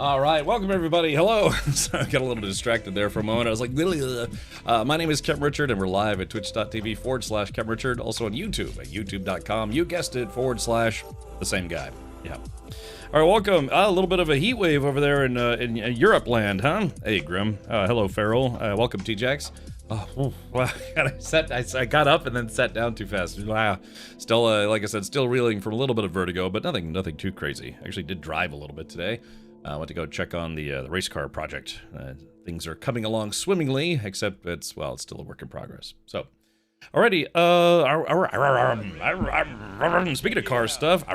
All right, welcome everybody. Hello. So I got a little distracted there for a moment. I was like, my name is Kem Richard, and we're live at twitch.tv/Kem Richard, also on YouTube at youtube.com. You guessed it, / the same guy. Yeah. All right, welcome. A little bit of a heat wave over there in Europe land, huh? Hey, Grim. Hello, Farrell. Welcome, T-Jax. Oh, well, I got up and then sat down too fast. Wow. Still, like I said, still reeling from a little bit of vertigo, but nothing too crazy. Actually did drive a little bit today. I went to go check on the race car project. Things are coming along swimmingly, except it's still a work in progress. So, alrighty, speaking of car stuff,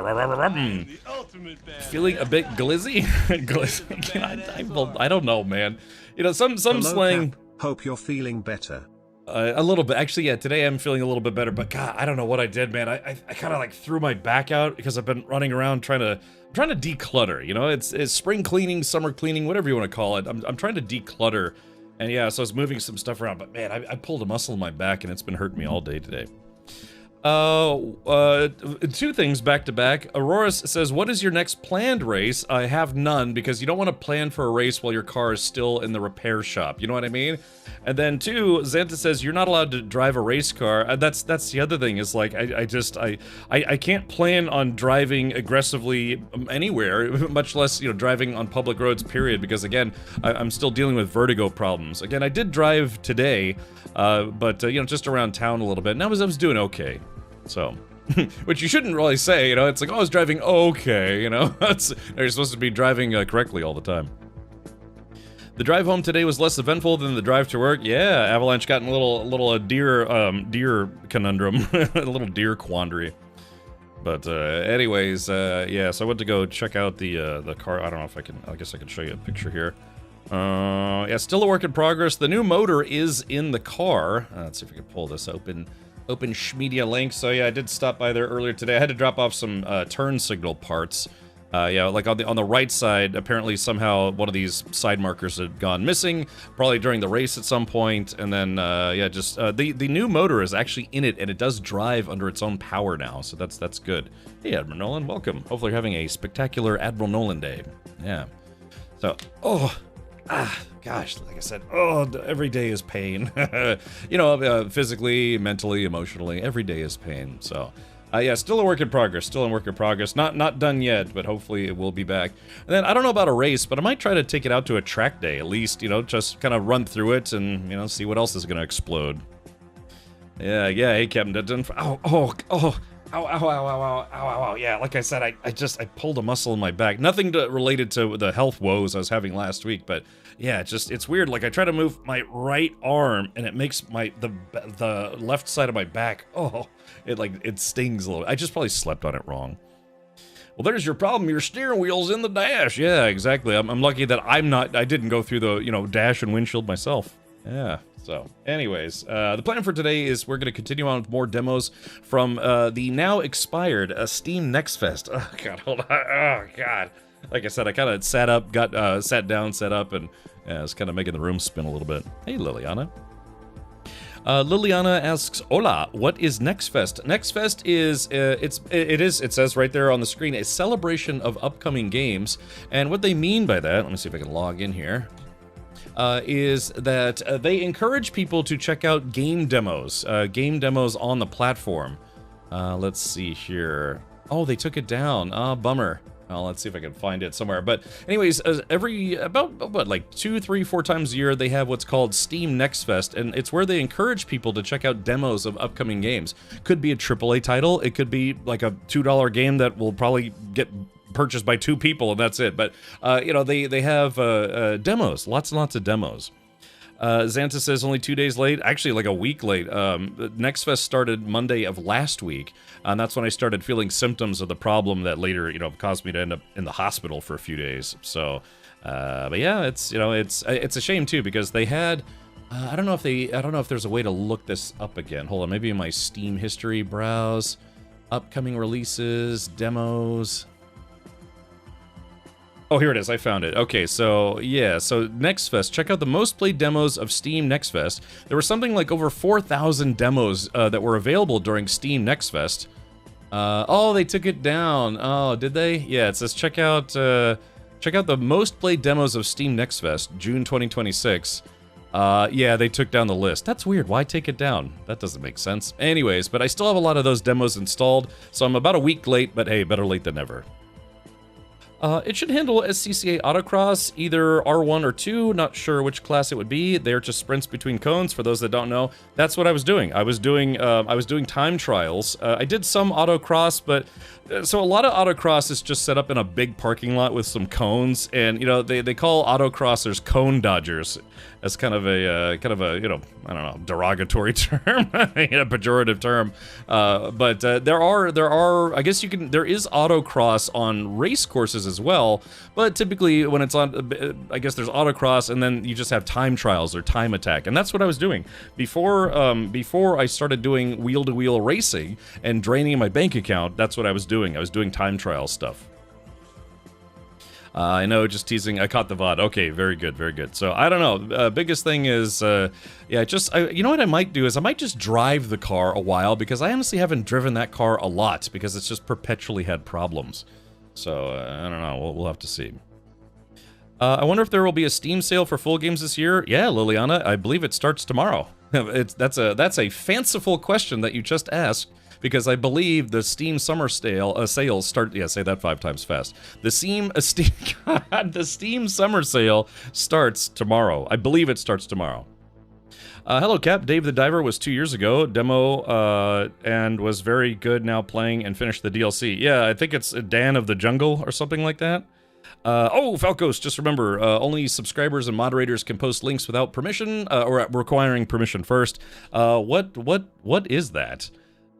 feeling a bit glizzy? Glizzy? I don't know, man. You know, some slang... Cap. Hope you're feeling better. A little bit. Actually, yeah, today I'm feeling a little bit better, but God, I don't know what I did, man. I kind of like threw my back out because I've been running around trying to declutter, you know? It's spring cleaning, summer cleaning, whatever you want to call it. I'm trying to declutter, and yeah, so I was moving some stuff around, but man, I pulled a muscle in my back, and it's been hurting me all day today. Two things back to back. Aurora says, what is your next planned race? I have none, because you don't want to plan for a race while your car is still in the repair shop. You know what I mean? And then two, Xanta says, you're not allowed to drive a race car. That's the other thing, is like, I can't plan on driving aggressively anywhere, much less, you know, driving on public roads, period, because again, I'm still dealing with vertigo problems. Again, I did drive today, but you know, just around town a little bit, and I was doing okay. So, which you shouldn't really say, you know, it's like, oh, I was driving okay, you know, you're supposed to be driving correctly all the time. The drive home today was less eventful than the drive to work. Yeah, Avalanche got in a little deer conundrum, a little deer quandary. But anyways, yeah, so I went to go check out the car. I don't know if I guess I can show you a picture here. Yeah, still a work in progress. The new motor is in the car. Let's see if we can pull this open Schmedia link. So yeah, I did stop by there earlier today. I had to drop off some turn signal parts. Yeah, like on the right side, apparently somehow one of these side markers had gone missing, probably during the race at some point, and then yeah, just the new motor is actually in it, and it does drive under its own power now, so that's good. Hey, Admiral Nolan, welcome. Hopefully you're having a spectacular Admiral Nolan day. Yeah. So, gosh, like I said, every day is pain. You know, physically, mentally, emotionally, every day is pain. So, yeah, still a work in progress. Not done yet, but hopefully it will be back. And then I don't know about a race, but I might try to take it out to a track day at least. You know, just kind of run through it and, you know, see what else is gonna explode. Yeah. Hey, Captain Denton. Ow. Yeah, like I said, I pulled a muscle in my back. Nothing related to the health woes I was having last week, but yeah, it's weird. Like I try to move my right arm and it makes the left side of my back, it stings a little. I just probably slept on it wrong. Well, there's your problem. Your steering wheel's in the dash. Yeah, exactly. I'm lucky that I didn't go through the, you know, dash and windshield myself. Yeah. So, anyways, the plan for today is we're going to continue on with more demos from the now expired Steam Next Fest. Oh, God, hold on. Oh, God. Like I said, I kind of sat down, sat up, and I was kind of making the room spin a little bit. Hey, Liliana. Liliana asks, hola, what is Next Fest? Next Fest is, it says right there on the screen, a celebration of upcoming games. And what they mean by that, let me see if I can log in here. Is that they encourage people to check out game demos on the platform. Let's see here. Oh, they took it down. Bummer. Well, let's see if I can find it somewhere. But anyways, like 2, 3, 4 times a year, they have what's called Steam Next Fest, and it's where they encourage people to check out demos of upcoming games. Could be a AAA title. It could be like a $2 game that will probably get purchased by 2 people and that's it, but you know, they have demos, lots and lots of demos. Xanta says only 2 days late, actually like a week late. Next Fest started Monday of last week, and that's when I started feeling symptoms of the problem that later, you know, caused me to end up in the hospital for a few days. So but yeah, it's, you know, it's a shame too, because they had I don't know if there's a way to look this up again. Hold on, maybe in my Steam history, browse upcoming releases, demos. Oh, here it is. I found it. Okay, so yeah, so Next Fest. Check out the most played demos of Steam Next Fest. There were something like over 4,000 demos that were available during Steam Next Fest. Oh, they took it down. Oh, did they? Yeah, it says check out Check out the most played demos of Steam Next Fest, June 2026. Yeah, they took down the list. That's weird. Why take it down? That doesn't make sense. Anyways, but I still have a lot of those demos installed, so I'm about a week late, but hey, better late than never. It should handle SCCA Autocross, either R1 or 2, not sure which class it would be. They're just sprints between cones, for those that don't know. That's what I was doing. I was doing time trials. I did some autocross, but so a lot of autocross is just set up in a big parking lot with some cones, and you know they call autocrossers cone dodgers as kind of a you know, I don't know, derogatory term, a pejorative term. But there are I guess there is autocross on race courses as well, but typically when it's on, I guess there's autocross and then you just have time trials or time attack, and that's what I was doing before I started doing wheel-to-wheel racing and draining my bank account. That's what I was doing. I was doing time trial stuff. I know, just teasing. I caught the VOD. Okay, very good, very good. So, I don't know. Biggest thing is, yeah, you know what I might do is I might just drive the car a while, because I honestly haven't driven that car a lot, because it's just perpetually had problems. So, I don't know. We'll have to see. I wonder if there will be a Steam sale for full games this year. Yeah, Liliana, I believe it starts tomorrow. That's a fanciful question that you just asked, because I believe the Steam summer sales start. Yeah, say that 5 times fast. The Steam summer sale starts tomorrow. I believe it starts tomorrow. Hello, Cap. Dave the Diver was 2 years ago. Demo and was very good. Now playing and finished the DLC. Yeah, I think it's Dan of the Jungle or something like that. Oh, Falcos, just remember, only subscribers and moderators can post links without permission, or requiring permission first. What is that?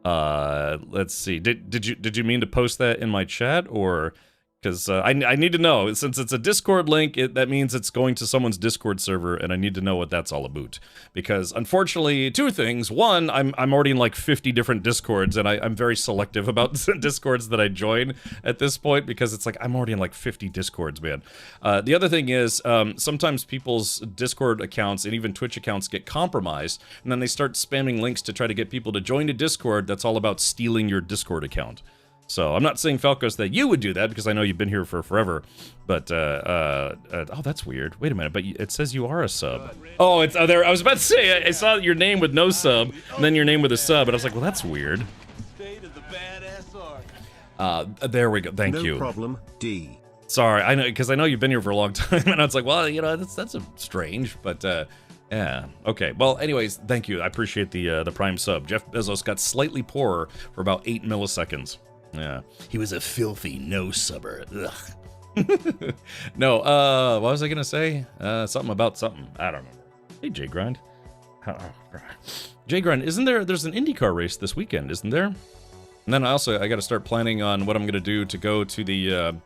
Let's see. Did you mean to post that in my chat, or because I need to know, since it's a Discord link, that means it's going to someone's Discord server, and I need to know what that's all about. Because unfortunately, 2 things. One, I'm already in like 50 different Discords, and I'm very selective about Discords that I join at this point, because it's like I'm already in like 50 Discords, man. The other thing is, sometimes people's Discord accounts and even Twitch accounts get compromised, and then they start spamming links to try to get people to join a Discord that's all about stealing your Discord account. So, I'm not saying, Falcos, that you would do that, because I know you've been here for forever, but, oh, that's weird. Wait a minute, but it says you are a sub. Oh, it's there. I was about to say, I saw your name with no sub, and then your name with a sub, and I was like, well, that's weird. There we go. Thank you. No problem, D. Sorry, I know, because I know you've been here for a long time, and I was like, well, you know, that's a strange, but, yeah. Okay. Well, anyways, thank you. I appreciate the Prime sub. Jeff Bezos got slightly poorer for about 8 milliseconds. Yeah, he was a filthy no-subber. Ugh. No, what was I gonna say? Something about something. I don't remember. Hey, J-Grind. J-Grind, there's an IndyCar race this weekend, isn't there? And then I gotta start planning on what I'm gonna do to go to the,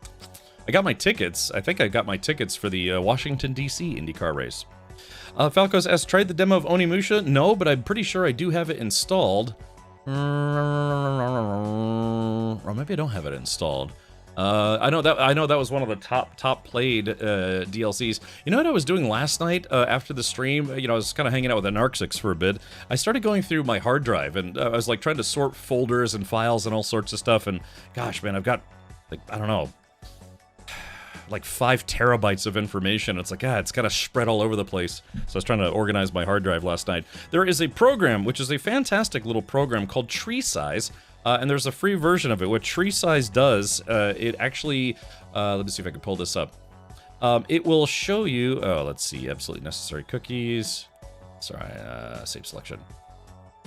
I got my tickets. I think I got my tickets for the Washington, D.C. IndyCar race. Falcos asks, tried the demo of Onimusha? No, but I'm pretty sure I do have it installed. Or maybe I don't have it installed. I know that was one of the top played DLCs. You know what I was doing last night after the stream? You know, I was kind of hanging out with Anarxix for a bit. I started going through my hard drive, and I was like trying to sort folders and files and all sorts of stuff. And gosh, man, I've got like, I don't know, like 5 terabytes of information. It's like, it's kind of spread all over the place. So I was trying to organize my hard drive last night. There is a program, which is a fantastic little program called TreeSize, and there's a free version of it. What TreeSize does, it actually, let me see if I can pull this up. It will show you, let's see, absolutely necessary cookies. Sorry, save selection.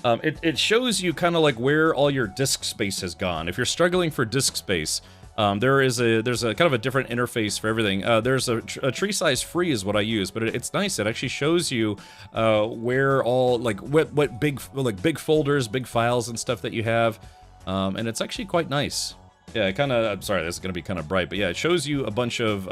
It shows you kind of like where all your disk space has gone. If you're struggling for disk space, there's a kind of a different interface for everything. There's a TreeSize free is what I use, but it's nice. It actually shows you where all like what big folders, big files and stuff that you have, and it's actually quite nice. Yeah, I'm sorry, this is gonna be kind of bright, but yeah, it shows you a bunch of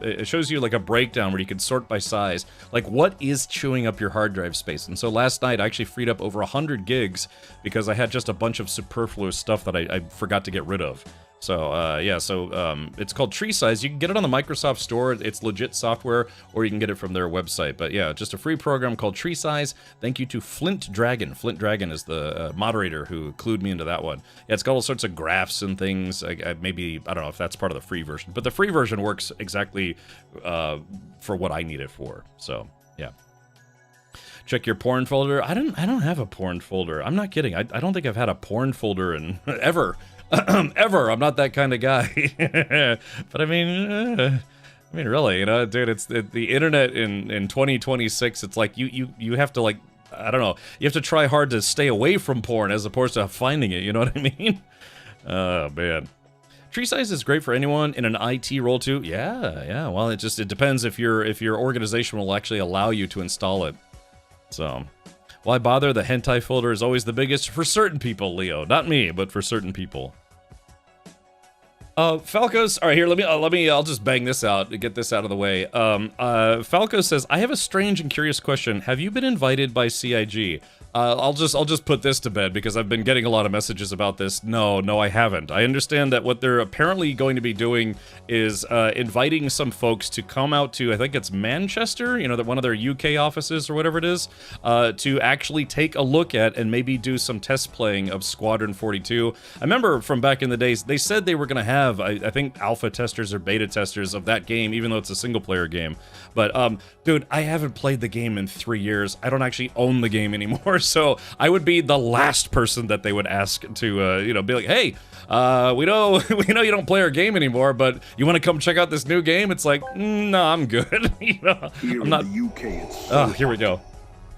it shows you like a breakdown where you can sort by size, like what is chewing up your hard drive space. And so last night I actually freed up over 100 gigs because I had just a bunch of superfluous stuff that I forgot to get rid of. So, yeah, so it's called Tree Size. You can get it on the Microsoft Store. It's legit software, or you can get it from their website. But yeah, just a free program called Tree Size. Thank you to Flint Dragon. Flint Dragon is the moderator who clued me into that one. Yeah, it's got all sorts of graphs and things. Maybe, I don't know if that's part of the free version. But the free version works exactly for what I need it for. So, yeah. Check your porn folder. I don't have a porn folder. I'm not kidding. I don't think I've had a porn folder in ever. Ever. I'm not that kind of guy. But I mean, really, you know, dude, it's the internet in 2026. It's like you have to, like, I don't know, you have to try hard to stay away from porn as opposed to finding it. You know what I mean? Oh man. Tree Size is great for anyone in an IT role too. Yeah. Well, it depends if your organization will actually allow you to install it. So, why bother? The hentai folder is always the biggest for certain people, Leo. Not me, but for certain people. Falcos. All right, here. Let me. I'll just bang this out to get this out of the way. Falco says, "I have a strange and curious question. Have you been invited by CIG?" I'll just put this to bed because I've been getting a lot of messages about this. No, I haven't. I understand that what they're apparently going to be doing is inviting some folks to come out to, I think it's Manchester, you know, that one of their UK offices or whatever it is, to actually take a look at and maybe do some test playing of Squadron 42. I remember from back in the days, they said they were going to have, I think, alpha testers or beta testers of that game, even though it's a single player game. But, dude, I haven't played the game in 3 years. I don't actually own the game anymore. So I would be the last person that they would ask to, you know, be like, hey, we know you don't play our game anymore, but you want to come check out this new game? It's like, no, I'm good. You know, here I'm not. In the UK, it's so here we go.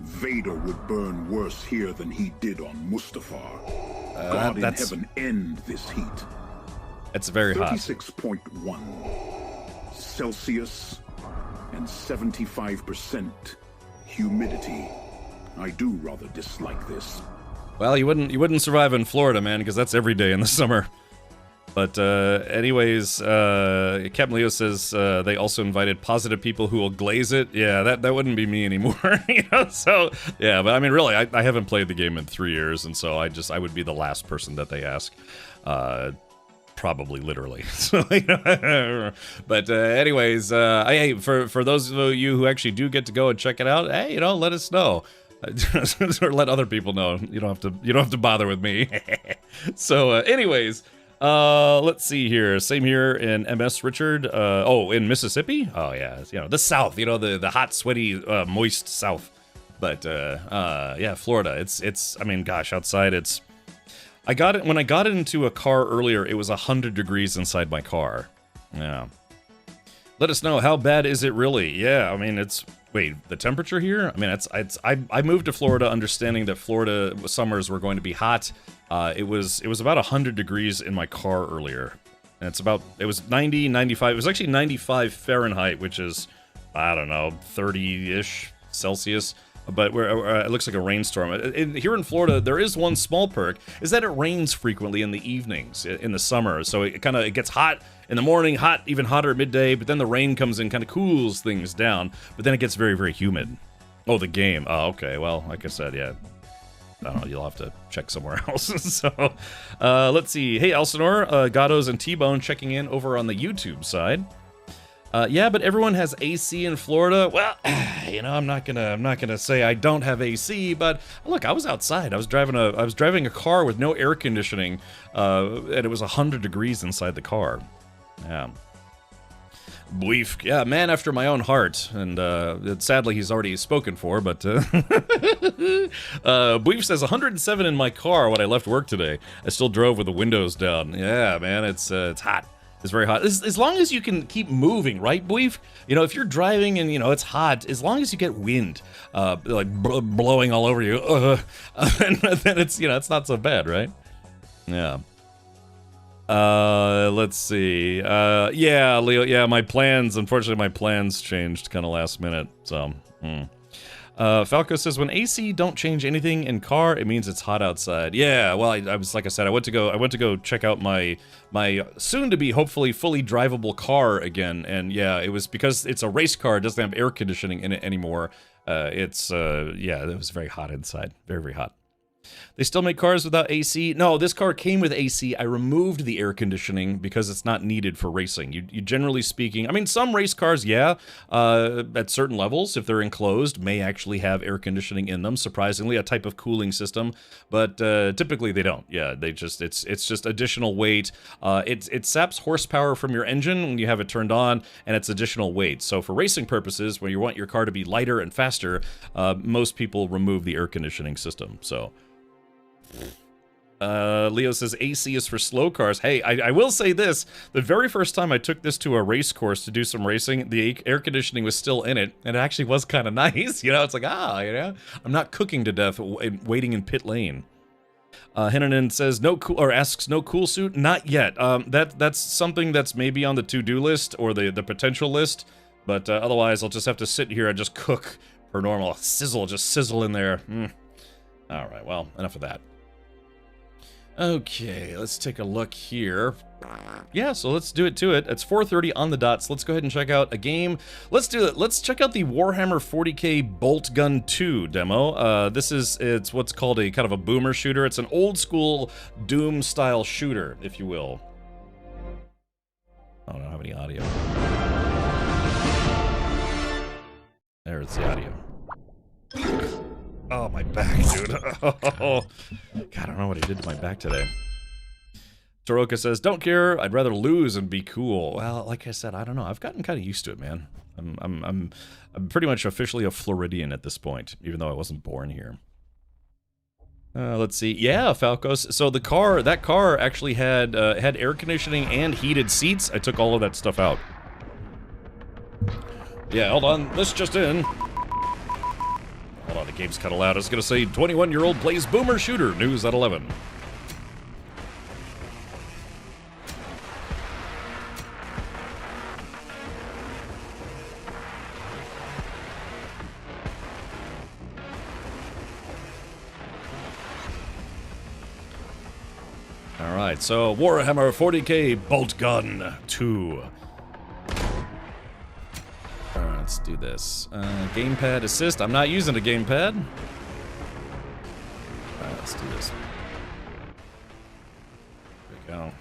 Vader would burn worse here than he did on Mustafar. God in heaven, end this heat. It's very hot. 36.1 Celsius and 75% humidity. I do rather dislike this. Well, you wouldn't survive in Florida, man, because that's every day in the summer. But anyways, Captain Leo says they also invited positive people who will glaze it. Yeah, that wouldn't be me anymore. You know? So yeah, but I mean, really, I haven't played the game in 3 years, and so I would be the last person that they ask. Probably literally. So, you know, but anyways, hey, for those of you who actually do get to go and check it out, hey, you know, let us know. Or let other people know. You don't have to bother with me. So anyways, let's see here. Same here in MS Richard. In Mississippi. Oh yeah, you know, the South. You know, the hot, sweaty, moist South. But yeah, Florida. It's. I mean, gosh, outside it's. When I got into a car earlier, it was 100 degrees inside my car. Yeah. Let us know, how bad is it really? Yeah, I mean, wait, the temperature here? I mean, I moved to Florida understanding that Florida summers were going to be hot. It was about 100 degrees in my car earlier. And it was 90, 95. It was actually 95 Fahrenheit, which is, I don't know, 30-ish Celsius. But it looks like a rainstorm. Here in Florida, there is one small perk, is that it rains frequently in the evenings, in the summer. So it gets hot in the morning, even hotter at midday, but then the rain comes in, kind of cools things down, but then it gets very, very humid. Oh, the game. Oh, okay. Well, like I said, yeah. I don't know, you'll have to check somewhere else. So, let's see. Hey, Elsinore, Gatos and T-Bone checking in over on the YouTube side. Yeah, but everyone has AC in Florida. Well, you know, I'm not gonna say I don't have AC, but look, I was outside. I was driving a car with no air conditioning, and it was 100 degrees inside the car. Yeah. Bweef, yeah, man after my own heart, and sadly he's already spoken for, but Bweef says 107 in my car when I left work today. I still drove with the windows down. Yeah, man, it's hot. It's very hot. As long as you can keep moving, right, Bweef? You know, if you're driving and, you know, it's hot, as long as you get wind, like blowing all over you, then it's, you know, it's not so bad, right? Yeah. Let's see. Yeah, Leo, yeah, unfortunately my plans changed kind of last minute, so, Falco says, when AC don't change anything in car, it means it's hot outside. Yeah, well, I was, like I said, I went to go check out my soon-to-be, hopefully, fully drivable car again, and yeah, it was because it's a race car, it doesn't have air conditioning in it anymore. Yeah, it was very hot inside. Very, very hot. They still make cars without AC? No, this car came with AC. I removed the air conditioning because it's not needed for racing. You generally speaking, I mean, some race cars, yeah, at certain levels, if they're enclosed, may actually have air conditioning in them. Surprisingly, a type of cooling system, but typically they don't. Yeah, they just it's just additional weight. It saps horsepower from your engine when you have it turned on, and it's additional weight. So for racing purposes, when you want your car to be lighter and faster, most people remove the air conditioning system. So. Leo says AC is for slow cars. Hey, I will say this. The very first time I took this to a race course to do some racing, the air conditioning was still in it, and it actually was kind of nice. You know, it's like, I'm not cooking to death waiting in pit lane. Hennanen says, asks, no cool suit? Not yet. That's something that's maybe on the to-do list or the potential list, but otherwise I'll just have to sit here and just cook per normal. Just sizzle in there. All right, well, enough of that. Okay, let's take a look here. Yeah, so let's do it to it. It's 4:30 on the dot, so let's go ahead and check out a game. Let's do it. Let's check out the Warhammer 40k Bolt Gun 2 demo. It's what's called a kind of a boomer shooter. It's an old school Doom style shooter, if you will. I don't have any audio. There's the audio. Oh, my back, dude. Oh, God, I don't know what I did to my back today. Toroka says, don't care. I'd rather lose and be cool. Well, like I said, I don't know. I've gotten kind of used to it, man. I'm pretty much officially a Floridian at this point, even though I wasn't born here. Let's see. Yeah, Falcos. So that car actually had air conditioning and heated seats. I took all of that stuff out. Yeah, hold on. This just in. Hold on, the game's kind of loud. I was going to say, 21-year-old plays boomer shooter. News at 11. Alright, so Warhammer 40k Bolt Gun 2. Alright, let's do this. Gamepad assist. I'm not using a gamepad. Alright, let's do this. There we go.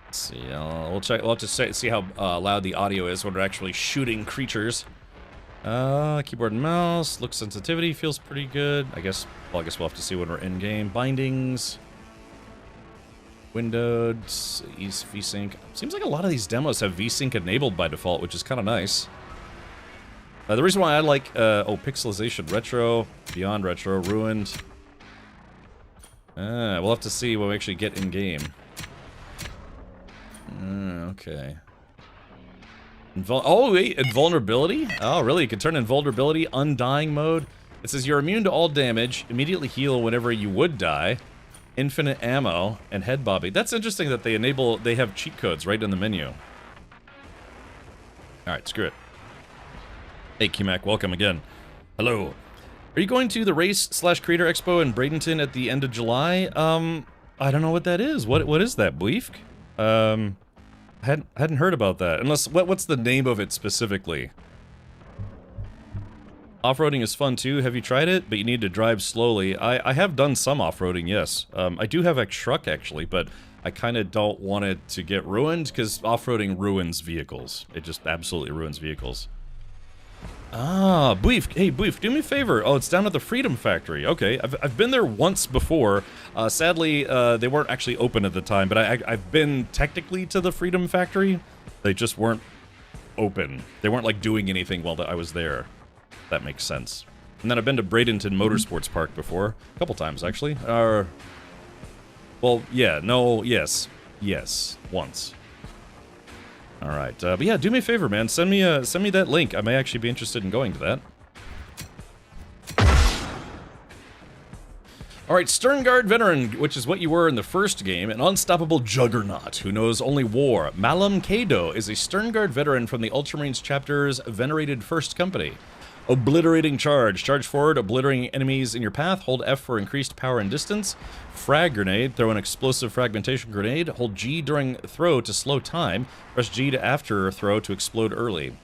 Let's see. We'll check. We'll have to see how loud the audio is when we're actually shooting creatures. Keyboard and mouse. Look sensitivity feels pretty good. I guess we'll have to see when we're in game. Bindings. Windowed. VSync. Seems like a lot of these demos have VSync enabled by default, which is kind of nice. The reason why I like, pixelization, retro, beyond retro, ruined. We'll have to see when we actually get in game. Okay. Oh, wait, invulnerability? Oh, really? You can turn invulnerability, undying mode. It says you're immune to all damage, immediately heal whenever you would die, infinite ammo, and head bobbing. That's interesting that they have cheat codes right in the menu. Alright, screw it. Hey, Kimak, welcome again. Hello. Are you going to the Race/Creator Expo in Bradenton at the end of July? I don't know what that is. What is that, Bleefk? Hadn't heard about that. Unless, what's the name of it specifically? Off-roading is fun too. Have you tried it? But you need to drive slowly. I have done some off-roading, yes. I do have a truck actually, but I kind of don't want it to get ruined because off-roading ruins vehicles. It just absolutely ruins vehicles. Ah, Bleef. Hey, Bleef, do me a favor. Oh, it's down at the Freedom Factory. Okay, I've been there once before. Sadly, they weren't actually open at the time, but I've been technically to the Freedom Factory. They just weren't open. They weren't, like, doing anything while I was there. That makes sense. And then I've been to Bradenton Motorsports Park before. A couple times, actually. Well, yeah, no, yes. Yes, once. Alright, but yeah, do me a favor, man. Send me that link. I may actually be interested in going to that. Alright, Sternguard Veteran, which is what you were in the first game, an unstoppable juggernaut who knows only war. Malam Kado is a Sternguard veteran from the Ultramarines chapter's venerated First Company. Obliterating charge. Charge forward, obliterating enemies in your path. Hold F for increased power and distance. Frag grenade. Throw an explosive fragmentation grenade. Hold G during throw to slow time. Press G to after throw to explode early.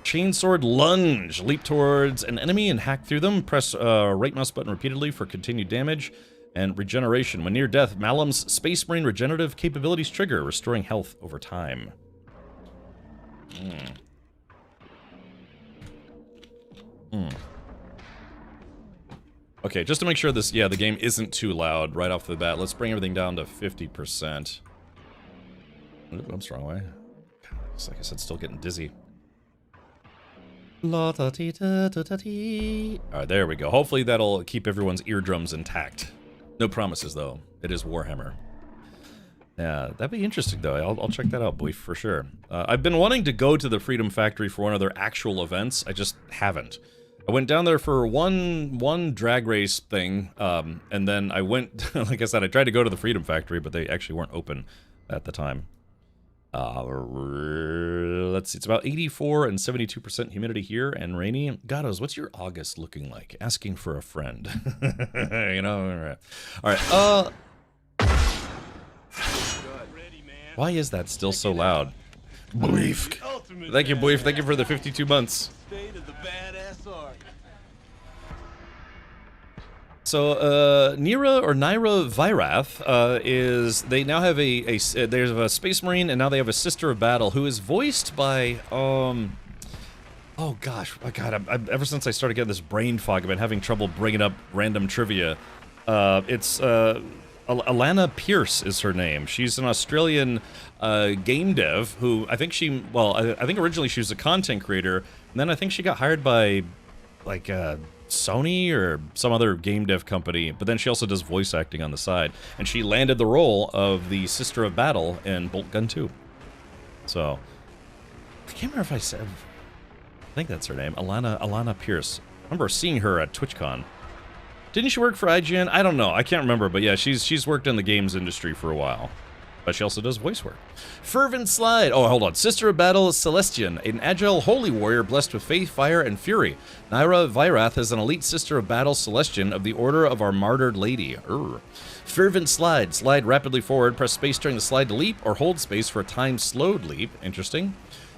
Chainsword Lunge. Leap towards an enemy and hack through them. Press right mouse button repeatedly for continued damage and regeneration. When near death, Malum's Space Marine regenerative capabilities trigger, restoring health over time. Okay, just to make sure this, the game isn't too loud right off the bat, let's bring everything down to 50%. Oops, wrong way. God, like I said, still getting dizzy. Alright, there we go. Hopefully that'll keep everyone's eardrums intact. No promises, though. It is Warhammer. Yeah, that'd be interesting, though. I'll check that out, boy, for sure. I've been wanting to go to the Freedom Factory for one of their actual events. I just haven't. I went down there for one drag race thing, and then I went, like I said, I tried to go to the Freedom Factory, but they actually weren't open at the time. Let's see, it's about 84 and 72% humidity here and rainy. Gatos, what's your August looking like? Asking for a friend. You know, all right. Why is that still so loud? Boif. Thank you, Boif. Thank you for the 52 months. So, Nyra Vyrath is, they now have there's a Space Marine, and now they have a Sister of Battle, who is voiced by, oh gosh, ever since I started getting this brain fog, I've been having trouble bringing up random trivia. It's, Alana Pierce is her name. She's an Australian, game dev, who, I think I think originally she was a content creator, and then I think she got hired by, like, Sony or some other game dev company, but then she also does voice acting on the side, and she landed the role of the Sister of Battle in Bolt Gun 2. So, I can't remember if I said, I think that's her name, Alana Pierce. I remember seeing her at TwitchCon. Didn't she work for IGN? I don't know, I can't remember, but yeah, she's worked in the games industry for a while. But she also does voice work. Fervent Slide. Oh, hold on. Sister of Battle Celestian, an agile holy warrior blessed with faith, fire, and fury. Nyra Vyrath is an elite Sister of Battle Celestian of the Order of Our Martyred Lady. Fervent Slide. Slide rapidly forward. Press space during the slide to leap, or hold space for a time-slowed leap. Interesting.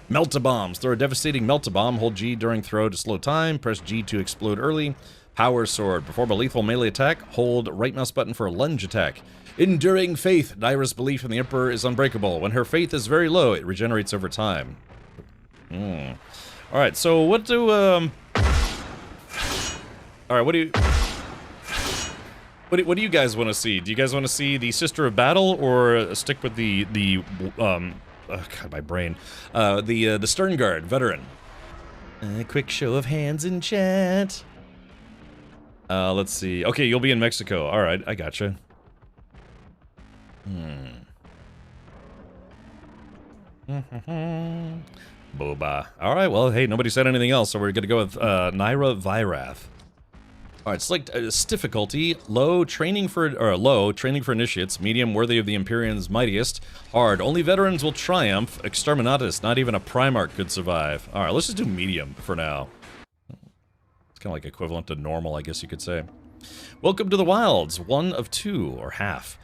Melt-a-bombs. Throw a devastating melt-a-bomb. Hold G during throw to slow time. Press G to explode early. Power Sword. Perform a lethal melee attack. Hold right mouse button for a lunge attack. Enduring Faith. Nyra's belief in the Emperor is unbreakable. When her faith is very low, it regenerates over time. Alright, so what do, Alright, what do you guys want to see? Do you guys want to see the Sister of Battle, or stick with the God, my brain. The Stern Guard veteran? A quick show of hands in chat. Let's see. Okay, you'll be in Mexico. Alright, I gotcha. Boba. Alright, well, hey, nobody said anything else, so we're gonna go with Nyra Vyrath. Alright, select difficulty, low, training for initiates, medium, worthy of the Empyrean's mightiest, hard, only veterans will triumph, exterminatus, not even a Primarch could survive. Alright, let's just do medium for now. It's kind of like equivalent to normal, I guess you could say. Welcome to the Wilds, 1 of 2, or half.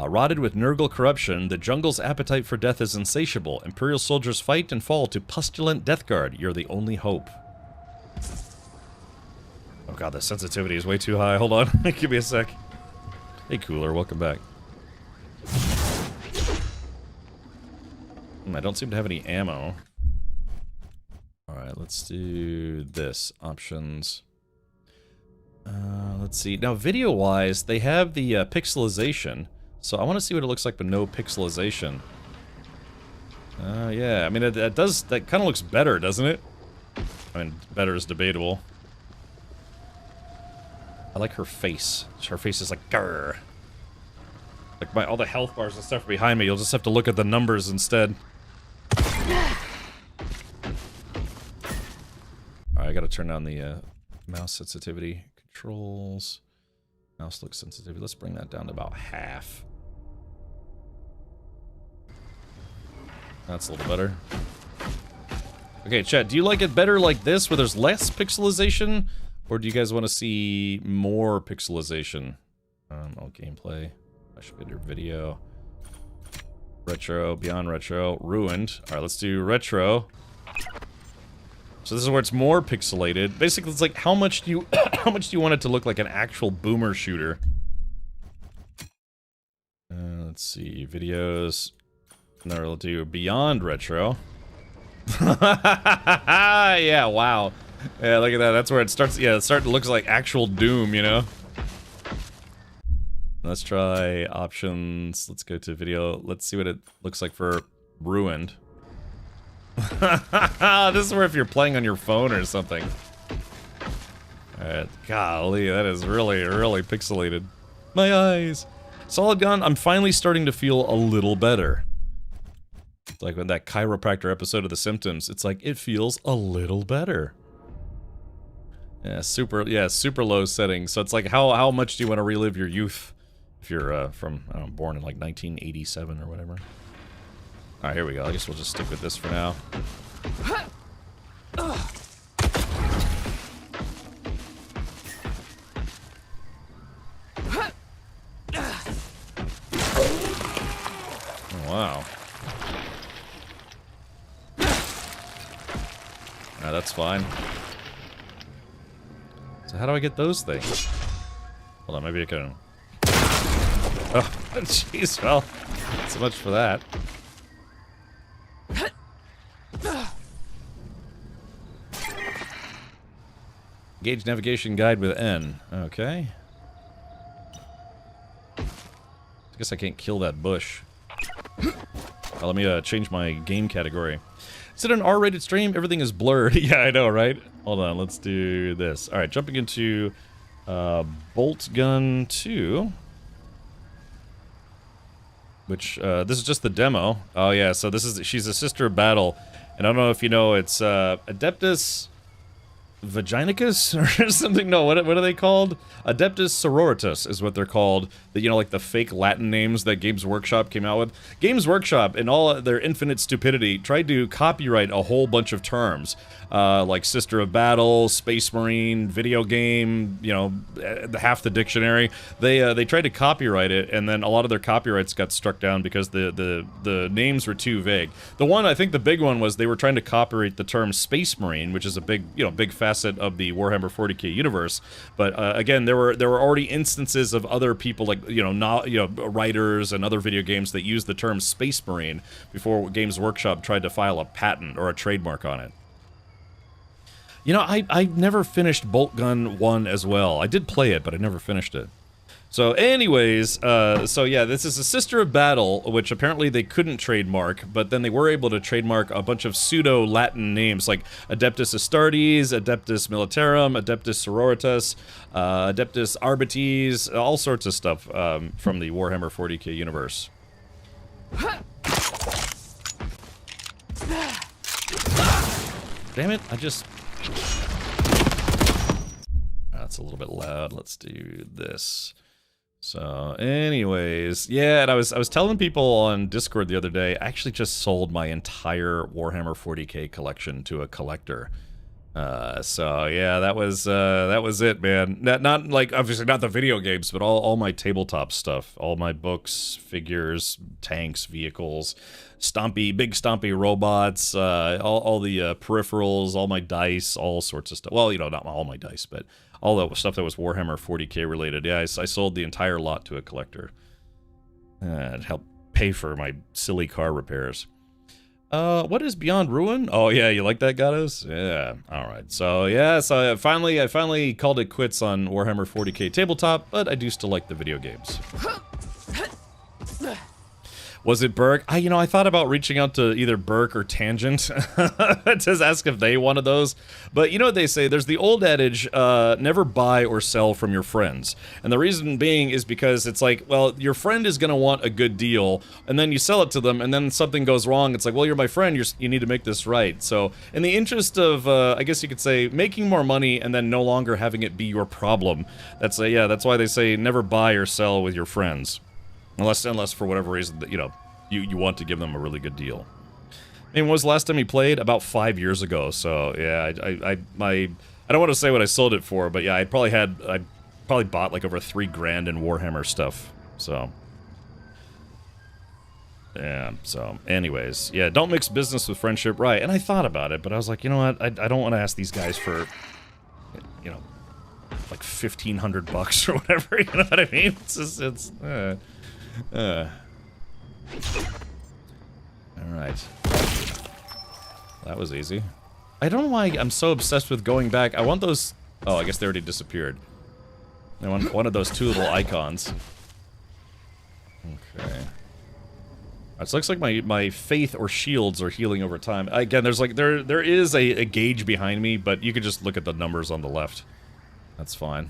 Rotted with Nurgle corruption, the jungle's appetite for death is insatiable. Imperial soldiers fight and fall to Pustulant Deathguard. You're the only hope. Oh god, the sensitivity is way too high. Hold on. Give me a sec. Hey, Cooler. Welcome back. I don't seem to have any ammo. Alright, let's do this. Options. Let's see. Now, video-wise, they have the pixelization. So I want to see what it looks like with no pixelization. Yeah, I mean, it does, that kind of looks better, doesn't it? I mean, better is debatable. I like her face. Her face is like, grrr. Like, all the health bars and stuff behind me, you'll just have to look at the numbers instead. Alright, I gotta turn down the mouse sensitivity. Controls. Mouse look sensitivity. Let's bring that down to about half. That's a little better. Okay, chat, do you like it better like this, where there's less pixelization? Or do you guys want to see more pixelization? Oh, gameplay. I should get your video. Retro, beyond retro, ruined. Alright, let's do retro. So this is where it's more pixelated. Basically, it's like how much do you how much do you want it to look like an actual boomer shooter? Let's see, videos. No, we'll do Beyond Retro. Yeah, wow. Yeah, look at that. That's where it starts. Yeah, it looks like actual Doom, you know? Let's try options. Let's go to video. Let's see what it looks like for Ruined. This is where if you're playing on your phone or something. Alright, golly, that is really, really pixelated. My eyes. Solid Gun, I'm finally starting to feel a little better. It's like when that chiropractor episode of The Symptoms, it's like, it feels a little better. Yeah, super low settings. So it's like, how much do you want to relive your youth? If you're, from, I don't know, born in like 1987 or whatever. Alright, here we go. I guess we'll just stick with this for now. Oh, wow. That's fine. So how do I get those things? Hold on, maybe I can... Oh, jeez, well, so much for that. Engage navigation guide with N. Okay. I guess I can't kill that bush. Let me change my game category. Is it an R-rated stream? Everything is blurred. Yeah, I know, right? Hold on, let's do this. Alright, jumping into Bolt Gun 2. Which, this is just the demo. Oh yeah, so this is, she's a Sister of Battle. And I don't know if you know, it's Adeptus Vaginicus or something? No, what are they called? Adeptus Sororitas is what they're called. The, you know, like the fake Latin names that Games Workshop came out with. Games Workshop, in all their infinite stupidity, tried to copyright a whole bunch of terms. Like Sister of Battle, Space Marine, video game, you know, half the dictionary. They tried to copyright it, and then a lot of their copyrights got struck down because the names were too vague. The one, I think the big one was they were trying to copyright the term Space Marine, which is a big, you know, big facet of the Warhammer 40k universe. But again, there were already instances of other people, like, you know, writers and other video games that used the term Space Marine before Games Workshop tried to file a patent or a trademark on it. You know, I never finished Bolt Gun 1 as well. I did play it, but I never finished it. So anyways, so yeah, this is a Sister of Battle, which apparently they couldn't trademark, but then they were able to trademark a bunch of pseudo-Latin names, like Adeptus Astartes, Adeptus Militarum, Adeptus Sororitas, Adeptus Arbites, all sorts of stuff from the Warhammer 40k universe. Damn it, I just... That's a little bit loud. Let's do this. So, anyways, yeah, and I was telling people on Discord the other day, I actually just sold my entire Warhammer 40k collection to a collector. So yeah, that was it, man. Not like, obviously not the video games, but all my tabletop stuff, all my books, figures, tanks, vehicles, big stompy robots, all the peripherals, all my dice, all sorts of stuff. Well, you know, not all my dice, but all the stuff that was Warhammer 40k related. Yeah, I sold the entire lot to a collector. To help pay for my silly car repairs. What is Beyond Ruin? Oh yeah, you like that, Gatos? Yeah, alright. So yeah, so I finally called it quits on Warhammer 40k tabletop, but I do still like the video games. Was it Burke? I thought about reaching out to either Burke or Tangent to ask if they wanted those. But you know what they say, there's the old adage, never buy or sell from your friends. And the reason being is because it's like, well, your friend is going to want a good deal, and then you sell it to them, and then something goes wrong. It's like, well, you're my friend, you need to make this right. So in the interest of, I guess you could say, making more money and then no longer having it be your problem, that's why they say never buy or sell with your friends. Unless for whatever reason that, you want to give them a really good deal. I mean, when was the last time you played? About 5 years ago. So yeah, I don't want to say what I sold it for, but yeah, I probably bought like over $3 grand in Warhammer stuff. So Yeah, so anyways, yeah, don't mix business with friendship, right? And I thought about it, but I was like, you know what? I don't want to ask these guys for, you know, like $1,500 or whatever. You know what I mean? It's just, all right. That was easy. I don't know why I'm so obsessed with going back. I want those. Oh, I guess they already disappeared. I want one of those two little icons. Okay. It looks like my faith or shields are healing over time. Again, there's like there is a gauge behind me, but you can just look at the numbers on the left. That's fine.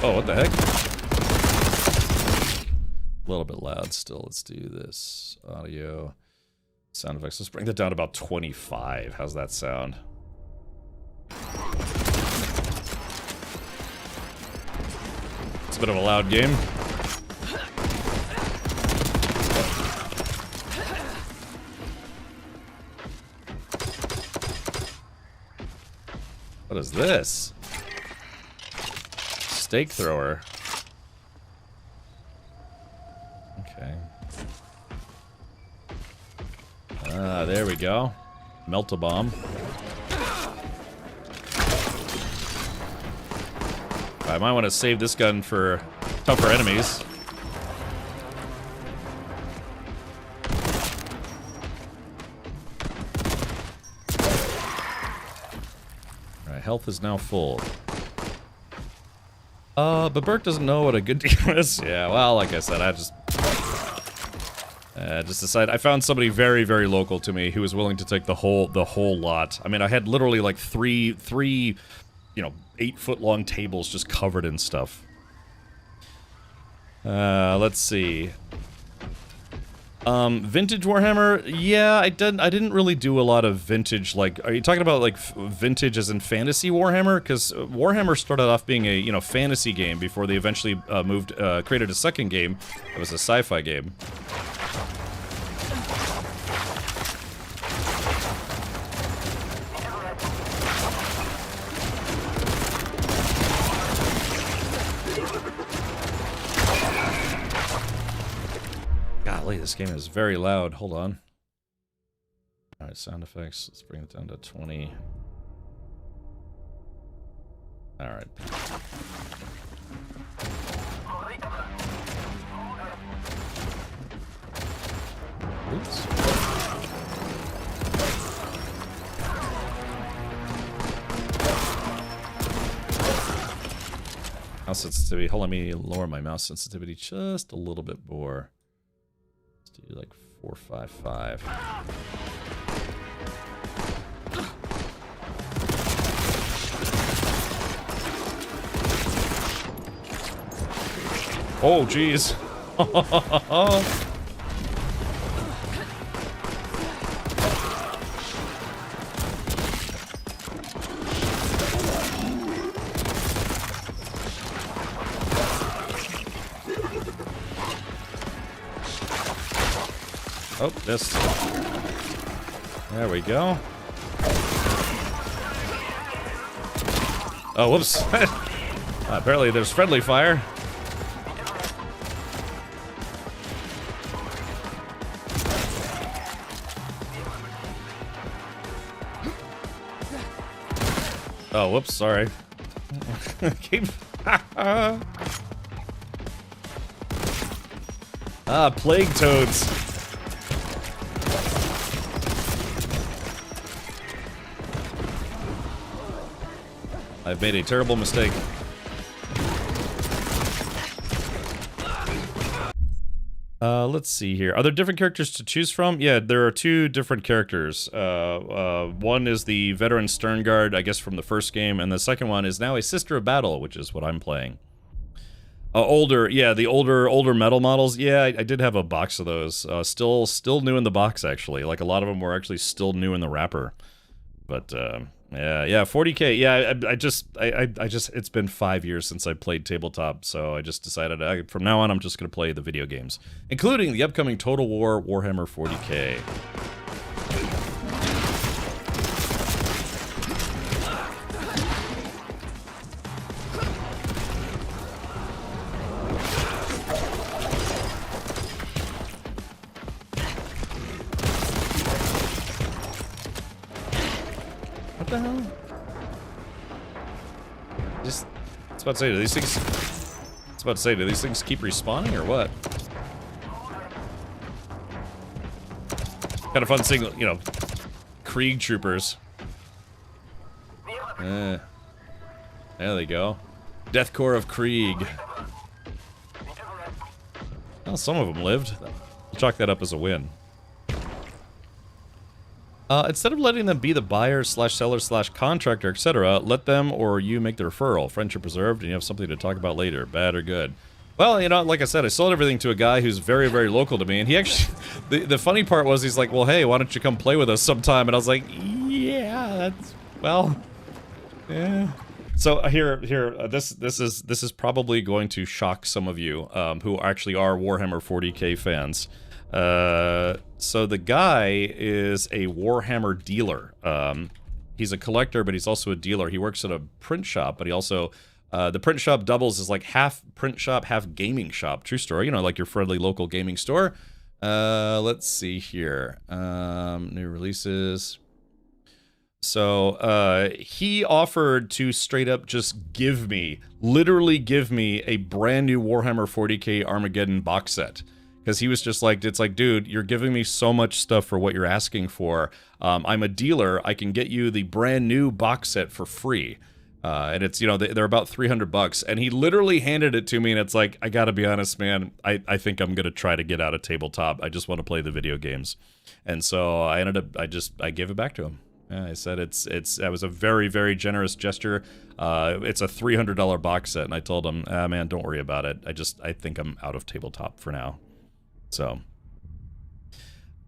Oh, what the heck? A little bit loud still. Let's do this. Audio. Sound effects. Let's bring that down to about 25. How's that sound? It's a bit of a loud game. What is this? Stake thrower. Okay. Ah, there we go. Melt-a-bomb. I might want to save this gun for tougher enemies. Alright, health is now full. But Burke doesn't know what a good deal is. Yeah, well, like I said, I just decided I found somebody very, very local to me who was willing to take the whole lot. I mean, I had literally like three, you know, 8-foot-long tables just covered in stuff. Let's see. Vintage Warhammer? Yeah, I didn't really do a lot of vintage, like, are you talking about, like, vintage as in fantasy Warhammer? Because Warhammer started off being a, you know, fantasy game before they eventually created a second game. It was a sci-fi game. Golly, this game is very loud. Hold on. Alright, sound effects. Let's bring it down to 20. Alright. Oops. Mouse sensitivity. Hold on, let me lower my mouse sensitivity just a little bit more. Do like 455. Oh, jeez. Oh, this. There we go. Oh, whoops. Apparently there's friendly fire. Oh, whoops, sorry. Keep... plague toads. I've made a terrible mistake. Let's see here. Are there different characters to choose from? Yeah, there are two different characters. One is the veteran Sternguard, I guess from the first game, and the second one is now a Sister of Battle, which is what I'm playing. Older, yeah, the older metal models. Yeah, I did have a box of those. Still new in the box, actually. Like, a lot of them were actually still new in the wrapper. But, yeah, 40K. Yeah, I just, it's been 5 years since I played tabletop, so I just decided, from now on, I'm just going to play the video games, including the upcoming Total War Warhammer 40K. What the hell? Just, I was about to say, do these things keep respawning or what? Kind of fun seeing, you know, Krieg troopers. There they go. Death Corps of Krieg. Well, some of them lived. I'll chalk that up as a win. Instead of letting them be the buyer slash seller slash contractor, etc., let them or you make the referral. Friendship preserved, and you have something to talk about later, bad or good. Well, you know, like I said, I sold everything to a guy who's very, very local to me, and he actually, the funny part was, he's like, well, hey, why don't you come play with us sometime? And I was like, yeah, that's, well, yeah. So this is probably going to shock some of you who actually are Warhammer 40K fans. So the guy is a Warhammer dealer. He's a collector, but he's also a dealer. He works at a print shop, but he also, the print shop doubles as like half print shop, half gaming shop. True story, you know, like your friendly local gaming store. Let's see here. New releases. So, he offered to straight up just literally give me a brand new Warhammer 40K Armageddon box set. Because he was just like, it's like, dude, you're giving me so much stuff for what you're asking for. I'm a dealer. I can get you the brand new box set for free. And it's, you know, they're about $300. And he literally handed it to me, and it's like, I gotta be honest, man, I think I'm gonna try to get out of tabletop. I just want to play the video games. And so I gave it back to him. I said that was a very, very generous gesture. It's a $300 box set, and I told him, man, don't worry about it. I think I'm out of tabletop for now. So,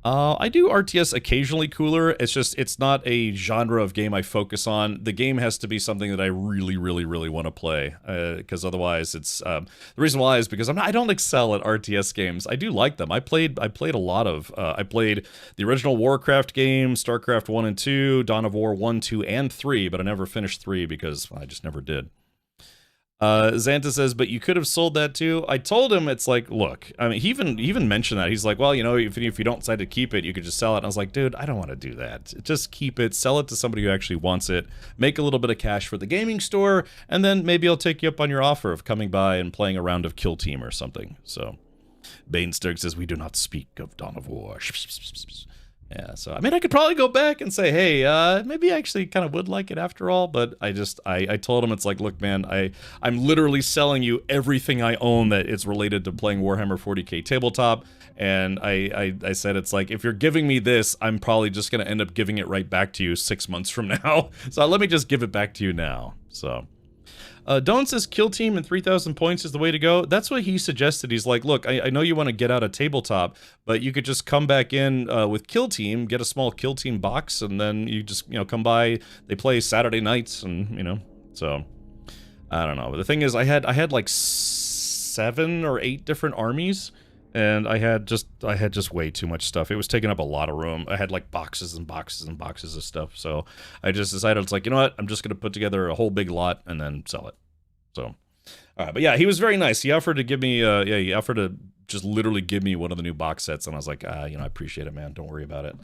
I do RTS occasionally cooler. It's just, it's not a genre of game I focus on. The game has to be something that I really, really, really want to play. Because otherwise it's, the reason why is because I don't excel at RTS games. I do like them. I played a lot of, I played the original Warcraft game, StarCraft 1 and 2, Dawn of War 1, 2, and 3, but I never finished 3 because I just never did. Xanta says, but you could have sold that too. I told him, it's like, look, I mean, he even mentioned that. He's like, well, you know, if you don't decide to keep it, you could just sell it. And I was like, dude, I don't want to do that. Just keep it, sell it to somebody who actually wants it, make a little bit of cash for the gaming store, and then maybe I'll take you up on your offer of coming by and playing a round of Kill Team or something. So, Banesturg says, we do not speak of Dawn of War. Yeah, so, I mean, I could probably go back and say, hey, maybe I actually kind of would like it after all, but I told him, it's like, look, man, I'm literally selling you everything I own that is related to playing Warhammer 40K tabletop, and I said, it's like, if you're giving me this, I'm probably just going to end up giving it right back to you 6 months from now, so let me just give it back to you now, so... Don says Kill Team and 3,000 points is the way to go. That's what he suggested. He's like, look, I know you want to get out of tabletop, but you could just come back in with Kill Team, get a small Kill Team box, and then you just, you know, come by. They play Saturday nights, and, you know, so, I don't know. But the thing is, I had like 7 or 8 different armies, and I had just way too much stuff. It was taking up a lot of room. I had like boxes and boxes and boxes of stuff. So I just decided, it's like, you know what? I'm just going to put together a whole big lot and then sell it. So, all right. But yeah, he was very nice. He offered to give me, he offered to just literally give me one of the new box sets. And I was like, you know, I appreciate it, man. Don't worry about it.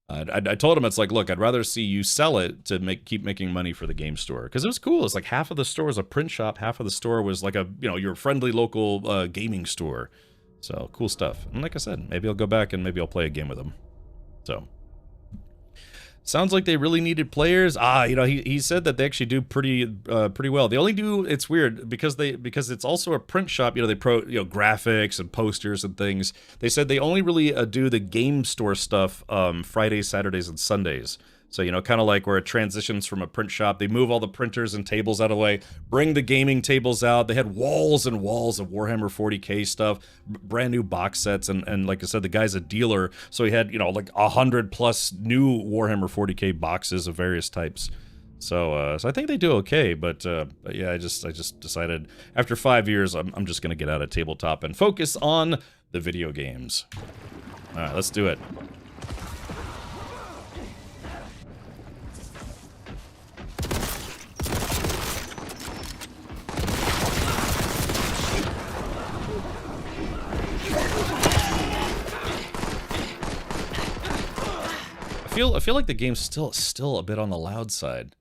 I told him, it's like, look, I'd rather see you sell it to keep making money for the game store. Because it was cool. It's like half of the store was a print shop. Half of the store was like a, you know, your friendly local gaming store. So, cool stuff. And like I said, maybe I'll go back and maybe I'll play a game with them. So, sounds like they really needed players. You know, he said that they actually do pretty well. They only do, it's weird because it's also a print shop. You know, they graphics and posters and things. They said they only really do the game store stuff Fridays, Saturdays, and Sundays. So, you know, kind of like where it transitions from a print shop. They move all the printers and tables out of the way, bring the gaming tables out. They had walls and walls of Warhammer 40K stuff, brand new box sets. And like I said, the guy's a dealer. So he had, you know, like 100 plus new Warhammer 40K boxes of various types. So I think they do okay, but yeah, I just decided after 5 years, I'm just gonna get out of tabletop and focus on the video games. All right, let's do it. I feel like the game's still a bit on the loud side.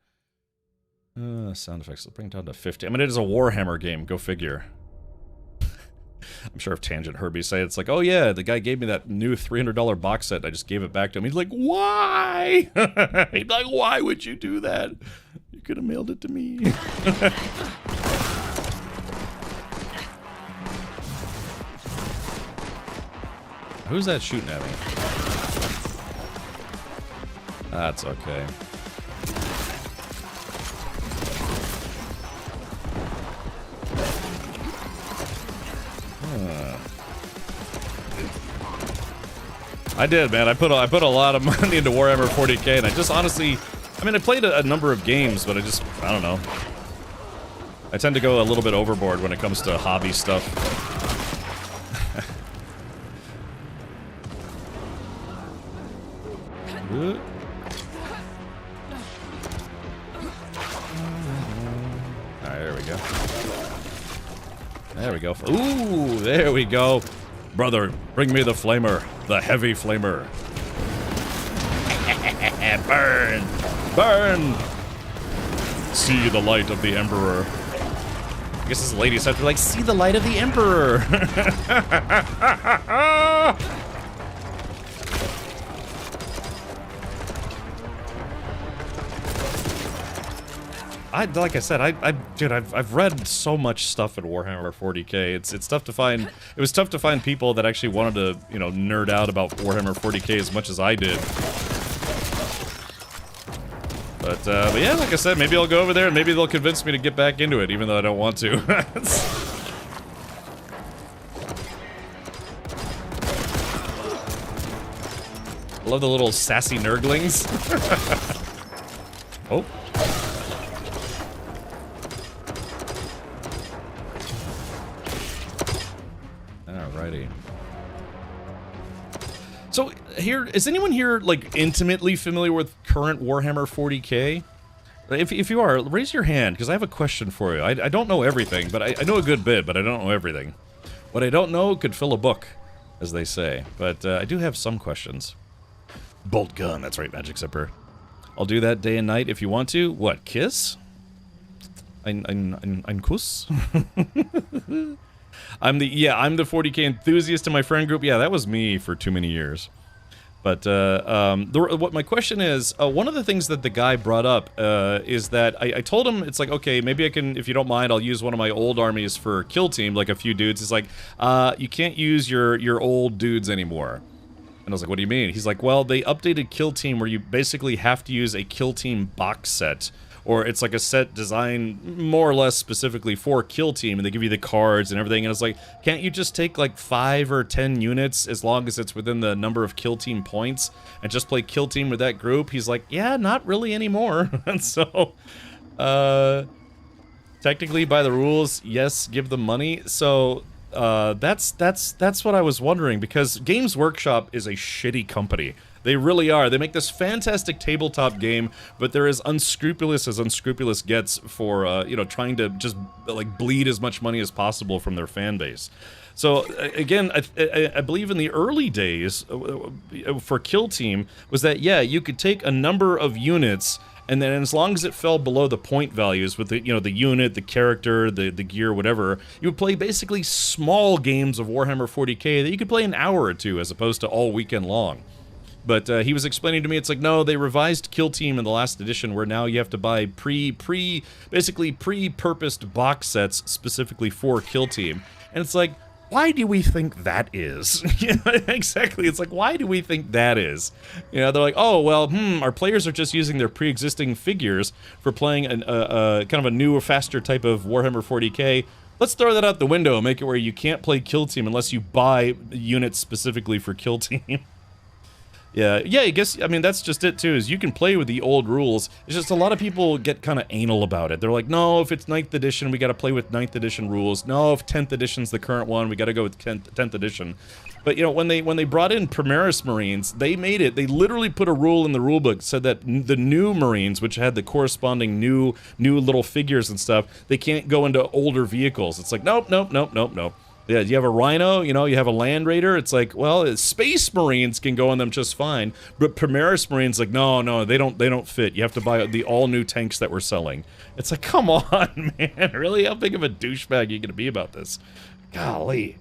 Sound effects, let's bring it down to 50. I mean, it is a Warhammer game, go figure. I'm sure if Tangent heard me say it, it's like, oh yeah, the guy gave me that new $300 box set, I just gave it back to him. He's like, why? He's like, why would you do that? You could have mailed it to me. Who's that shooting at me? That's okay. I did, man. I put a lot of money into Warhammer 40K, and I just honestly, I mean, I played a number of games, but I don't know. I tend to go a little bit overboard when it comes to hobby stuff. Alright, there we go. There we go. Ooh, there we go. Brother, bring me the flamer. The heavy flamer. Burn! Burn! See the light of the Emperor. I guess this ladies have to be like, see the light of the Emperor! Like I said, dude, I've read so much stuff in Warhammer 40K. It's tough to find. It was tough to find people that actually wanted to, you know, nerd out about Warhammer 40K as much as I did. But yeah, like I said, maybe I'll go over there and maybe they'll convince me to get back into it, even though I don't want to. I love the little sassy nerdlings. Oh. Alrighty. So, is anyone here, like, intimately familiar with current Warhammer 40K? If you are, raise your hand, because I have a question for you. I don't know everything, but I know a good bit, but I don't know everything. What I don't know could fill a book, as they say. But I do have some questions. Bolt gun, that's right, Magic Zipper. I'll do that day and night if you want to. What, kiss? Ein Kuss? I'm the 40K enthusiast in my friend group. Yeah, that was me for too many years. But what my question is, one of the things that the guy brought up is that I told him, it's like, okay, maybe I can, if you don't mind, I'll use one of my old armies for kill team, like a few dudes. It's like, you can't use your old dudes anymore. And I was like, what do you mean? He's like, well, they updated Kill Team where you basically have to use a Kill Team box set. Or it's like a set designed more or less specifically for Kill Team, and they give you the cards and everything, and it's like, can't you just take like 5 or 10 units as long as it's within the number of Kill Team points and just play Kill Team with that group? He's like, yeah, not really anymore. And so, technically by the rules, yes, give them money. So, that's what I was wondering, because Games Workshop is a shitty company. They really are. They make this fantastic tabletop game, but they're as unscrupulous gets for, you know, trying to just, like, bleed as much money as possible from their fan base. So, again, I believe in the early days for Kill Team was that, yeah, you could take a number of units, and then as long as it fell below the point values with the, you know, the unit, the character, the gear, whatever, you would play basically small games of Warhammer 40K that you could play an hour or two as opposed to all weekend long. But he was explaining to me, it's like, no, they revised Kill Team in the last edition where now you have to buy basically pre-purposed box sets specifically for Kill Team. And it's like, why do we think that is? You know, exactly. It's like, why do we think that is? You know, they're like, oh, well, our players are just using their pre-existing figures for playing a kind of a newer, faster type of Warhammer 40k. Let's throw that out the window and make it where you can't play Kill Team unless you buy units specifically for Kill Team. Yeah, I guess, I mean, that's just it, too, is you can play with the old rules. It's just a lot of people get kind of anal about it. They're like, no, if it's 9th edition, we got to play with 9th edition rules. No, if 10th edition's the current one, we got to go with 10th edition. But, you know, when they brought in Primaris Marines, they literally put a rule in the rulebook, said that the new Marines, which had the corresponding new little figures and stuff, they can't go into older vehicles. It's like, nope. Yeah, you have a Rhino, you know, you have a Land Raider. It's like, well, Space Marines can go on them just fine, but Primaris Marines, like, no, they don't fit. You have to buy the all-new tanks that we're selling. It's like, come on, man, really? How big of a douchebag are you gonna be about this? Golly.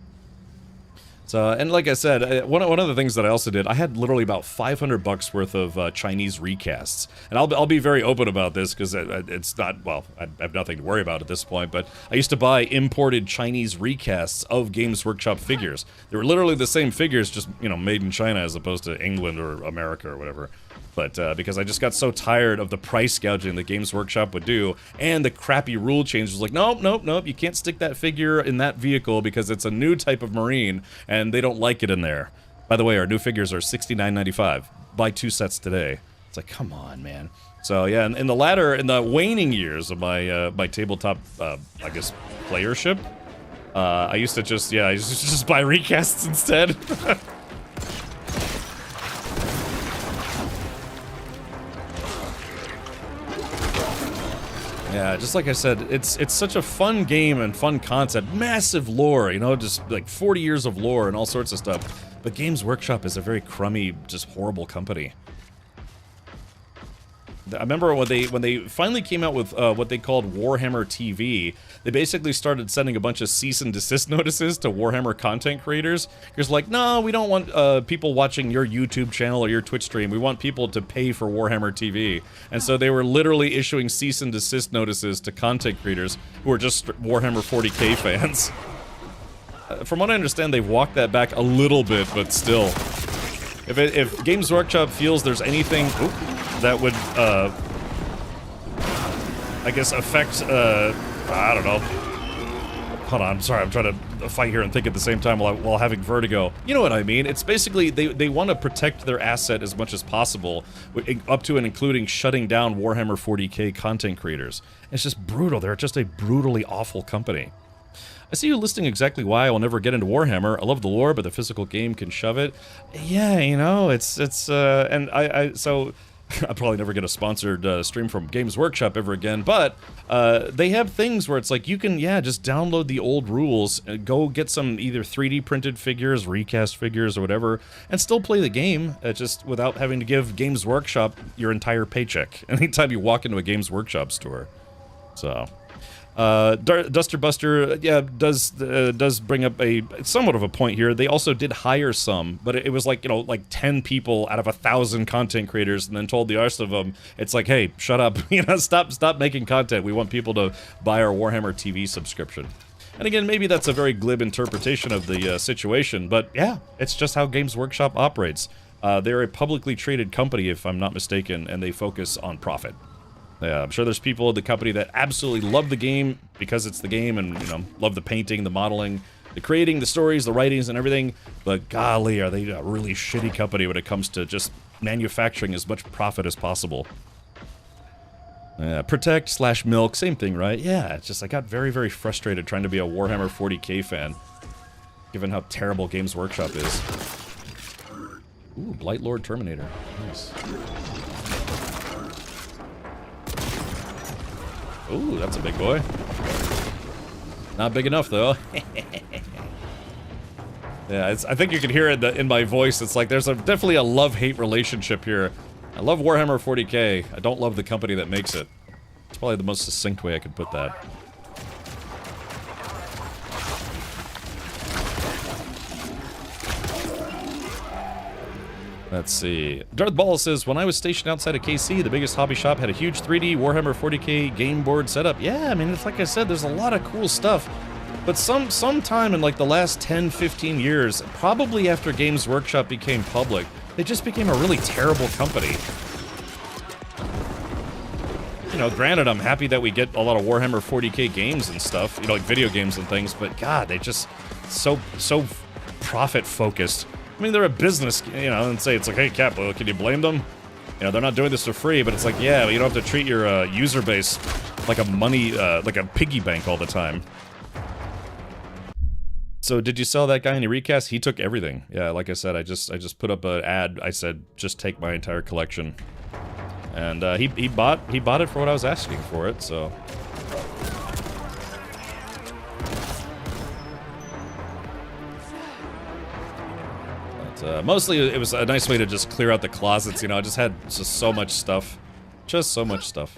So, and like I said, one of the things that I also did, I had literally about $500 worth of Chinese recasts, and I'll be very open about this because it's not, well, I have nothing to worry about at this point. But I used to buy imported Chinese recasts of Games Workshop figures. They were literally the same figures, just, you know, made in China as opposed to England or America or whatever. But because I just got so tired of the price gouging that Games Workshop would do, and the crappy rule change was like, nope, you can't stick that figure in that vehicle because it's a new type of Marine, and they don't like it in there. By the way, our new figures are $69.95. Buy 2 sets today. It's like, come on, man. So yeah, in the waning years of my my tabletop, I guess, playership, I used to just buy recasts instead. Yeah, just like I said, it's such a fun game and fun concept. Massive lore, you know, just like 40 years of lore and all sorts of stuff. But Games Workshop is a very crummy, just horrible company. I remember when they finally came out with what they called Warhammer TV, they basically started sending a bunch of cease and desist notices to Warhammer content creators. It's like, no, we don't want people watching your YouTube channel or your Twitch stream. We want people to pay for Warhammer TV. And so they were literally issuing cease and desist notices to content creators who are just Warhammer 40k fans. From what I understand, they've walked that back a little bit, but still. If Games Workshop feels there's anything that would, I guess, affect, I don't know. Hold on, I'm sorry, I'm trying to fight here and think at the same time while having vertigo. You know what I mean? It's basically, they want to protect their asset as much as possible, up to and including shutting down Warhammer 40k content creators. It's just brutal. They're just a brutally awful company. I see you listing exactly why I will never get into Warhammer. I love the lore, but the physical game can shove it. Yeah, you know, and so I'll probably never get a sponsored stream from Games Workshop ever again, but they have things where it's like you can, just download the old rules, go get some either 3D printed figures, recast figures, or whatever, and still play the game, just without having to give Games Workshop your entire paycheck anytime you walk into a Games Workshop store. So... Duster Buster, does bring up a somewhat of a point here. They also did hire some, but it was like, you know, like 10 people out of 1,000 content creators, and then told the rest of them, it's like, hey, shut up, you know, stop making content. We want people to buy our Warhammer TV subscription. And again, maybe that's a very glib interpretation of the situation, but yeah, it's just how Games Workshop operates. They're a publicly traded company, if I'm not mistaken, and they focus on profit. Yeah, I'm sure there's people at the company that absolutely love the game because it's the game and, you know, love the painting, the modeling, the creating, the stories, the writings, and everything. But golly, are they a really shitty company when it comes to just manufacturing as much profit as possible. Protect/milk, same thing, right? Yeah, it's just I got very, very frustrated trying to be a Warhammer 40k fan, given how terrible Games Workshop is. Ooh, Blightlord Terminator. Nice. Ooh, that's a big boy. Not big enough, though. Yeah, I think you can hear it in my voice. It's like there's definitely a love-hate relationship here. I love Warhammer 40k. I don't love the company that makes it. It's probably the most succinct way I could put that. Let's see. Darth Ball says, when I was stationed outside of KC, the biggest hobby shop had a huge 3D Warhammer 40k game board setup. Yeah, I mean, it's like I said, there's a lot of cool stuff. But sometime in like the last 10, 15 years, probably after Games Workshop became public, they just became a really terrible company. You know, granted, I'm happy that we get a lot of Warhammer 40k games and stuff, you know, like video games and things, but God, they just so profit-focused. I mean, they're a business, you know, and say it's like, hey, Cap, well, can you blame them? You know, they're not doing this for free, but it's like, yeah, you don't have to treat your user base like a like a piggy bank all the time. So did you sell that guy any recast? He took everything. Yeah, like I said, I just put up an ad. I said, just take my entire collection. And he bought it for what I was asking for it, so. But mostly it was a nice way to just clear out the closets, you know, I just had just so much stuff. Just so much stuff.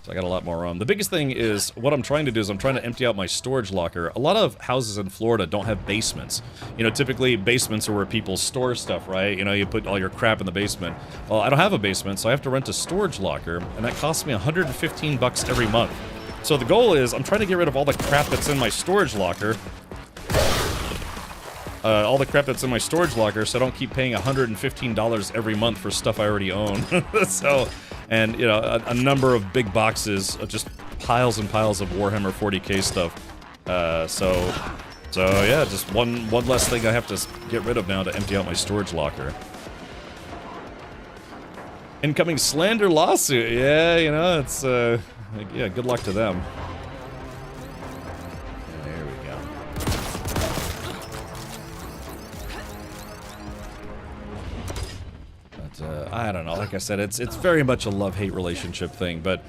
So I got a lot more room. The biggest thing is, what I'm trying to do is I'm trying to empty out my storage locker. A lot of houses in Florida don't have basements. You know, typically basements are where people store stuff, right? You know, you put all your crap in the basement. Well, I don't have a basement, so I have to rent a storage locker, and that costs me $115 every month. So the goal is, I'm trying to get rid of all the crap that's in my storage locker. So I don't keep paying $115 every month for stuff I already own. So, and, you know, a number of big boxes of just piles and piles of Warhammer 40k stuff. So yeah, just one less thing I have to get rid of now to empty out my storage locker. Incoming slander lawsuit. Yeah, you know, it's, yeah, good luck to them. There we go. I don't know, like I said, it's very much a love-hate relationship thing, but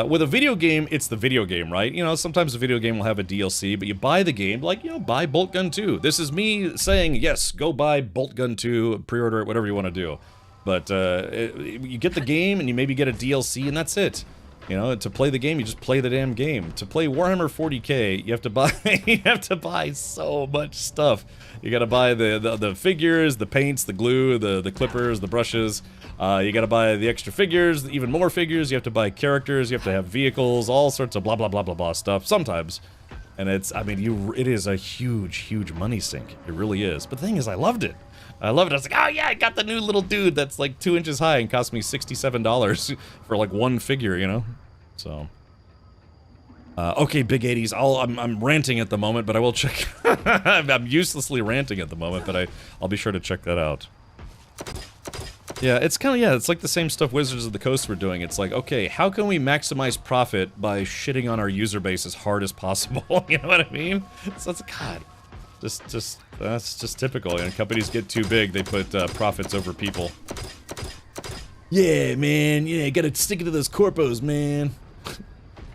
with a video game, it's the video game, right? You know, sometimes a video game will have a DLC, but you buy the game, like, you know, buy Bolt Gun 2. This is me saying, yes, go buy Bolt Gun 2, pre-order it, whatever you want to do. But you get the game, and you maybe get a DLC, and that's it. You know, to play the game, you just play the damn game. To play Warhammer 40k, you have to buy so much stuff. You gotta buy the figures, the paints, the glue, the clippers, the brushes. You gotta buy the extra figures, even more figures. You have to buy characters. You have to have vehicles, all sorts of blah blah blah blah blah stuff. Sometimes, and it's, I mean, it is a huge money sink. It really is. But the thing is, I loved it. I loved it. I was like, oh yeah, I got the new little dude that's like 2 inches high and cost me $67 for like one figure, you know. So. Okay, Big 80s. I'm ranting at the moment, but I will check. I'm uselessly ranting at the moment, but I'll be sure to check that out. Yeah, it's kind of, yeah, it's like the same stuff Wizards of the Coast were doing. It's like, okay, how can we maximize profit by shitting on our user base as hard as possible? You know what I mean? So it's, God, that's just typical. You know, companies get too big, they put profits over people. Yeah, man. Yeah, you gotta stick it to those corpos, man.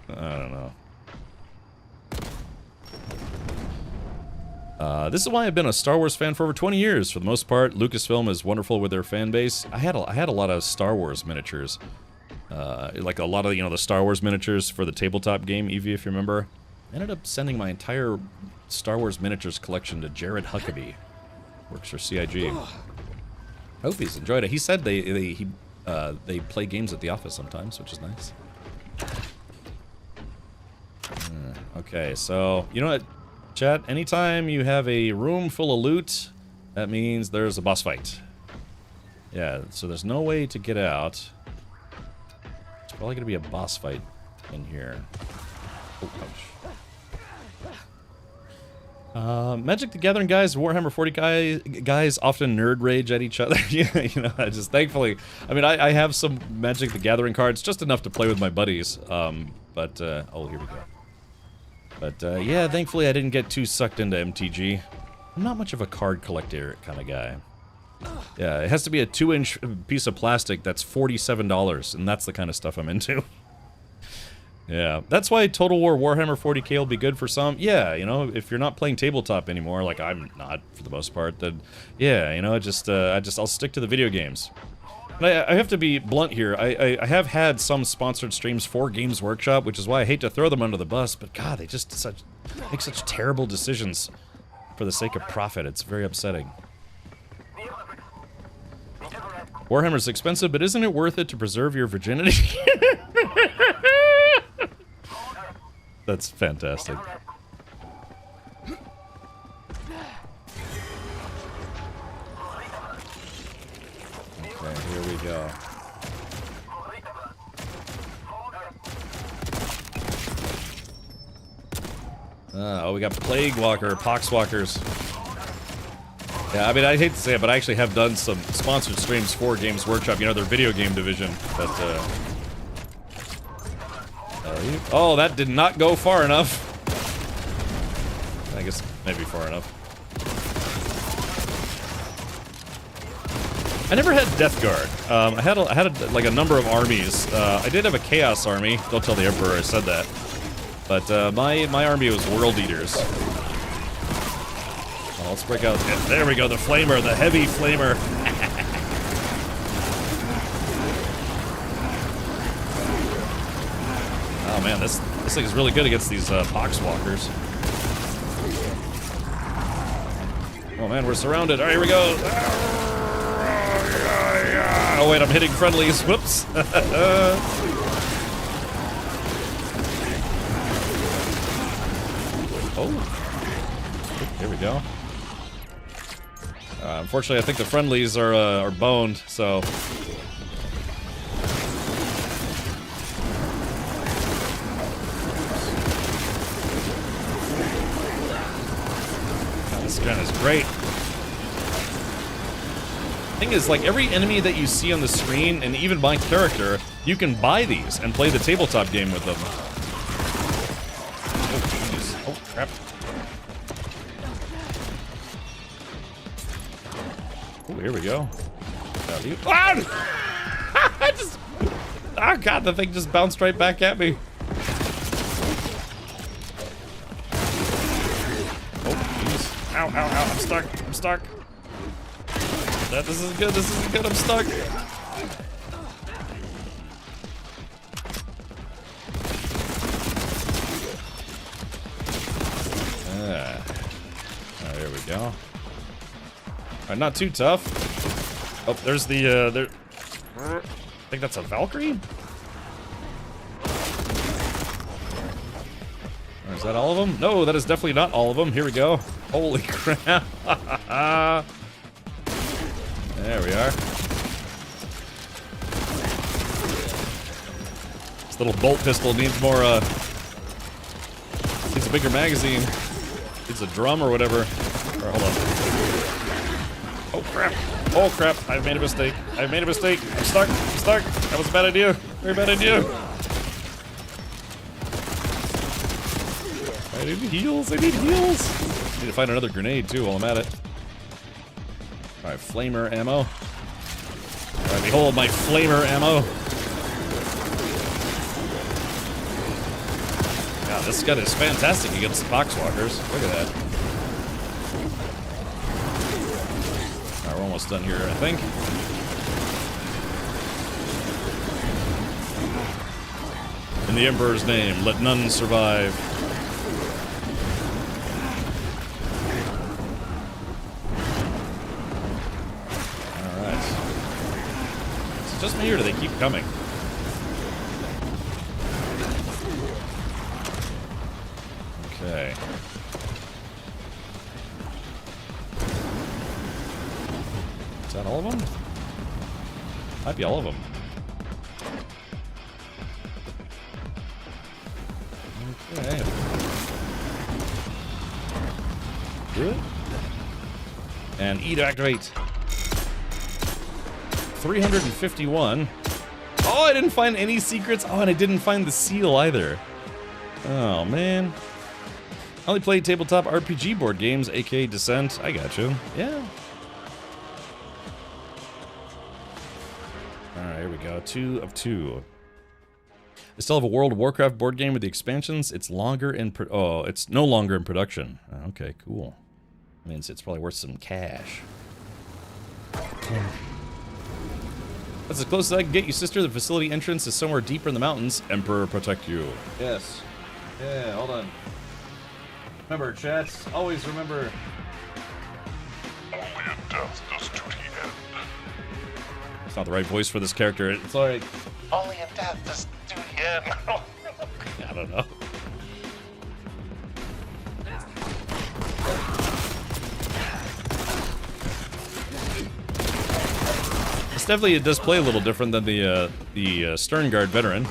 I don't know. This is why I've been a Star Wars fan for over 20 years. For the most part, Lucasfilm is wonderful with their fan base. I had a lot of Star Wars miniatures. Like a lot of, you know, the Star Wars miniatures for the tabletop game, Eevee, if you remember. I ended up sending my entire Star Wars miniatures collection to Jared Huckabee. Works for CIG. I hope he's enjoyed it. He said they play games at the office sometimes, which is nice. Okay, so, you know what, chat? Anytime you have a room full of loot, that means there's a boss fight. Yeah, so there's no way to get out. It's probably gonna be a boss fight in here. Oh, ouch. Magic the Gathering guys, Warhammer 40 guys often nerd rage at each other. Yeah, you know, I just, thankfully, I mean, I have some Magic the Gathering cards, just enough to play with my buddies. Oh, here we go. But, yeah, thankfully I didn't get too sucked into MTG. I'm not much of a card collector kind of guy. Yeah, it has to be a 2-inch piece of plastic that's $47, and that's the kind of stuff I'm into. Yeah, that's why Total War Warhammer 40k will be good for some. Yeah, you know, if you're not playing tabletop anymore, like I'm not for the most part, then yeah, you know, I'll stick to the video games. But I have to be blunt here. I have had some sponsored streams for Games Workshop, which is why I hate to throw them under the bus, but God, they just make such terrible decisions for the sake of profit. It's very upsetting. Warhammer's expensive, but isn't it worth it to preserve your virginity? That's fantastic. go. Oh, we got Plague Walker, Poxwalkers. Yeah, I mean, I hate to say it, but I actually have done some sponsored streams for Games Workshop, you know, their video game division, but, oh, that did not go far enough. I guess maybe far enough. I never had Death Guard. I had like a number of armies. I did have a Chaos army. Don't tell the Emperor I said that. But my army was World Eaters. Well, let's break out. There we go, the Flamer, the heavy Flamer. Oh man, this thing is really good against these Poxwalkers. Oh man, we're surrounded. All right, here we go. Oh wait, I'm hitting friendlies. Whoops. Oh, here we go. Unfortunately, I think the friendlies are boned, so. God, this gun is great. Thing is, like, every enemy that you see on the screen, and even my character, you can buy these and play the tabletop game with them. Oh, jeez. Oh, crap. Oh, here we go. Ah! I just... Oh, God, the thing just bounced right back at me. Oh, jeez. Ow, ow, ow. I'm stuck. I'm stuck. This isn't good, this isn't good, I'm stuck. There we go. Alright, not too tough. Oh, there's the, there... I think that's a Valkyrie? Or is that all of them? No, that is definitely not all of them. Here we go. Holy crap. There we are. This little bolt pistol needs more, needs a bigger magazine. Needs a drum or whatever. Or, hold on. Oh, crap. Oh, crap. I've made a mistake. I've made a mistake. I'm stuck. I'm stuck. That was a bad idea. Very bad idea. I need heals. I need heals. I need to find another grenade, too, while I'm at it. Alright, flamer ammo. Alright, behold my flamer ammo. God, this gun is fantastic against the Poxwalkers. Look at that. Alright, we're almost done here, I think. In the Emperor's name, let none survive. Just me, or do they keep coming? Okay. Is that all of them? Might be all of them. Okay. Good. And E to activate. 351. Oh, I didn't find any secrets. Oh, and I didn't find the seal either. Oh, man. I only played tabletop RPG board games, aka Descent. I got you. Yeah. Alright, here we go. 2 of 2. I still have a World of Warcraft board game with the expansions. It's longer in it's no longer in production. Okay, cool. Means it's probably worth some cash. That's as close as I can get you, sister. The facility entrance is somewhere deeper in the mountains. Emperor protect you. Yes. Yeah, hold on. Remember, chat. Always remember. Only in death does duty end. It's not the right voice for this character. It's alright. Only in death does duty end. I don't know. definitely, it does play a little different than the Sterngard veteran.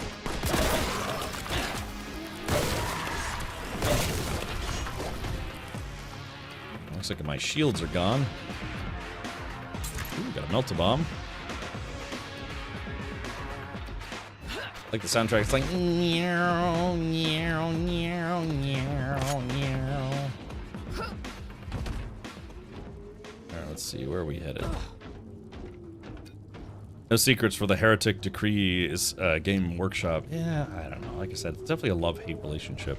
Looks like my shields are gone. Ooh, got a melt-a-bomb. I like the soundtrack. It's like meow, meow, meow, meow, meow. Alright, let's see, where are we headed? No secrets for the Heretic Decree is Game Workshop. Yeah, I don't know. Like I said, it's definitely a love-hate relationship.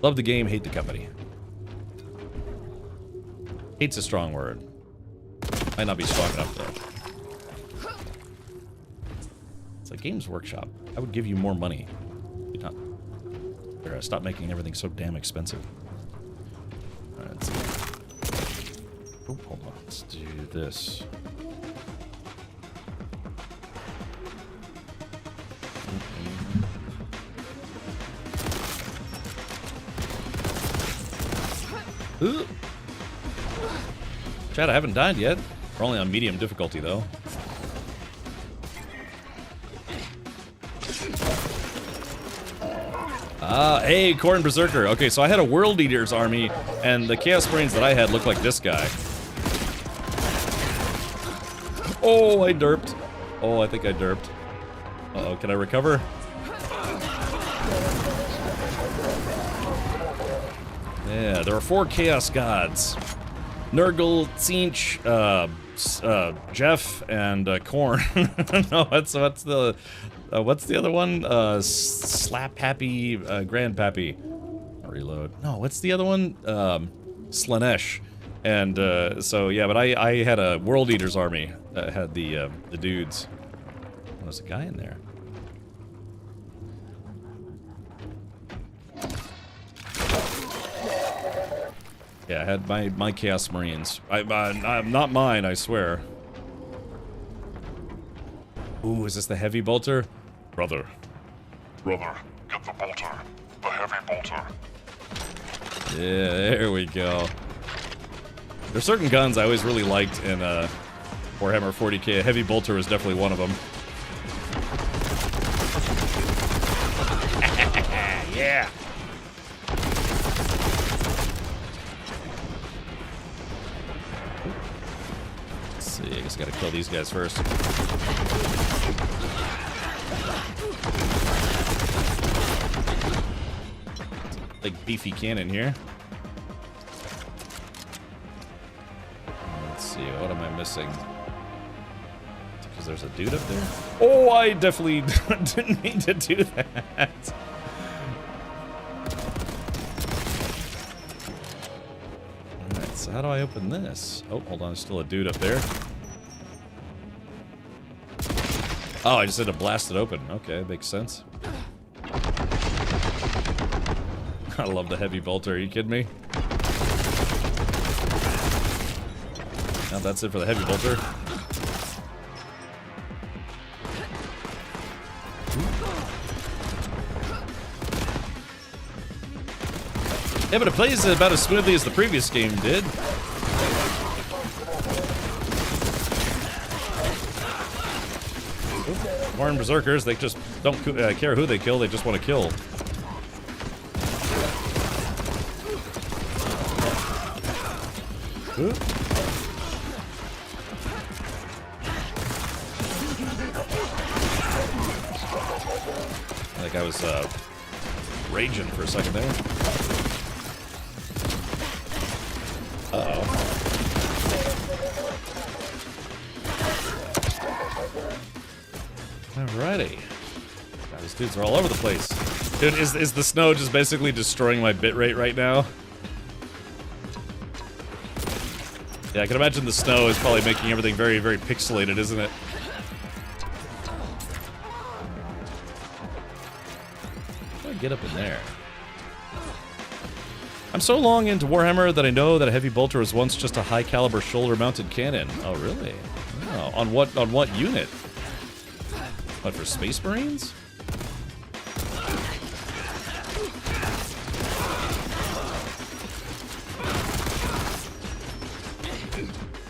Love the game, hate the company. Hate's a strong word. Might not be strong enough, though. It's like Games Workshop. I would give you more money. You'd not... Or, stop making everything so damn expensive. Alright, let's see. Oh, hold on. Let's do this. Ooh. Chad, I haven't died yet. We're only on medium difficulty, though. Hey, Corn Berserker. Okay, so I had a World Eater's army, and the Chaos Marines that I had looked like this guy. Oh, I derped. Oh, I think I derped. Uh-oh, can I recover? Yeah, there are 4 Chaos Gods. Nurgle, Tzeentch, Jeff, and Corn. No, what's the other one? Slap Happy, Grandpappy. Reload. No, what's the other one? Slaanesh. And so yeah, but I had a World Eater's army that had the dudes. Oh, there's a guy in there. Yeah, I had my Chaos Marines. I'm not mine, I swear. Ooh, is this the heavy bolter? Brother, get the bolter. The heavy bolter. Yeah, there we go. There's certain guns I always really liked in Warhammer 40k. A heavy bolter was definitely one of them. Yeah. Let's see, I guess I gotta kill these guys first. Like beefy cannon here. Let's see, what am I missing? Because there's a dude up there? Oh, I definitely didn't mean to do that. Alright, so how do I open this? Oh, hold on, there's still a dude up there. Oh, I just had to blast it open. Okay, makes sense. I love the heavy bolter, are you kidding me? Now that's it for the heavy bolter. Yeah, but it plays about as smoothly as the previous game did. Warren Berserkers, they just don't care who they kill, they just want to kill. Ooh. Like I was raging for a second there. Uh-oh. Alrighty. God, these dudes are all over the place. Dude, is the snow just basically destroying my bitrate right now? Yeah, I can imagine the snow is probably making everything very, very pixelated, isn't it? How do I get up in there? I'm so long into Warhammer that I know that a heavy bolter was once just a high-caliber shoulder-mounted cannon. Oh, really? Oh, on what unit? What, for Space Marines?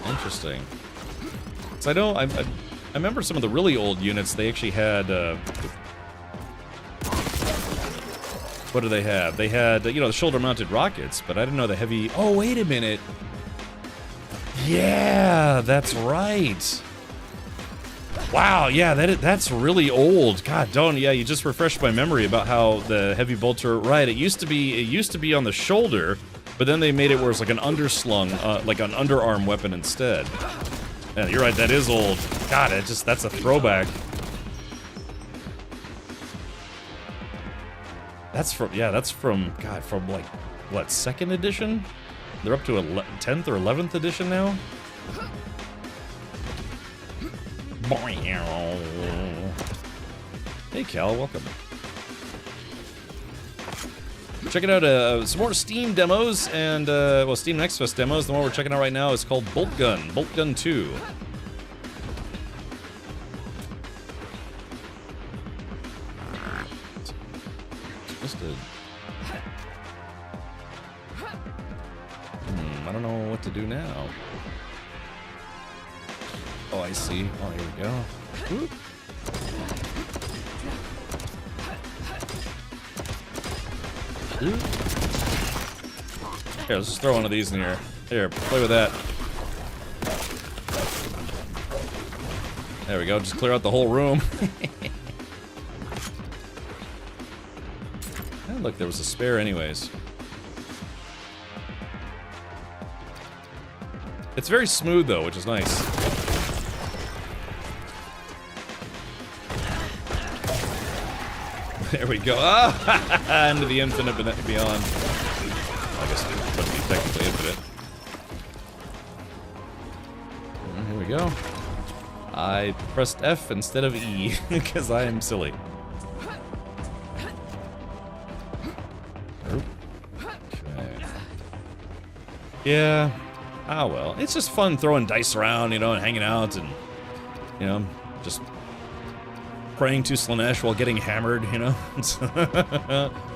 Interesting. So I know I remember some of the really old units, they actually had, what do they have? They had, you know, the shoulder-mounted rockets, but I didn't know the heavy... Oh, wait a minute! Yeah, that's right! Wow, yeah, that's really old. God, yeah, you just refreshed my memory about how the heavy bolter... Right, it used to be on the shoulder, but then they made it where it's like an underslung, like an underarm weapon instead. Yeah, you're right, that is old. God, that's a throwback. That's from, God, from like, what, 2nd edition? They're up to 10th or 11th edition now? Hey Cal, welcome. Checking out some more Steam demos and, well, Steam Next Fest demos. The one we're checking out right now is called Bolt Gun 2. I don't know what to do now. Oh, I see. Oh, here we go. Whoop. Here, let's just throw one of these in here. Here, play with that. There we go, just clear out the whole room. Oh, look, there was a spare anyways. It's very smooth though, which is nice. There we go. Ah, into the infinite beyond. I guess it wouldn't be technically infinite. Here we go. I pressed F instead of E because I am silly. Okay. Yeah. Ah, well. It's just fun throwing dice around, you know, and hanging out and, you know, just praying to Slaanesh while getting hammered, you know?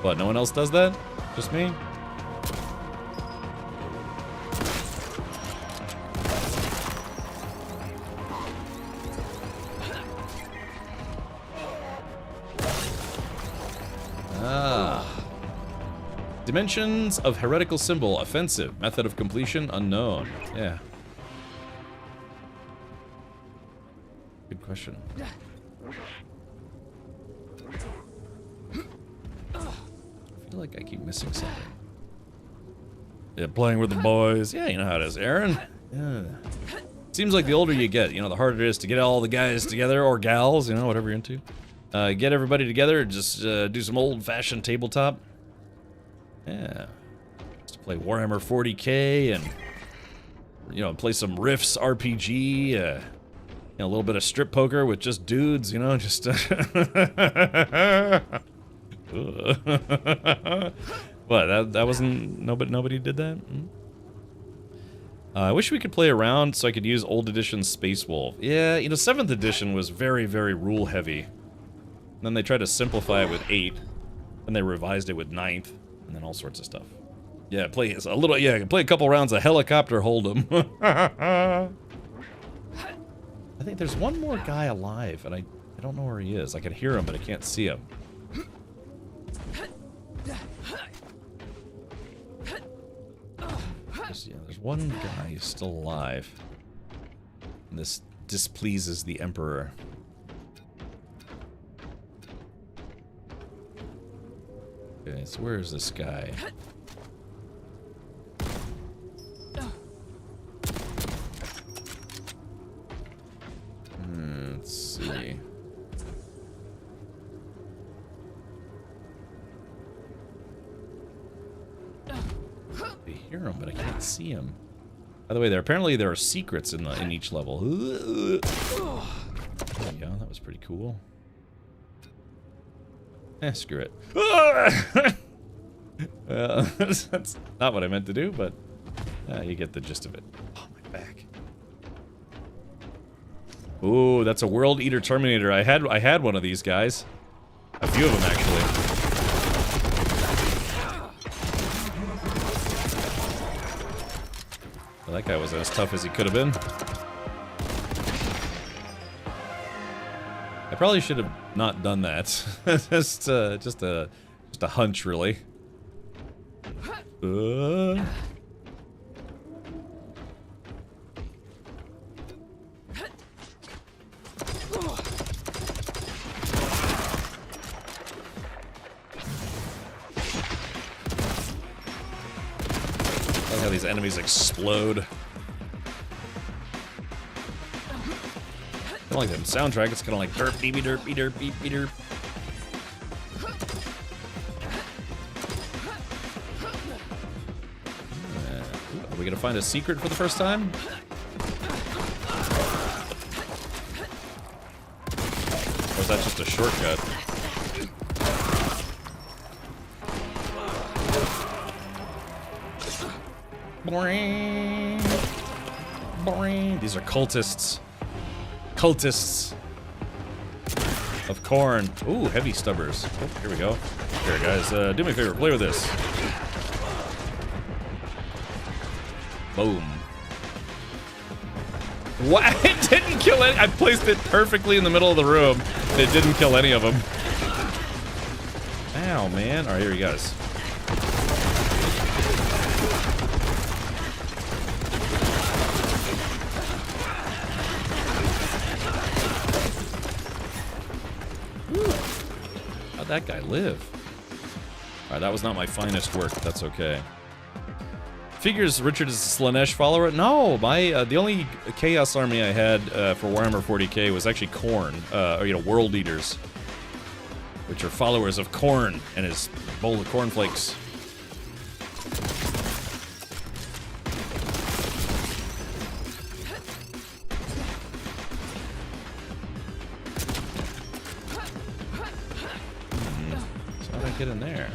What, no one else does that? Just me? Dimensions of heretical symbol, offensive. Method of completion, unknown. Yeah. Good question. I feel like I keep missing something. Yeah, playing with the boys. Yeah, you know how it is, Aaron. Yeah. Seems like the older you get, you know, the harder it is to get all the guys together, or gals, you know, whatever you're into. Get everybody together, just do some old-fashioned tabletop. Yeah, just to play Warhammer 40k and, you know, play some Rifts RPG, you know, a little bit of strip poker with just dudes, you know, just what, that wasn't, nobody did that? I wish we could play around so I could use old edition Space Wolf. Yeah, you know, 7th edition was very, very rule heavy. And then they tried to simplify it with 8, and they revised it with 9th. And then all sorts of stuff. Yeah, play a little. Yeah, play a couple rounds of Helicopter Hold'em. I think there's one more guy alive, and I don't know where he is. I can hear him, but I can't see him. There's one guy who's still alive. And this displeases the Emperor. Okay, so where is this guy? Let's see. I hear him, but I can't see him. By the way, apparently there are secrets in each level. There you go, that was pretty cool. Screw it. That's not what I meant to do, but you get the gist of it. Oh, my back. Ooh, that's a World Eater Terminator. I had one of these guys. A few of them, actually. Well, that guy was as tough as he could have been. I probably should have not done that. just a hunch, really. I like how these enemies explode. I like that soundtrack. It's kind of like derp, beepy, derp, beep, derp, beep, beep, derp. Are we gonna find a secret for the first time? Or is that just a shortcut? Boing. Boing. These are cultists. Cultists of corn. Ooh, heavy stubbers. Oh, here we go. Here, guys, do me a favor, play with this. Boom. What? It didn't kill any. I placed it perfectly in the middle of the room. It didn't kill any of them. Ow, man. All right, here he goes. That guy live? Alright, that was not my finest work. That's okay. Figures Richard is a Slaanesh follower? No, my the only Chaos army I had for Warhammer 40k was actually Khorne, or you know, World Eaters, which are followers of Khorne and his bowl of cornflakes. Get in there.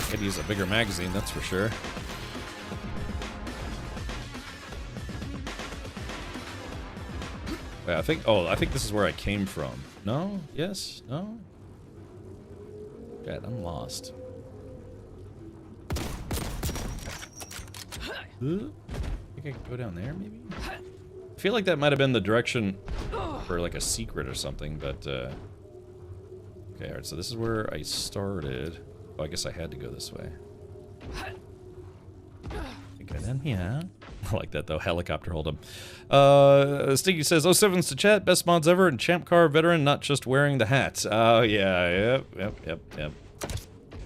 Could use a bigger magazine, that's for sure. Wait, I think this is where I came from. No? Yes? No? God, I'm lost. I think I can go down there, maybe? I feel like that might have been the direction for like a secret or something, but okay, alright, so this is where I started. Oh, I guess I had to go this way. Get in here. I like that though, helicopter hold 'em. Stinky says, 07's to chat, best mods ever, and Champ Car veteran, not just wearing the hat. Oh yeah, yep.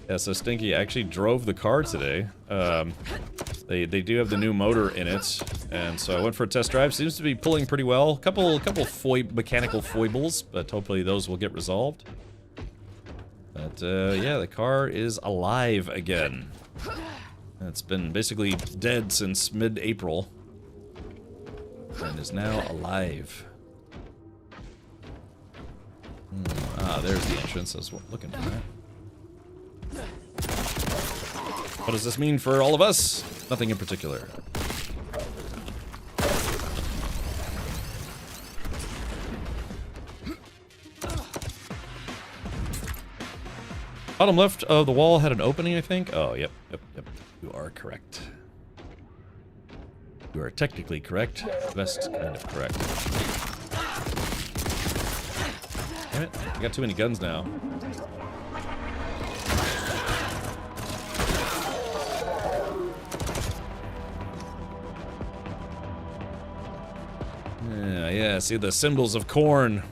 Yeah, so Stinky actually drove the car today. They do have the new motor in it, and so I went for a test drive. Seems to be pulling pretty well. Couple mechanical foibles, but hopefully those will get resolved. But yeah, the car is alive again. It's been basically dead since mid-April, and is now alive. Ah, there's the entrance. I was looking for that. What does this mean for all of us? Nothing in particular. Bottom left of the wall had an opening, I think. Oh, yep. You are correct. You are technically correct. Best kind of correct. Damn it. I got too many guns now. Yeah, see the symbols of corn.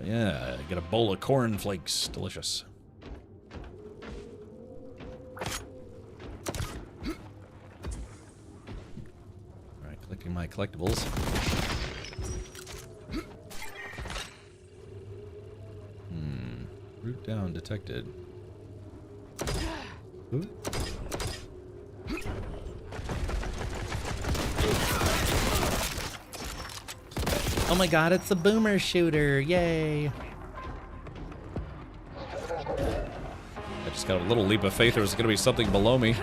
Yeah, get a bowl of cornflakes. Delicious. Alright, collecting my collectibles. Route down detected. Ooh. Oh my god, it's a boomer shooter. Yay. I just got a little leap of faith there was going to be something below me.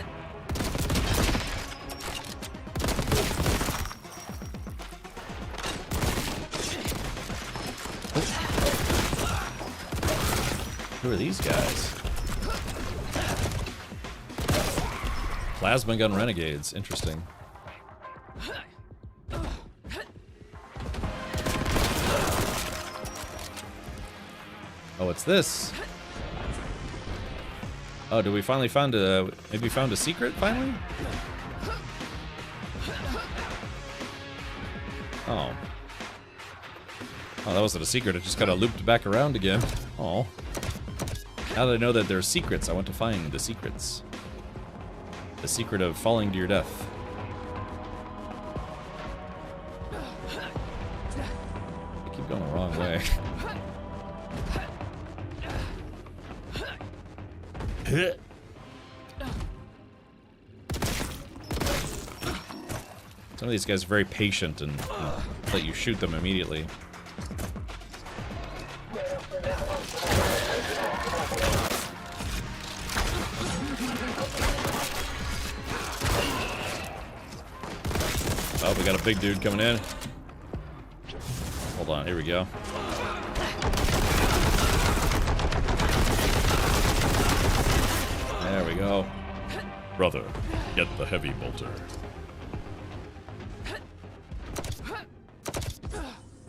Who are these guys? Plasma gun renegades. Interesting. Oh, what's this? Oh, did we finally found a... Maybe found a secret, finally? Oh. Oh, that wasn't a secret. It just kind of looped back around again. Oh. Now that I know that there are secrets, I want to find the secrets. The secret of falling to your death. I keep going the wrong way. Some of these guys are very patient and let you shoot them immediately. Oh, we got a big dude coming in. Hold on, here we go. There we go. Brother, get the heavy bolter.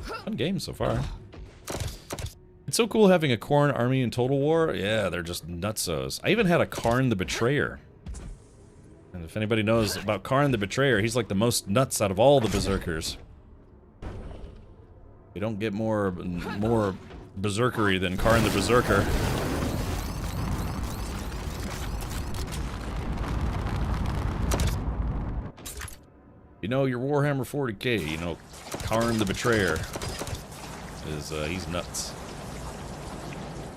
Fun game so far. It's so cool having a Khorne army in Total War. Yeah, they're just nutsos. I even had a Kharn the Betrayer. And if anybody knows about Kharn the Betrayer, he's like the most nuts out of all the Berserkers. You don't get more berserkery than Kharn the Berserker. You know, your Warhammer 40k, you know, Kharn the Betrayer is, he's nuts.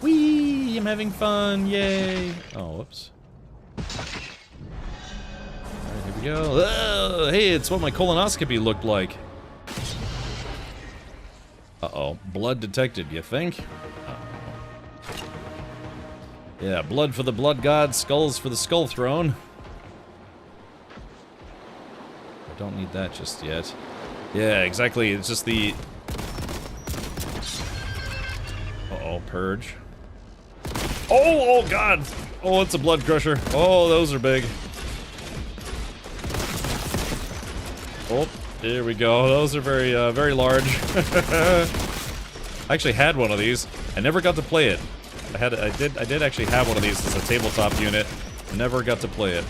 Whee! I'm having fun, yay! Oh, whoops. Alright, here we go. Oh, hey, it's what my colonoscopy looked like. Uh-oh. Blood detected, you think? Uh-oh. Yeah, blood for the blood god, skulls for the skull throne. I don't need that just yet. Yeah, exactly. It's just the... Uh-oh, purge. Oh god! Oh, it's a blood crusher. Oh, those are big. Oh, here we go. Those are very, very large. I actually had one of these. I never got to play it. I did actually have one of these as a tabletop unit. Never got to play it.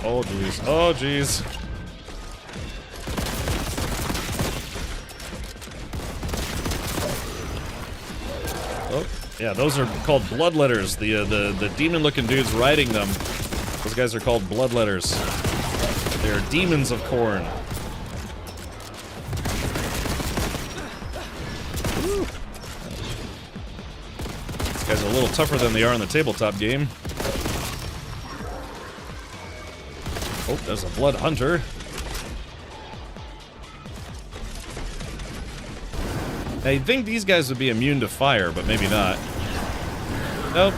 Oh jeez. Oh jeez. Oh, yeah, those are called bloodletters. The demon-looking dudes riding them. Those guys are called bloodletters. They're demons of Khorne. These guys are a little tougher than they are in the tabletop game. Oh, there's a blood hunter. Now, you'd think these guys would be immune to fire, but maybe not. Nope.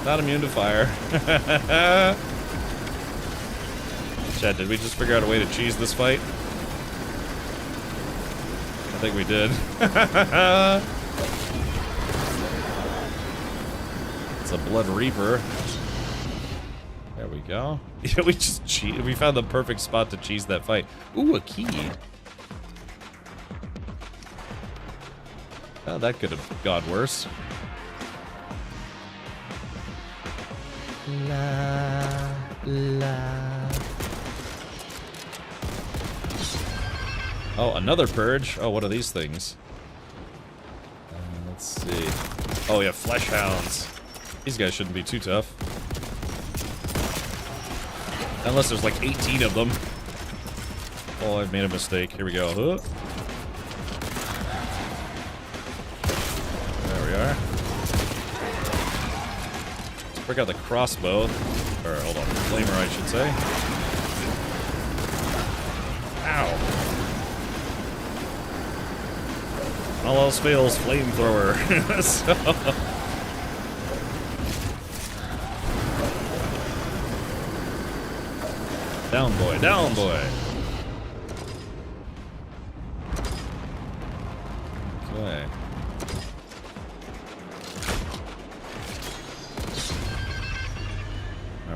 Not immune to fire. Chat, did we just figure out a way to cheese this fight? I think we did. It's a Blood Reaper. There we go. Yeah, we found the perfect spot to cheese that fight. Ooh, a key. Oh, that could have gone worse. La la. Oh, another purge. Oh, what are these things? Let's see. Oh yeah, flesh hounds. These guys shouldn't be too tough. Unless there's like 18 of them. Oh, I've made a mistake. Here we go. There we are. Let's break out the crossbow. Or, hold on, flamer, I should say. Ow. All else fails, flamethrower. So... Down, boy. Down, boy. Okay.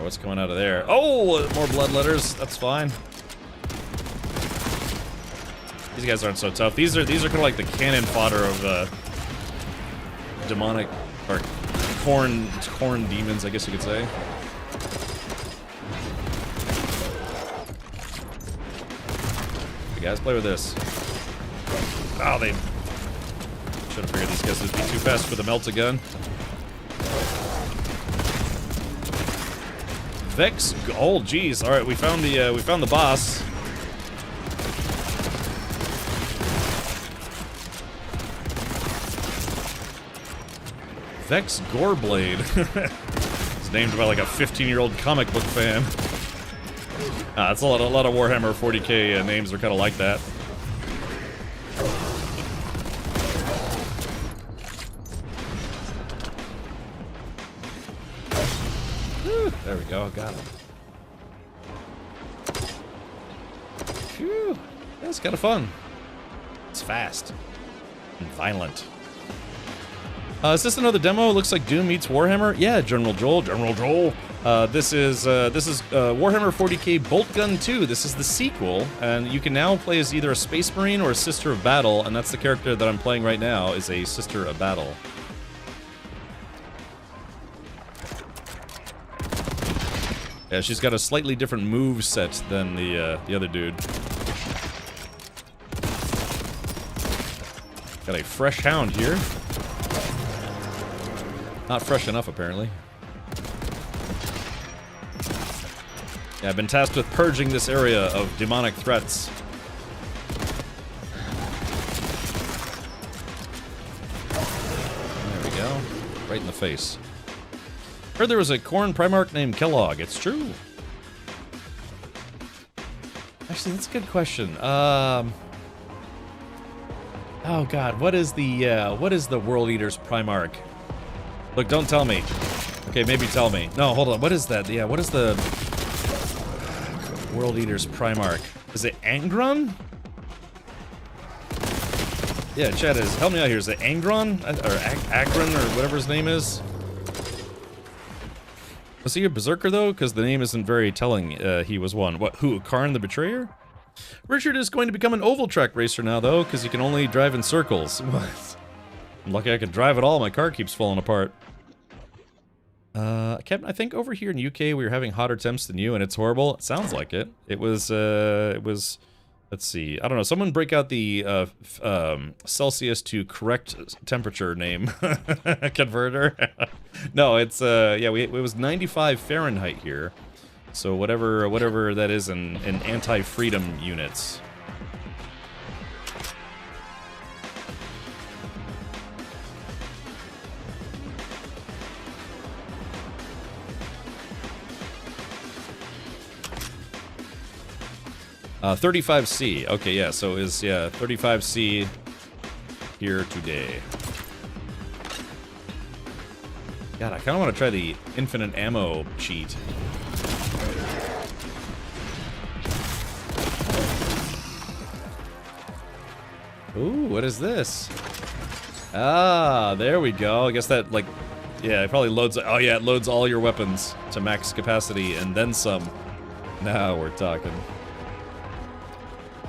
what's coming out of there? Oh, more bloodletters. That's fine. These guys aren't so tough. These are kind of like the cannon fodder of demonic or corn demons, I guess you could say. You guys play with this. Oh, they should have figured these guys would be too fast for the melt-a-gun. Vex. Oh, geez. All right, we found the boss. Vex Goreblade. It's named by like a 15-year-old comic book fan. It's a lot of Warhammer 40k names are kind of like that. Whew, there we go, got him. Phew, that's kind of fun. It's fast and violent. Is this another demo? It looks like Doom meets Warhammer. Yeah, General Joel. This is Warhammer 40k Boltgun 2. This is the sequel, and you can now play as either a Space Marine or a Sister of Battle, and that's the character that I'm playing right now, is a Sister of Battle. Yeah, she's got a slightly different move set than the other dude. Got a fresh hound here. Not fresh enough, apparently. Yeah, I've been tasked with purging this area of demonic threats. There we go. Right in the face. Heard there was a corn Primarch named Kellogg. It's true. Actually, that's a good question. Oh god, what is the World Eater's Primarch? Look, don't tell me. Okay, maybe tell me. No, hold on. What is that? Yeah, what is the World Eater's Primarch? Is it Angron? Yeah, chat is. Help me out here. Is it Angron? Or Agron, or whatever his name is? Was he a berserker, though? Because the name isn't very telling. He was one. What? Who? Karn the Betrayer? Richard is going to become an oval track racer now, though, because he can only drive in circles. What? I'm lucky I could drive at all. My car keeps falling apart. Captain, I think over here in UK we were having hotter temps than you, and it's horrible. It sounds like it. It was, let's see. I don't know. Someone break out the, Celsius to correct temperature name converter. No, it's, yeah, it was 95 Fahrenheit here. So whatever that is in anti-freedom units. Uh, 35C. Okay, yeah, so is, yeah, 35C here today. God, I kind of want to try the infinite ammo cheat. Ooh, what is this? Ah, there we go. I guess that, like, yeah, it probably loads, oh yeah, it loads all your weapons to max capacity and then some. Now we're talking.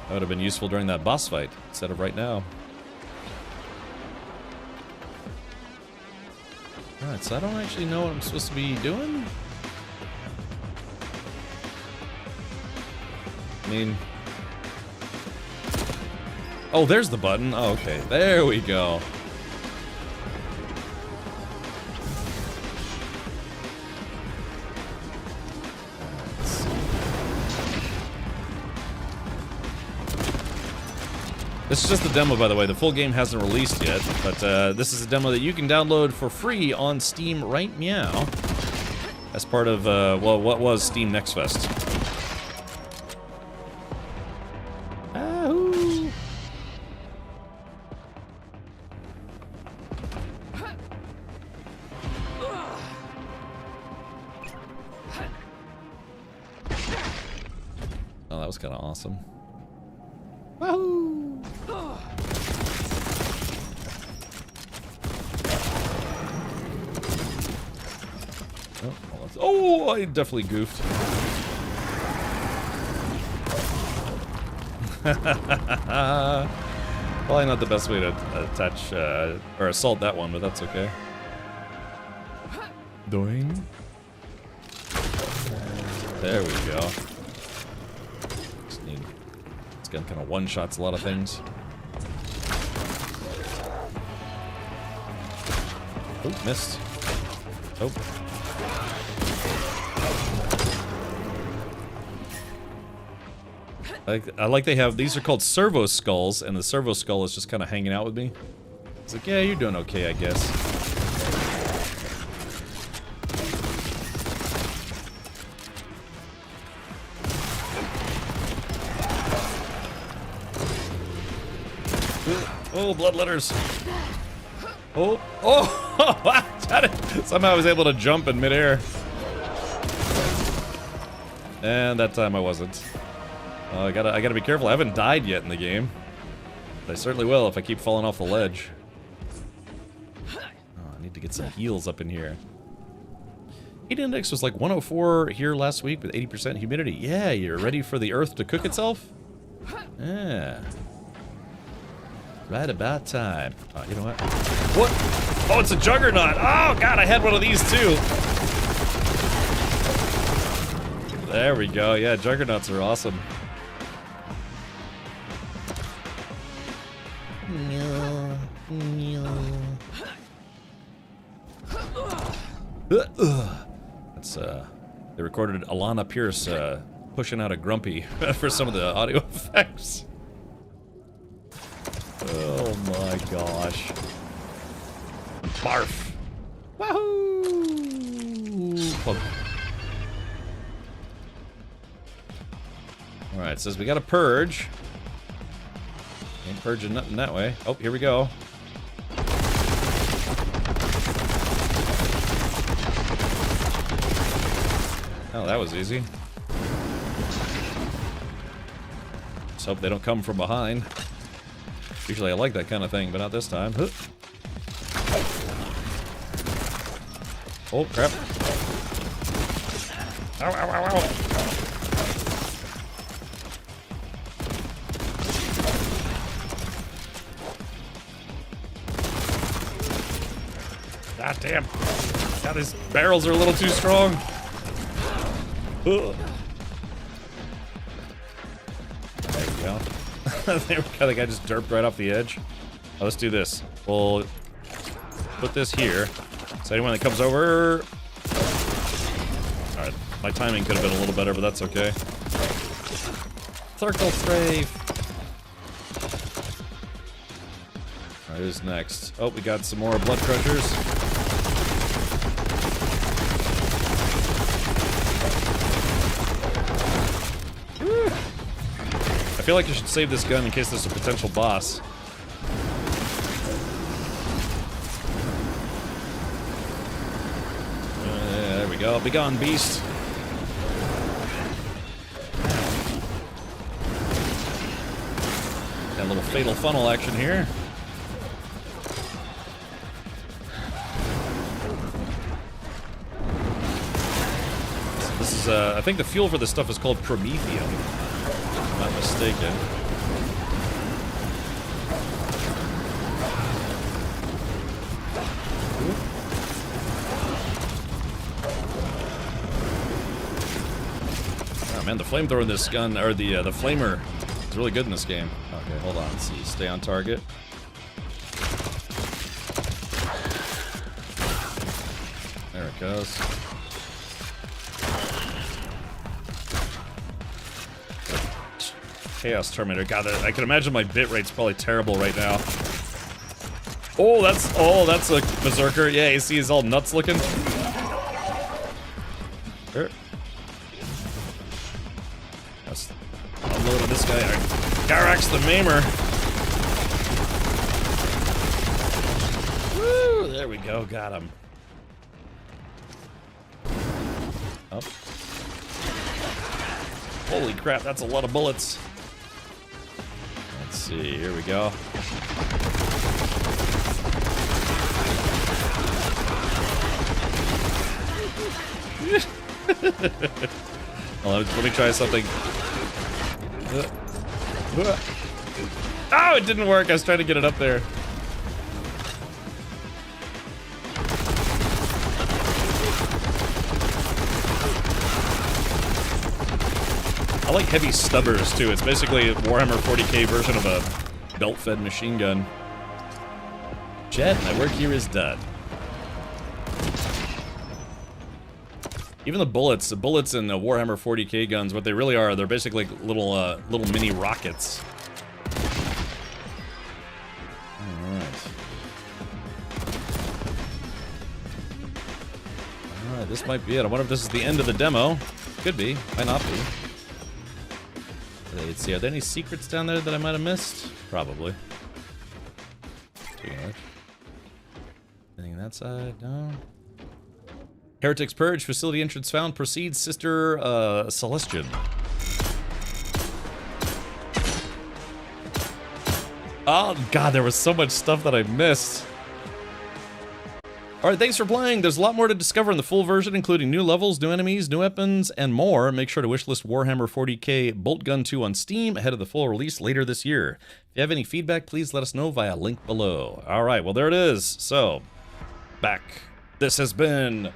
That would have been useful during that boss fight, instead of right now. Alright, so I don't actually know what I'm supposed to be doing. I mean... Oh, there's the button. Oh, okay. There we go. This is just a demo, by the way. The full game hasn't released yet, but this is a demo that you can download for free on Steam right meow, as part of, well, what was Steam Next Fest. Ahoo! Oh, that was kind of awesome. Wahoo! Oh, hold Oh, I definitely goofed. Probably not the best way to attach or assault that one, but that's okay. Doing. There we go. Just need. This gun kind of one-shots a lot of things. Oh, missed. Oh. I like they have, these are called servo skulls, and the servo skull is just kind of hanging out with me. It's like, yeah, you're doing okay, I guess. Oh, bloodletters. Oh, oh, somehow I was able to jump in midair. And that time I wasn't. I gotta be careful. I haven't died yet in the game. But I certainly will if I keep falling off the ledge. Oh, I need to get some heals up in here. Heat index was like 104 here last week with 80% humidity. Yeah, you're ready for the earth to cook itself? Yeah. Right about time. Oh, you know what? What? Oh, it's a juggernaut. Oh, God, I had one of these too. There we go. Yeah, juggernauts are awesome. That's they recorded Alana Pierce pushing out a grumpy for some of the audio effects. Oh my gosh. Barf. Wahoo! Alright, it says we gotta purge. Ain't purging nothing that way. Oh, here we go. Oh, that was easy. Let's hope they don't come from behind. Usually I like that kind of thing, but not this time. Huh. Oh, crap. Ow, ow, ow, ow. God damn. God, these barrels are a little too strong. Ugh. There we go. There we go. The guy just derped right off the edge. Oh, let's do this. We'll put this here. So anyone that comes over... Alright, my timing could have been a little better, but that's okay. Circle strafe. Alright, who's next? Oh, we got some more blood crushers. I feel like I should save this gun in case there's a potential boss. There we go. Be gone, beast. Got a little fatal funnel action here. This is, I think the fuel for this stuff is called Promethium. Not mistaken. Oh man, the flamethrower in this gun, or the flamer, is really good in this game. Okay, hold on. Let's see. Stay on target. There it goes. Chaos Terminator. God, I can imagine my bit rate's probably terrible right now. Oh, that's a berserker. Yeah, you see he's all nuts looking. Let's unload on this guy. Garax the Maimer. Woo! There we go. Got him. Up. Holy crap! That's a lot of bullets. Let's see, here we go. Well, let me try something. Oh, it didn't work. I was trying to get it up there. I like heavy stubbers, too. It's basically a Warhammer 40k version of a belt-fed machine gun. Jet, my work here is done. Even the bullets in the Warhammer 40k guns, what they really are, they're basically like little mini rockets. Alright, this might be it. I wonder if this is the end of the demo. Could be, might not be. Let's see, are there any secrets down there that I might have missed? Probably. Anything on that side? No. Heretics Purge, facility entrance found. Proceed, Sister Celestian. Oh god, there was so much stuff that I missed. Alright, thanks for playing. There's a lot more to discover in the full version, including new levels, new enemies, new weapons, and more. Make sure to wishlist Warhammer 40k Bolt Gun 2 on Steam ahead of the full release later this year. If you have any feedback, please let us know via link below. Alright, well there it is. So, back. This has been...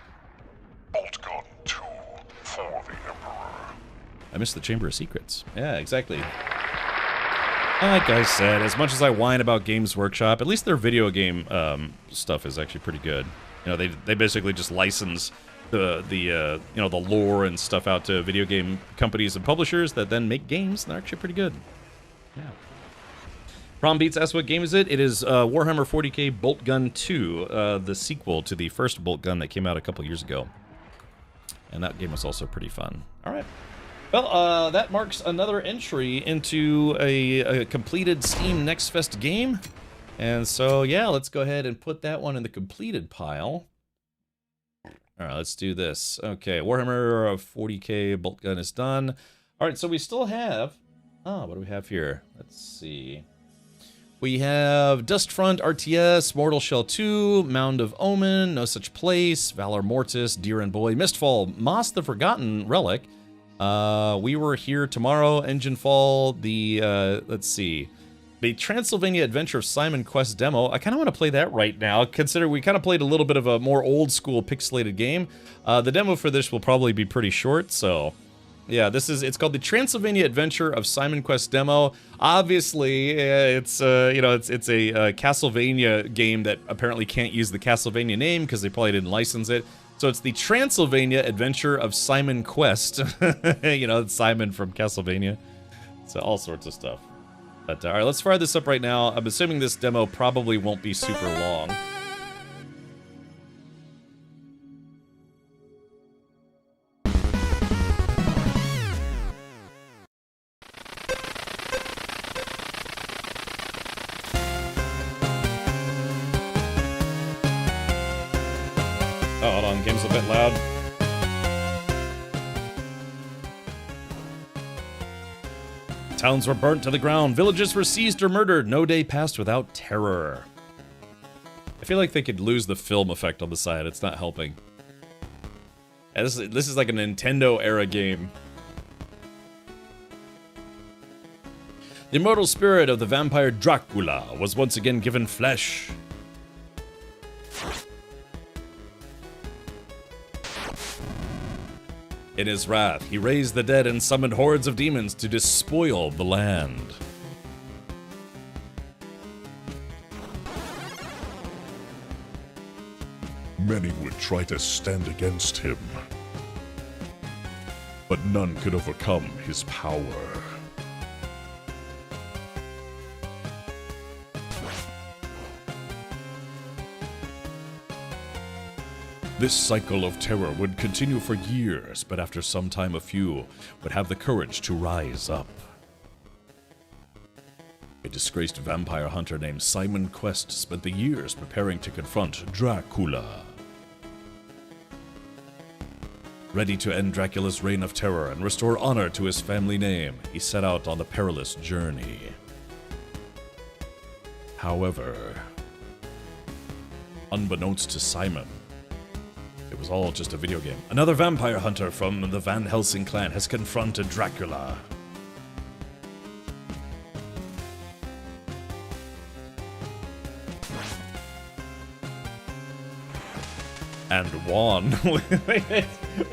Bolt Gun 2 for the Emperor. I missed the Chamber of Secrets. Yeah, exactly. Like I said, as much as I whine about Games Workshop, at least their video game stuff is actually pretty good. You know, they basically just license the you know, the lore and stuff out to video game companies and publishers that then make games, and they're actually pretty good. Yeah. Prom Beats asks what game is it? It is Warhammer 40k Bolt Gun 2, the sequel to the first Bolt Gun that came out a couple years ago. And that game was also pretty fun. All right. Well, that marks another entry into a completed Steam Next Fest game. And so, yeah, let's go ahead and put that one in the completed pile. All right, let's do this. Okay, Warhammer 40k Bolt Gun is done. All right, so we still have... Oh, what do we have here? Let's see. We have Dustfront RTS, Mortal Shell 2, Mound of Omen, No Such Place, Valor Mortis, Deer and Boy, Mistfall, Moss the Forgotten Relic, We Were Here Tomorrow, Engine Fall, the, let's see, the Transylvania Adventure of Simon Quest demo. I kind of want to play that right now, considering we kind of played a little bit of a more old-school pixelated game. The demo for this will probably be pretty short, so... Yeah, it's called the Transylvania Adventure of Simon Quest demo. Obviously, it's you know, it's a Castlevania game that apparently can't use the Castlevania name because they probably didn't license it. So it's the Transylvania Adventure of Simon Quest. You know, it's Simon from Castlevania. So all sorts of stuff. But all right, let's fire this up right now. I'm assuming this demo probably won't be super long. Oh, hold on, game's a bit loud. Towns were burnt to the ground, villages were seized or murdered, no day passed without terror. I feel like they could lose the film effect on the side, it's not helping. Yeah, this is like a Nintendo era game. The immortal spirit of the vampire Dracula was once again given flesh. In his wrath, he raised the dead and summoned hordes of demons to despoil the land. Many would try to stand against him, but none could overcome his power. This cycle of terror would continue for years, but after some time a few would have the courage to rise up. A disgraced vampire hunter named Simon Quest spent the years preparing to confront Dracula. Ready to end Dracula's reign of terror and restore honor to his family name, he set out on a perilous journey. However, unbeknownst to Simon, it was all just a video game. Another vampire hunter from the Van Helsing clan has confronted Dracula. And won. Hey,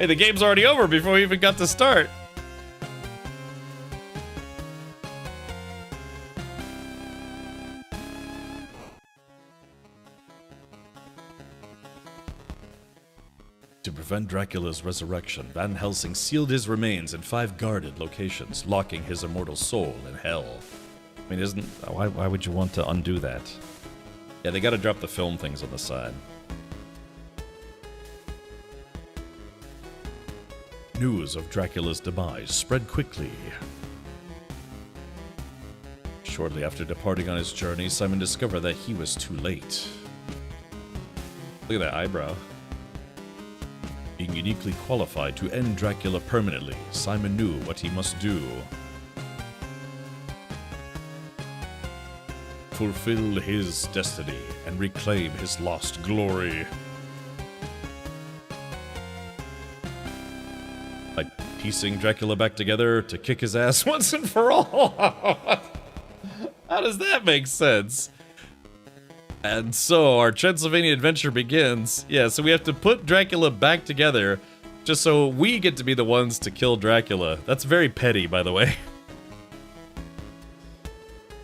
the game's already over before we even got to start. To prevent Dracula's resurrection, Van Helsing sealed his remains in 5 guarded locations, locking his immortal soul in hell. I mean, why would you want to undo that? Yeah, they gotta drop the film things on the side. News of Dracula's demise spread quickly. Shortly after departing on his journey, Simon discovered that he was too late. Look at that eyebrow. Being uniquely qualified to end Dracula permanently, Simon knew what he must do. Fulfill his destiny and reclaim his lost glory. Like piecing Dracula back together to kick his ass once and for all. How does that make sense? And so our Transylvania adventure begins. Yeah, so we have to put Dracula back together just so we get to be the ones to kill Dracula. That's very petty, by the way.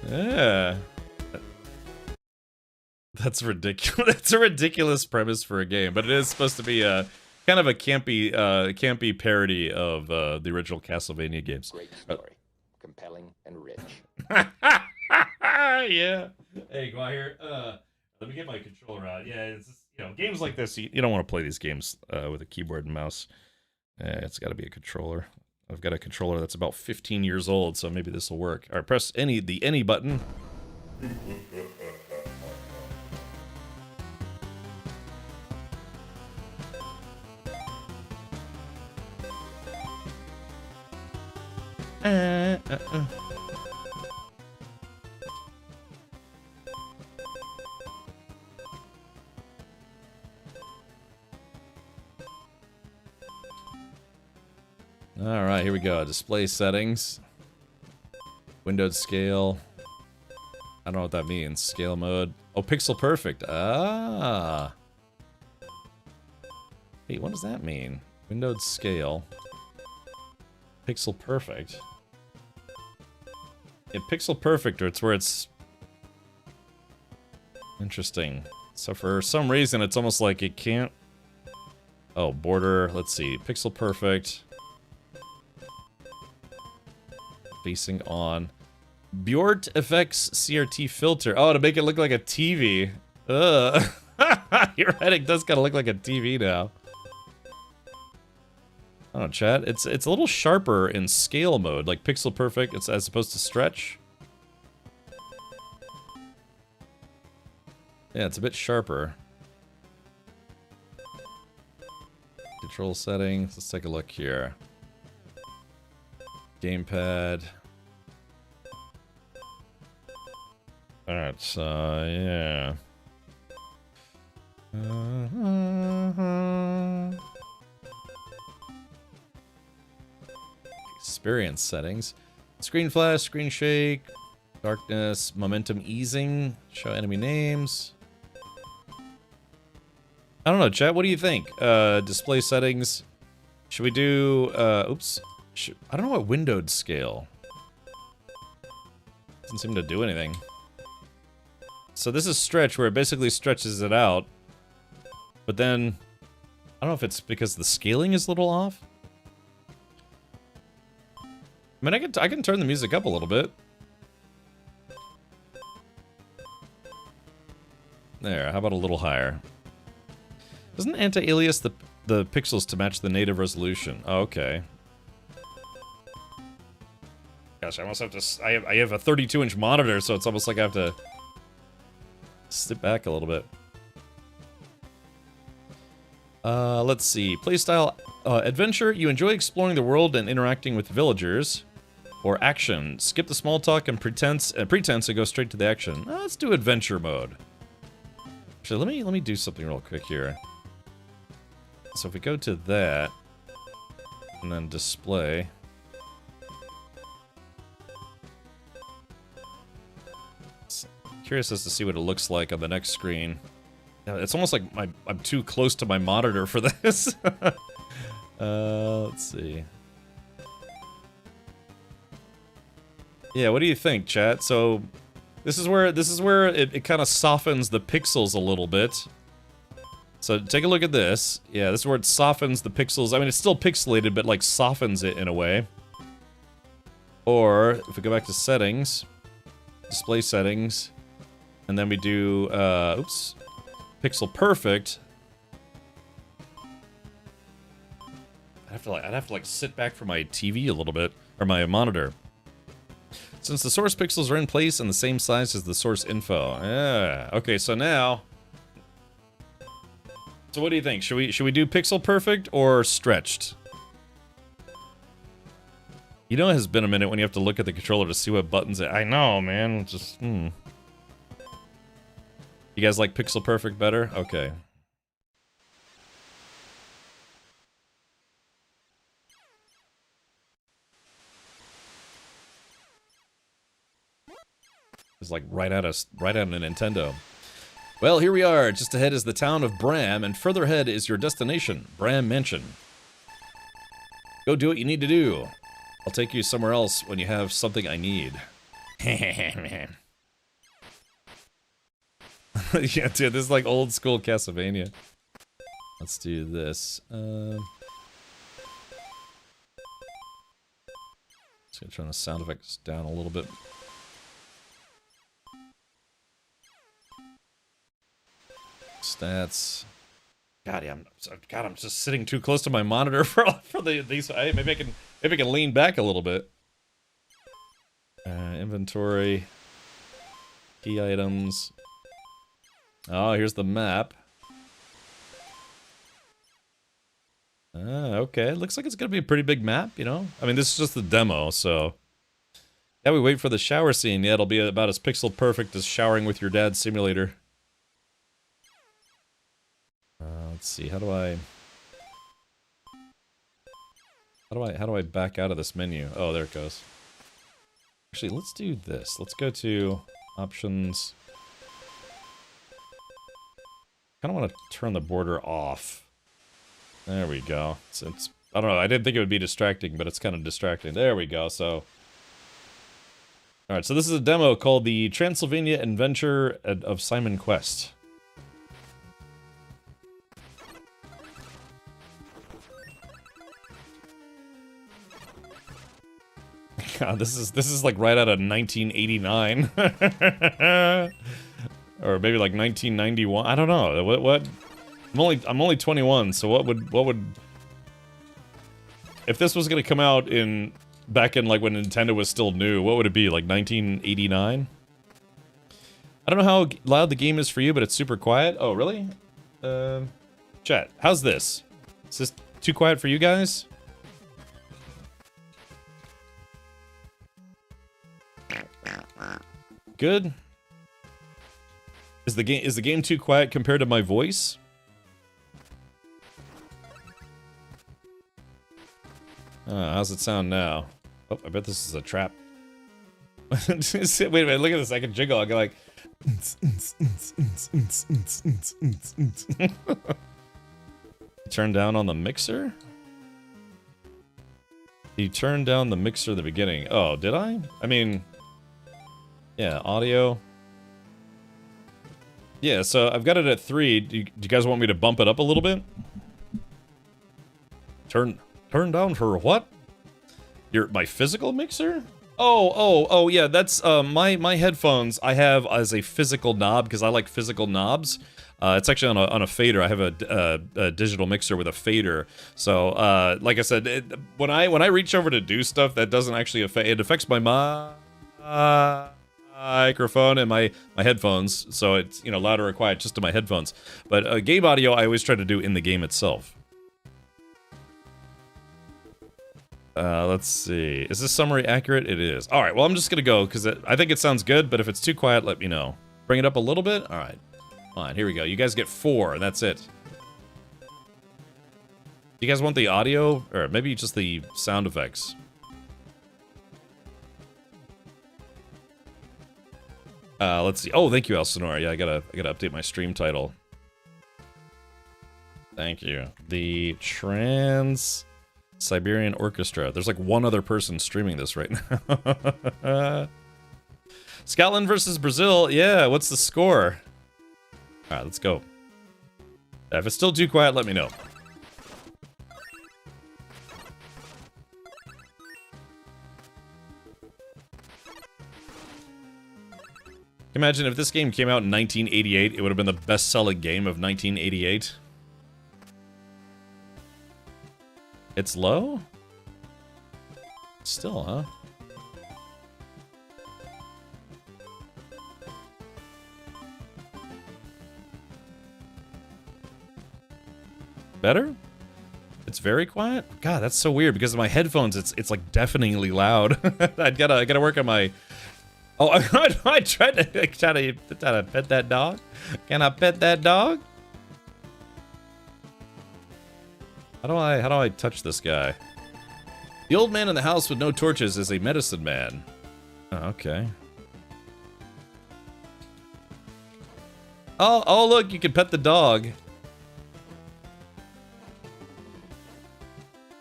Yeah. That's ridiculous. That's a ridiculous premise for a game, but it is supposed to be a kind of a campy parody of the original Castlevania games. Great story. Compelling and rich. Yeah. Hey, go out here. Let me get my controller out. Yeah, it's just, games like this, you don't want to play these games with a keyboard and mouse. It's got to be a controller. I've got a controller that's about 15 years old, so maybe this will work. All right, press the any button. Alright, here we go. Display settings. Windowed scale. I don't know what that means. Scale mode. Oh, pixel perfect. Ah. Wait, what does that mean? Windowed scale. Pixel perfect. Yeah, pixel perfect, or it's where it's... Interesting. So for some reason, it's almost like it can't... Oh, border. Let's see. Pixel perfect. Facing on. Bjort FX CRT filter. Oh, to make it look like a TV. Ugh. Your heading does kind of look like a TV now. I don't know, chat. It's a little sharper in scale mode, like pixel perfect. It's as opposed to stretch. Yeah, it's a bit sharper. Control settings. Let's take a look here. Gamepad. Alright, so yeah. Experience settings. Screen flash, screen shake, darkness, momentum easing, show enemy names. I don't know, chat, what do you think? Display settings. Should we do, oops. I don't know what windowed scale. Doesn't seem to do anything. So this is stretch, where it basically stretches it out. But then, I don't know if it's because the scaling is a little off. I mean, I can turn the music up a little bit. There, how about a little higher? Doesn't anti-alias the pixels to match the native resolution? Oh, okay. Gosh, I almost have to... I have a 32-inch monitor, so it's almost like I have to... Step back a little bit. Let's see. Playstyle. Adventure. You enjoy exploring the world and interacting with villagers. Or action. Skip the small talk and pretense and go straight to the action. Let's do adventure mode. Actually, let me do something real quick here. So if we go to that, and then display. Curious as to see what it looks like on the next screen. Yeah, it's almost like I'm too close to my monitor for this. Let's see. Yeah, what do you think, chat? So this is where it kind of softens the pixels a little bit. So take a look at this. Yeah, this is where it softens the pixels. I mean, it's still pixelated, but like softens it in a way. Or if we go back to settings, display settings, and then we do oops, pixel perfect. I'd have to like sit back from my TV a little bit, or my monitor. Since the source pixels are in place and the same size as the source info. Yeah. Okay, so now. So what do you think? Should we do pixel perfect or stretched? You know it has been a minute when you have to look at the controller to see what buttons it. I know, man. Just You guys like pixel perfect better? Okay. It's like right out of a Nintendo. Well, here we are. Just ahead is the town of Bram, and further ahead is your destination, Bram Mansion. Go do what you need to do. I'll take you somewhere else when you have something I need. Yeah, dude, this is like old school Castlevania. Let's do this. Just gonna turn the sound effects down a little bit. Stats. God, I'm just sitting too close to my monitor for these. Maybe I can lean back a little bit. Inventory. Key items. Oh, here's the map. Okay. Looks like it's gonna be a pretty big map, you know? I mean, this is just the demo, so. Yeah, we wait for the shower scene. Yeah, it'll be about as pixel perfect as showering with your dad's simulator. Let's see, how do I back out of this menu? Oh, there it goes. Actually, let's do this. Let's go to options. I kind of want to turn the border off. There we go. It's I don't know, I didn't think it would be distracting, but it's kind of distracting. There we go, so. Alright, so this is a demo called the Transylvania Adventure of Simon Quest. God, this is like right out of 1989, or maybe like 1991. I don't know. What? I'm only 21. So what would if this was gonna come out back in like when Nintendo was still new? What would it be, like 1989? I don't know how loud the game is for you, but it's super quiet. Oh, really? Chat, how's this? Is this too quiet for you guys? Good. Is the game too quiet compared to my voice? How's it sound now? Oh, I bet this is a trap. Wait a minute, look at this. I can jiggle. I can like. Turn down on the mixer? You turned down the mixer at the beginning. Oh, did I? I mean. Yeah, audio. Yeah, so I've got it at 3. Do you guys want me to bump it up a little bit? Turn down for what? My physical mixer? Oh, yeah, that's my headphones I have as a physical knob because I like physical knobs. It's actually on a fader. I have a digital mixer with a fader. So, like I said, when I reach over to do stuff, that doesn't actually affect. It affects my microphone and my headphones, so it's, you know, louder or quiet just to my headphones. But game audio, I always try to do in the game itself. Let's see. Is this summary accurate? It is. All right. Well, I'm just gonna go because I think it sounds good. But if it's too quiet, let me know. Bring it up a little bit. All right. Fine. Here we go. You guys get 4. That's it. You guys want the audio? Or maybe just the sound effects? Let's see. Oh, thank you, Elsinore. Yeah, I gotta update my stream title. Thank you. The Trans-Siberian Orchestra. There's like one other person streaming this right now. Scotland versus Brazil. Yeah, what's the score? Alright, let's go. If it's still too quiet, let me know. Imagine if this game came out in 1988, it would have been the best-selling game of 1988. It's low? Still, huh? Better? It's very quiet? God, that's so weird because of my headphones. It's like deafeningly loud. I gotta work on my. Oh, I tried to pet that dog. Can I pet that dog? How do I touch this guy? The old man in the house with no torches is a medicine man. Oh, okay. Oh, look, you can pet the dog.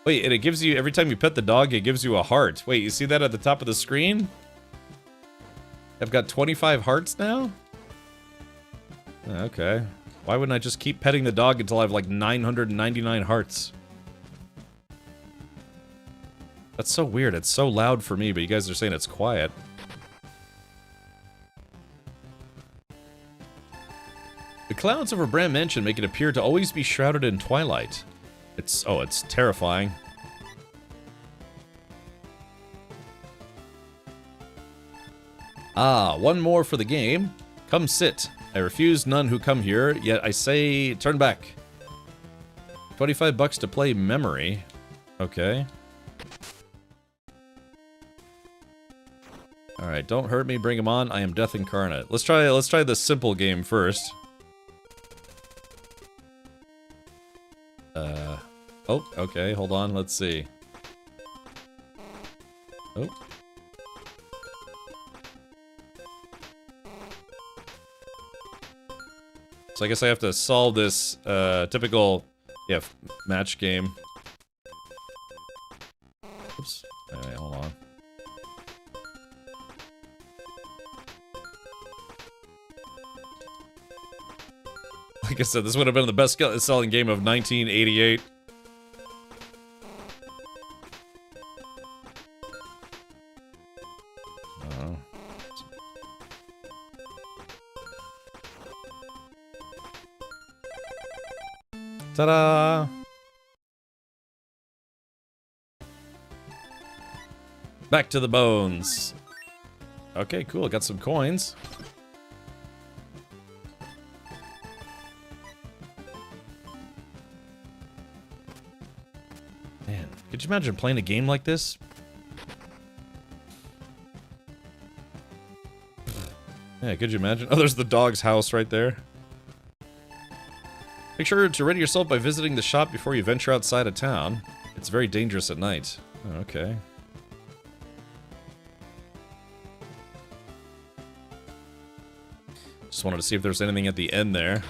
Wait, and it gives you, every time you pet the dog, it gives you a heart. Wait, you see that at the top of the screen? I've got 25 hearts now? Okay. Why wouldn't I just keep petting the dog until I have like 999 hearts? That's so weird. It's so loud for me, but you guys are saying it's quiet. The clouds over Bram Mansion make it appear to always be shrouded in twilight. It's terrifying. Ah, one more for the game. Come sit. I refuse none who come here, yet I say turn back. 25 bucks to play Memory. Okay. Alright, don't hurt me, bring him on. I am Death Incarnate. Let's try the simple game first. Oh, okay, hold on, let's see. Oh. So I guess I have to solve this, typical, yeah, match game. Oops. Alright, hold on. Like I said, this would have been the best selling game of 1988. Ta-da! Back to the bones. Okay, cool. Got some coins. Man, could you imagine playing a game like this? Yeah, could you imagine? Oh, there's the dog's house right there. Make sure to ready yourself by visiting the shop before you venture outside of town. It's very dangerous at night. Oh, okay. Just wanted to see if there's anything at the end there.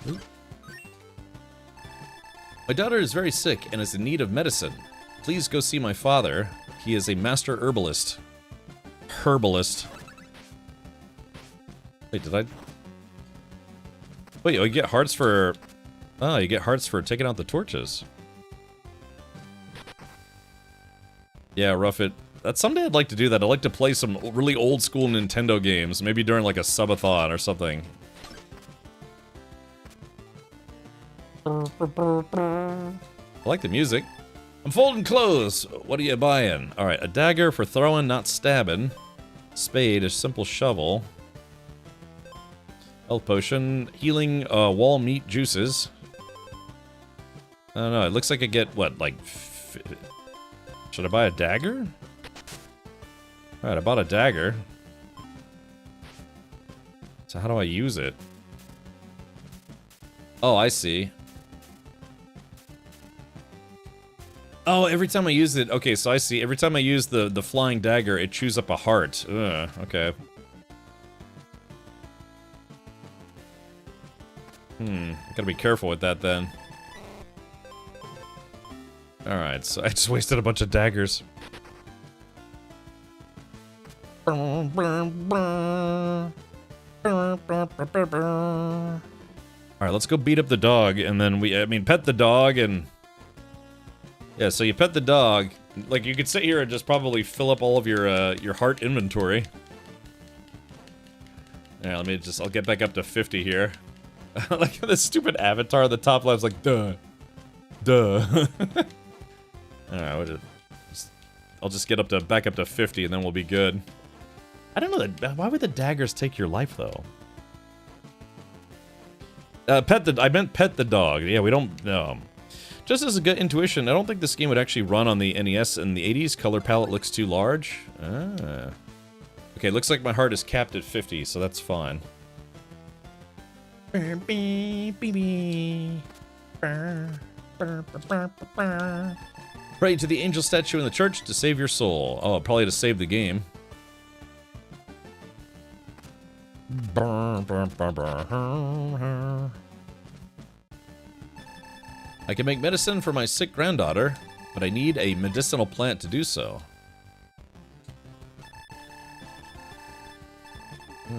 Ooh. My daughter is very sick and is in need of medicine. Please go see my father. He is a master herbalist. Herbalist. Wait, did I? Wait, you get hearts for... Oh, you get hearts for taking out the torches. Yeah, rough it. That's someday I'd like to do that. I'd like to play some really old school Nintendo games, maybe during like a subathon or something. I like the music. I'm folding clothes. What are you buying? Alright, a dagger for throwing, not stabbing. Spade, a simple shovel. Health potion. Healing wall meat juices. I don't know. It looks like I get, what, like... Should I buy a dagger? Alright, I bought a dagger. So how do I use it? Oh, I see. Oh, every time I use it... Okay, so I see. Every time I use the flying dagger, it chews up a heart. Ugh, okay. Gotta be careful with that then. Alright, so I just wasted a bunch of daggers. Alright, let's go beat up the dog, and then pet the dog, and... Yeah, so you pet the dog. Like, you could sit here and just probably fill up all of your heart inventory. Yeah, I'll get back up to 50 here. Like, this stupid avatar at the top left's like, duh. Duh. Alright, I'll just get back up to 50, and then we'll be good. I don't know, why would the daggers take your life, though? I meant pet the dog. Yeah, we don't, just as a good intuition, I don't think this game would actually run on the NES in the 80s. Color palette looks too large. Ah. Okay, looks like my heart is capped at 50, so that's fine. Pray to the angel statue in the church to save your soul. Oh, probably to save the game. I can make medicine for my sick granddaughter, but I need a medicinal plant to do so.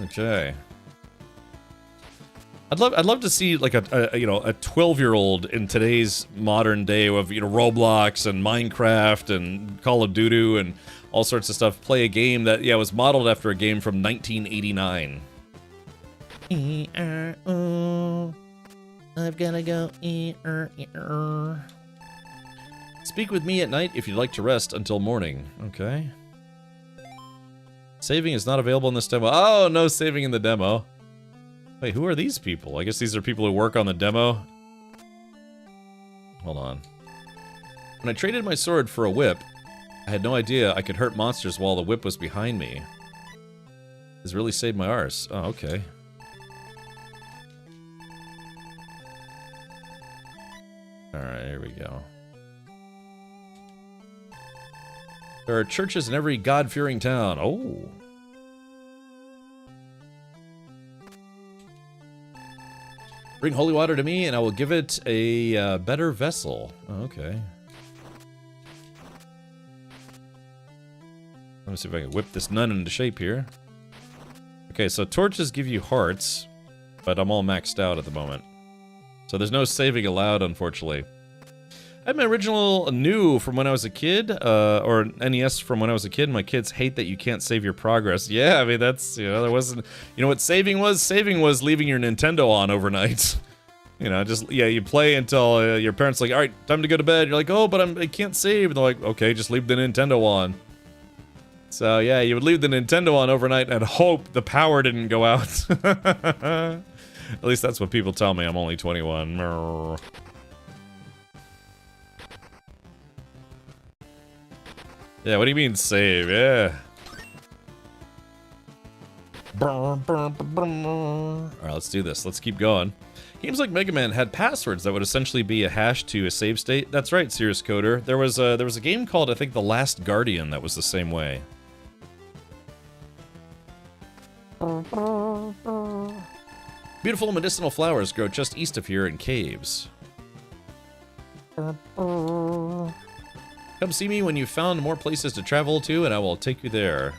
Okay. I'd love to see like a 12-year-old in today's modern day of Roblox and Minecraft and Call of Duty and all sorts of stuff play a game that was modeled after a game from 1989. I've gotta go. Speak with me at night if you'd like to rest until morning. Okay. Saving is not available in this demo. Oh, no saving in the demo. Wait, who are these people? I guess these are people who work on the demo. Hold on. When I traded my sword for a whip, I had no idea I could hurt monsters while the whip was behind me. This really saved my arse. Oh, okay. Alright, here we go. There are churches in every God-fearing town. Oh. Bring holy water to me, and I will give it a better vessel. Oh, okay. Let me see if I can whip this nun into shape here. Okay, so torches give you hearts, but I'm all maxed out at the moment. So there's no saving allowed, unfortunately. I had my original new from when I was a kid, or NES from when I was a kid. My kids hate that you can't save your progress. Yeah, I mean, that's, there wasn't, what saving was? Saving was leaving your Nintendo on overnight. You play until your parents are like, all right, time to go to bed. You're like, oh, but I can't save. And they're like, okay, just leave the Nintendo on. So, yeah, you would leave the Nintendo on overnight and hope the power didn't go out. At least that's what people tell me. I'm only 21. Yeah, what do you mean save? Yeah. Alright, let's do this. Let's keep going. Games like Mega Man had passwords that would essentially be a hash to a save state. That's right, Serious Coder. There was a game called, I think, The Last Guardian that was the same way. Beautiful medicinal flowers grow just east of here in caves. Come see me when you've found more places to travel to, and I will take you there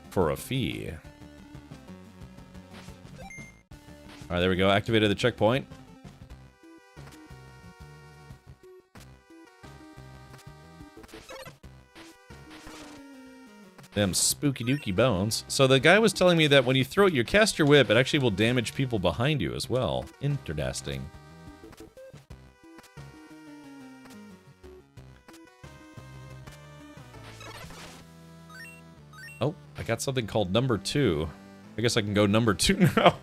for a fee. Alright, there we go. Activated the checkpoint. Them spooky dooky bones. So the guy was telling me that when you cast your whip, it actually will damage people behind you as well. Interesting. Oh, I got something called number 2. I guess I can go number 2 now.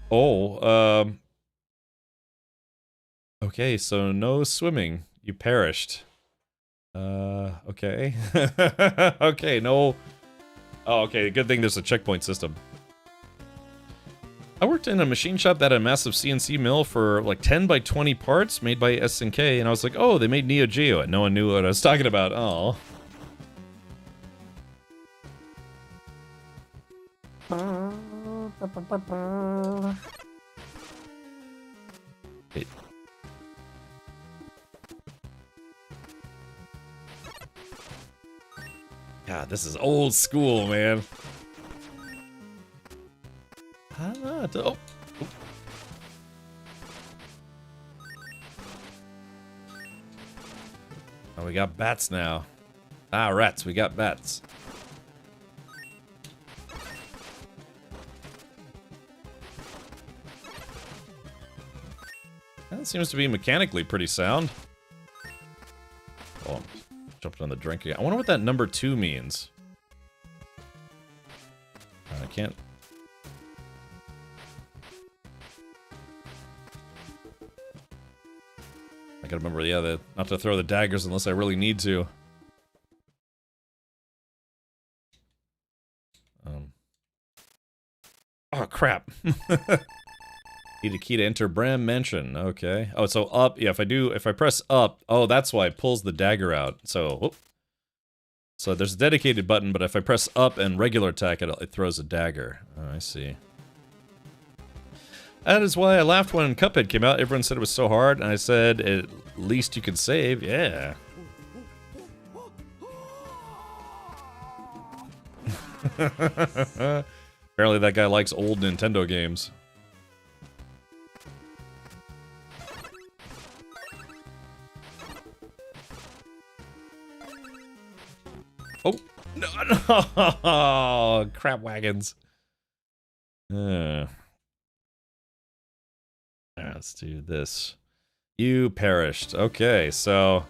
Oh, okay, so no swimming. You perished. Okay. Okay, no Oh, okay. Good thing there's a checkpoint system. I worked in a machine shop that had a massive CNC mill for like 10 by 20 parts made by SNK, and I was like, oh, they made Neo Geo, and no one knew what I was talking about. Oh. God, this is old school, man. Oh. Oh, we got bats now. Ah, rats, we got bats. That seems to be mechanically pretty sound. Oh, jumped on the drink again. I wonder what that number 2 means. I can't. I gotta remember, yeah, not to throw the daggers unless I really need to. Oh, crap. Need a key to enter Bram Mansion. Okay. Oh, so up. Yeah, if I press up. Oh, that's why it pulls the dagger out. So, whoop. So there's a dedicated button, but if I press up and regular attack, it throws a dagger. Oh, I see. That is why I laughed when Cuphead came out. Everyone said it was so hard, and I said, at least you can save. Yeah. Apparently that guy likes old Nintendo games. Oh, no, crap wagons. Let's do this. You perished. Okay, so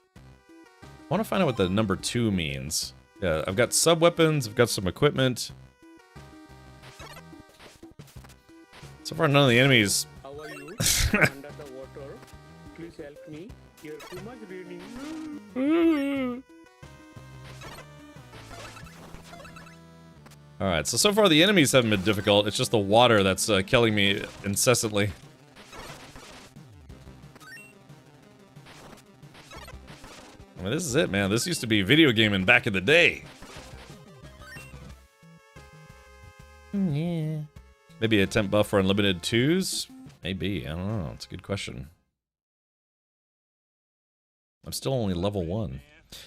I want to find out what the number 2 means. Yeah, I've got sub-weapons, I've got some equipment. So far, none of the enemies. How are you? Under the water. Please help me. You're too much reading. Alright, so far the enemies haven't been difficult, it's just the water that's killing me incessantly. I mean, this is it, man. This used to be video gaming back in the day. Yeah. Maybe a temp buff for unlimited 2s? Maybe, I don't know. It's a good question. I'm still only level 1.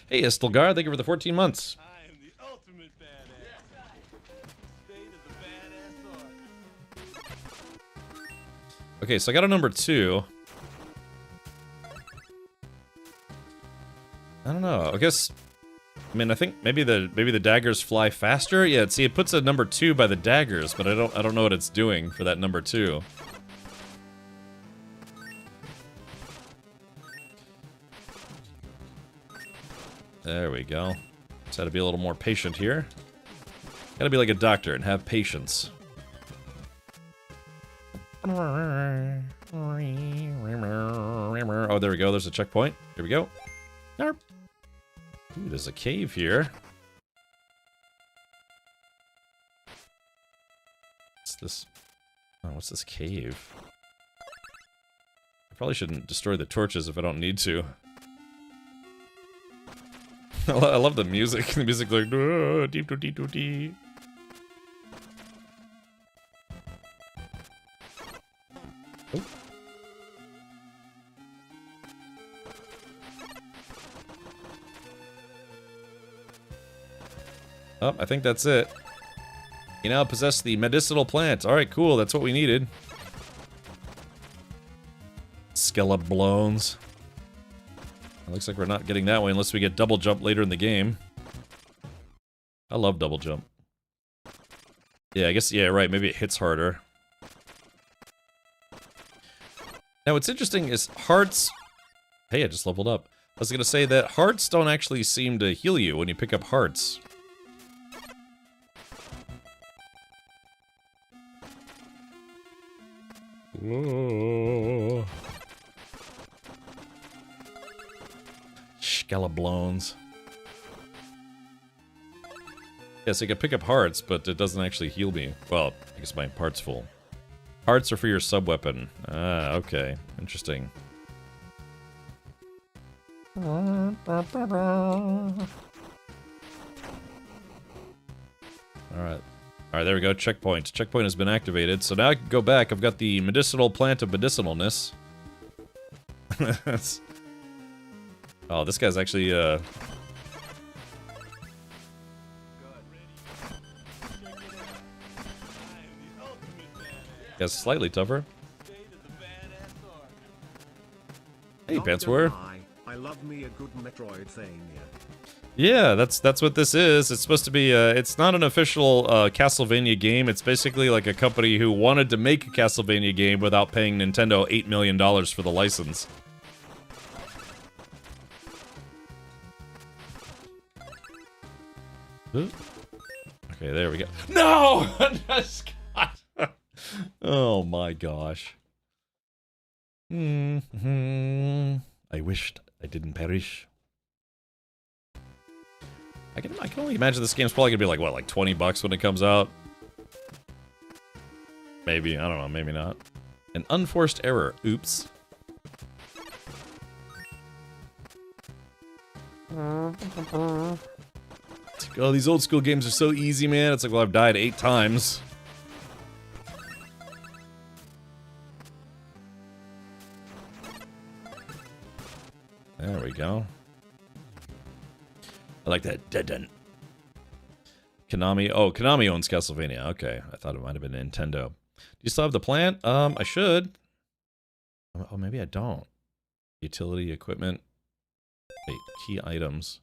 Hey, Estelgar, thank you for the 14 months. Okay, so I got a number 2. I don't know. I guess. I mean, I think maybe the daggers fly faster. Yeah, see, it puts a number 2 by the daggers, but I don't know what it's doing for that number 2. There we go. Just had to be a little more patient here. Gotta be like a doctor and have patience. Oh, there we go. There's a checkpoint. Here we go. Ooh, there's a cave here. What's this? Oh, what's this cave? I probably shouldn't destroy the torches if I don't need to. I love the music. The music like deep do deep do deep. Oh, I think that's it. You now possess the medicinal plant. Alright, cool. That's what we needed. Skeleblones. It looks like we're not getting that way unless we get double jump later in the game. I love double jump. Yeah, I guess, yeah, right. Maybe it hits harder. Now, what's interesting is hearts... Hey, I just leveled up. I was gonna say that hearts don't actually seem to heal you when you pick up hearts. Whoa. Skeleblones. Yes, I can pick up hearts, but it doesn't actually heal me. Well, I guess my heart's full. Hearts are for your sub-weapon. Ah, okay. Interesting. Alright. Alright, there we go. Checkpoint. Checkpoint has been activated. So now I can go back. I've got the medicinal plant of medicinalness. Oh, this guy's actually, Guy's slightly tougher. Hey, Pantswear. I love me a good Metroidvania. Yeah, that's what this is. It's supposed to be, it's not an official Castlevania game. It's basically like a company who wanted to make a Castlevania game without paying Nintendo $8 million for the license. Ooh. Okay, there we go. No! Oh my gosh. I wished I didn't perish. I can only imagine this game's probably gonna be like, what, like 20 bucks when it comes out? Maybe, I don't know, maybe not. An unforced error, oops. It's like, oh, these old school games are so easy, man. It's like, well, I've died 8 times. There we go. I like that. Dead. Konami. Oh, Konami owns Castlevania. Okay, I thought it might have been Nintendo. Do you still have the plant? I should. Oh, maybe I don't. Utility equipment. Wait, key items.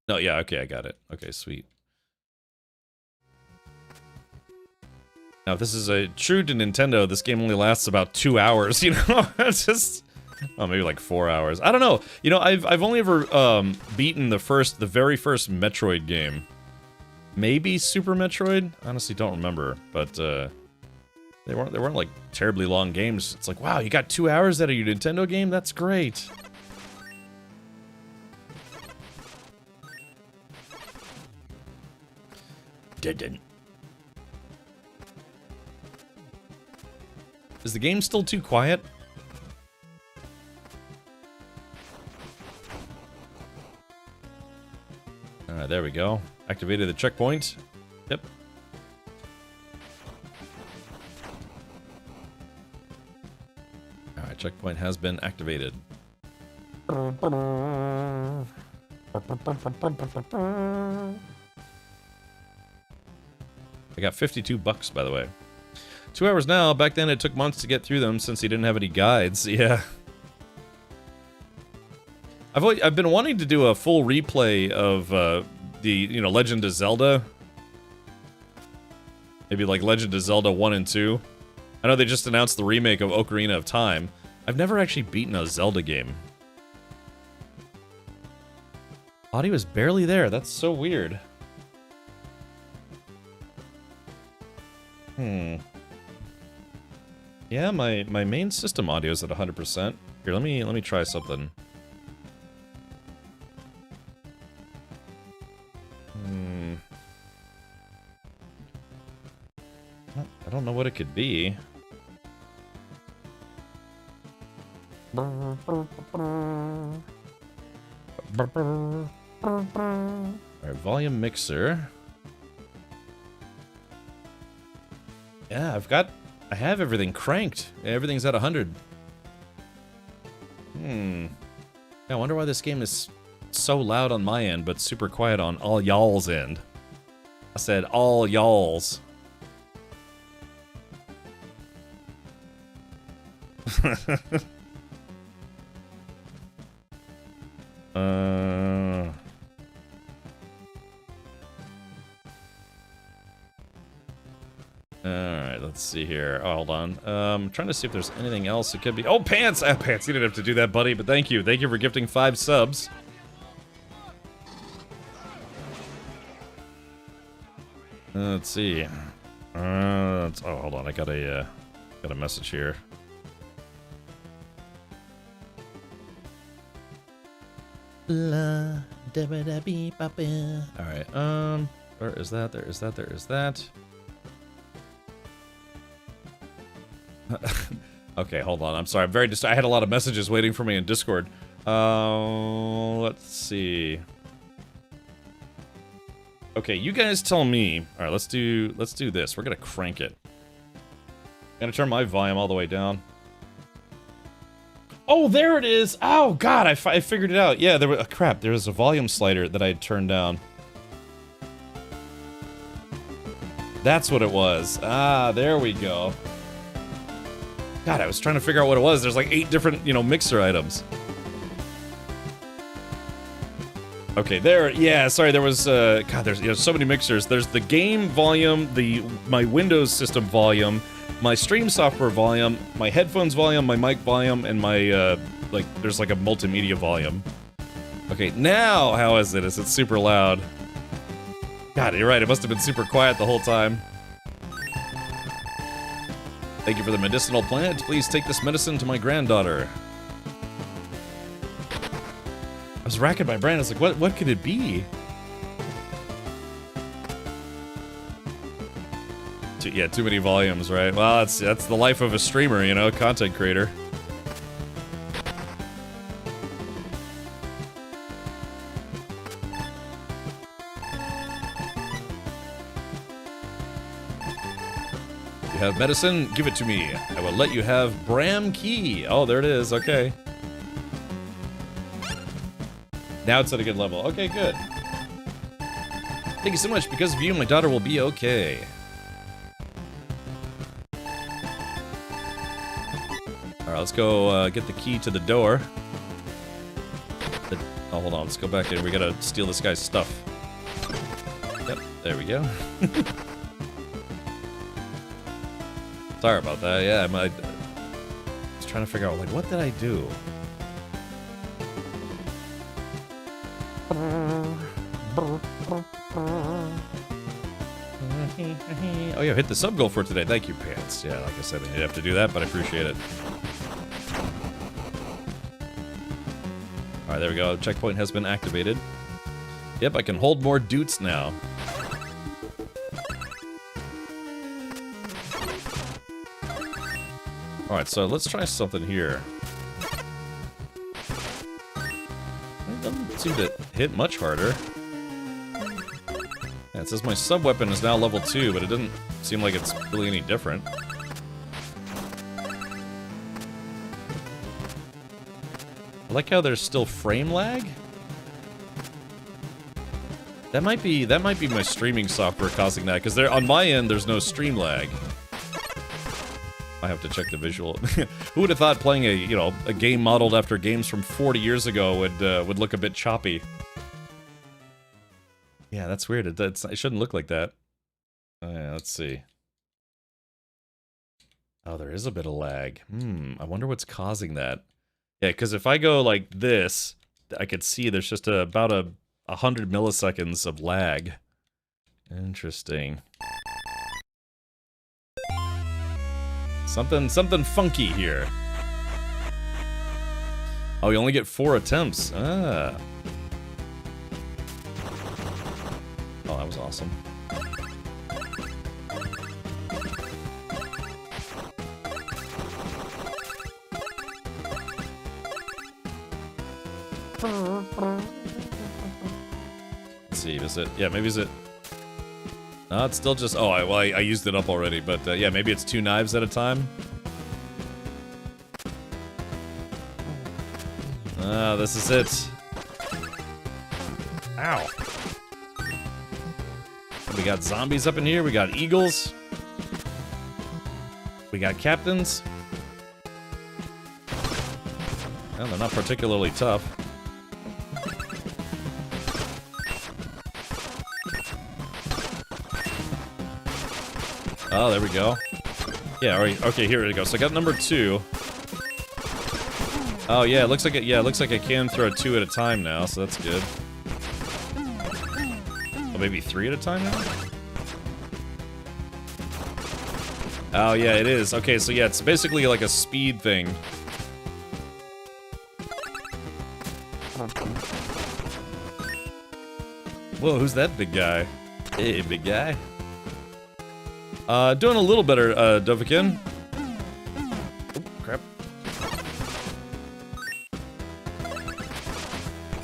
No, yeah, okay, I got it. Okay, sweet. Now, if this is a true to Nintendo, this game only lasts about 2 hours, you know? It's just... Oh, maybe like 4 hours. I don't know. You know, I've only ever beaten the very first Metroid game. Maybe Super Metroid? Honestly, don't remember. But they weren't like terribly long games. It's like, wow, you got 2 hours out of your Nintendo game? That's great. Didn't. Is the game still too quiet? Alright, there we go. Activated the checkpoint. Yep. Alright, checkpoint has been activated. I got 52 bucks, by the way. 2 hours now. Back then it took months to get through them since he didn't have any guides. Yeah. I've been wanting to do a full replay of the Legend of Zelda. Maybe like Legend of Zelda 1 and 2. I know they just announced the remake of Ocarina of Time. I've never actually beaten a Zelda game. Audio is barely there. That's so weird. Yeah, my main system audio is at 100%. Here, let me try something. I don't know what it could be. Alright, volume mixer. Yeah, I have everything cranked. Everything's at 100. Yeah, I wonder why this game is so loud on my end, but super quiet on all y'all's end. I said all y'all's. Alright, let's see here. Oh, hold on. I'm trying to see if there's anything else it could be. Oh, Pants! Ah, Pants, you didn't have to do that, buddy, but thank you. Thank you for gifting 5 subs. Let's see. Oh, hold on. I got a message here. Alright, Where is that? There is that. There is that. Okay, hold on. I'm sorry. I'm very I had a lot of messages waiting for me in Discord. Let's see. Okay, you guys tell me. All right, let's do this. We're gonna crank it. I'm gonna turn my volume all the way down. Oh, there it is. Oh God, I figured it out. Yeah, there was crap. There was a volume slider that I had turned down. That's what it was. Ah, there we go. God, I was trying to figure out what it was. There's like 8 different, mixer items. Okay, there. Yeah, sorry. There was. God, there's so many mixers. There's the game volume, my Windows system volume, my stream software volume, my headphones volume, my mic volume, and my there's like a multimedia volume. Okay, now how is it? Is it super loud? God, you're right. It must have been super quiet the whole time. Thank you for the medicinal plant. Please take this medicine to my granddaughter. I was racking my brain. I was like, what could it be? Too many volumes, right? Well, that's the life of a streamer, content creator. You have medicine? Give it to me. I will let you have Bram Key. Oh, there it is. Okay. Now it's at a good level. Okay, good. Thank you so much. Because of you, my daughter will be okay. Alright, let's go get the key to the door. Oh, hold on. Let's go back in. We gotta steal this guy's stuff. Yep, there we go. Sorry about that. Yeah, I was trying to figure out, what did I do? Oh yeah, hit the sub goal for today. Thank you, Pants. Yeah, like I said, I didn't have to do that, but I appreciate it. Alright, there we go. Checkpoint has been activated. Yep, I can hold more dutes now. Alright, so let's try something here. It doesn't seem to hit much harder. Yeah, it says my sub-weapon is now level 2, but it doesn't seem like it's really any different. I like how there's still frame lag. That might be my streaming software causing that, because on my end there's no stream lag. I have to check the visual. Who would have thought playing a game modeled after games from 40 years ago would look a bit choppy? Yeah, that's weird. It shouldn't look like that. Yeah, let's see. Oh, there is a bit of lag. I wonder what's causing that. Yeah, because if I go like this, I could see there's just about 100 milliseconds of lag. Interesting. Something funky here. Oh, you only get 4 attempts. Ah. Oh, that was awesome. Let's see, is it? Yeah, maybe is it? No, it's still just... Oh, I used it up already, but yeah, maybe it's 2 knives at a time. Ah, this is it. Ow. We got zombies up in here, we got eagles. We got captains. Well, they're not particularly tough. Oh, there we go. Yeah, alright, okay, here we go. So I got number 2. Oh yeah, it looks like I can throw 2 at a time now, so that's good. Oh, maybe 3 at a time now? Oh yeah, it is. Okay, so yeah, it's basically like a speed thing. Whoa, who's that big guy? Hey, big guy. Doing a little better, Dovahkiin. Oh, crap. I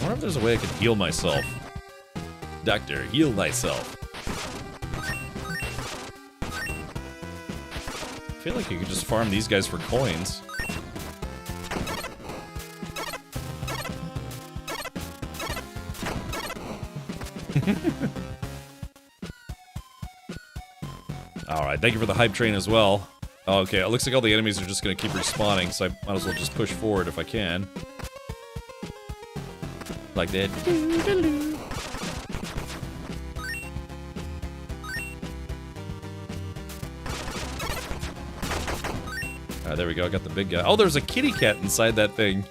wonder if there's a way I can heal myself. Doctor, heal thyself. I feel like you could just farm these guys for coins. Alright, thank you for the hype train as well. Okay, it looks like all the enemies are just gonna keep respawning, so I might as well just push forward if I can. Like that. Alright, there we go, I got the big guy. Oh, there's a kitty cat inside that thing.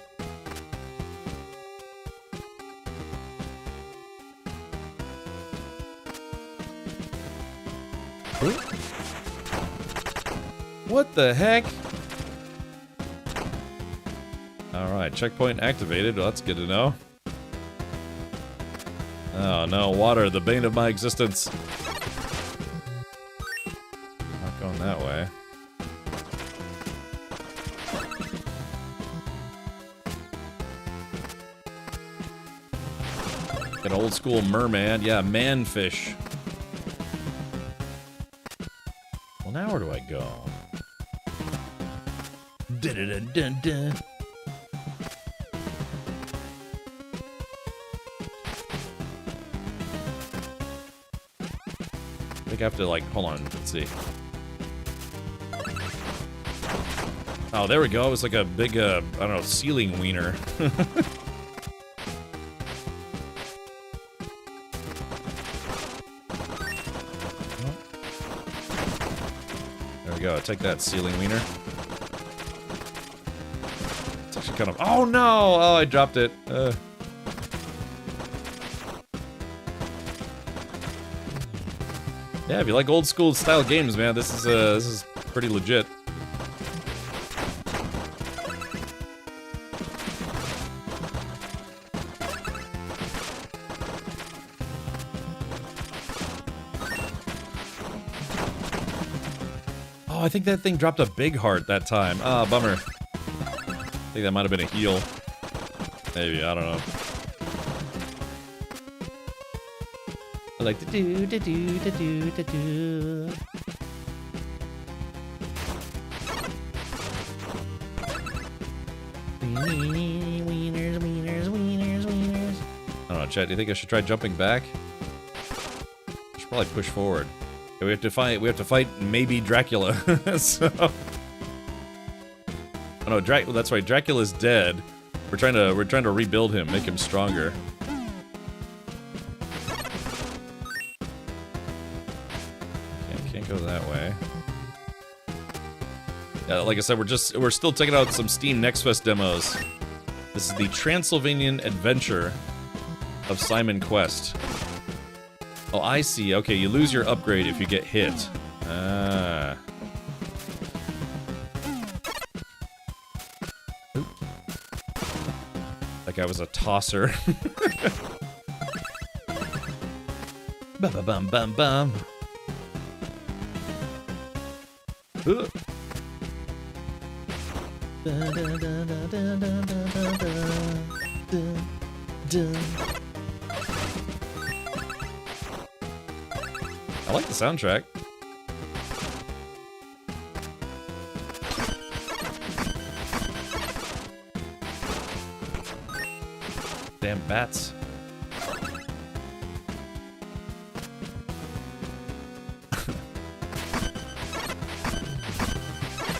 What the heck? Alright, checkpoint activated. Well, that's good to know. Oh no, water, the bane of my existence. Not going that way. An old school merman. Yeah, manfish. Well, now where do I go? Dun-dun-dun-dun-dun. I think I have to, like, hold on, let's see. Oh, there we go. It was like a big, I don't know, ceiling wiener. There we go. Take that, ceiling wiener. It's actually kind of... Oh, no! Oh, I dropped it. Yeah, if you like old school style games, man, this is pretty legit. Oh, I think that thing dropped a big heart that time. Ah, bummer. I think that might have been a heal. Maybe, I don't know. I like to do. Wieners. I don't know, Chad, do you think I should try jumping back? I should probably push forward. Okay, we have to fight maybe Dracula. So oh no, well, that's right, Dracula's dead. We're trying to rebuild him, make him stronger. Can't go that way. Yeah, like I said, we're still taking out some Steam Next Fest demos. This is the Transylvanian Adventure of Simon Quest. Oh, I see. Okay, you lose your upgrade if you get hit. Ah. Oop. That guy was a tosser. Bum bum bum bum. I like the soundtrack. Damn bats.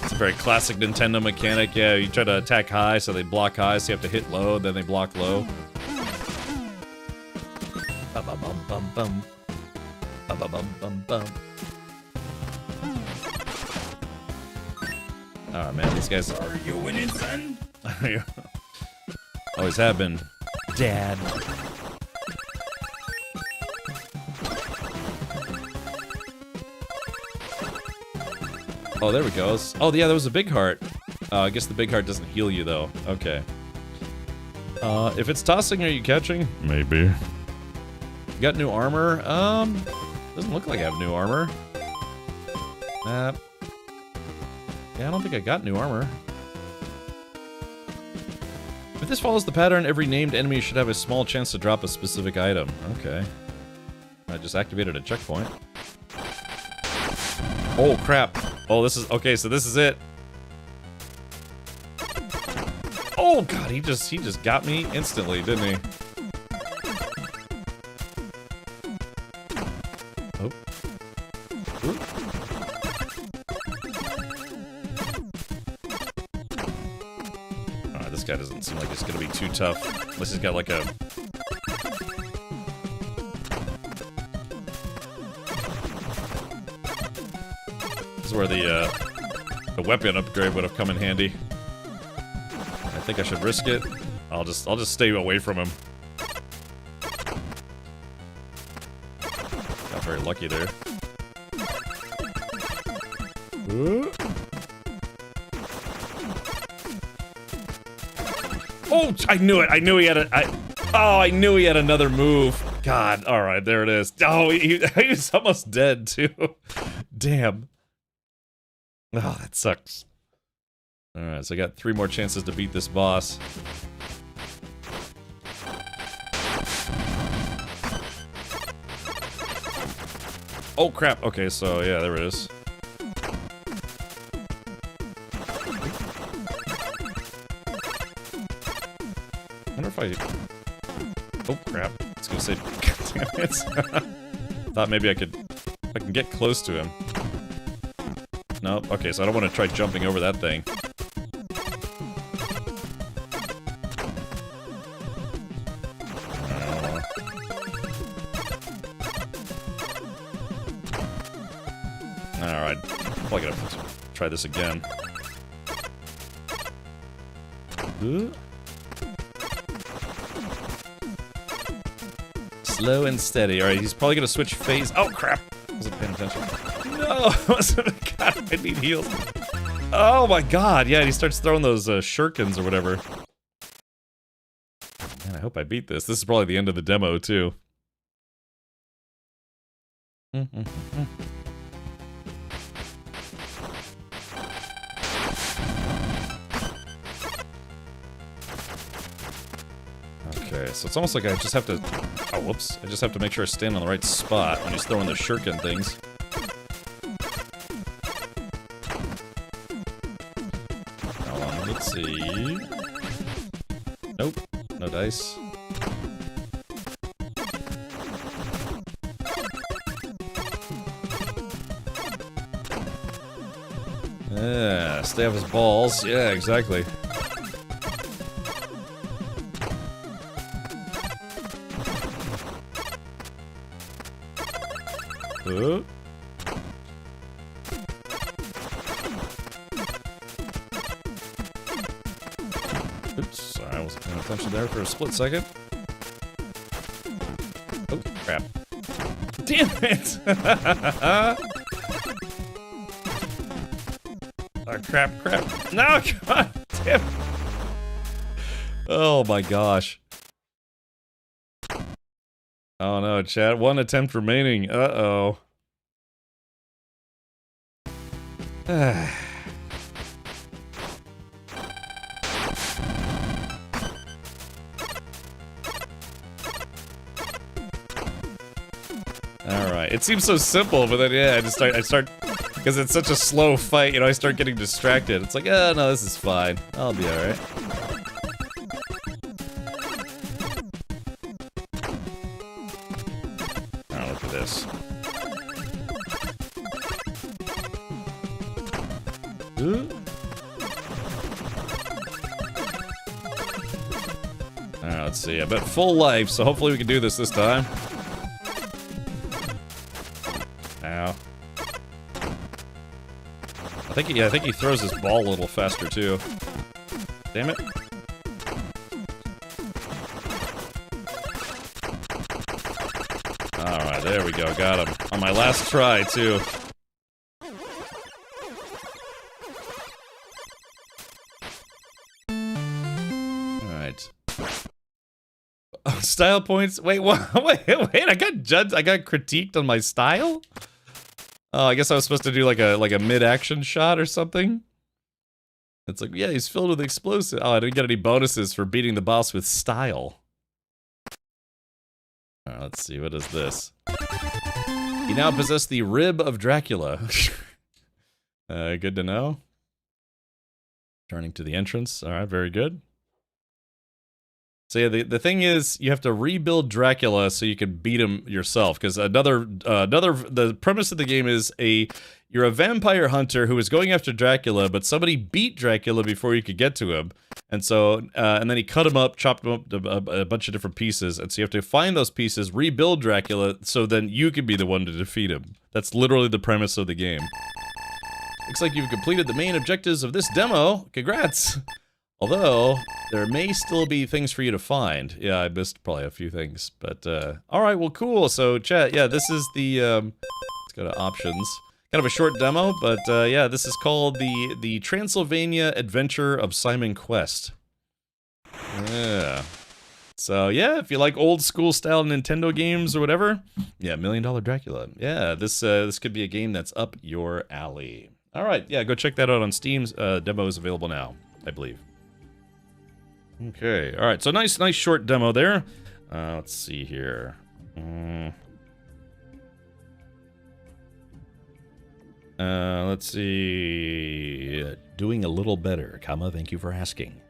It's a very classic Nintendo mechanic. Yeah, you try to attack high, so they block high, so you have to hit low, then they block low. Bum bum bum bum bum. Bum, bum, bum, bum, bum. Oh man, these guys are you winning, son? Always have been, Dad. Oh, there we go. Oh yeah, there was a big heart. I guess the big heart doesn't heal you though. Okay. If it's tossing, are you catching? Maybe. You got new armor? Doesn't look like I have new armor. Yeah, I don't think I got new armor. If this follows the pattern, every named enemy should have a small chance to drop a specific item. Okay. I just activated a checkpoint. Oh, crap. Oh, this is... Okay, so this is it. Oh, God, he just got me instantly, didn't he? Oh. Ooh. Alright, this guy doesn't seem like it's gonna be too tough. Unless he's got like a... This is where the weapon upgrade would have come in handy. I think I should risk it. I'll just stay away from him. Got very lucky there. Oh, I knew it. I knew he had I knew he had another move. God, all right, there it is. Oh, he was almost dead too. Damn. Oh, that sucks. Alright, so I got 3 more chances to beat this boss. Oh crap, okay, so yeah, there it is. I wonder if I... Oh crap, I was gonna say... Damn it. Thought maybe I can get close to him. Nope, okay, so I don't want to try jumping over that thing. Alright, probably gonna have to try this again. Slow and steady. Alright, he's probably gonna switch phase. Oh crap! I wasn't paying attention. No! God, I need heals. Oh my god, yeah, he starts throwing those shurikens or whatever. Man, I hope I beat this. This is probably the end of the demo, too. Okay, so it's almost like I just have to... Oh, whoops. I just have to make sure I stand on the right spot when he's throwing the shuriken things. Let's see... Nope. No dice. Yeah, stay off his balls. Yeah, exactly. Oops, I wasn't paying attention there for a split second. Oh, crap. Damn it! Oh, crap. No, god damn. Oh my gosh. Oh no, chat. 1 attempt remaining. Uh-oh. Alright. It seems so simple, but then yeah, I start because it's such a slow fight, you know, I start getting distracted. It's like, oh no, this is fine. I'll be alright. Oh, look at this. Alright, let's see. I bet full life, so hopefully we can do this time. Ow. I think he throws his ball a little faster too. Damn it. Alright, there we go, got him. On my last try too. Oh, style points. Wait, what? Wait. I got judged. I got critiqued on my style. Oh, I guess I was supposed to do like a mid-action shot or something. It's like, yeah, he's filled with explosive. Oh, I didn't get any bonuses for beating the boss with style. Let's see, what is this? You now possess the rib of Dracula. Good to know. Turning to the entrance. All right, very good. So yeah, the thing is, you have to rebuild Dracula so you can beat him yourself. Because the premise of the game is you're a vampire hunter who is going after Dracula, but somebody beat Dracula before you could get to him, and so and then he cut him up, chopped him up to a bunch of different pieces, and so you have to find those pieces, rebuild Dracula, so then you can be the one to defeat him. That's literally the premise of the game. Looks like you've completed the main objectives of this demo. Congrats! Although, there may still be things for you to find. Yeah, I missed probably a few things, but, alright, well, cool. So, chat, yeah, this is the, let's go to options. Kind of a short demo, but, yeah, this is called the Transylvania Adventure of Simon Quest. Yeah. So, yeah, if you like old school style Nintendo games or whatever, yeah, $1 Million Dracula. Yeah, this could be a game that's up your alley. Alright, yeah, go check that out on Steam's, demo is available now, I believe. Okay, alright, so nice short demo there. Let's see here. Let's see. Doing a little better, comma, thank you for asking.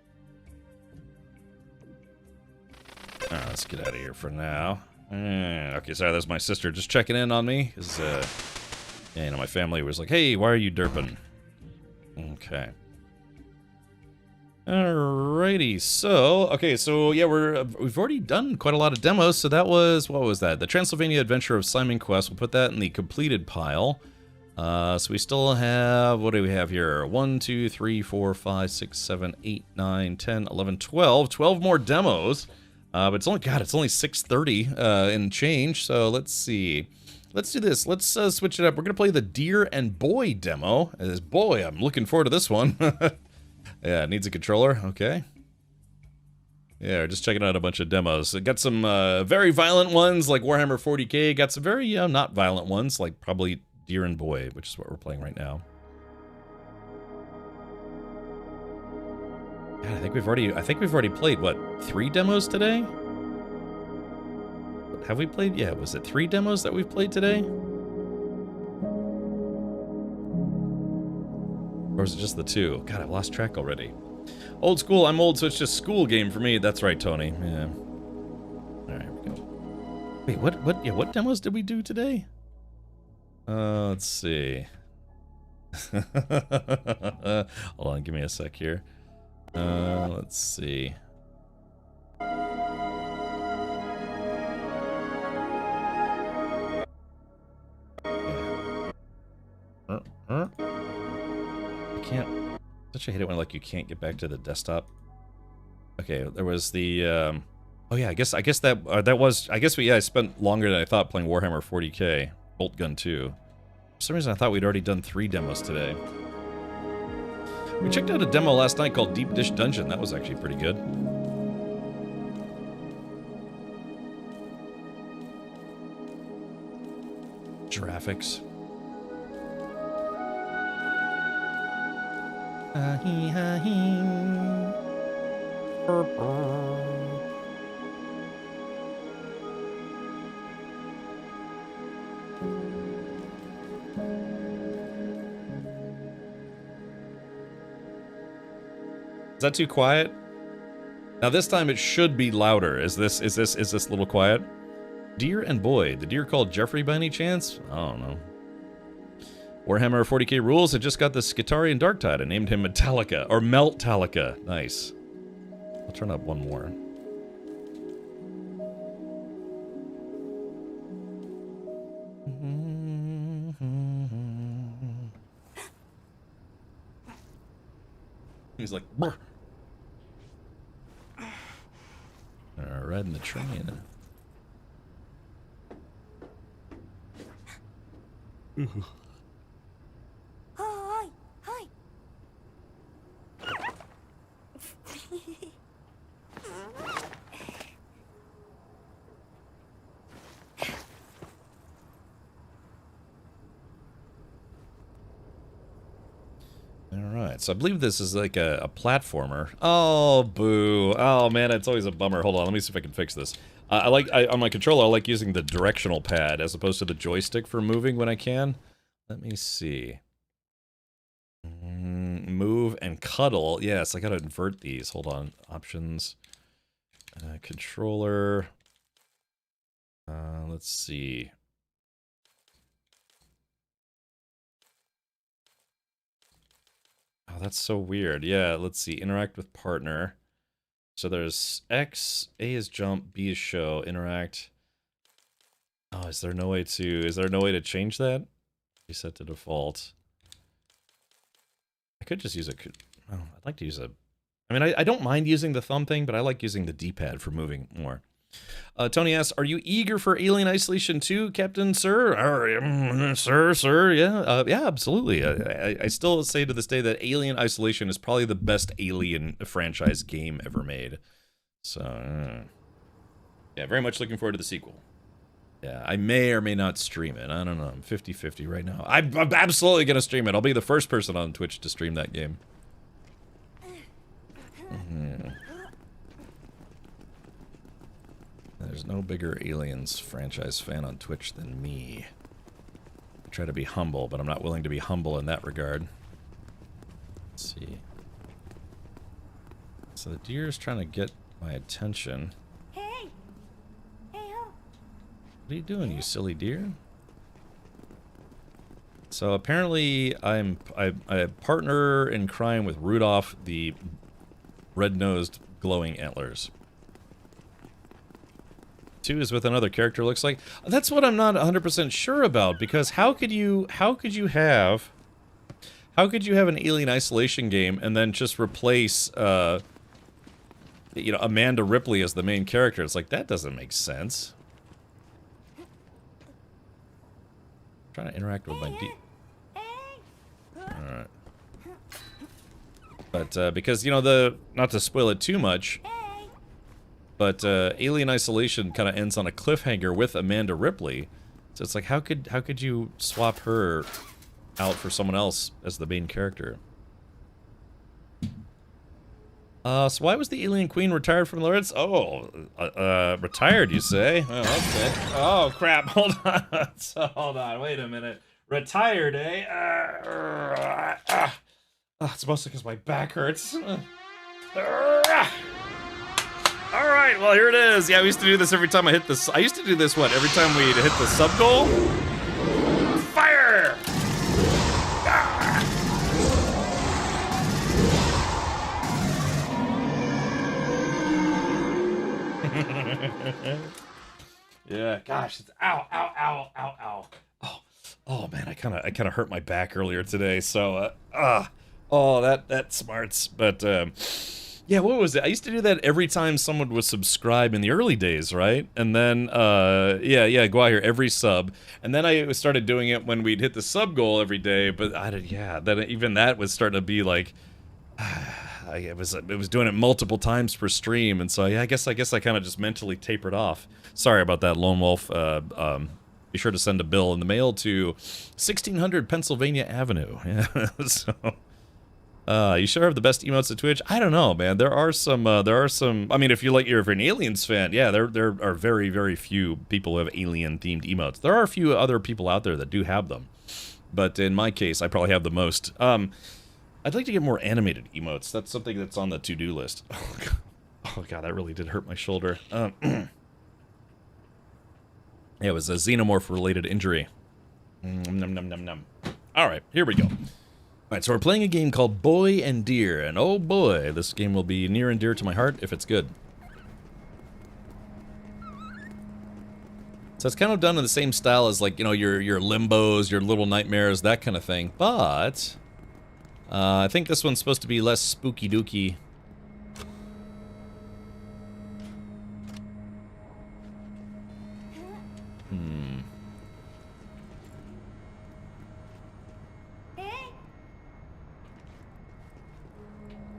Alright, let's get out of here for now. Okay, sorry, that's my sister just checking in on me. Cause, yeah, you know, my family was like, hey, why are you derping? Okay. Alrighty, so, okay, so, yeah, we've already done quite a lot of demos, so that was, what was that? The Transylvania Adventure of Simon Quest, we'll put that in the completed pile. So we still have, what do we have here? 1, 2, 3, 4, 5, 6, 7, 8, 9, 10, 11, 12. 12 more demos, but it's only, God, it's only 6:30 and change, so let's see. Let's do this, let's switch it up. We're gonna play the Deer and Boy demo. As boy, I'm looking forward to this one. Yeah, it needs a controller. Okay. Yeah, just checking out a bunch of demos. It got some very violent ones like Warhammer 40k. Got some very not violent ones like probably Deer and Boy, which is what we're playing right now. God, I think we've already played what, 3 demos today? Have we played? Yeah, was it 3 demos that we've played today? Or is it just the 2? God, I've lost track already. Old school, I'm old, so it's just school game for me. That's right, Tony. Yeah. Alright, here we go. Wait, what demos did we do today? Let's see. Hold on, give me a sec here. Let's see. Can't. Don't you hate it when like you can't get back to the desktop? Okay, there was the. Oh yeah, I guess that was. I guess I spent longer than I thought playing Warhammer 40k, Bolt Gun 2. For some reason, I thought we'd already done 3 demos today. We checked out a demo last night called Deep Dish Dungeon. That was actually pretty good. Graphics. Is that too quiet? Now this time it should be louder. Is this a little quiet? Deer and Boy. The deer called Jeffrey by any chance? I don't know. Warhammer 40k rules. I just got the Skitarian Darktide. I named him Metallica or Meltalica. Nice. I'll turn up one more. He's like, brr. Riding the train. Hi, hi. Alright, so I believe this is like a platformer. Oh, boo. Oh, man, it's always a bummer. Hold on, let me see if I can fix this. On my controller, I like using the directional pad as opposed to the joystick for moving when I can. Let me see. Move and cuddle. Yes, I gotta invert these. Hold on. Options. Controller. Let's see. Oh, that's so weird. Yeah, let's see. Interact with partner. So there's X, A is jump, B is show, interact. Oh, is there no way to change that? Reset to default. I could just use oh, I'd like to use a... I mean, I don't mind using the thumb thing, but I like using the D-pad for moving more. Tony asks, are you eager for Alien Isolation 2, Captain Sir? Sir, yeah. Yeah, absolutely. I still say to this day that Alien Isolation is probably the best Alien franchise game ever made. So, yeah, very much looking forward to the sequel. Yeah, I may or may not stream it. I don't know. I'm 50-50 right now. I'm absolutely going to stream it. I'll be the first person on Twitch to stream that game. There's no bigger Aliens franchise fan on Twitch than me. I try to be humble, but I'm not willing to be humble in that regard. Let's see. So the deer is trying to get my attention. Hey! Hey ho! What are you doing, you silly deer? So apparently I'm a partner in crime with Rudolph, the red-nosed glowing antlers. 2 is with another character, looks like. That's what I'm not 100% sure about, because how could you have an Alien Isolation game and then just replace you know, Amanda Ripley as the main character? It's like, that doesn't make sense. I'm trying to interact with my Alright. But because, you know, not to spoil it too much, but Alien Isolation kind of ends on a cliffhanger with Amanda Ripley. So it's like, how could you swap her out for someone else as the main character? So why was the Alien Queen retired from the Ritz? Oh, retired, you say? Oh, okay. Oh, crap. Hold on. Hold on. Wait a minute. Retired, eh? It's mostly because my back hurts. Alright, well, here it is. Yeah, we used to do this every time I hit this. I used to do this, what, every time we'd hit the sub goal? Fire! Ah! Yeah, gosh, it's ow, ow, ow, ow, ow. Oh man, I kind of hurt my back earlier today, so oh, that smarts. But yeah, what was it? I used to do that every time someone would subscribe in the early days, right? And then yeah, go out here every sub, and then I started doing it when we'd hit the sub goal every day. But then even that was starting to be like, it was doing it multiple times per stream, and so yeah, I guess I kind of just mentally tapered off. Sorry about that, Lone Wolf. Be sure to send a bill in the mail to 1600 Pennsylvania Avenue. Yeah, so you sure have the best emotes at Twitch? I don't know, man. There are some. I mean, if you're an Aliens fan, yeah, there are very, very few people who have alien-themed emotes. There are a few other people out there that do have them, but in my case, I probably have the most. I'd like to get more animated emotes. That's something that's on the to-do list. Oh god, that really did hurt my shoulder. Yeah, it was a xenomorph-related injury. Num num num num. All right, here we go. All right, so we're playing a game called Boy and Deer, and oh boy, this game will be near and dear to my heart if it's good. So it's kind of done in the same style as, like, you know, your Limbos, your Little Nightmares, that kind of thing, but I think this one's supposed to be less spooky dooky.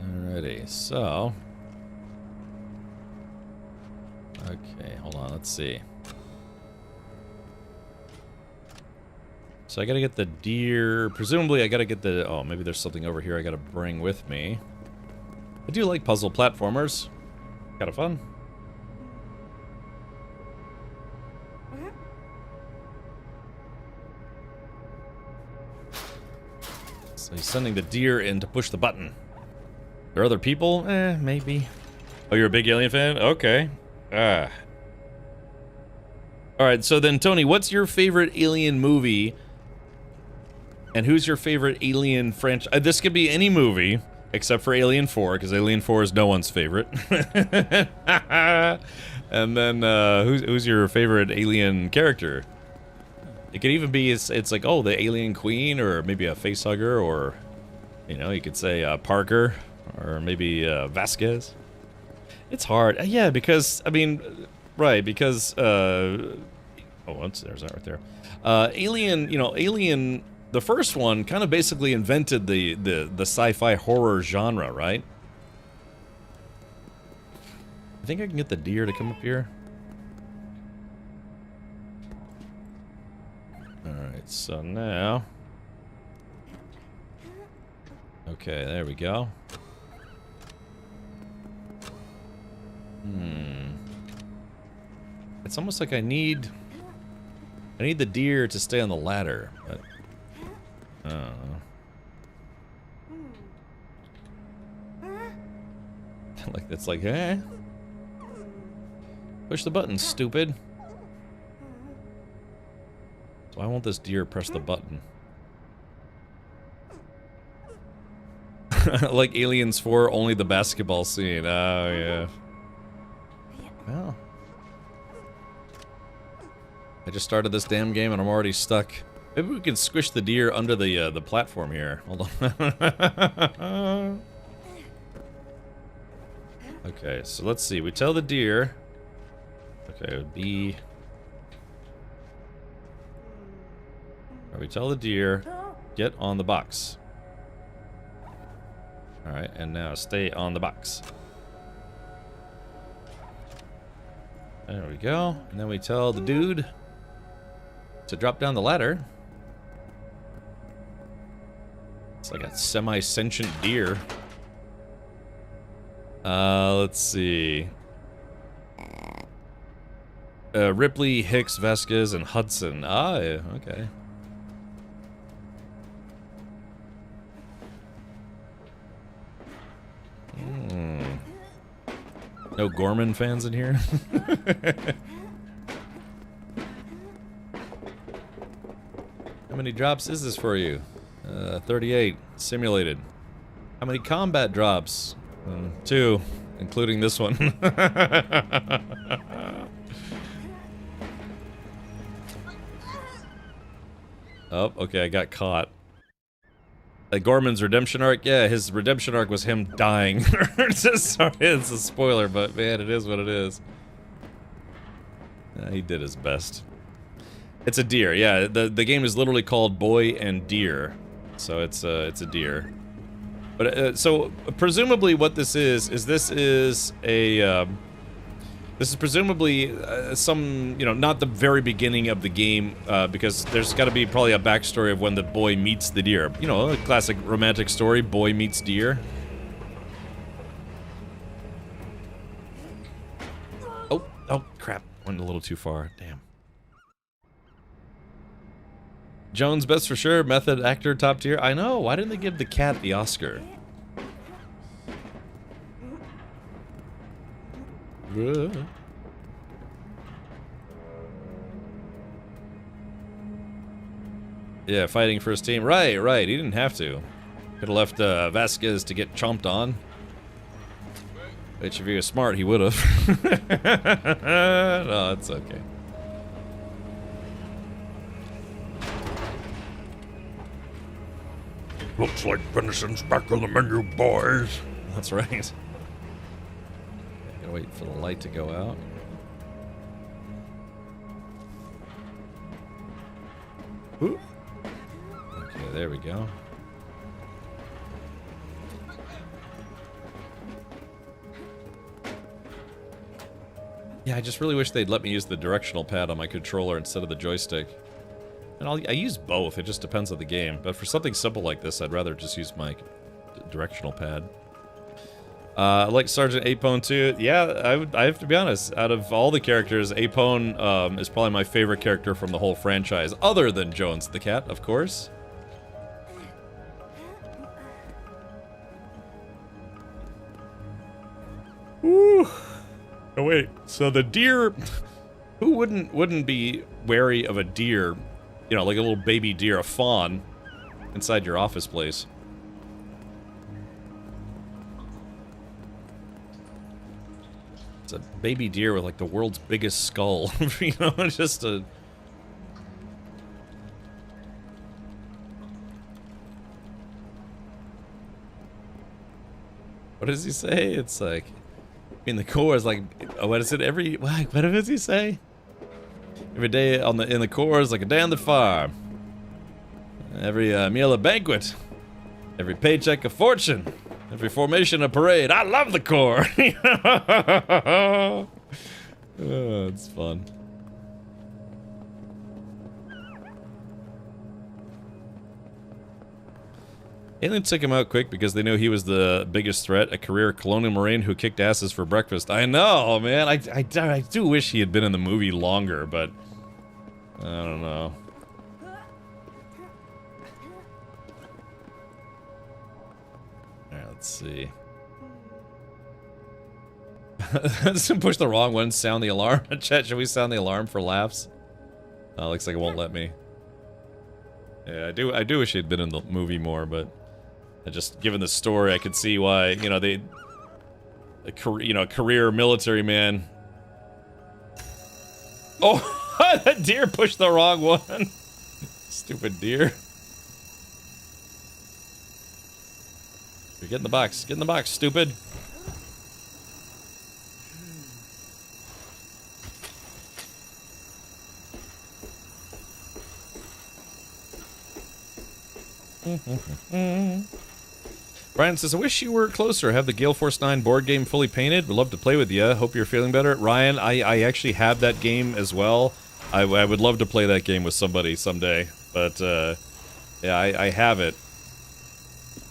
Alrighty, so... Okay, hold on, let's see. So I gotta get the deer. Presumably I gotta get the... Oh, maybe there's something over here I gotta bring with me. I do like puzzle platformers. Kinda fun. So he's sending the deer in to push the button. There are other people? Maybe. Oh, you're a big Alien fan? Okay. Alright, so then, Tony, what's your favorite Alien movie? And who's your favorite Alien franchise? This could be any movie, except for Alien 4, because Alien 4 is no one's favorite. And then, who's your favorite Alien character? It could even be, it's like, oh, the Alien Queen, or maybe a facehugger, or, you know, you could say Parker, or maybe Vasquez. It's hard. Yeah, because, I mean, right, because, oh, there's that right there. Alien, you know, Alien, the first one kind of basically invented the sci-fi horror genre, right? I think I can get the deer to come up here. Alright, so now... Okay, there we go. It's almost like I need the deer to stay on the ladder, but I don't know. Like it's like, eh? Push the button, stupid. So why won't this deer press the button? Like Aliens 4, only the basketball scene. Oh yeah. Well, I just started this damn game and I'm already stuck. Maybe we can squish the deer under the platform here. Hold on. Okay, so let's see. We tell the deer. Okay, it would be. We tell the deer, get on the box. All right, and now stay on the box. There we go. And then we tell the dude to drop down the ladder. It's like a semi-sentient deer. Let's see. Ripley, Hicks, Vasquez, and Hudson. Ah, yeah, okay. No Gorman fans in here? How many drops is this for you? 38. Simulated. How many combat drops? 2, including this one. Oh, okay, I got caught. Gorman's redemption arc? Yeah, his redemption arc was him dying. Sorry, it's a spoiler, but man, it is what it is. He did his best. It's a deer, yeah. The game is literally called Boy and Deer. So it's a deer. But so presumably what this is this is a this is presumably some, you know, not the very beginning of the game, because there's got to be probably a backstory of when the boy meets the deer. You know, a classic romantic story, boy meets deer. Oh, crap. Went a little too far. Damn. Jones, best for sure. Method actor, top tier. I know. Why didn't they give the cat the Oscar? Yeah, fighting for his team. Right. He didn't have to. Could have left Vasquez to get chomped on. Which, if he was smart, he would have. No, it's okay. Looks like venison's back on the menu, boys. That's right. Gotta wait for the light to go out. Ooh. Okay, there we go. Yeah, I just really wish they'd let me use the directional pad on my controller instead of the joystick. And I use both, it just depends on the game. But for something simple like this, I'd rather just use my directional pad. I like Sergeant Apone too. Yeah, I have to be honest, out of all the characters, Apone is probably my favorite character from the whole franchise, other than Jones the Cat, of course. Ooh. Oh wait, so the deer, who wouldn't be wary of a deer, you know, like a little baby deer, a fawn, inside your office place? It's a baby deer with like the world's biggest skull, you know, just a... What does he say? It's like, in the core is like, what is it? What does he say? Every day in the core is like a day on the farm. Every meal a banquet. Every paycheck a fortune. Every formation a parade. I love the core. Oh, it's fun. Aliens took him out quick because they knew he was the biggest threat, a career colonial marine who kicked asses for breakfast. I know, man. I do wish he had been in the movie longer, but I don't know. Alright, let's see. Push the wrong one, sound the alarm. Chat, should we sound the alarm for laughs? Looks like it won't let me. Yeah, I do wish he'd been in the movie more, but just given the story, I could see why, you know, career military man. Oh, that deer pushed the wrong one. Stupid deer. Get in the box. Get in the box, stupid. Brian says, I wish you were closer. Have the Gale Force 9 board game fully painted. Would love to play with you. Hope you're feeling better. Ryan, I actually have that game as well. I would love to play that game with somebody someday. But, yeah, I have it.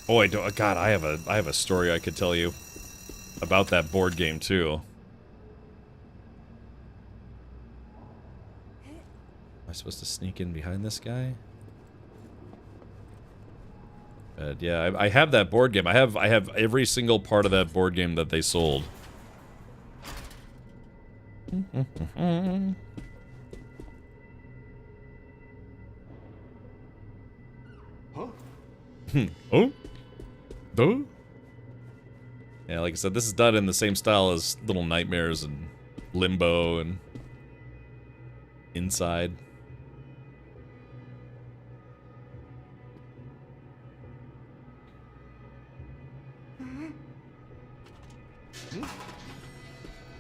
Boy, God, I have a story I could tell you about that board game, too. Am I supposed to sneak in behind this guy? Yeah, I have that board game. I have every single part of that board game that they sold. Huh? Oh? Duh? Yeah, like I said, this is done in the same style as Little Nightmares and Limbo and Inside.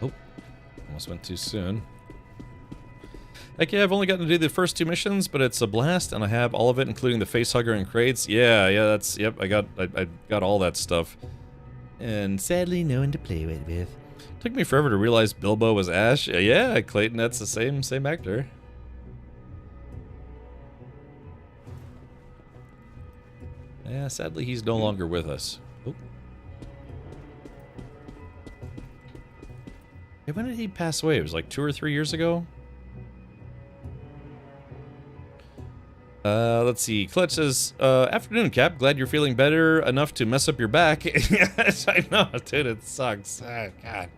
Oh, almost went too soon. Heck yeah, I've only gotten to do the first 2 missions, but it's a blast, and I have all of it, including the facehugger and crates. Yeah, that's, yep, I got all that stuff. And sadly, no one to play with. Took me forever to realize Bilbo was Ash. Yeah, Clayton, that's the same actor. Yeah, sadly, he's no longer with us. Oh. Hey, when did he pass away? It was like 2 or 3 years ago? Let's see. Clutch says, afternoon, Cap. Glad you're feeling better enough to mess up your back. Yes, I know, dude. It sucks. Oh, God.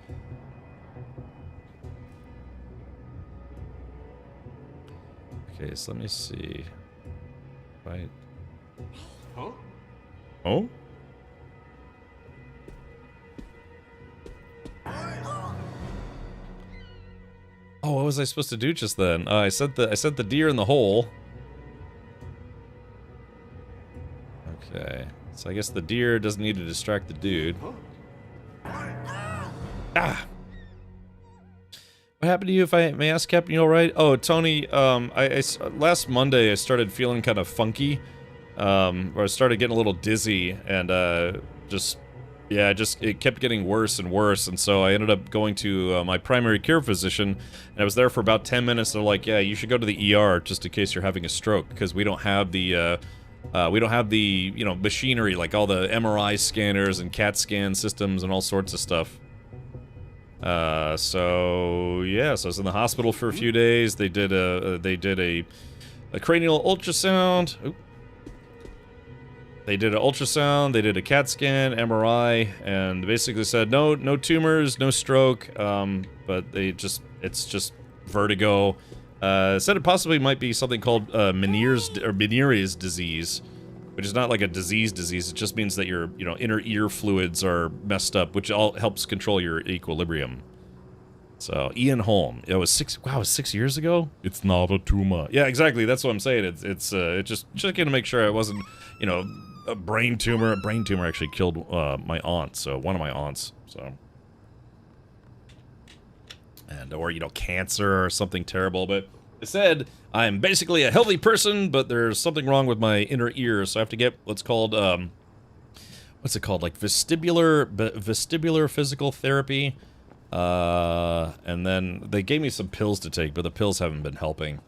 Okay, so let me see. Right. Huh? Oh? Oh, what was I supposed to do just then? I sent the deer in the hole. Okay, so I guess the deer doesn't need to distract the dude. Ah! What happened to you, if I may ask, Captain? You all right? Oh, Tony, last Monday I started feeling kind of funky. Or I started getting a little dizzy and just Yeah, it kept getting worse and worse, and so I ended up going to my primary care physician, and I was there for about 10 minutes. They're like, "Yeah, you should go to the ER just in case you're having a stroke, because we don't have the machinery like all the MRI scanners and CAT scan systems and all sorts of stuff." So I was in the hospital for a few days. They did a cranial ultrasound. Oop. They did an ultrasound, they did a CAT scan, MRI, and basically said no tumors, no stroke, but it's just vertigo. Said it possibly might be something called Meniere's disease, which is not like a disease. It just means that your inner ear fluids are messed up, which all helps control your equilibrium. So Ian Holm, it was 6 years ago. It's not a tumor. Yeah, exactly. That's what I'm saying. It's just checking to make sure it wasn't a brain tumor. A brain tumor actually killed my aunt, so one of my aunts. So, or cancer or something terrible. But it said I'm basically a healthy person, but there's something wrong with my inner ear, so I have to get what's called like vestibular physical therapy. And then they gave me some pills to take, but the pills haven't been helping.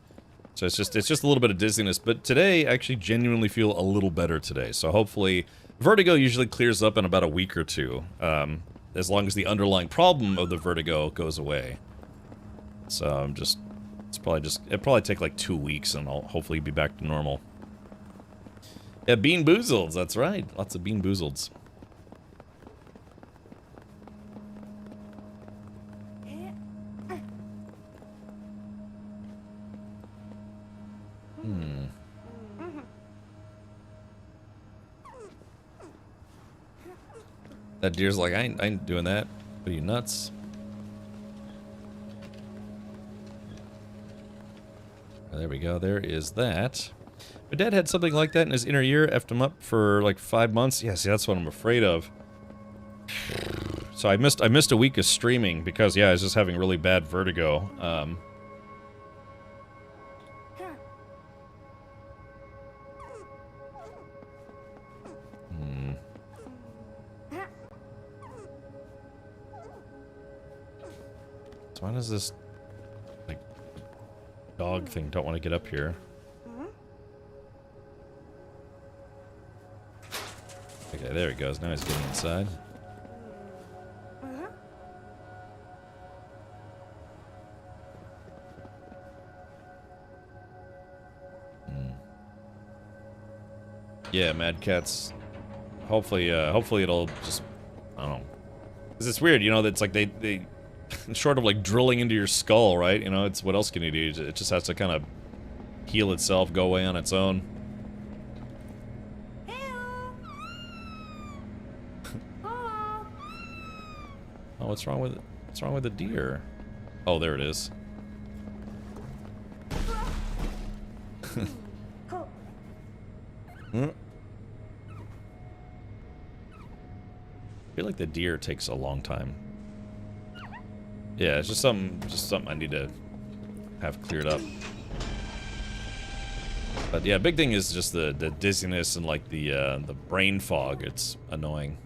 So it's just a little bit of dizziness. But today, I actually genuinely feel a little better today. So hopefully, vertigo usually clears up in about a week or two, as long as the underlying problem of the vertigo goes away. So it'll probably take like 2 weeks, and I'll hopefully be back to normal. Yeah, Bean Boozleds, that's right. Lots of Bean Boozleds. That deer's like, I ain't doing that. What are you, nuts? Oh, there we go. There is that. My dad had something like that in his inner ear. Effed him up for like 5 months. Yeah, see, that's what I'm afraid of. So I missed a week of streaming because, yeah, I was just having really bad vertigo. Why does this, like, dog thing don't want to get up here? Okay, there he goes. Now he's getting inside. Yeah, Mad Catz. Hopefully it'll just, I don't know. Because it's weird, it's like they short of like drilling into your skull, right? It's what else can you do? It just has to kind of heal itself, go away on its own. Oh, what's wrong with it? What's wrong with the deer? Oh, there it is. I feel like the deer takes a long time. Yeah, it's just something I need to have cleared up. But yeah, big thing is just the dizziness and like the brain fog. It's annoying.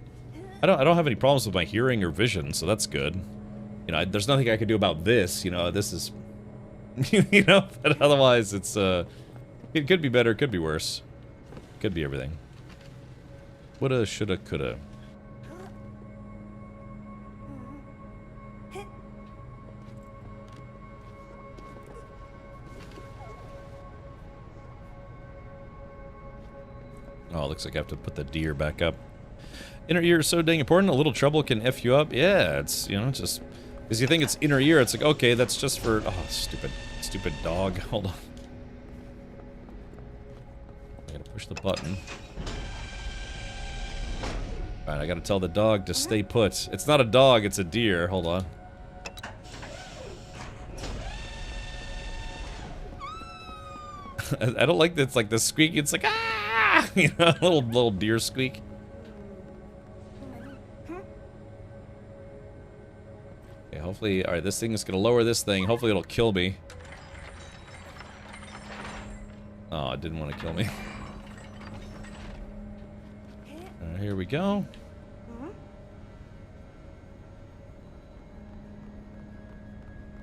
I don't have any problems with my hearing or vision, so that's good. There's nothing I can do about this. This is, But otherwise, it's it could be better, it could be worse, could be everything. Woulda, shoulda, coulda. Oh, looks like I have to put the deer back up. Inner ear is so dang important. A little trouble can F you up. Yeah, it's, just... Because you think it's inner ear, it's like, okay, that's just for... Oh, stupid dog. Hold on. I gotta push the button. Alright, I gotta tell the dog to stay put. It's not a dog, it's a deer. Hold on. I don't like that. It's like the squeak. It's like, ah! Little deer squeak. Okay, hopefully, alright, this thing is gonna lower this thing. Hopefully it'll kill me. Oh, it didn't want to kill me. Here we go.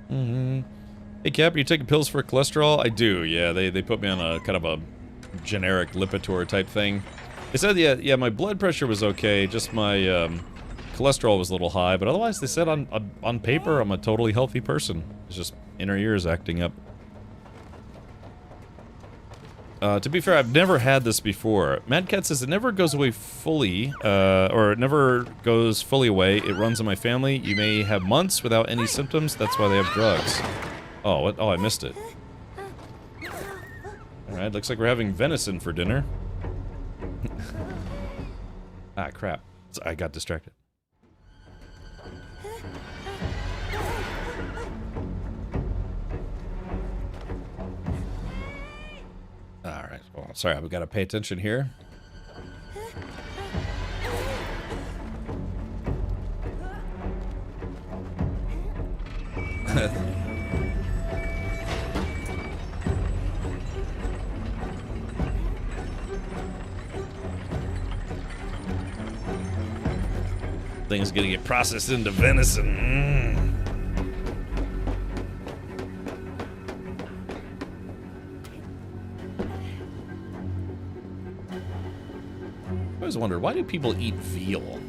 Hey Cap, are you taking pills for cholesterol? I do, yeah. They put me on a kind of a generic Lipitor type thing. They said, yeah, my blood pressure was okay, just my cholesterol was a little high, but otherwise they said on paper I'm a totally healthy person. It's just inner ears acting up. To be fair, I've never had this before. Mad Cat says it never goes away fully, or it never goes fully away. It runs in my family. You may have months without any symptoms. That's why they have drugs. Oh, what? Oh, I missed it. Alright, looks like we're having venison for dinner. Ah, crap. I got distracted. Alright, well, sorry, we gotta pay attention here. Thing's gonna get processed into venison. I always wondered, why do people eat veal?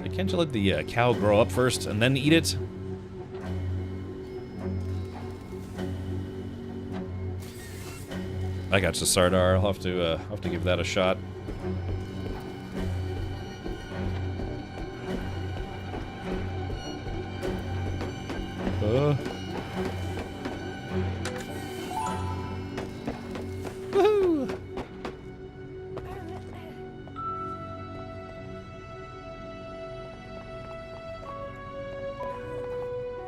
Like, can't you let the cow grow up first and then eat it? I got you, Sardar. I'll have to give that a shot. Woohoo!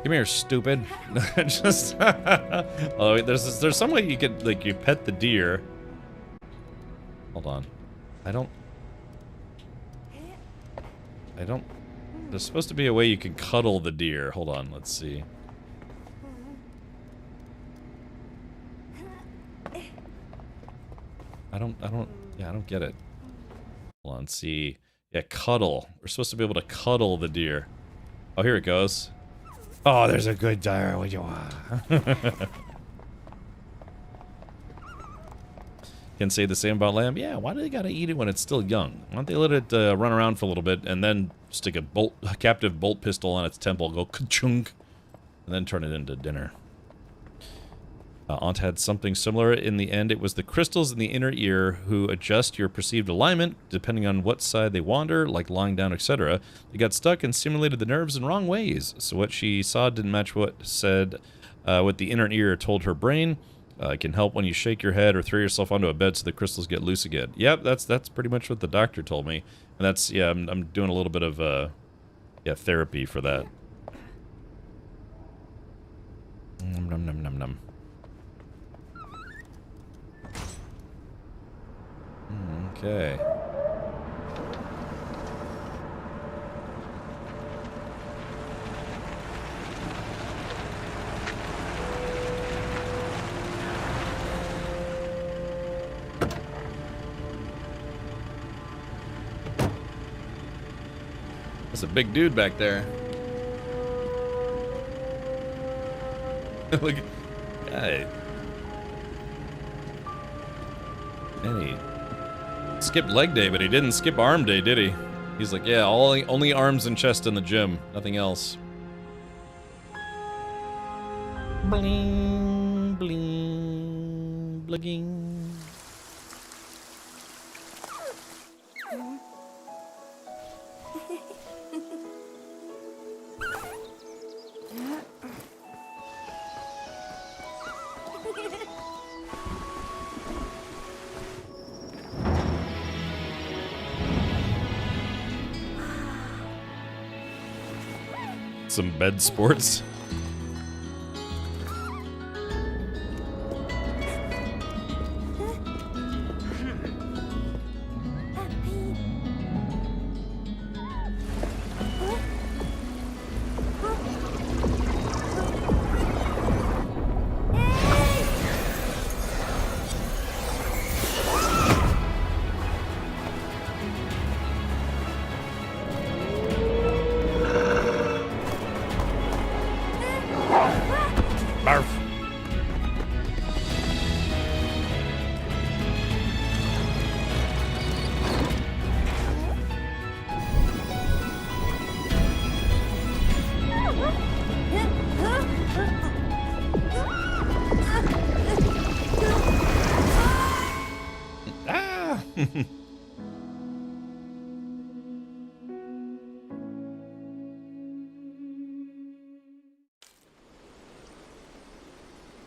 Come here, stupid. Just oh, there's some way you could, like, you pet the deer. Hold on. I don't there's supposed to be a way you can cuddle the deer. Hold on, let's see. I don't get it. Hold on, let's see. Yeah, cuddle. We're supposed to be able to cuddle the deer. Oh, here it goes. Oh, there's a good deer. What do you want? Can say the same about lamb. Yeah, why do they gotta eat it when it's still young? Why don't they let it run around for a little bit and then stick a captive bolt pistol on its temple, go ka-chunk, and then turn it into dinner? Aunt had something similar. In the end, it was the crystals in the inner ear who adjust your perceived alignment depending on what side they wander, like lying down, etc. They got stuck and stimulated the nerves in wrong ways. So what she saw didn't match what the inner ear told her brain. It can help when you shake your head or throw yourself onto a bed so the crystals get loose again. Yep, that's pretty much what the doctor told me. And that's, yeah, I'm doing a little bit of therapy for that. Num num num num num. Okay. That's a big dude back there. Look, guy. And he skipped leg day, but he didn't skip arm day, did he? He's like, yeah, only arms and chest in the gym, nothing else. Bling, bling, bling. Some bed sports.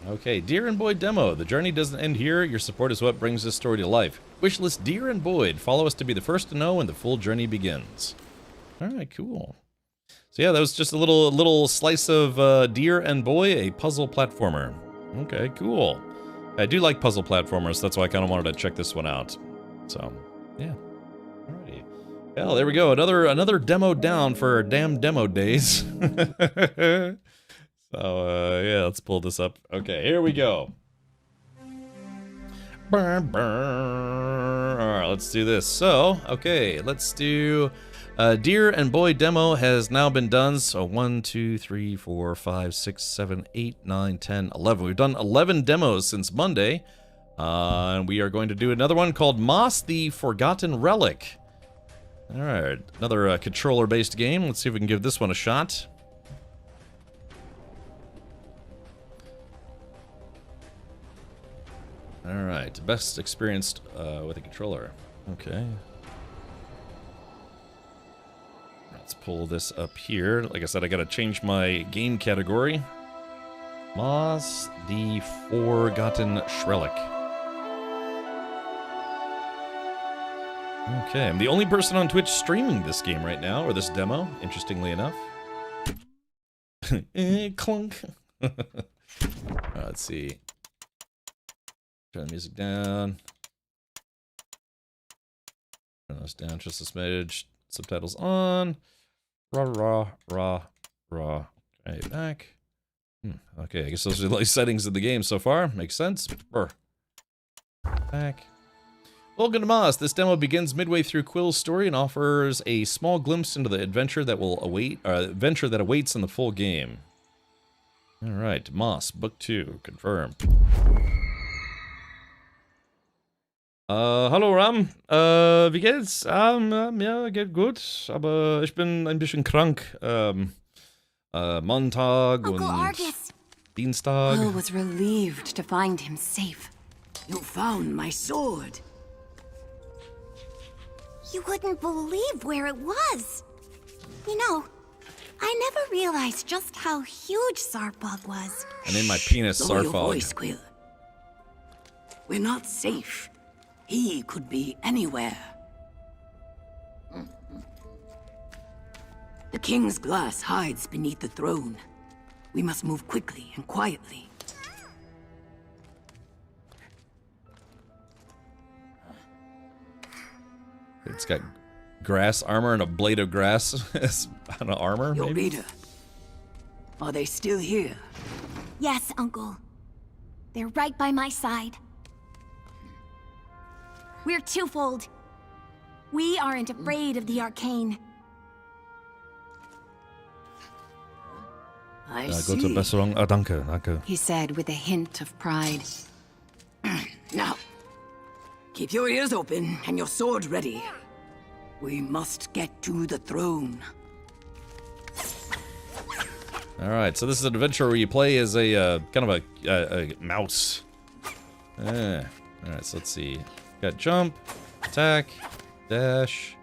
Okay, Deer and Boyd demo. The journey doesn't end here. Your support is what brings this story to life. Wishlist Deer and Boyd. Follow us to be the first to know when the full journey begins. All right, cool. So yeah, that was just a little slice of Deer and Boy, a puzzle platformer. Okay, cool. I do like puzzle platformers. That's why I kind of wanted to check this one out. So yeah. Alrighty. Well, there we go. Another demo down for our damn demo days. So, yeah, let's pull this up. Okay, here we go. Alright, let's do this. So, okay, let's do... Deer and Boy demo has now been done. So, 1, 2, 3, 4, 5, 6, 7, 8, 9, 10, 11. We've done 11 demos since Monday. And we are going to do another one called Moss the Forgotten Relic. Alright, another controller-based game. Let's see if we can give this one a shot. Alright, best experienced with a controller. Okay. Let's pull this up here. Like I said, I gotta change my game category. Moss the Forgotten Relic. Okay, I'm the only person on Twitch streaming this game right now, or this demo, interestingly enough. Clunk. Let's see. Turn the music down. Turn this down just a smidge. Subtitles on. Rah. Okay, back. Okay, I guess those are the settings of the game so far. Makes sense. Back. Welcome to Moss. This demo begins midway through Quill's story and offers a small glimpse into the adventure that awaits in the full game. All right, Moss, Book 2, confirmed. Hallo Ram, wie geht's? Ja, geht gut, aber ich bin ein bisschen krank. Montag Uncle und Argus. Dienstag. Will was relieved to find him safe. You found my sword. You wouldn't believe where it was. You know, I never realized just how huge Sarpog was. I named my penis Lower your Sarfog. voice, Quill. We're not safe. He could be anywhere. The king's glass hides beneath the throne. We must move quickly and quietly. It's got grass armor and a blade of grass as an armor, Your maybe? reader. Are they still here? Yes, Uncle. They're right by my side. We're twofold. We aren't afraid of the arcane. I Gute see. Besserung. Danke. He said with a hint of pride. Now, keep your ears open and your sword ready. We must get to the throne. Alright, so this is an adventure where you play as a, kind of a mouse. Alright, so let's see. Got jump, attack, dash.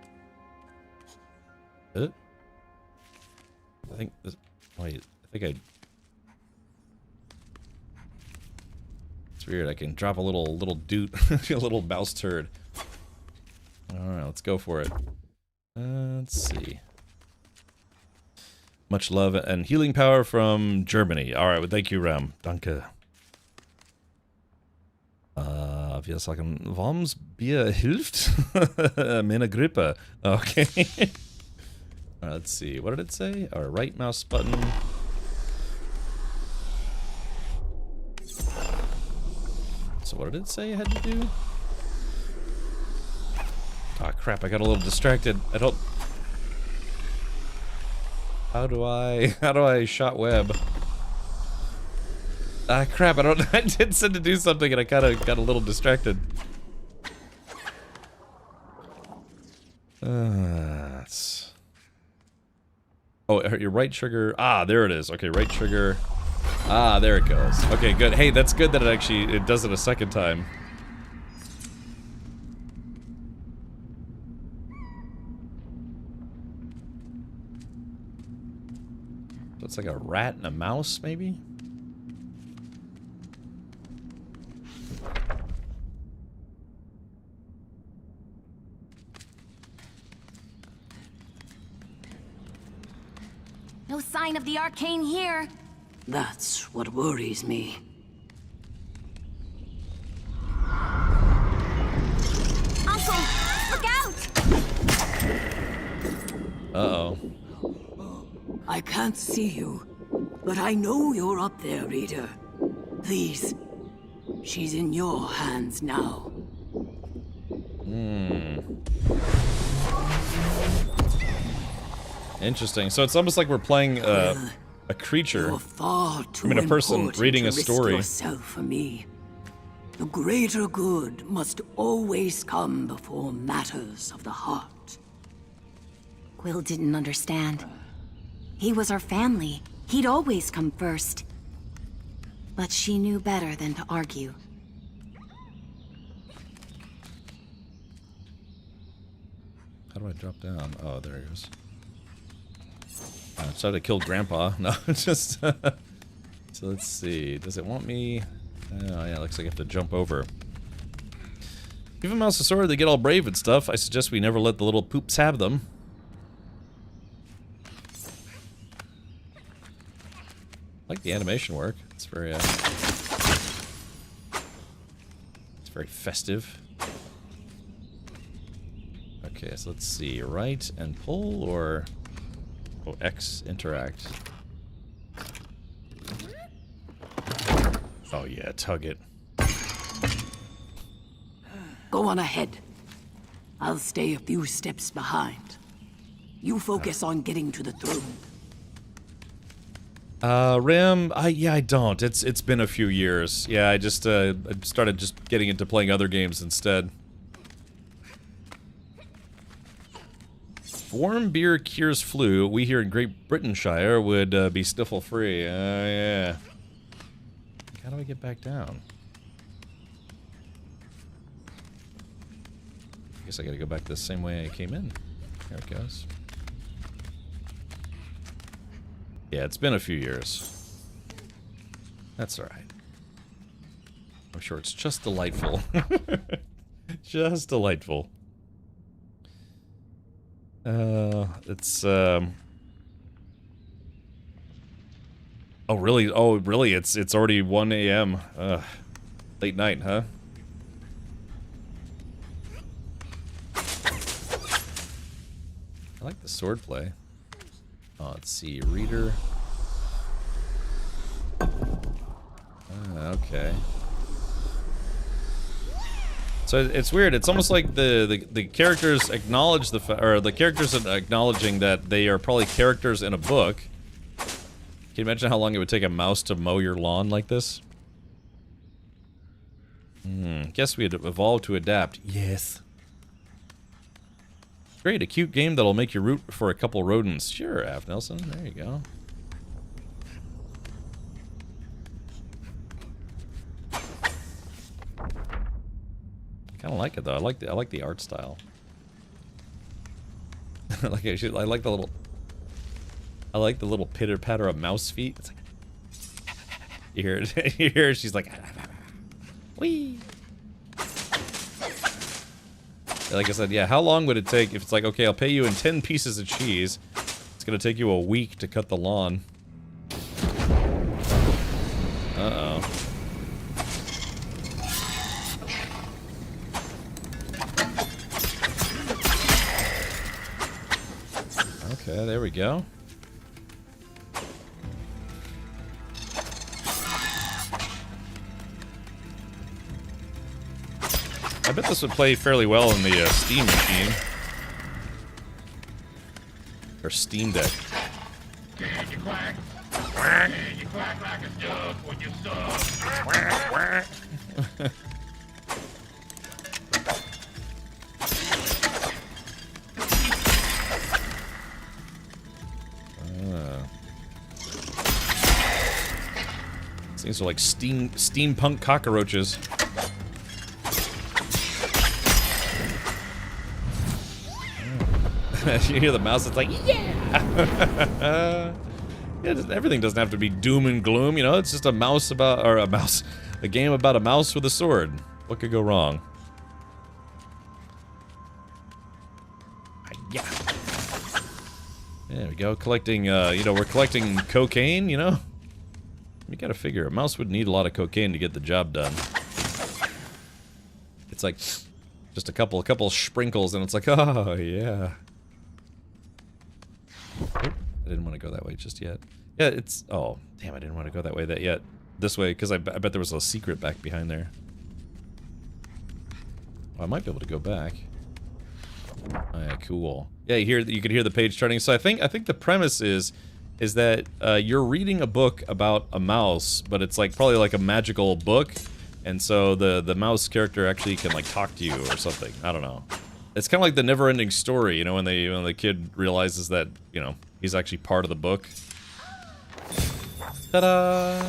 I think this, wait, it's weird, I can drop a little doot, a little mouse turd. Alright, let's go for it. Let's see. Much love and healing power from Germany. Alright, well, thank you, Ram. Danke. Wir sagen, warmes Bier hilft? Meine Grippe. Okay. Alright, let's see. What did it say? Our right mouse button. So what did it say I had to do? Ah, crap, I got a little distracted. I don't... How do I shot web? Ah, crap, I did said to do something and I kind of got a little distracted. Oh, your right trigger. Ah, there it is. Okay, right trigger. Ah, there it goes. Okay, good. Hey, that's good that it does it a second time. It's like a rat and a mouse, maybe? No sign of the arcane here. That's what worries me. Uncle, look out! Uh-oh. I can't see you, but I know you're up there, Reader. Please, she's in your hands now. Interesting. So it's almost like we're playing a creature. You're far too I mean, a person important reading to a story. risk yourself for me. The greater good must always come before matters of the heart. Quill didn't understand. He was our family. He'd always come first. But she knew better than to argue. How do I drop down? Oh, there he goes. I tried to kill Grandpa. No, just... So let's see. Does it want me... Oh, yeah, looks like I have to jump over. Give a mouse a sword, they get all brave and stuff. I suggest we never let the little poops have them. I like the animation work. It's very, it's very festive. Okay, so let's see. Right and pull, or... Oh, X, interact. Oh yeah, tug it. Go on ahead. I'll stay a few steps behind. You focus on getting to the throne. Rim, I don't. It's been a few years. Yeah, I just I started just getting into playing other games instead. Warm beer cures flu. We here in Great Britainshire would be sniffle free. Yeah. How do I get back down? I guess I gotta go back the same way I came in. There it goes. Yeah, it's been a few years. That's alright. I'm sure it's just delightful. Just delightful. It's, Oh, really? Oh, really? It's already 1 a.m. Late night, huh? I like the swordplay. Oh, let's see. Reader. Okay. So it's weird. It's almost like the characters acknowledge the characters are acknowledging that they are probably characters in a book. Can you imagine how long it would take a mouse to mow your lawn like this? Guess we had evolved to adapt. Yes. Great, a cute game that'll make you root for a couple rodents. Sure, Af Nelson. There you go. Kind of like it though. I like the art style. I like the little pitter patter of mouse feet. It's like you hear it. You hear her, she's like, wee. Like I said, yeah. How long would it take if it's like, okay, I'll pay you in 10 pieces of cheese. It's gonna take you a week to cut the lawn. Uh-oh. Okay, there we go. I bet this would play fairly well in the Steam machine. Or Steam Deck. Can you quack? Can you quack like a duck when you suck? Quack, quack. These are like steampunk cockroaches. You hear the mouse, it's like, yeah! Everything doesn't have to be doom and gloom, you know? It's just a game about a mouse with a sword. What could go wrong? Yeah. There we go. Collecting, you know, we're collecting cocaine, you know? You gotta figure, a mouse would need a lot of cocaine to get the job done. It's like just a couple sprinkles, and it's like, oh yeah. Oh, I didn't want to go that way just yet. Yeah, it's, oh damn, I didn't want to go that way yet. This way, because I bet there was a secret back behind there. Oh, I might be able to go back. Oh, yeah, cool. Yeah, you could hear the page turning. So I think the premise is that you're reading a book about a mouse, but it's like probably like a magical book, and so the mouse character actually can like talk to you or something. I don't know. It's kind of like the never-ending story, you know, when the kid realizes that, you know, he's actually part of the book. Ta-da!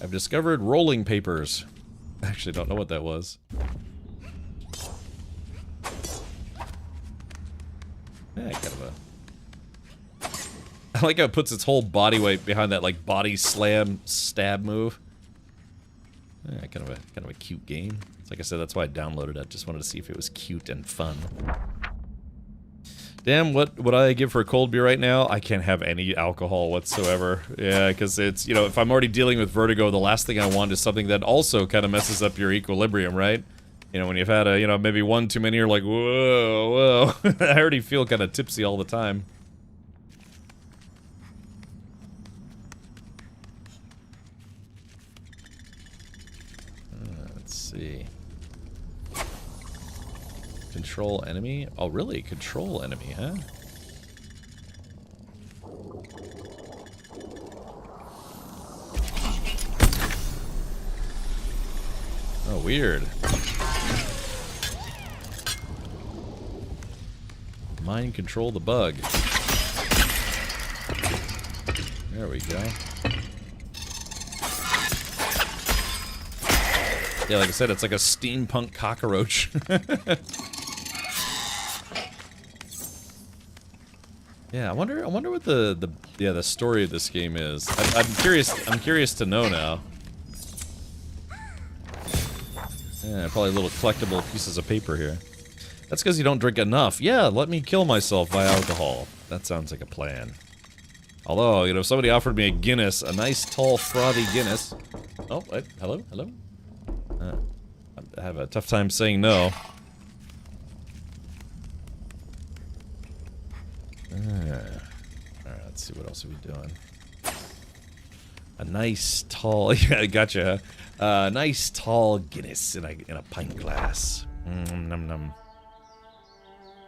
I've discovered rolling papers. I actually don't know what that was. Yeah, kind of a... I like how it puts its whole body weight behind that, like, body slam stab move. Yeah, kind of a cute game. Like I said, that's why I downloaded it. Just wanted to see if it was cute and fun. Damn, what would I give for a cold beer right now? I can't have any alcohol whatsoever. Yeah, because it's, you know, if I'm already dealing with vertigo, the last thing I want is something that also kind of messes up your equilibrium, right? You know, when you've had a, you know, maybe one too many, you're like, whoa, whoa. I already feel kind of tipsy all the time. Let's see. Control enemy? Oh, really? Control enemy, huh? Oh, weird. Mind control the bug. There we go. Yeah, like I said, it's like a steampunk cockroach. Yeah, I wonder what the story of this game is. I'm curious to know now. Yeah, probably little collectible pieces of paper here. That's because you don't drink enough. Yeah, let me kill myself by alcohol. That sounds like a plan. Although, you know, if somebody offered me a Guinness, a nice tall frothy Guinness. Oh, wait, hello. I have a tough time saying no. Alright, let's see, what else are we doing? A nice tall, yeah, gotcha. Nice tall Guinness in a pint glass. Num num.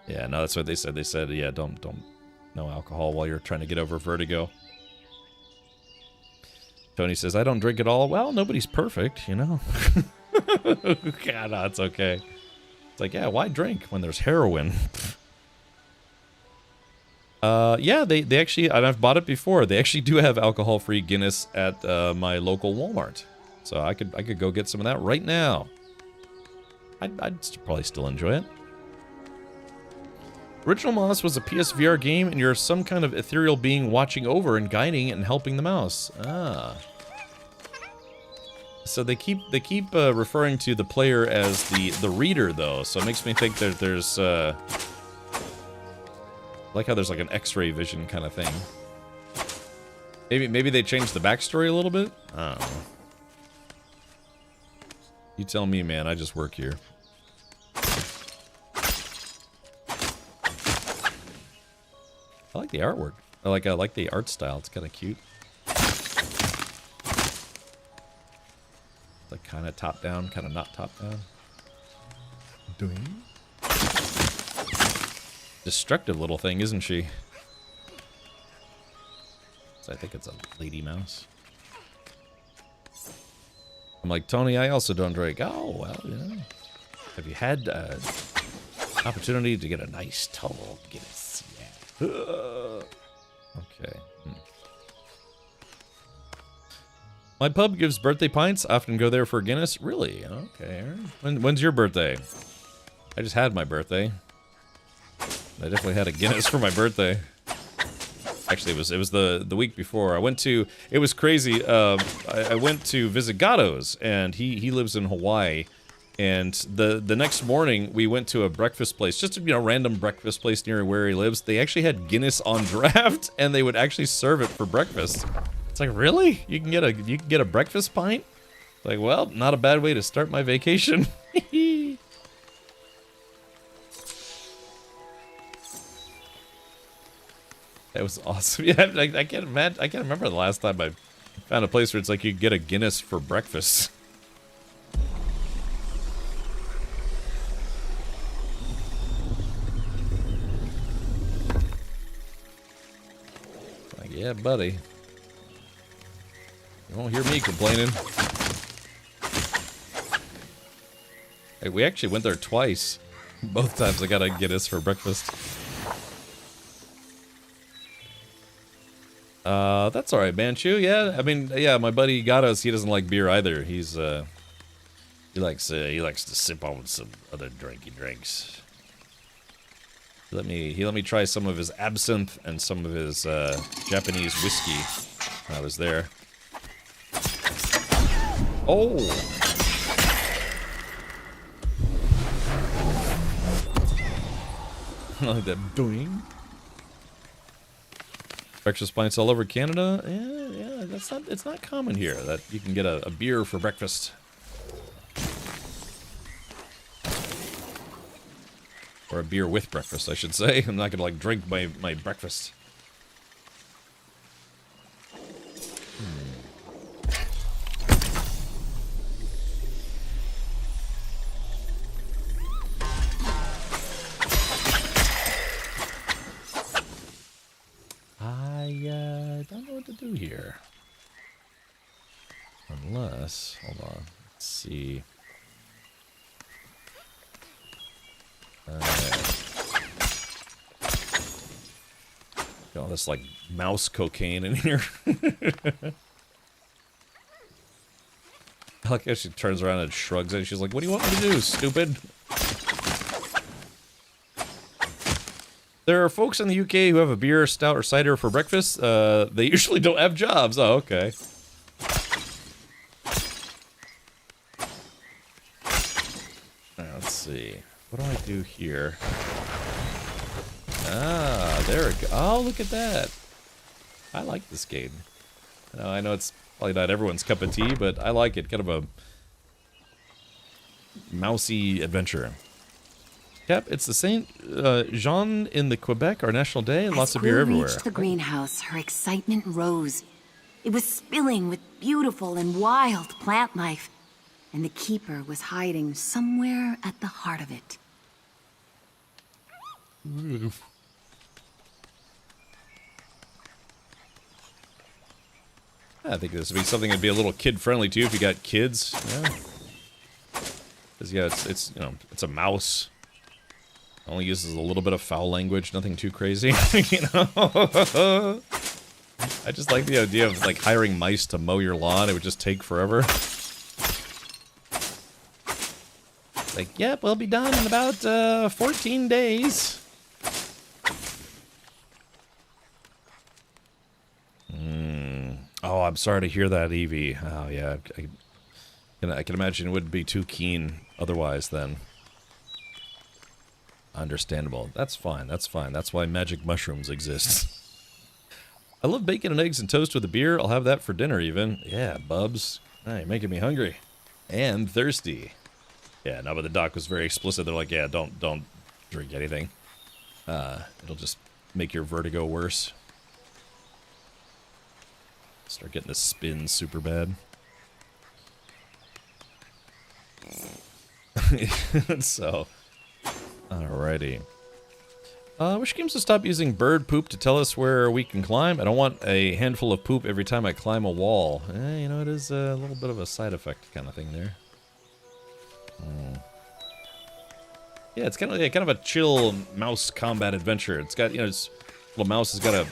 Yeah, no, that's what they said. They said, yeah, don't no alcohol while you're trying to get over vertigo. Tony says, I don't drink at all. Well, nobody's perfect, you know. God, no, it's okay. It's like, yeah, why drink when there's heroin? Yeah, they actually, and I've bought it before. They actually do have alcohol-free Guinness at my local Walmart, so I could go get some of that right now. I'd probably still enjoy it. Original Mouse was a PSVR game, and you're some kind of ethereal being watching over and guiding and helping the mouse. Ah. So they keep referring to the player as the reader, though. So it makes me think that there's like how there's like an X-ray vision kind of thing. Maybe they changed the backstory a little bit. I don't know. You tell me, man. I just work here. I like the artwork. I like the art style. It's kind of cute. Like kind of top down, kind of not top down. Doing. Destructive little thing, isn't she? So I think it's a lady mouse. I'm like, Tony, I also don't drink. Oh, well, you know. Have you had opportunity to get a nice tall Guinness? Yeah. Okay. My pub gives birthday pints. I often go there for Guinness. Really? Okay. When's your birthday? I just had my birthday. I definitely had a Guinness for my birthday. Actually, it was the week before. I went to. It was crazy. I went to visit Gatos, and he lives in Hawaii. And the next morning, we went to a breakfast place, just a random breakfast place near where he lives. They actually had Guinness on draft, and they would actually serve it for breakfast. It's like, really? You can get a breakfast pint? Like, well, not a bad way to start my vacation. That was awesome. Yeah, I can't remember the last time I found a place where it's like you get a Guinness for breakfast. Like, yeah, buddy. You won't hear me complaining. Hey, we actually went there twice. Both times I got a Guinness for breakfast. That's alright, Manchu. Yeah, I mean, yeah, my buddy got us. He doesn't like beer either. He's, he likes to sip on some other drinky drinks. He let me try some of his absinthe and some of his, Japanese whiskey when I was there. Oh! I like that doing. Breakfast pints all over Canada. Yeah, it's not common here that you can get a beer for breakfast. Or a beer with breakfast, I should say. I'm not gonna like drink my breakfast. I don't know what to do here. Unless, hold on, let's see. Got all this like mouse cocaine in here. I like how she turns around and shrugs and she's like, "What do you want me to do, stupid?" There are folks in the UK who have a beer, stout, or cider for breakfast. They usually don't have jobs. Oh, okay. Let's see. What do I do here? Ah, there we go. Oh, look at that. I like this game. I know it's probably not everyone's cup of tea, but I like it. Kind of a mousy adventure. Yep, it's the Saint Jean in the Quebec, our national day, and lots of beer everywhere. As Quill reached the greenhouse, her excitement rose. It was spilling with beautiful and wild plant life, and the keeper was hiding somewhere at the heart of it. I think this would be something that'd be a little kid-friendly too if you got kids. Yeah, because yeah, it's it's a mouse. Only uses a little bit of foul language, nothing too crazy, you know? I just like the idea of, like, hiring mice to mow your lawn. It would just take forever. Like, yep, we'll be done in about, 14 days. Oh, I'm sorry to hear that, Evie. Oh, yeah, I can imagine it wouldn't be too keen otherwise, then. Understandable. That's fine. That's fine. That's why magic mushrooms exist. I love bacon and eggs and toast with a beer. I'll have that for dinner even. Yeah, bubs. Oh, you're making me hungry. And thirsty. Yeah, no, but the doc was very explicit. They're like, yeah, don't drink anything. It'll just make your vertigo worse. Start getting the spin super bad. So... Alrighty. Wish games to stop using bird poop to tell us where we can climb. I don't want a handful of poop every time I climb a wall. You know, it is a little bit of a side effect kind of thing there. Yeah, it's kind of a chill mouse combat adventure. It's got, this little mouse has got a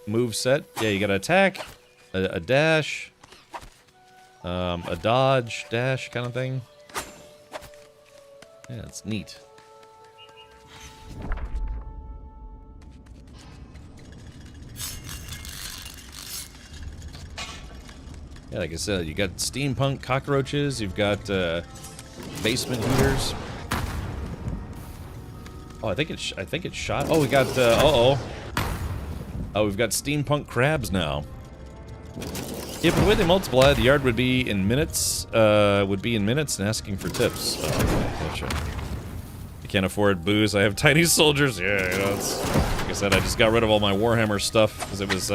move set. Yeah, you got to attack, a dash, a dodge, dash kind of thing. Yeah, it's neat. Yeah, like I said, you got steampunk cockroaches, you've got basement heaters. Oh, I think it's shot. Oh, we got oh, we've got steampunk crabs now. Yeah, but the way they multiply, the yard would be in minutes. And asking for tips. Oh, okay, gotcha. You can't afford booze. I have tiny soldiers. Yeah, you know, it's, like I said, I just got rid of all my Warhammer stuff because it was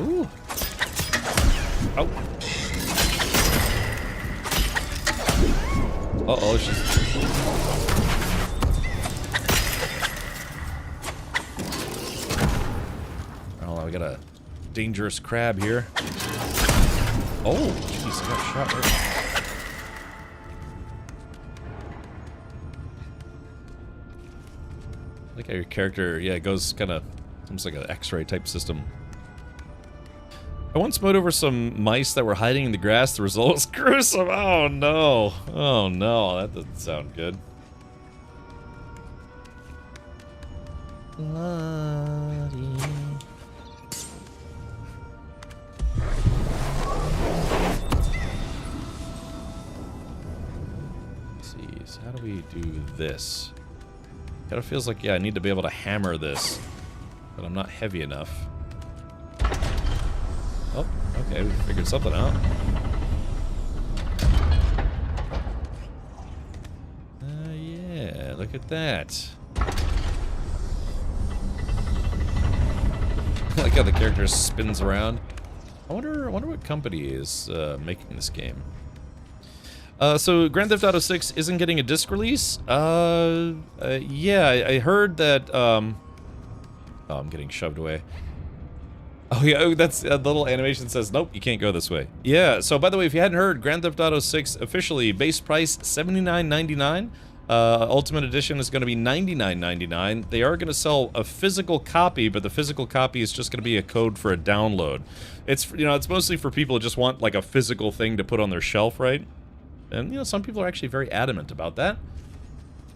Ooh. Oh. Uh-oh, she's... Oh, we got a dangerous crab here. Oh, jeez, I got shot right. I like how your character, yeah, it goes kind of, almost like an X-ray type system. I once mowed over some mice that were hiding in the grass. The result was gruesome. Oh no. Oh no, that doesn't sound good. Let's see, so how do we do this? Kind of feels like, yeah, I need to be able to hammer this, but I'm not heavy enough. Oh, okay, we figured something out. Yeah, look at that. I like how the character spins around. I wonder what company is making this game. So Grand Theft Auto 6 isn't getting a disc release. Yeah, I heard that. Oh, I'm getting shoved away. Oh yeah, that's the little animation says, nope, you can't go this way. Yeah, so by the way, if you hadn't heard, Grand Theft Auto 6 officially base price $79.99. Ultimate Edition is going to be $99.99. They are going to sell a physical copy, but the physical copy is just going to be a code for a download. It's, you know, it's mostly for people who just want like a physical thing to put on their shelf, right? And you know, some people are actually very adamant about that.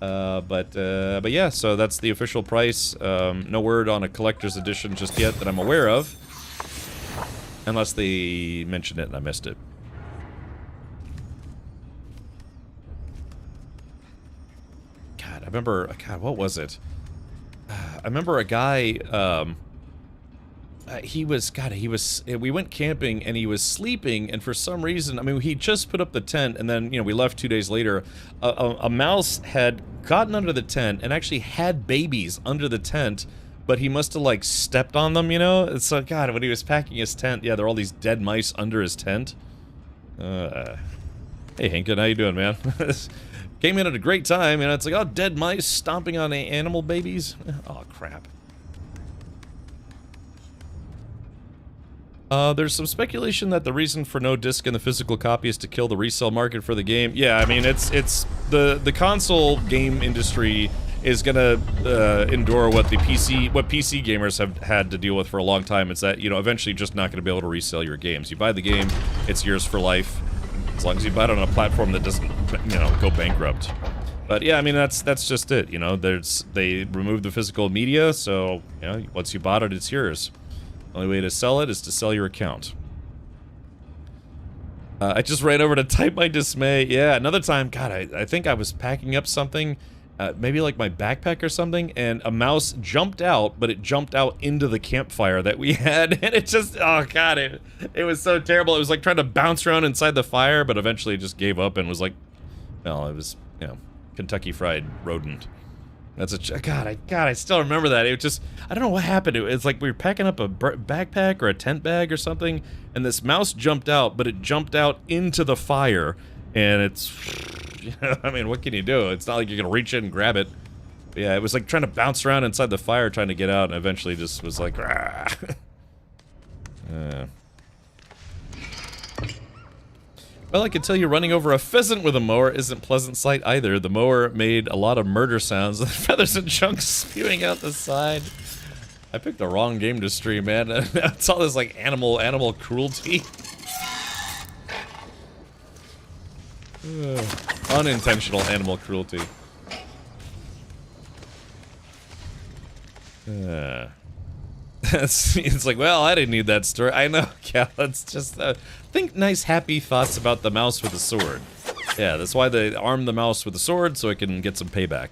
But yeah, so that's the official price. No word on a collector's edition just yet that I'm aware of. Unless they mentioned it and I missed it. God, I remember... God, what was it? I remember a guy... we went camping and he was sleeping, and for some reason, I mean, he just put up the tent and then, you know, we left 2 days later. A mouse had gotten under the tent and actually had babies under the tent, but he must have, like, stepped on them, you know? So, God, when he was packing his tent, yeah, there were all these dead mice under his tent. Hey, Hinkin, how you doing, man? Came in at a great time, you know, it's like, oh, dead mice stomping on animal babies? Oh, crap. There's some speculation that the reason for no disc in the physical copy is to kill the resale market for the game. Yeah, I mean, it's the console game industry is gonna endure what PC gamers have had to deal with for a long time. It's that, you know, eventually you're just not gonna be able to resell your games. You buy the game, it's yours for life, as long as you buy it on a platform that doesn't, you know, go bankrupt. But yeah, I mean, that's just it. You know, they removed the physical media, so you know, once you bought it, it's yours. Only way to sell it is to sell your account. I just ran over to type my dismay. Yeah, another time, God, I think I was packing up something, maybe like my backpack or something, and a mouse jumped out, but it jumped out into the campfire that we had, and it just, oh God, it was so terrible. It was like trying to bounce around inside the fire, but eventually it just gave up and was like, well, it was, you know, Kentucky Fried Rodent. That's a God. I still remember that. It just, I don't know what happened. It's like we were packing up a backpack or a tent bag or something, and this mouse jumped out, but it jumped out into the fire, and it's, you know, I mean, what can you do? It's not like you're gonna reach in and grab it. But yeah, it was like trying to bounce around inside the fire, trying to get out, and eventually just was like, Well, I can tell you running over a pheasant with a mower isn't a pleasant sight either. The mower made a lot of murder sounds, the feathers and chunks spewing out the side. I picked the wrong game to stream, man. It's all this, like, animal cruelty. Unintentional animal cruelty. It's like, well, I didn't need that story. I know, yeah, let's just think nice, happy thoughts about the mouse with the sword. Yeah, that's why they arm the mouse with the sword, so it can get some payback.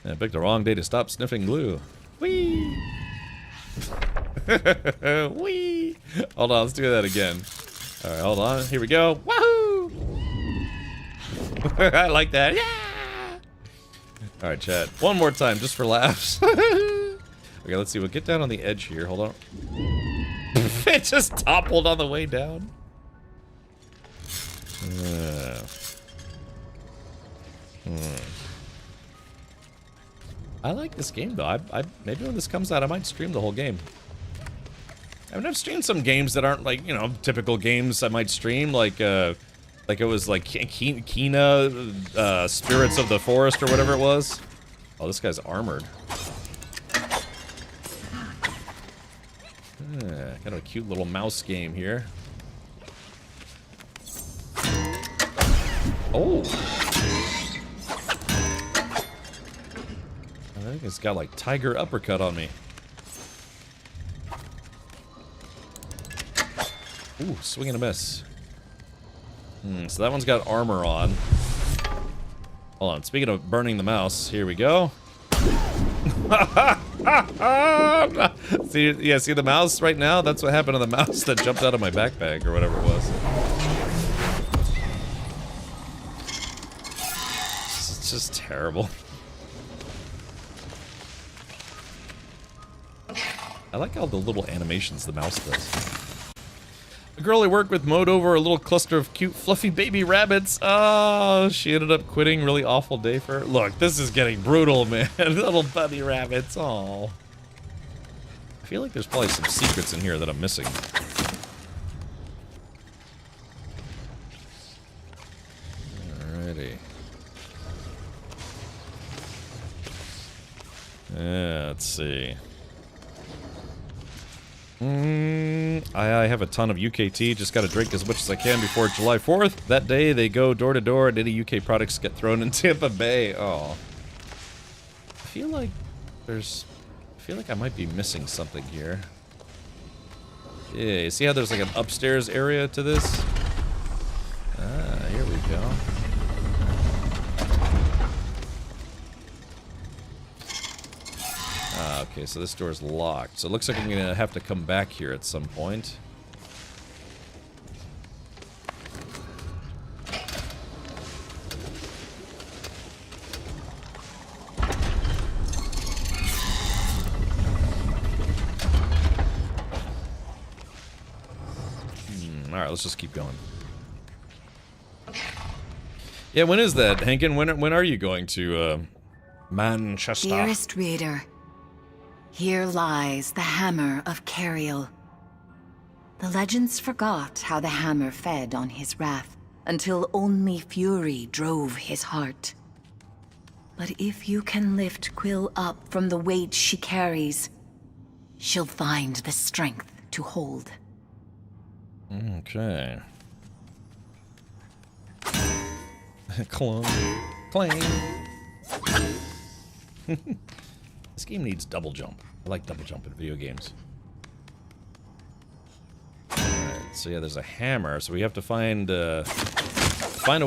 I picked the wrong day to stop sniffing glue. Whee! Whee! Hold on, let's do that again. Alright, hold on. Here we go. Wahoo! I like that. Yeah! Alright, chat. One more time, just for laughs. Okay, let's see. We'll get down on the edge here. Hold on. It just toppled on the way down. I like this game, though. I maybe when this comes out, I might stream the whole game. I mean, I've streamed some games that aren't, like, you know, typical games I might stream, like it was, like, Kena, Spirits of the Forest, or whatever it was. Oh, this guy's armored. Kind of a cute little mouse game here. Oh! I think it's got, like, tiger uppercut on me. Ooh, swing and a miss. So that one's got armor on. Hold on, speaking of burning the mouse, here we go. See, yeah, see the mouse right now? That's what happened to the mouse that jumped out of my backpack, or whatever it was. It's just terrible. I like all the little animations the mouse does. A girl I work with mowed over a little cluster of cute, fluffy baby rabbits. Oh, she ended up quitting. Really awful day for her. Look, this is getting brutal, man. Little bunny rabbits. Oh. I feel like there's probably some secrets in here that I'm missing. Alrighty. Yeah, let's see. I have a ton of UKT, just gotta drink as much as I can before July 4th. That day, they go door to door and any UK products get thrown in Tampa Bay. Oh. I feel like I might be missing something here. Yeah, you see how there's like an upstairs area to this? Ah, here we go. Okay, so this door's locked. So it looks like I'm gonna have to come back here at some point. Alright, let's just keep going. Yeah, when is that, Hankin? When are you going to, Manchester? Dearest reader, here lies the hammer of Cariel. The legends forgot how the hammer fed on his wrath, until only fury drove his heart. But if you can lift Quill up from the weight she carries, she'll find the strength to hold. Okay. Clone. Clang. This game needs double jump. I like double jump in video games. Alright, so yeah, there's a hammer, so we have to find a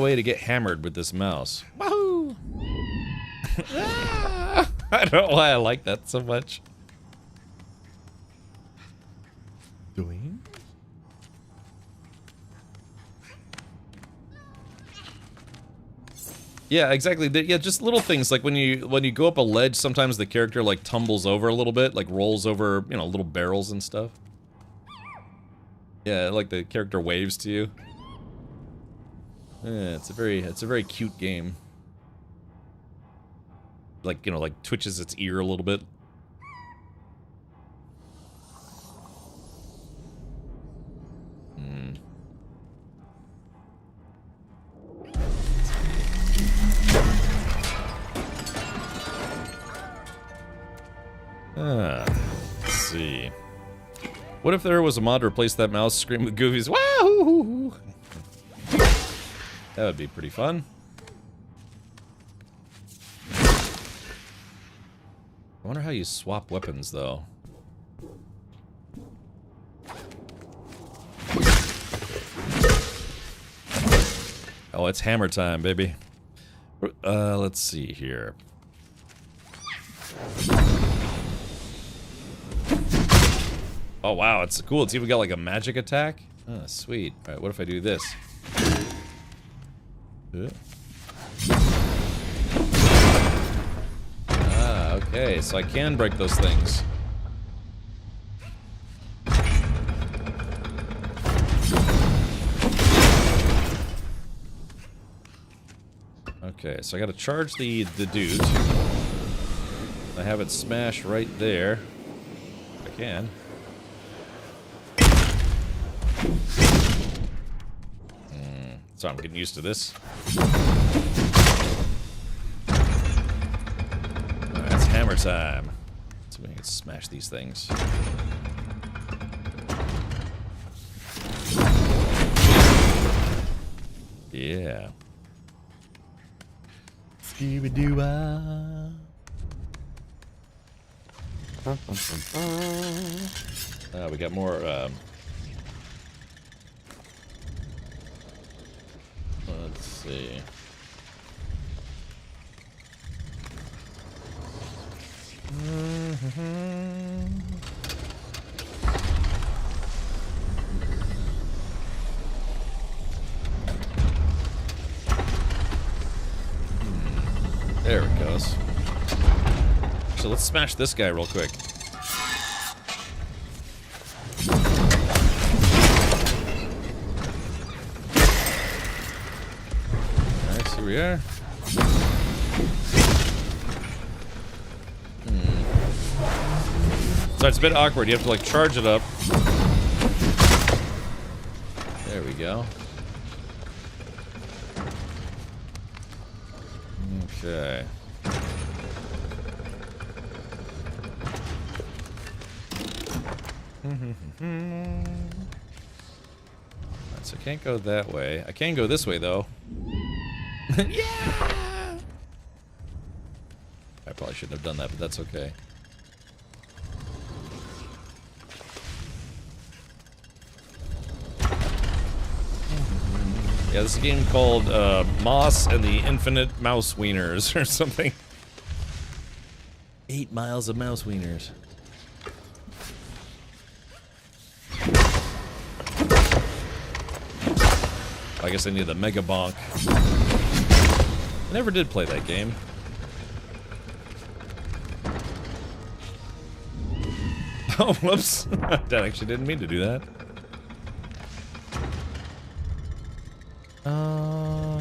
way to get hammered with this mouse. Wahoo! I don't know why I like that so much. Doing? Yeah, exactly. Yeah, just little things like when you go up a ledge, sometimes the character like tumbles over a little bit, like rolls over, you know, little barrels and stuff. Yeah, like the character waves to you. Yeah, it's a very cute game. Like, you know, like twitches its ear a little bit. Let's see. What if there was a mod to replace that mouse scream with Goofy's "Wahoo!" That would be pretty fun. wonder how you swap weapons, though. Oh, it's hammer time, baby. Let's see here. Oh, wow, it's cool. It's even got like a magic attack. Oh, sweet. All right, what if I do this? Ah, okay, so I can break those things. Okay, so I gotta charge the dude. I have it smash right there. If I can. So I'm getting used to this. Alright, it's hammer time. So we can smash these things. Yeah. Scooby-Doo-ah. We got more, let's see. There it goes. So let's smash this guy real quick. Alright, so here we are. So it's a bit awkward. You have to like charge it up. There we go. Okay. So I can't go that way. I can go this way though. Yeah! I probably shouldn't have done that, but that's okay. Yeah, this is a game called Moss and the Infinite Mouse Wieners or something. 8 miles of mouse wieners. I guess I need the Mega Bonk. I never did play that game. Oh, whoops. That actually didn't mean to do that.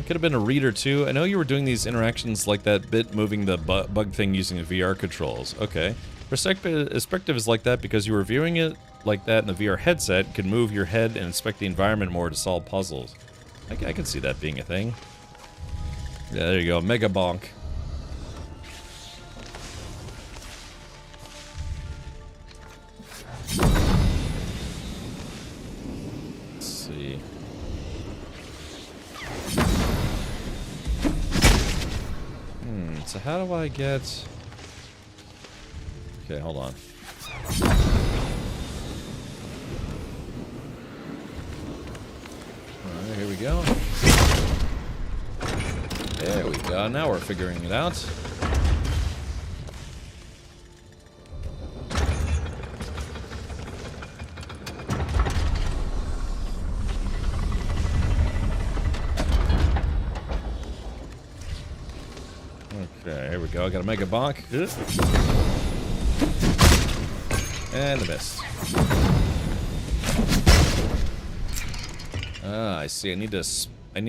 Could have been a reader too. I know you were doing these interactions like that bit, moving the bug thing using the VR controls. Okay. Perspective is like that because you were viewing it like that in the VR headset. You can move your head and inspect the environment more to solve puzzles. I can see that being a thing. Yeah, there you go. Mega Bonk. Let's see. So how do I get... Okay, hold on. Alright, here we go. There we go. Now we're figuring it out. Okay, here we go. I got a Mega Bonk. And a miss. Ah, I see. I need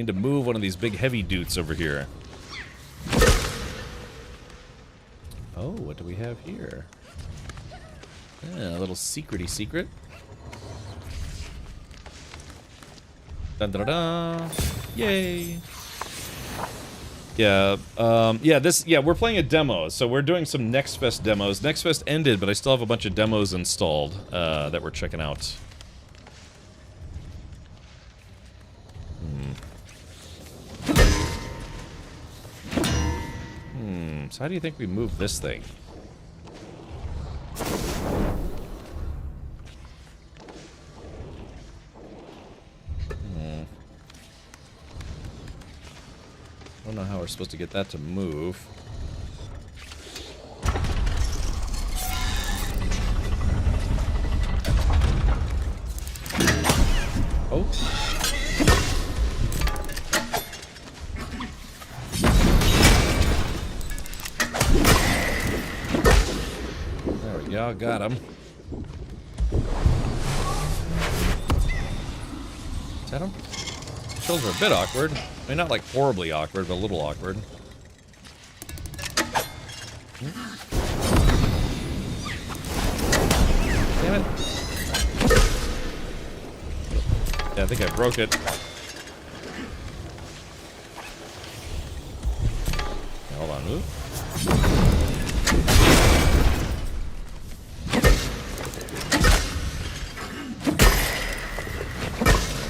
to move one of these big heavy dudes over here. Oh, what do we have here? Yeah, a little secrety secret. Dun dun dun! Yay! Yeah, we're playing a demo, so we're doing some Next Fest demos. Next Fest ended, but I still have a bunch of demos installed that we're checking out. So how do you think we move this thing? don't know how we're supposed to get that to move. Oh. There we go, got him. Is that him? Kills are a bit awkward. I mean, not like horribly awkward, but a little awkward. Damn it. Yeah, I think I broke it. Hold on, move.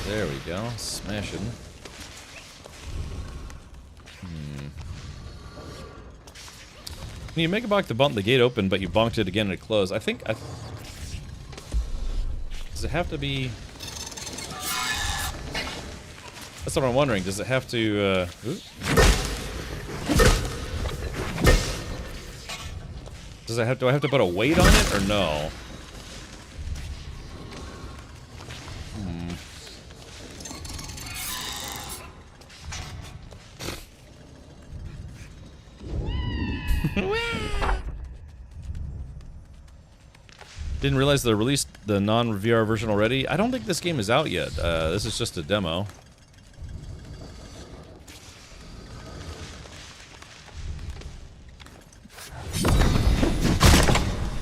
There we go, smashing. You make a bonk to bump the gate open, but you bonked it again and it closed. I think. Does it have to be? That's what I'm wondering. Does it have to? Does it have? Do I have to put a weight on it or no? Didn't realize they released the non-VR version already. I don't think this game is out yet. This is just a demo.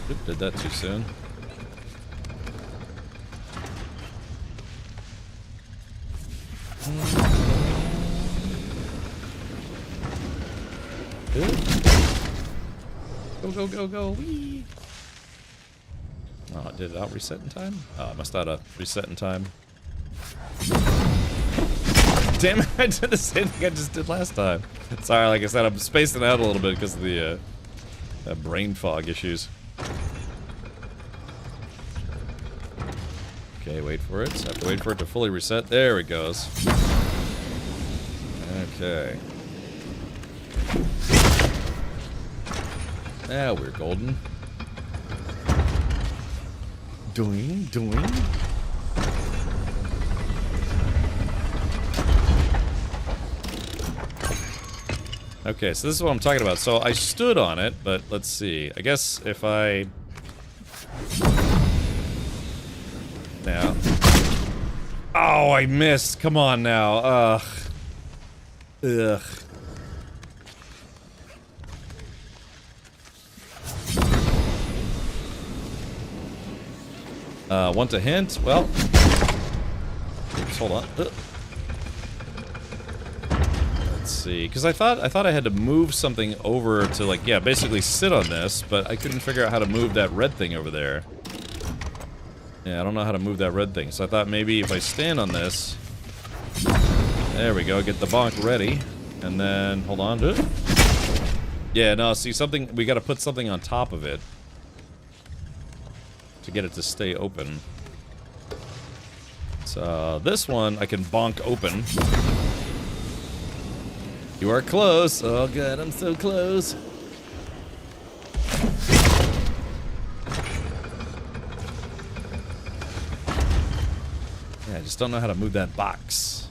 Oop, did that too soon. Go, go, go, go. Whee! Oh, did it out reset in time? Oh, it must not have reset in time. Damn it, I did the same thing I just did last time. Sorry, like I said, I'm spacing out a little bit because of the brain fog issues. Okay, wait for it. So I have to wait for it to fully reset. There it goes. Okay. Now we're golden. Doing, doing. Okay, so this is what I'm talking about. So I stood on it, but let's see. I guess if I... Now. Oh, I missed. Come on now. Ugh. Ugh. Want a hint? Well, oops, hold on. Let's see, because I thought I had to move something over to, like, yeah, basically sit on this, but I couldn't figure out how to move that red thing over there. Yeah, I don't know how to move that red thing, so I thought maybe if I stand on this, there we go, get the bonk ready, and then hold on to it. Yeah, no, see, something, we got to put something on top of it to get it to stay open. So this one I can bonk open. You are close. Oh god, I'm so close. Yeah, I just don't know how to move that box.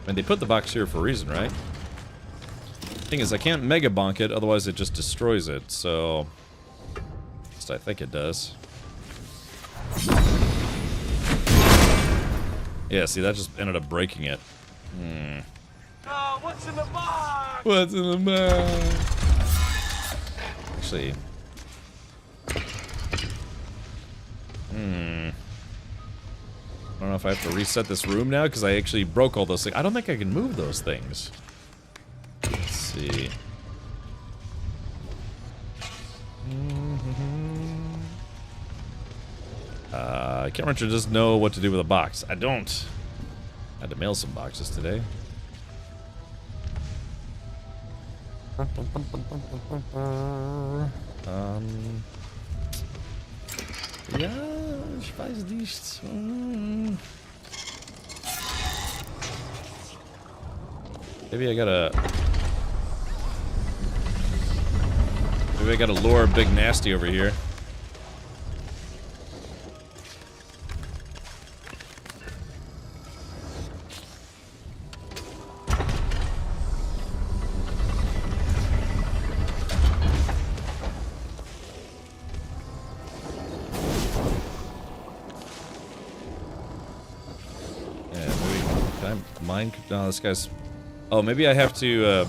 And they put the box here for a reason, right? Thing is, I can't mega bonk it, otherwise it just destroys it, so... I think it does. Yeah, see, that just ended up breaking it. Oh, what's in the box? What's in the box? Actually. I don't know if I have to reset this room now, because I actually broke all those things. I don't think I can move those things. Let's see. I can't remember, just know what to do with a box. I don't. I had to mail some boxes today. Ja, ich weiß nicht. Maybe I gotta lure Big Nasty over here. No, this guy's... Oh, maybe I have to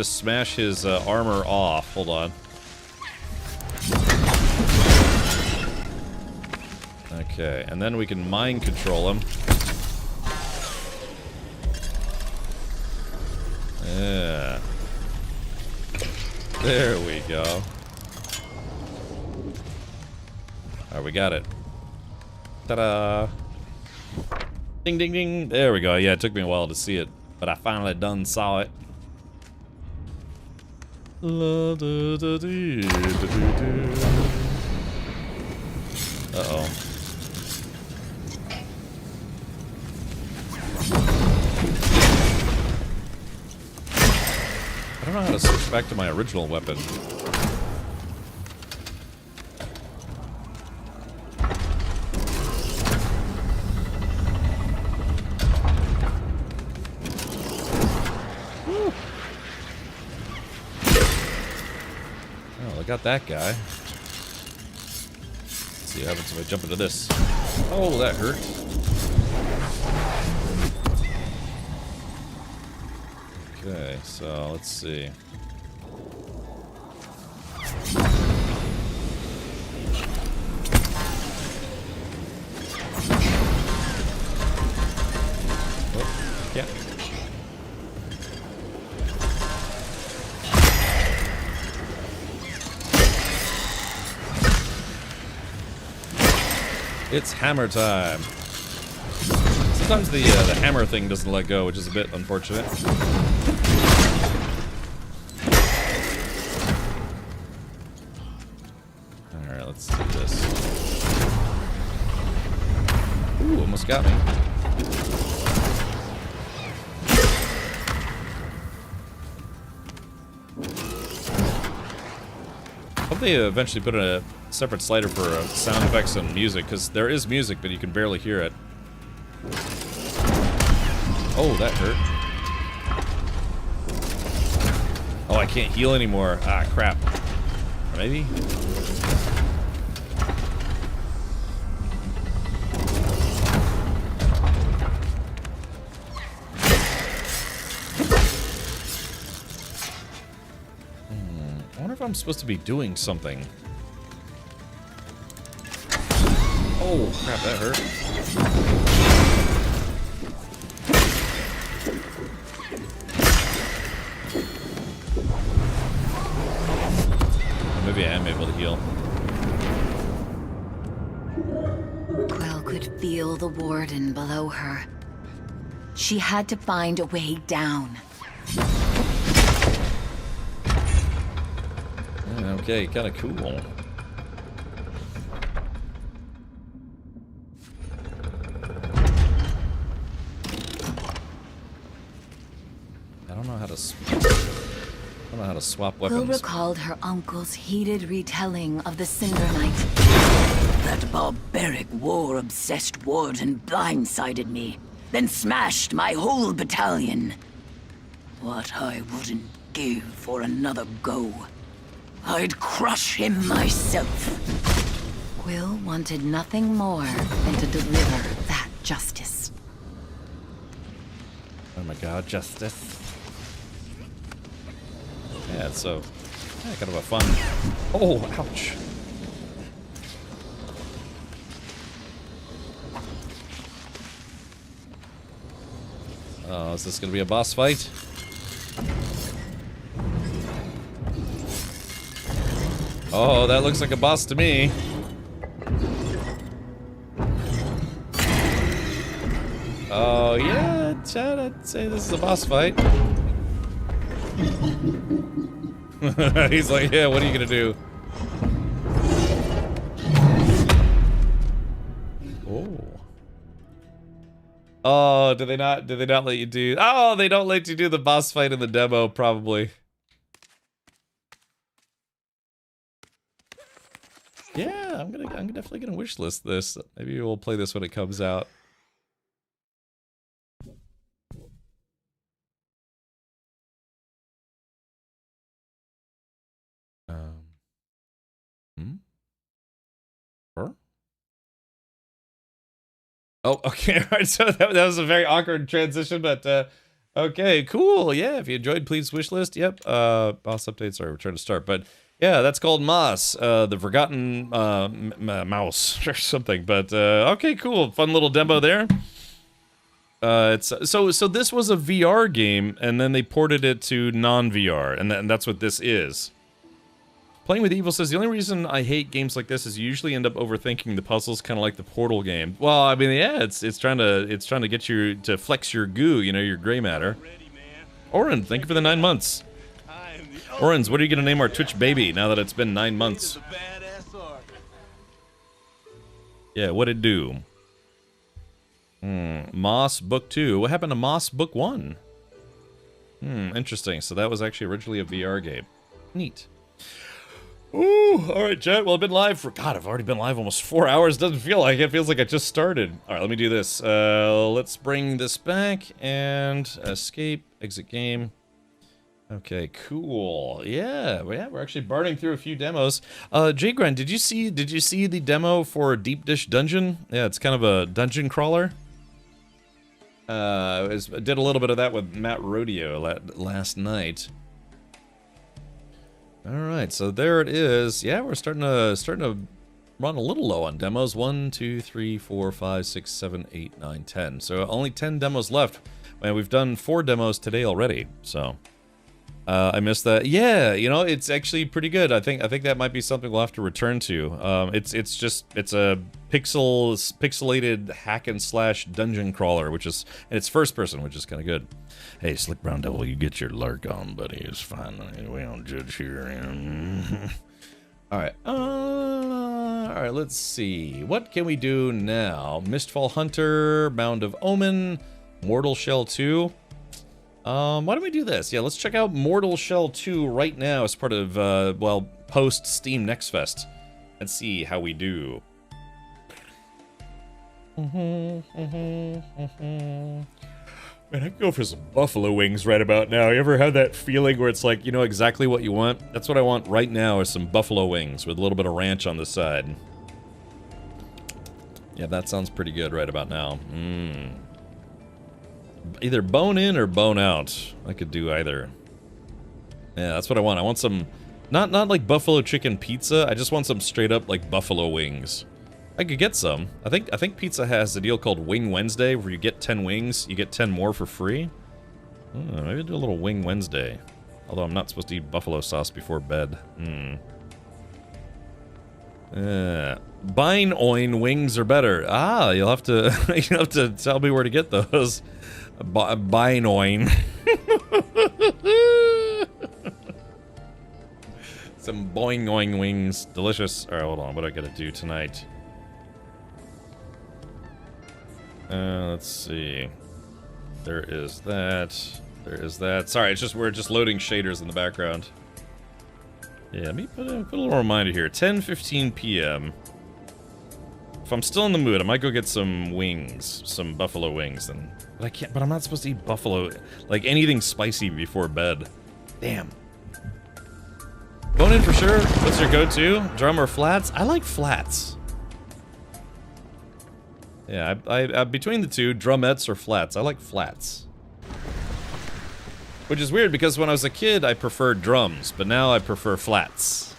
smash his armor off. Hold on. Okay, and then we can mind control him. Yeah. There we go. Alright, we got it. Ta-da! Ding, ding, ding. There we go. Yeah, it took me a while to see it, but I finally done saw it. Uh-oh. I don't know how to switch back to my original weapon. Got that guy. Let's see what happens if I jump into this. Oh, that hurt. Okay, so let's see. Oh, yeah. It's hammer time. Sometimes the hammer thing doesn't let go, which is a bit unfortunate. Alright, let's do this. Ooh, almost got me. Hope they eventually put a separate slider for sound effects and music, because there is music, but you can barely hear it. Oh, that hurt. Oh, I can't heal anymore. Ah, crap. Maybe? I wonder if I'm supposed to be doing something. Oh, crap, that hurt. Maybe I am able to heal. Quill could feel the warden below her. She had to find a way down. Okay, kind of cool. I don't know how to swap weapons. Quill recalled her uncle's heated retelling of the Cinder Knight. That barbaric war-obsessed warden blindsided me, then smashed my whole battalion. What I wouldn't give for another go. I'd crush him myself. Quill wanted nothing more than to deliver that justice. Oh my god, justice. Yeah, it's so... Yeah, kind of a fun... Oh, ouch. Oh, is this gonna be a boss fight? Oh, that looks like a boss to me. Oh, yeah, Chad, I'd say this is a boss fight. He's like, yeah, what are you gonna do? Oh. Oh, did they not let you do? Oh, they don't let you do the boss fight in the demo, probably. Yeah, I'm definitely gonna wishlist this. Maybe we'll play this when it comes out. Oh, okay. All right. So that was a very awkward transition, but okay, cool. Yeah, if you enjoyed, please wishlist. Yep. Boss updates are return to start, but yeah, that's called Moss, the Forgotten Mouse or something. But okay, cool. Fun little demo there. It's so this was a VR game, and then they ported it to non-VR, and that's what this is. Playing with Evil says, the only reason I hate games like this is you usually end up overthinking the puzzles, kind of like the Portal game. Well, I mean, yeah, it's trying to get you to flex your goo, you know, your gray matter. Oren, thank you for the 9 months. Orens, what are you gonna name our Twitch baby now that it's been 9 months? Yeah, what'd it do? Moss Book 2. What happened to Moss Book 1? Interesting. So that was actually originally a VR game. Neat. Ooh, alright, chat. Well, I've been live for... God, I've already been live almost 4 hours. Doesn't feel like it. Feels like I just started. Alright, let me do this. Let's bring this back and escape, exit game. Okay, cool. Yeah, we're actually burning through a few demos. Jgren, did you see the demo for Deep Dish Dungeon? Yeah, it's kind of a dungeon crawler. Did a little bit of that with Matt Rodeo last night. All right, so there it is. Yeah, we're starting to run a little low on demos. 1, 2, 3, 4, 5, 6, 7, 8, 9, 10. So only 10 demos left. And we've done 4 demos today already. So I missed that. Yeah, you know, it's actually pretty good. I think that might be something we'll have to return to. It's a pixelated hack and slash dungeon crawler, and it's first person, which is kind of good. Hey, Slick Brown Devil, you get your lurk on, buddy. It's fine. We don't judge here. All right, let's see. What can we do now? Mistfall Hunter, Mound of Omen, Mortal Shell 2. Why don't we do this? Yeah, let's check out Mortal Shell 2 right now as part of, well, post Steam Next Fest. Let's see how we do. Man, I could go for some buffalo wings right about now. You ever had that feeling where it's like, you know exactly what you want? That's what I want right now, is some buffalo wings with a little bit of ranch on the side. Yeah, that sounds pretty good right about now. Either bone in or bone out. I could do either. Yeah, that's what I want. I want some, not like buffalo chicken pizza. I just want some straight up like buffalo wings. I could get some. I think pizza has a deal called Wing Wednesday, where you get 10 wings, you get 10 more for free. Maybe do a little Wing Wednesday. Although I'm not supposed to eat buffalo sauce before bed. Bine-oin wings are better. Ah, you'll have to tell me where to get those. Bine-oin. Some boing-oing wings. Delicious. Alright, hold on. What do I gotta do tonight? Let's see. There is that. There is that. Sorry, it's just we're just loading shaders in the background. Yeah, let me put a little reminder here. 10:15 p.m. If I'm still in the mood, I might go get some wings, some buffalo wings, and but I can't. But I'm not supposed to eat buffalo, like anything spicy before bed. Damn. Bone in for sure. What's your go-to? Drum or flats? I like flats. Yeah, I between the two, drumettes or flats. I like flats. Which is weird because when I was a kid, I preferred drums, but now I prefer flats.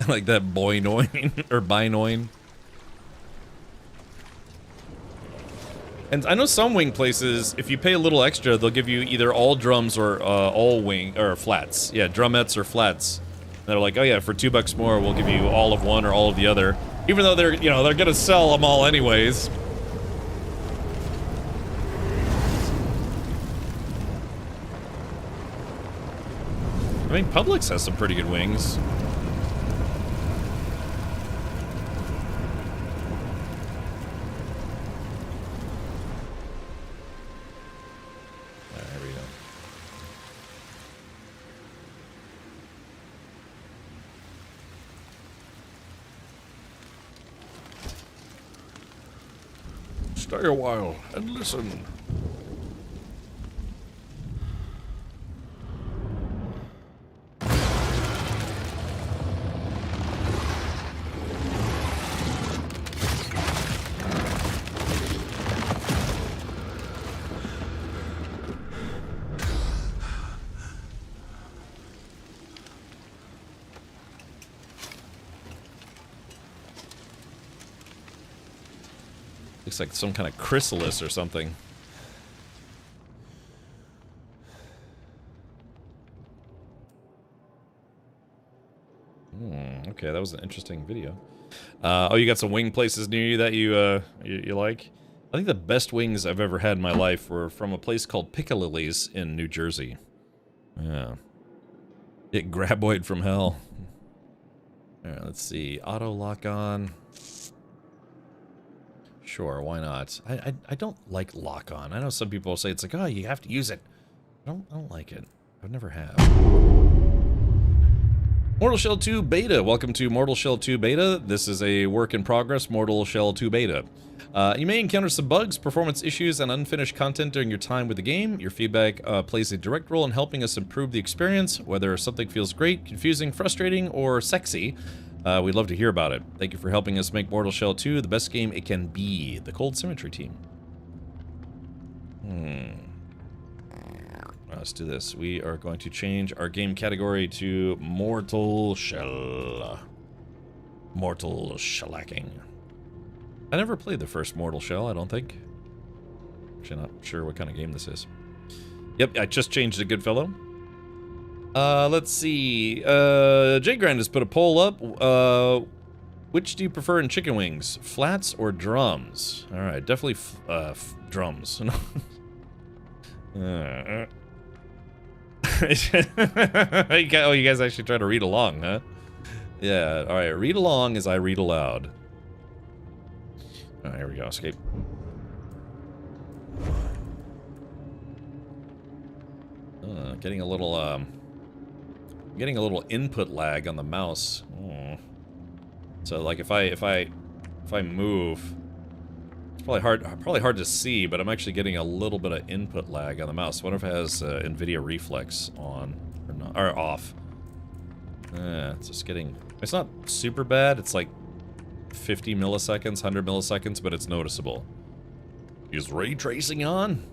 I like that boinoin or binoin. And I know some wing places, if you pay a little extra, they'll give you either all drums or all wing or flats. Yeah, drumettes or flats. And they're like, oh yeah, for $2 more, we'll give you all of one or all of the other. Even though they're, you know, they're gonna sell them all anyways. I mean, Publix has some pretty good wings. Stay a while and listen. Looks like some kind of chrysalis or something. Okay, that was an interesting video. Oh, you got some wing places near you that you like? I think the best wings I've ever had in my life were from a place called Piccalilli's in New Jersey. Yeah. It graboid from hell. Alright, let's see. Auto lock on. Sure, why not? I don't like lock on. I know some people say it's like, oh, you have to use it. I don't like it. I've never have. Mortal Shell 2 Beta. Welcome to Mortal Shell 2 Beta. This is a work in progress, Mortal Shell 2 Beta. You may encounter some bugs, performance issues, and unfinished content during your time with the game. Your feedback plays a direct role in helping us improve the experience, whether something feels great, confusing, frustrating, or sexy. We'd love to hear about it. Thank you for helping us make Mortal Shell 2 the best game it can be. The Cold Symmetry team. Let's do this. We are going to change our game category to Mortal Shell. Mortal Shellacking. I never played the first Mortal Shell, I don't think. Actually, not sure what kind of game this is. Yep, I just changed to Goodfellow. Let's see. J Grand has put a poll up. Which do you prefer in chicken wings? Flats or drums? Alright, definitely drums. Oh, you guys actually try to read along, huh? Yeah, alright, read along as I read aloud. Oh, here we go, escape. Getting a little input lag on the mouse. So like if I move, it's probably hard to see, but I'm actually getting a little bit of input lag on the mouse. I wonder if it has NVIDIA Reflex on or not, or off. It's just getting, it's not super bad. It's like 50 milliseconds, 100 milliseconds, but it's noticeable. Is ray tracing on?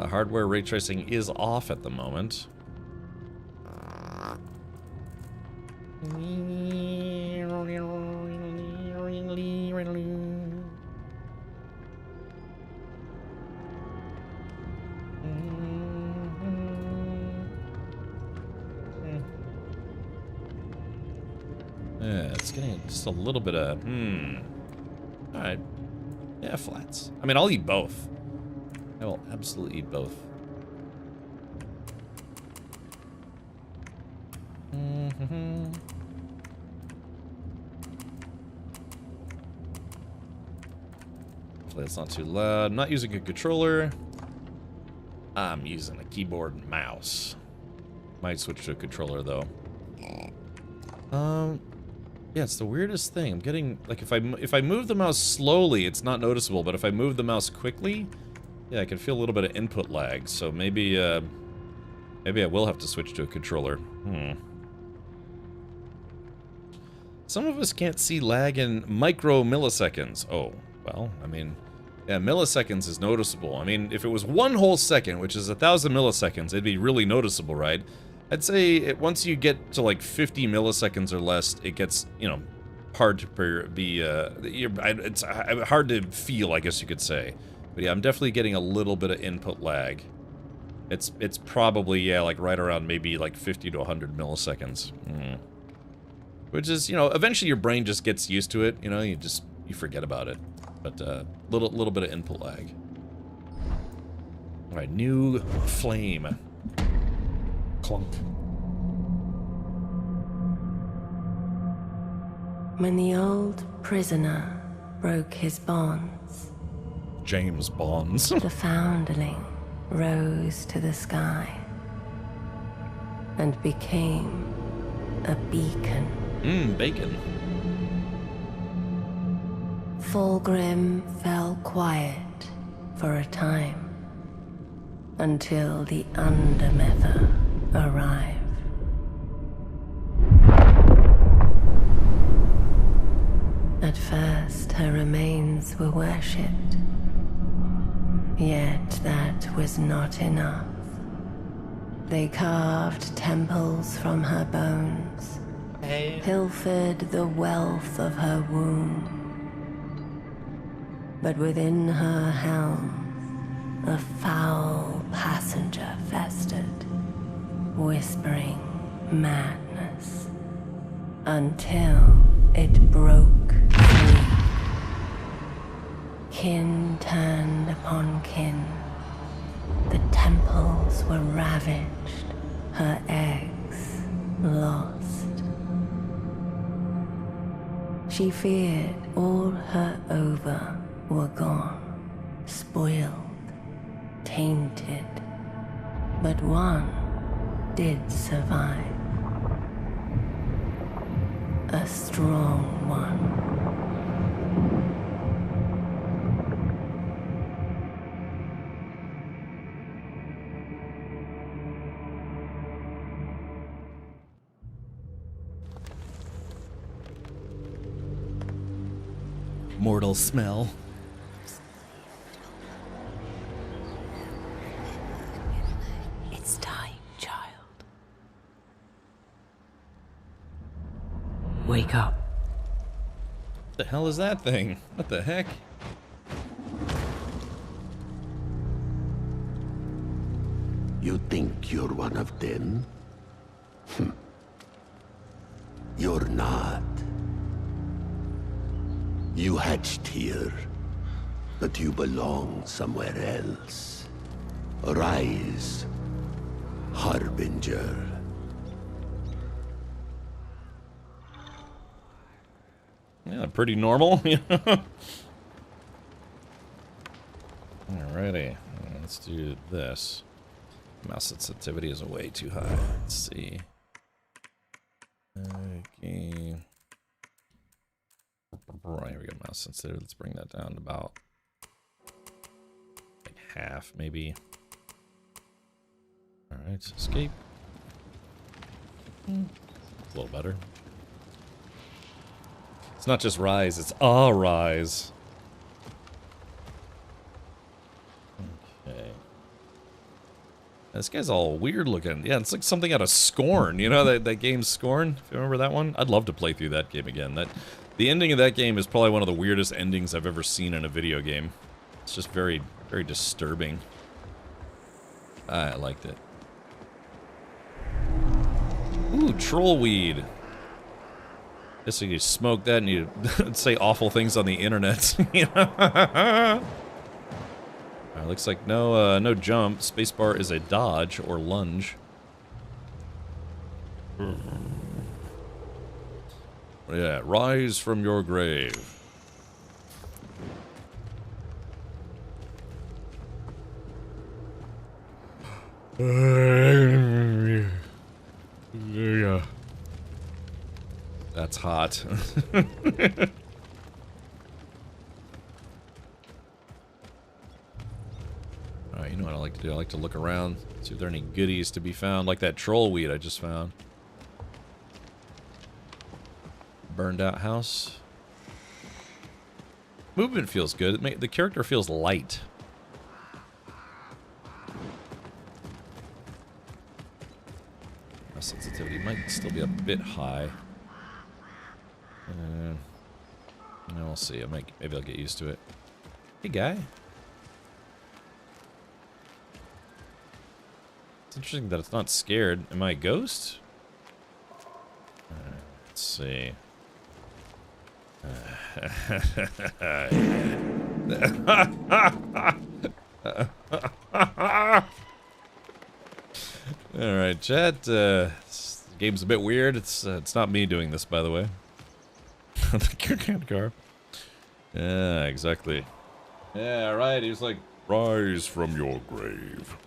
Hardware ray tracing is off at the moment. Yeah, it's getting just a little bit of, Alright. Yeah, flats. I mean, I'll eat both. I will absolutely eat both. Hopefully it's not too loud. I'm not using a controller. I'm using a keyboard and mouse. Might switch to a controller though. Yeah, it's the weirdest thing. I'm getting, like, if I move the mouse slowly, it's not noticeable, but if I move the mouse quickly, yeah, I can feel a little bit of input lag. So maybe maybe I will have to switch to a controller. Some of us can't see lag in micro milliseconds. Oh, well, I mean, yeah, milliseconds is noticeable. I mean, if it was 1 whole second, which is 1,000 milliseconds, it'd be really noticeable, right? I'd say once you get to like 50 milliseconds or less, it gets, you know, hard to be, it's hard to feel, I guess you could say. But yeah, I'm definitely getting a little bit of input lag. It's probably, yeah, like right around maybe like 50 to 100 milliseconds. Which is, you know, eventually your brain just gets used to it, you know, you forget about it. But little bit of input lag. All right, new flame. Clunk. When the old prisoner broke his bonds, James Bonds. the foundling rose to the sky. and became a beacon. Bacon. Fulgrim fell quiet for a time, until the Undermether arrived. At first, her remains were worshipped. Yet that was not enough. They carved temples from her bones, pilfered the wealth of her womb. But within her helm, a foul passenger festered, whispering madness, until it broke free. Kin turned upon kin. The temples were ravaged, her eggs lost. She feared all her ova were gone, spoiled, tainted. But one did survive. A strong one. Mortal smell. It's time, child. Wake up. What the hell is that thing? What the heck? You think you're one of them? You're not. You hatched here, but you belong somewhere else. Rise, Harbinger. Yeah, pretty normal. Alrighty, let's do this. Mouse sensitivity is way too high. Let's see. Okay. Right, here we go. Mouse sensitivity. Let's bring that down to about like half, maybe. Alright, escape. A little better. It's not just rise, it's a rise. Okay. This guy's all weird looking. Yeah, it's like something out of Scorn. You know that game Scorn? If you remember that one? I'd love to play through that game again. The ending of that game is probably one of the weirdest endings I've ever seen in a video game. It's just very, very disturbing. I liked it. Ooh, troll weed. Guess you smoke that and you say awful things on the internet. Looks like no jump. Spacebar is a dodge or lunge. Yeah, rise from your grave. Yeah. That's hot. Alright, you know what I like to do? I like to look around, see if there are any goodies to be found, like that troll weed I just found. Burned out house. Movement feels good. The character feels light. My sensitivity might still be a bit high. We'll see. Maybe I'll get used to it. Hey, guy. It's interesting that it's not scared. Am I a ghost? Let's see. Alright, chat. This game's a bit weird. It's not me doing this, by the way. The car. Yeah, exactly. Yeah, right. He was like, rise from your grave.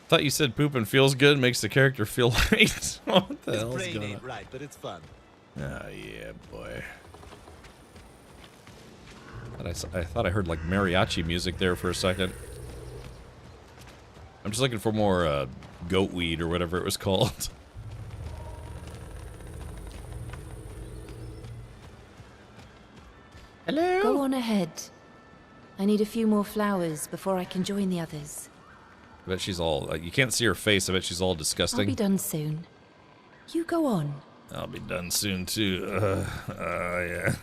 Thought you said pooping feels good, makes the character feel light. What the hell's Brain going ain't on? right, but it's fun. Oh, yeah, boy. I thought I heard like mariachi music there for a second. I'm just looking for more goat weed or whatever it was called. Hello? Go on ahead. I need a few more flowers before I can join the others. I bet she's all... you can't see her face. I bet she's all disgusting. I'll be done soon. You go on. I'll be done soon, too. Yeah.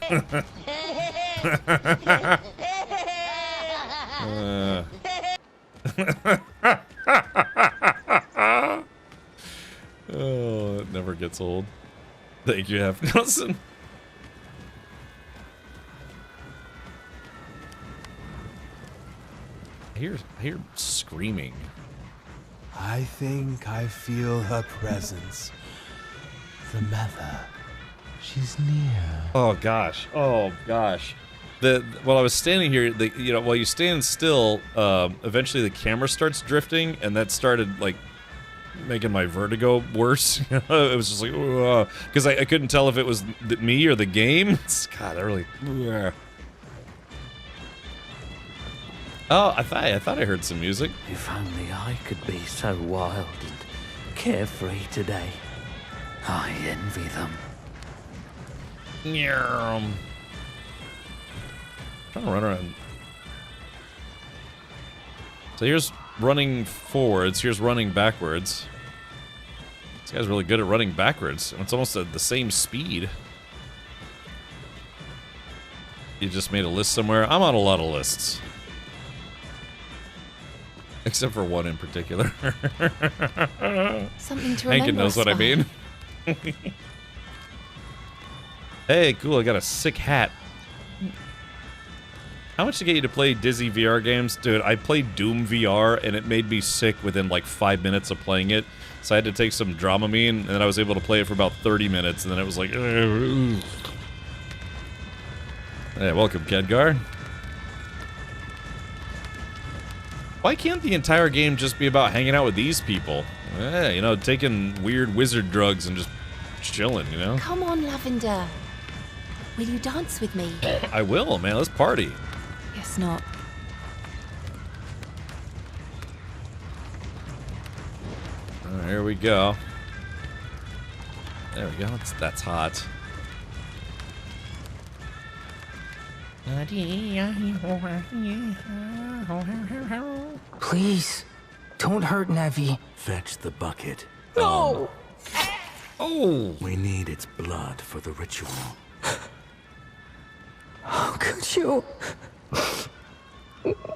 Oh, it never gets old. Thank you, Half Nelson. I hear screaming. I think I feel her presence. The mother. She's near. Oh gosh. Oh gosh. While I was standing here, while you stand still, eventually the camera starts drifting, and that started like making my vertigo worse. It was just like, because I couldn't tell if it was me or the game. God, that really. Oh, I thought I heard some music. If only I could be so wild and carefree today. I envy them. Trying to run around. So here's running forwards. Here's running backwards. This guy's really good at running backwards. And it's almost at the same speed. You just made a list somewhere. I'm on a lot of lists. Except for one in particular. Something to remember. Hankin knows what I mean. Hey, cool, I got a sick hat. How much to get you to play Dizzy VR games? Dude, I played Doom VR and it made me sick within like 5 minutes of playing it. So I had to take some Dramamine and then I was able to play it for about 30 minutes and then it was like... Hey, welcome, Kedgar. Why can't the entire game just be about hanging out with these people? You know, taking weird wizard drugs and just chilling, you know? Come on, Lavender. Will you dance with me? I will, man. Let's party. Guess not. Here we go. There we go. That's hot. Please, don't hurt Navi. Fetch the bucket. No! Oh! We need its blood for the ritual. How could you?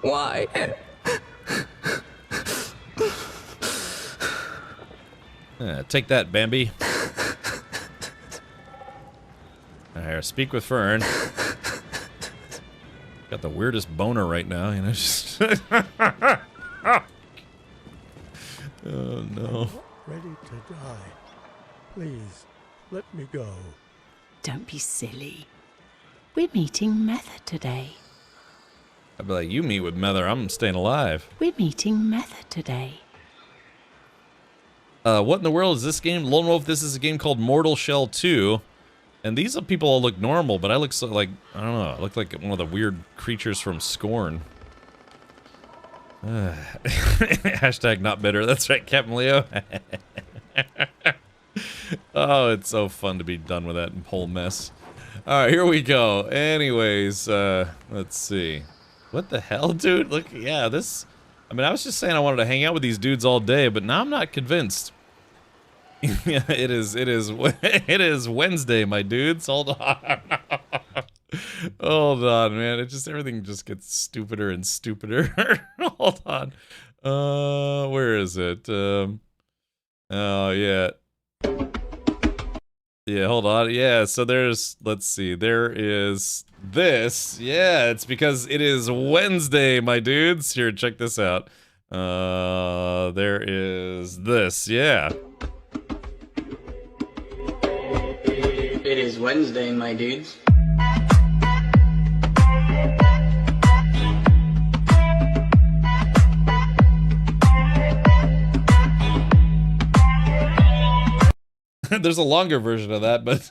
Why? Take that, Bambi. Here, speak with Fern. Got the weirdest boner right now, you know, just... Oh, no. Ready to die. Please, let me go. Don't be silly. We're meeting Mether today. I'd be like, you meet with Mether, I'm staying alive. We're meeting Mether today. What in the world is this game? Lone Wolf, this is a game called Mortal Shell 2. And these people all look normal, but I look so like, I don't know, I look like one of the weird creatures from Scorn. Hashtag not bitter. That's right, Captain Leo. Oh, it's so fun to be done with that whole mess. Alright, here we go. Anyways, let's see. What the hell, dude? Look, yeah, this... I mean, I was just saying I wanted to hang out with these dudes all day, but now I'm not convinced. Yeah, it is Wednesday, my dudes. Hold on. Hold on, man. Everything just gets stupider and stupider. Hold on. Where is it? Oh, yeah. Yeah, hold on. Yeah, so let's see. There is this. Yeah, it's because it is Wednesday, my dudes. Here, check this out. There is this. Yeah. It is Wednesday, my dudes. There's a longer version of that, but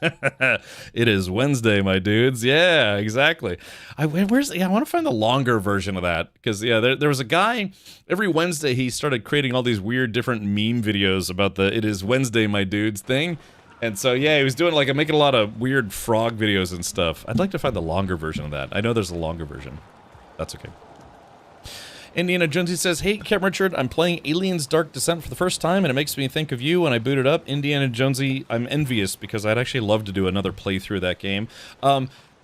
it is Wednesday, my dudes. Yeah, exactly. I want to find the longer version of that because there was a guy every Wednesday he started creating all these weird different meme videos about the "It is Wednesday, my dudes" thing. And so, yeah, he was doing making a lot of weird frog videos and stuff. I'd like to find the longer version of that. I know there's a longer version. That's okay. Indiana Jonesy says, "Hey, Captain Richard, I'm playing Aliens Dark Descent for the first time, and it makes me think of you when I boot it up. Indiana Jonesy, I'm envious because I'd actually love to do another playthrough of that game.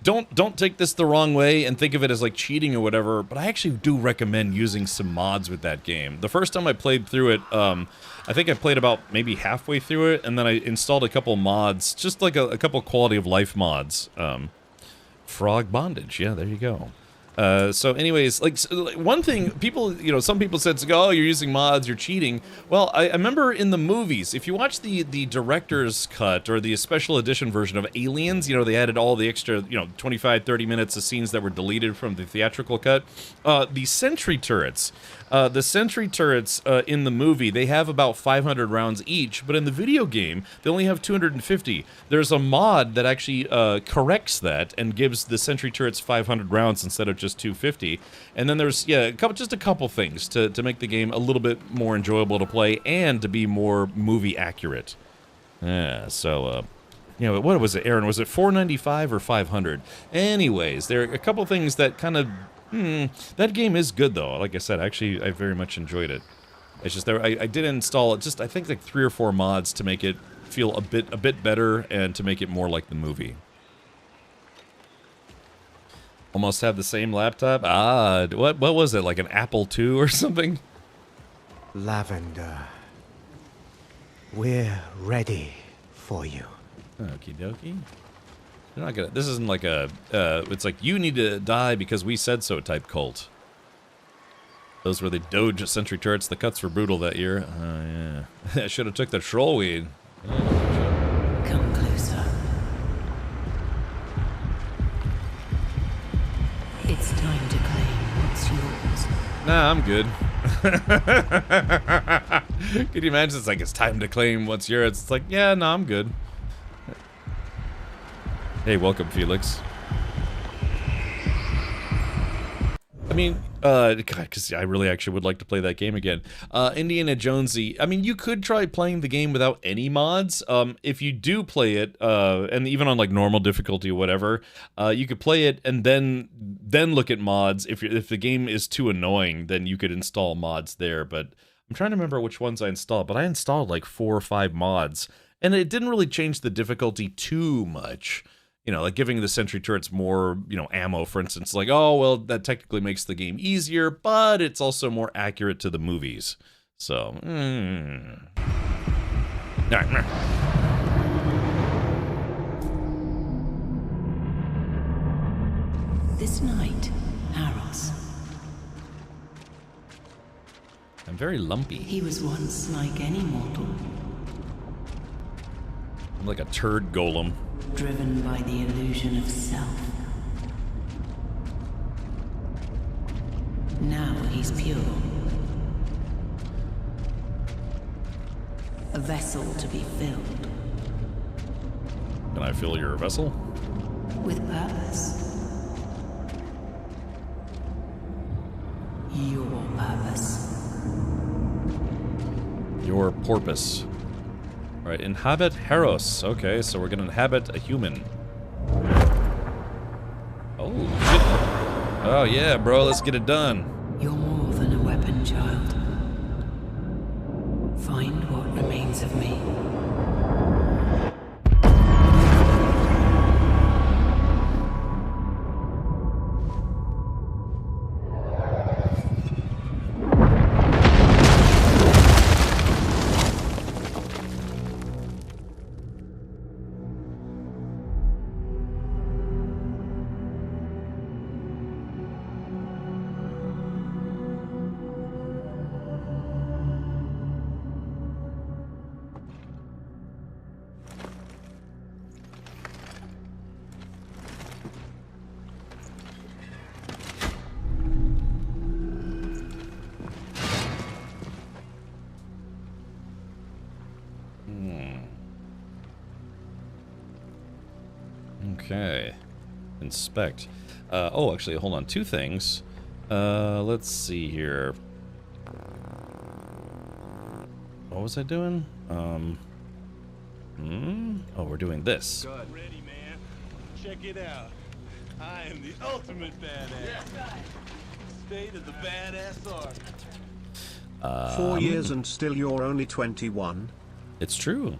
Don't take this the wrong way and think of it as like cheating or whatever, but I actually do recommend using some mods with that game. The first time I played through it, I think I played about maybe halfway through it, and then I installed a couple mods, just like a couple quality of life mods. Frog Bondage, yeah, there you go. So anyways, one thing, people, some people said, oh, you're using mods, you're cheating. Well, I remember in the movies, if you watch the director's cut or the special edition version of Aliens, they added all the extra, 25, 30 minutes of scenes that were deleted from the theatrical cut. The sentry turrets in the movie, they have about 500 rounds each, but in the video game, they only have 250. There's a mod that actually corrects that and gives the sentry turrets 500 rounds instead of just 250. And then there's just a couple things to make the game a little bit more enjoyable to play and to be more movie accurate. Yeah, so what was it, Aaron? Was it 495 or 500? Anyways, there are a couple things that kind of that game is good though. Like I said, actually, I very much enjoyed it. It's just I did install it. I think like 3 or 4 mods to make it feel a bit better and to make it more like the movie. Almost have the same laptop. What was it, like an Apple II or something? Lavender, we're ready for you. Okie dokie. You're not gonna. This isn't like a. It's like you need to die because we said so type cult. Those were the Doge sentry turrets. The cuts were brutal that year. Yeah. I should have took the troll weed. Come closer. It's time to claim what's yours. Nah, I'm good. Can you imagine? It's like it's time to claim what's yours. It's like, yeah, no, I'm good. Hey, welcome, Felix. I mean, because I really actually would like to play that game again. Indiana Jonesy, I mean, you could try playing the game without any mods. If you do play it, and even on like normal difficulty or whatever, you could play it and then look at mods. If the game is too annoying, then you could install mods there. But I'm trying to remember which ones I installed, but I installed like 4 or 5 mods, and it didn't really change the difficulty too much. Like giving the sentry turrets more, ammo, for instance. Like, oh, well, that technically makes the game easier, but it's also more accurate to the movies. So, This night, Aros. I'm very lumpy. He was once like any mortal. I'm like a turd golem. Driven by the illusion of self. Now he's pure. A vessel to be filled. Can I fill your vessel? With purpose. Your purpose. Your porpoise. Right, inhabit Heros. Okay, so we're gonna inhabit a human. Oh, shit. Oh yeah, bro, let's get it done. You're more than a weapon, child. Find what remains of me. Okay. Inspect. Oh, actually, hold on. 2 things. Let's see here. What was I doing? Oh, we're doing this. Good. Ready, man. Check it out. I am the ultimate badass. State of the badass art. 4 years and still you're only 21. It's true.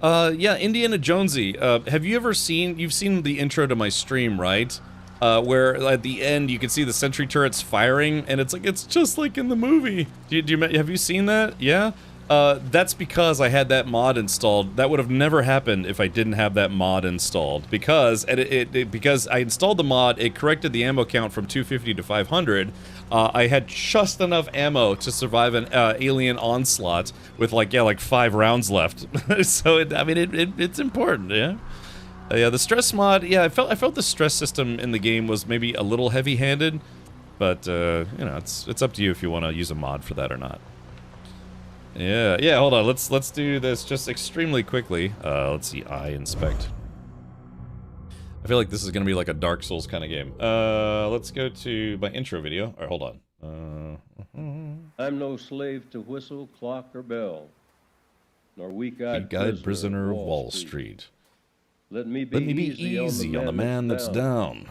Yeah, Indiana Jonesy. Have you ever seen? You've seen the intro to my stream, right? Where at the end you can see the sentry turrets firing, and it's just like in the movie. Have you seen that? Yeah. That's because I had that mod installed. That would have never happened if I didn't have that mod installed. Because because I installed the mod, it corrected the ammo count from 250 to 500. I had just enough ammo to survive an alien onslaught with like 5 rounds left. So it's important, yeah. Yeah, the stress mod. Yeah, I felt the stress system in the game was maybe a little heavy-handed, but you know, it's up to you if you want to use a mod for that or not. Yeah, hold on. Let's do this just extremely quickly. Let's see. Inspect. I feel like this is gonna be like a Dark Souls kind of game. Let's go to my intro video. All right, hold on. I'm no slave to whistle, clock, or bell, nor weak-eyed prisoner of Wall Street. Let me be easy on the man that's down.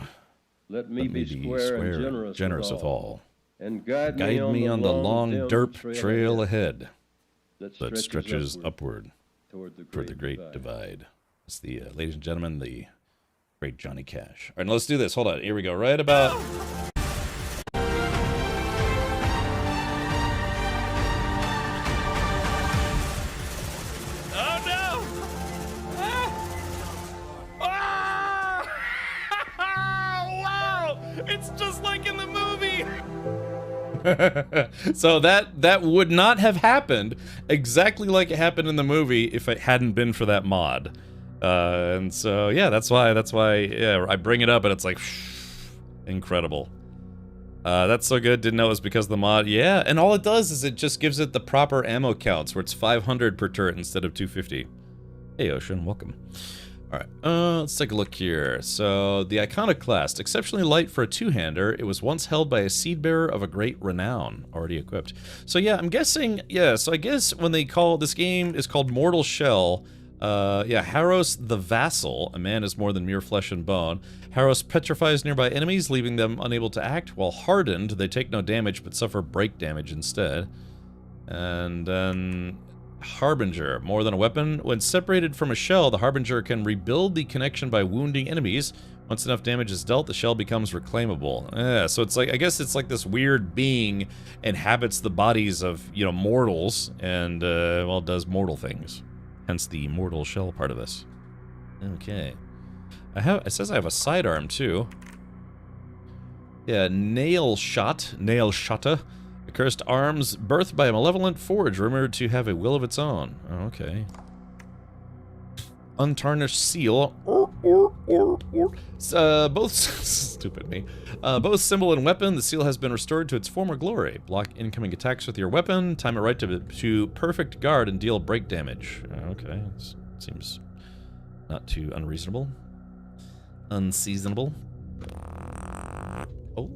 Let me be square and generous with all. And guide me on the long derp trail ahead that stretches upward toward the Great Divide. It's the, ladies and gentlemen, the great Johnny Cash. All right, now let's do this. Hold on. Here we go. Right about... Oh no! Wow! It's just like in the movie! So that would not have happened exactly like it happened in the movie if it hadn't been for that mod. And so yeah, that's why yeah, I bring it up and it's like incredible. That's so good. Didn't know it was because of the mod. Yeah, and all it does is it just gives it the proper ammo counts where it's 500 per turret instead of 250. Hey Ocean, welcome. Alright, let's take a look here. So, the Iconoclast, exceptionally light for a two-hander, it was once held by a seed-bearer of a great renown, already equipped. So yeah, I'm guessing, yeah, so I guess when they call, this game is called Mortal Shell, yeah, Haros the Vassal, a man is more than mere flesh and bone. Haros petrifies nearby enemies, leaving them unable to act, while hardened, they take no damage but suffer break damage instead. And then... Harbinger, more than a weapon. When separated from a shell, the Harbinger can rebuild the connection by wounding enemies. Once enough damage is dealt, the shell becomes reclaimable. Yeah, so it's like, I guess it's like this weird being inhabits the bodies of, you know, mortals, and, well, does mortal things. Hence the mortal shell part of this. Okay. It says I have a sidearm, too. Yeah, nail shotta. Cursed arms, birthed by a malevolent forge, rumored to have a will of its own. Oh, okay. Untarnished seal. Both stupid me. Both symbol and weapon, the seal has been restored to its former glory. Block incoming attacks with your weapon. Time it right to perfect guard and deal break damage. Okay, seems not too unreasonable. Unseasonable. Oh.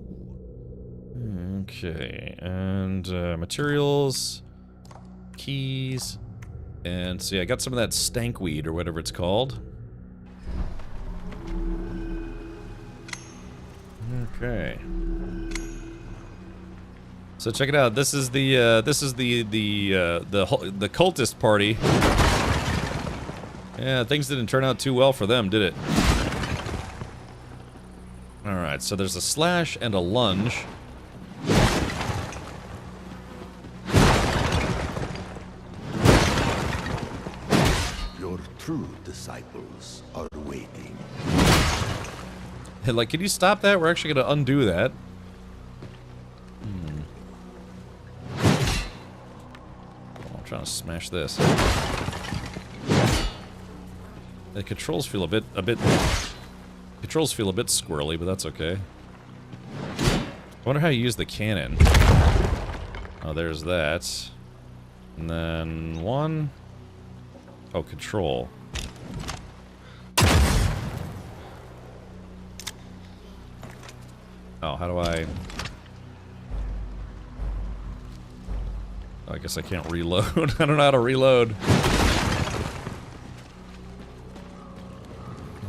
Okay, and materials, keys, and so yeah, I got some of that stankweed or whatever it's called. Okay. So check it out. This is the cultist party. Yeah, things didn't turn out too well for them, did it? All right, so there's a slash and a lunge. True disciples are waiting. Like, can you stop that? We're actually going to undo that. I'm trying to smash this. The controls feel a bit squirrely, but that's okay. I wonder how you use the cannon. Oh, there's that. And then one. Oh, control. Oh, how do I... Oh, I guess I can't reload. I don't know how to reload.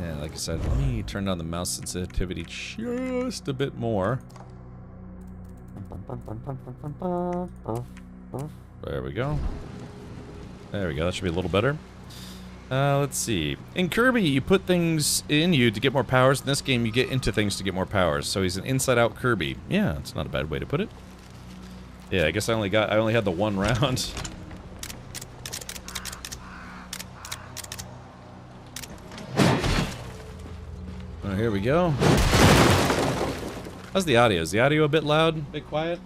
Yeah, like I said, let me turn down the mouse sensitivity just a bit more. There we go. There we go, that should be a little better. Let's see. In Kirby, you put things in you to get more powers. In this game, you get into things to get more powers. So he's an inside-out Kirby. Yeah, it's not a bad way to put it. Yeah, I guess I only had the one round. Oh, here we go. How's the audio? Is the audio a bit loud? A bit quiet?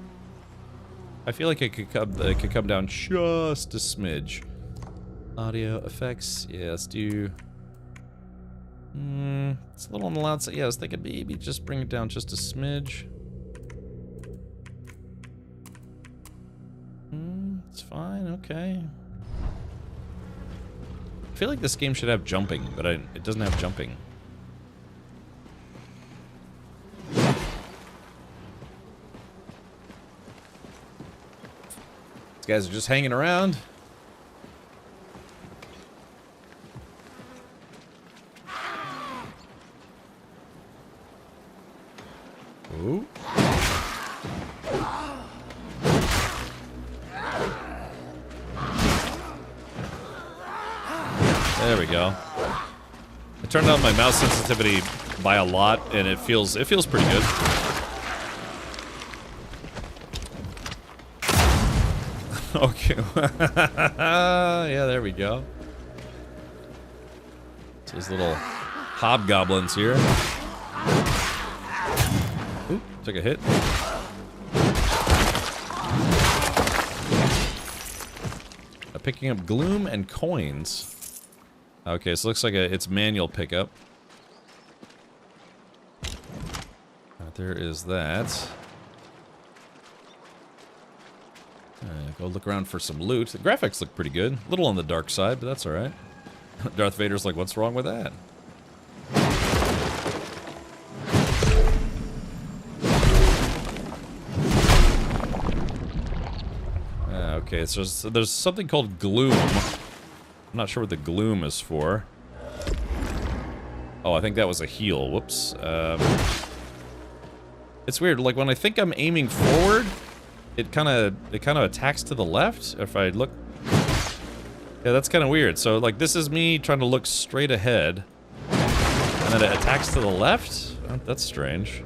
I feel like it could come down just a smidge. Audio effects. Yeah, let's do... it's a little on the loud side. Yeah, I was thinking maybe just bring it down just a smidge. It's fine, okay. I feel like this game should have jumping, but it doesn't have jumping. These guys are just hanging around. Ooh. There we go. I turned down my mouse sensitivity by a lot, and it feels pretty good. Okay. Yeah, there we go. So these little hobgoblins here. Ooh, took a hit. Picking up gloom and coins. Okay, so it looks like it's manual pickup. There is that. Go look around for some loot. The graphics look pretty good. A little on the dark side, but that's alright. Darth Vader's like, what's wrong with that? Okay, so there's something called gloom. I'm not sure what the gloom is for. Oh, I think that was a heal. Whoops. It's weird. Like when I think I'm aiming forward, it kind of attacks to the left. If I look, yeah, that's kind of weird. So like this is me trying to look straight ahead, and then it attacks to the left. Oh, that's strange.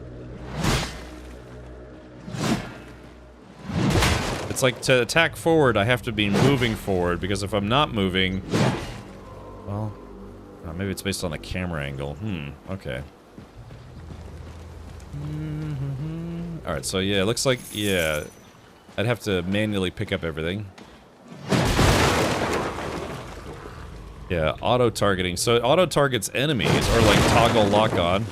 It's like to attack forward, I have to be moving forward, because if I'm not moving... Well, maybe it's based on the camera angle. Okay. Alright, so yeah, it looks like, yeah, I'd have to manually pick up everything. Yeah, auto-targeting. So it auto-targets enemies, or like toggle lock-on.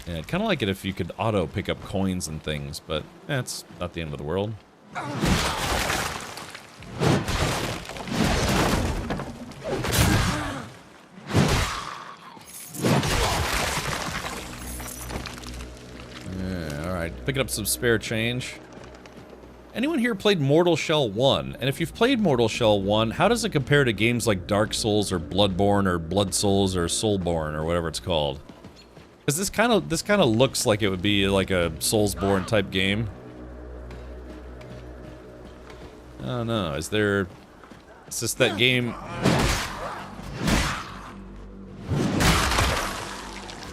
Yeah, I'd kind of like it if you could auto pick up coins and things, but it's not the end of the world. Yeah, alright, picking up some spare change. Anyone here played Mortal Shell 1? And if you've played Mortal Shell 1, how does it compare to games like Dark Souls or Bloodborne or Blood Souls or Soulborne or whatever it's called? Because this kind of looks like it would be like a Soulsborne type game. I don't know. Is this that game?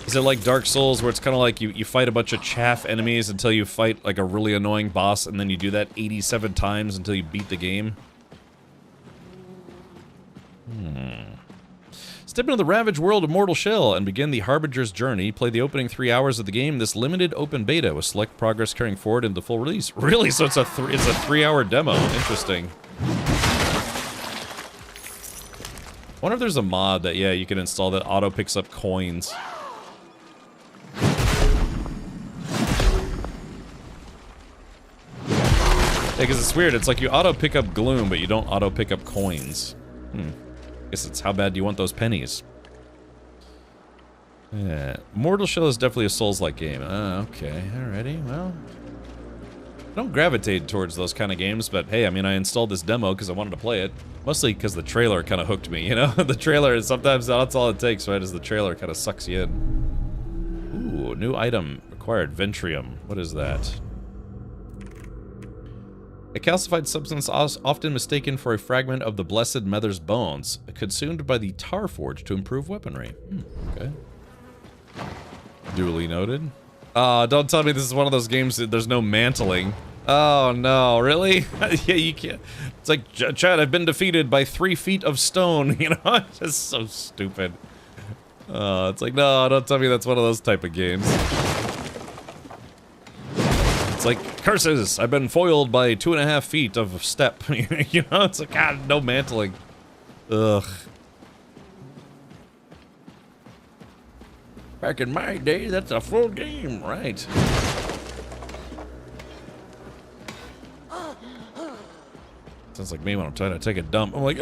Is it like Dark Souls where it's kind of like you fight a bunch of chaff enemies until you fight like a really annoying boss, and then you do that 87 times until you beat the game? Step into the ravaged world of Mortal Shell and begin the Harbinger's journey. Play the opening 3 hours of the game, this limited open beta, with select progress carrying forward into full release. Really? So it's a 3-hour demo. Interesting. I wonder if there's a mod that, yeah, you can install that auto picks up coins. Yeah, because it's weird. It's like you auto pick up gloom, but you don't auto pick up coins. Guess it's how bad do you want those pennies? Yeah, Mortal Shell is definitely a Souls-like game. Okay, alrighty, well. I don't gravitate towards those kind of games, but hey, I mean, I installed this demo because I wanted to play it. Mostly because the trailer kind of hooked me, you know? The trailer, sometimes that's all it takes, right, is the trailer kind of sucks you in. Ooh, new item acquired, Ventrium. What is that? A calcified substance often mistaken for a fragment of the Blessed Mother's bones, consumed by the Tar Forge to improve weaponry. Okay. Duly noted. Don't tell me this is one of those games that there's no mantling. Oh no, really? Yeah, you can't. It's like, Chad, I've been defeated by 3 feet of stone, you know? It's just so stupid. It's like, no, don't tell me that's one of those type of games. It's like, curses, I've been foiled by 2.5 feet of step. You know, it's like, God, no mantling. Ugh. Back in my day, that's a full game, right? Sounds like me when I'm trying to take a dump. I'm like,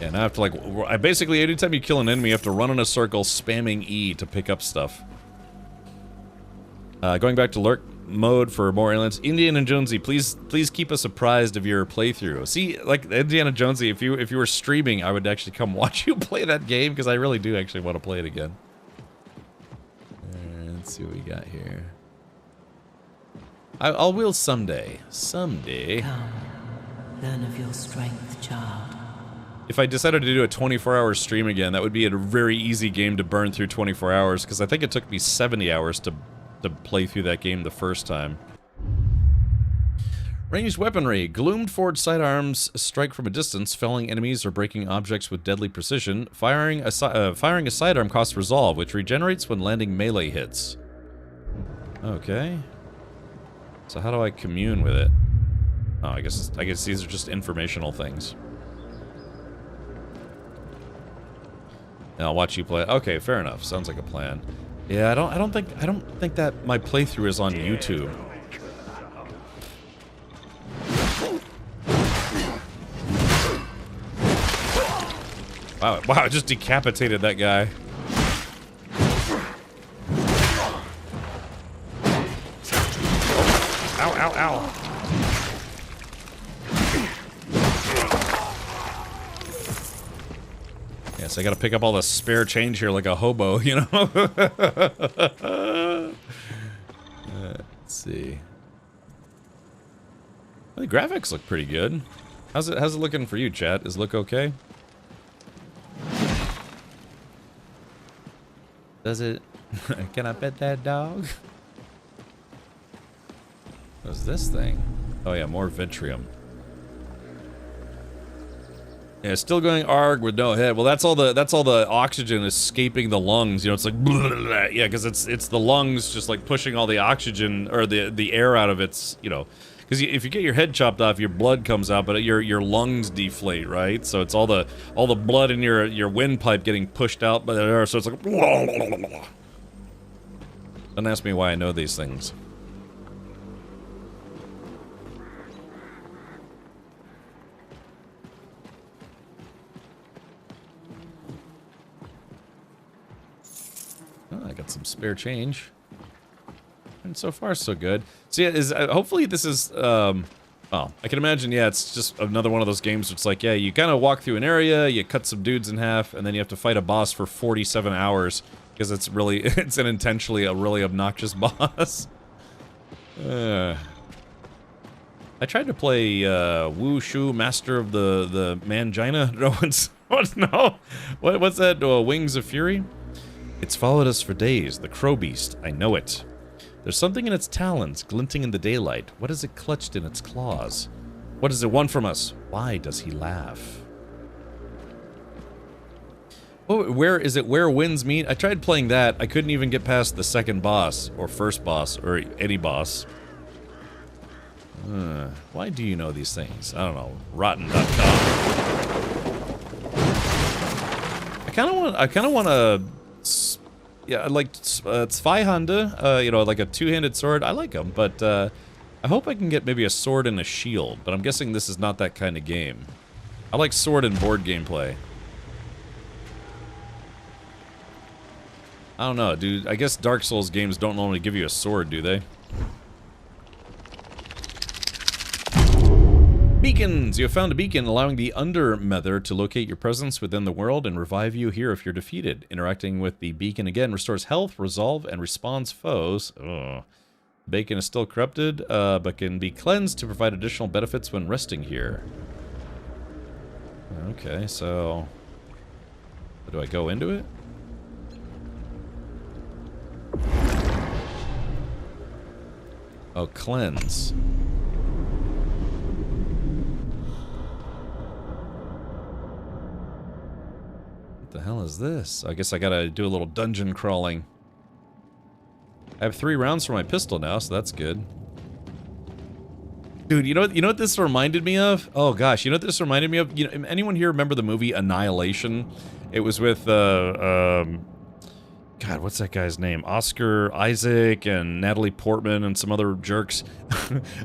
Yeah, now I have to like, I basically, anytime you kill an enemy, you have to run in a circle, spamming E to pick up stuff. Going back to lurk mode for more aliens. Indiana Jonesy, please keep us apprised of your playthrough. See, like Indiana Jonesy, if you were streaming, I would actually come watch you play that game because I really do actually want to play it again. Let's see what we got here. I will someday. Someday. Come, learn of your strength, child. If I decided to do a 24-hour stream again, that would be a very easy game to burn through 24 hours because I think it took me 70 hours to play through that game the first time. Ranged weaponry. Gloomed forged sidearms strike from a distance, felling enemies or breaking objects with deadly precision. Firing a sidearm costs resolve, which regenerates when landing melee hits. Okay. So how do I commune with it? Oh, I guess these are just informational things. And I'll watch you play. Okay, fair enough. Sounds like a plan. Yeah, I don't think that my playthrough is on YouTube. Wow, I just decapitated that guy. Ow, ow, ow. Yes, I gotta pick up all the spare change here like a hobo, you know? Let's see. Well, the graphics look pretty good. How's it looking for you, chat? Is it look okay? Does it? Can I pet that dog? What's this thing? Oh yeah, more Ventrium. Yeah, still going arg with no head. Well, that's all the oxygen escaping the lungs. You know, it's like blah, blah, blah. Yeah, because it's the lungs just like pushing all the oxygen or the air out of its, you know, because if you get your head chopped off, your blood comes out, but your lungs deflate, right? So it's all the blood in your windpipe getting pushed out by the air. So it's like blah, blah, blah, blah. Don't ask me why I know these things. Oh, I got some spare change. And so far, so good. So yeah, hopefully this is, well, I can imagine, yeah, it's just another one of those games where it's like, yeah, you kind of walk through an area, you cut some dudes in half, and then you have to fight a boss for 47 hours, because it's an intentionally a really obnoxious boss. I tried to play, Wushu, Master of the Mangina. No, what's that, Wings of Fury? It's followed us for days, the Crow Beast, I know it. There's something in its talons, glinting in the daylight. What is it clutched in its claws? What does it want from us? Why does he laugh? Oh, where winds meet? I tried playing that, I couldn't even get past the second boss, or first boss, or any boss. Why do you know these things? I don't know, rotten.com. I kinda wanna... Yeah, like Zweihande, you know, like a two-handed sword. I like them, but I hope I can get maybe a sword and a shield, but I'm guessing this is not that kind of game. I like sword and board gameplay. I don't know, dude. I guess Dark Souls games don't normally give you a sword, do they? Beacons! You have found a beacon allowing the Undermether to locate your presence within the world and revive you here if you're defeated. Interacting with the beacon again restores health, resolve, and respawns foes. Ugh. The beacon is still corrupted, but can be cleansed to provide additional benefits when resting here. Okay, so... do I go into it? Oh, cleanse. What the hell is this? I guess I gotta do a little dungeon crawling. I have 3 rounds for my pistol now, so that's good. Dude, you know what this reminded me of? Oh gosh, you know what this reminded me of? You know, anyone here remember the movie Annihilation? It was with God, what's that guy's name? Oscar Isaac and Natalie Portman and some other jerks.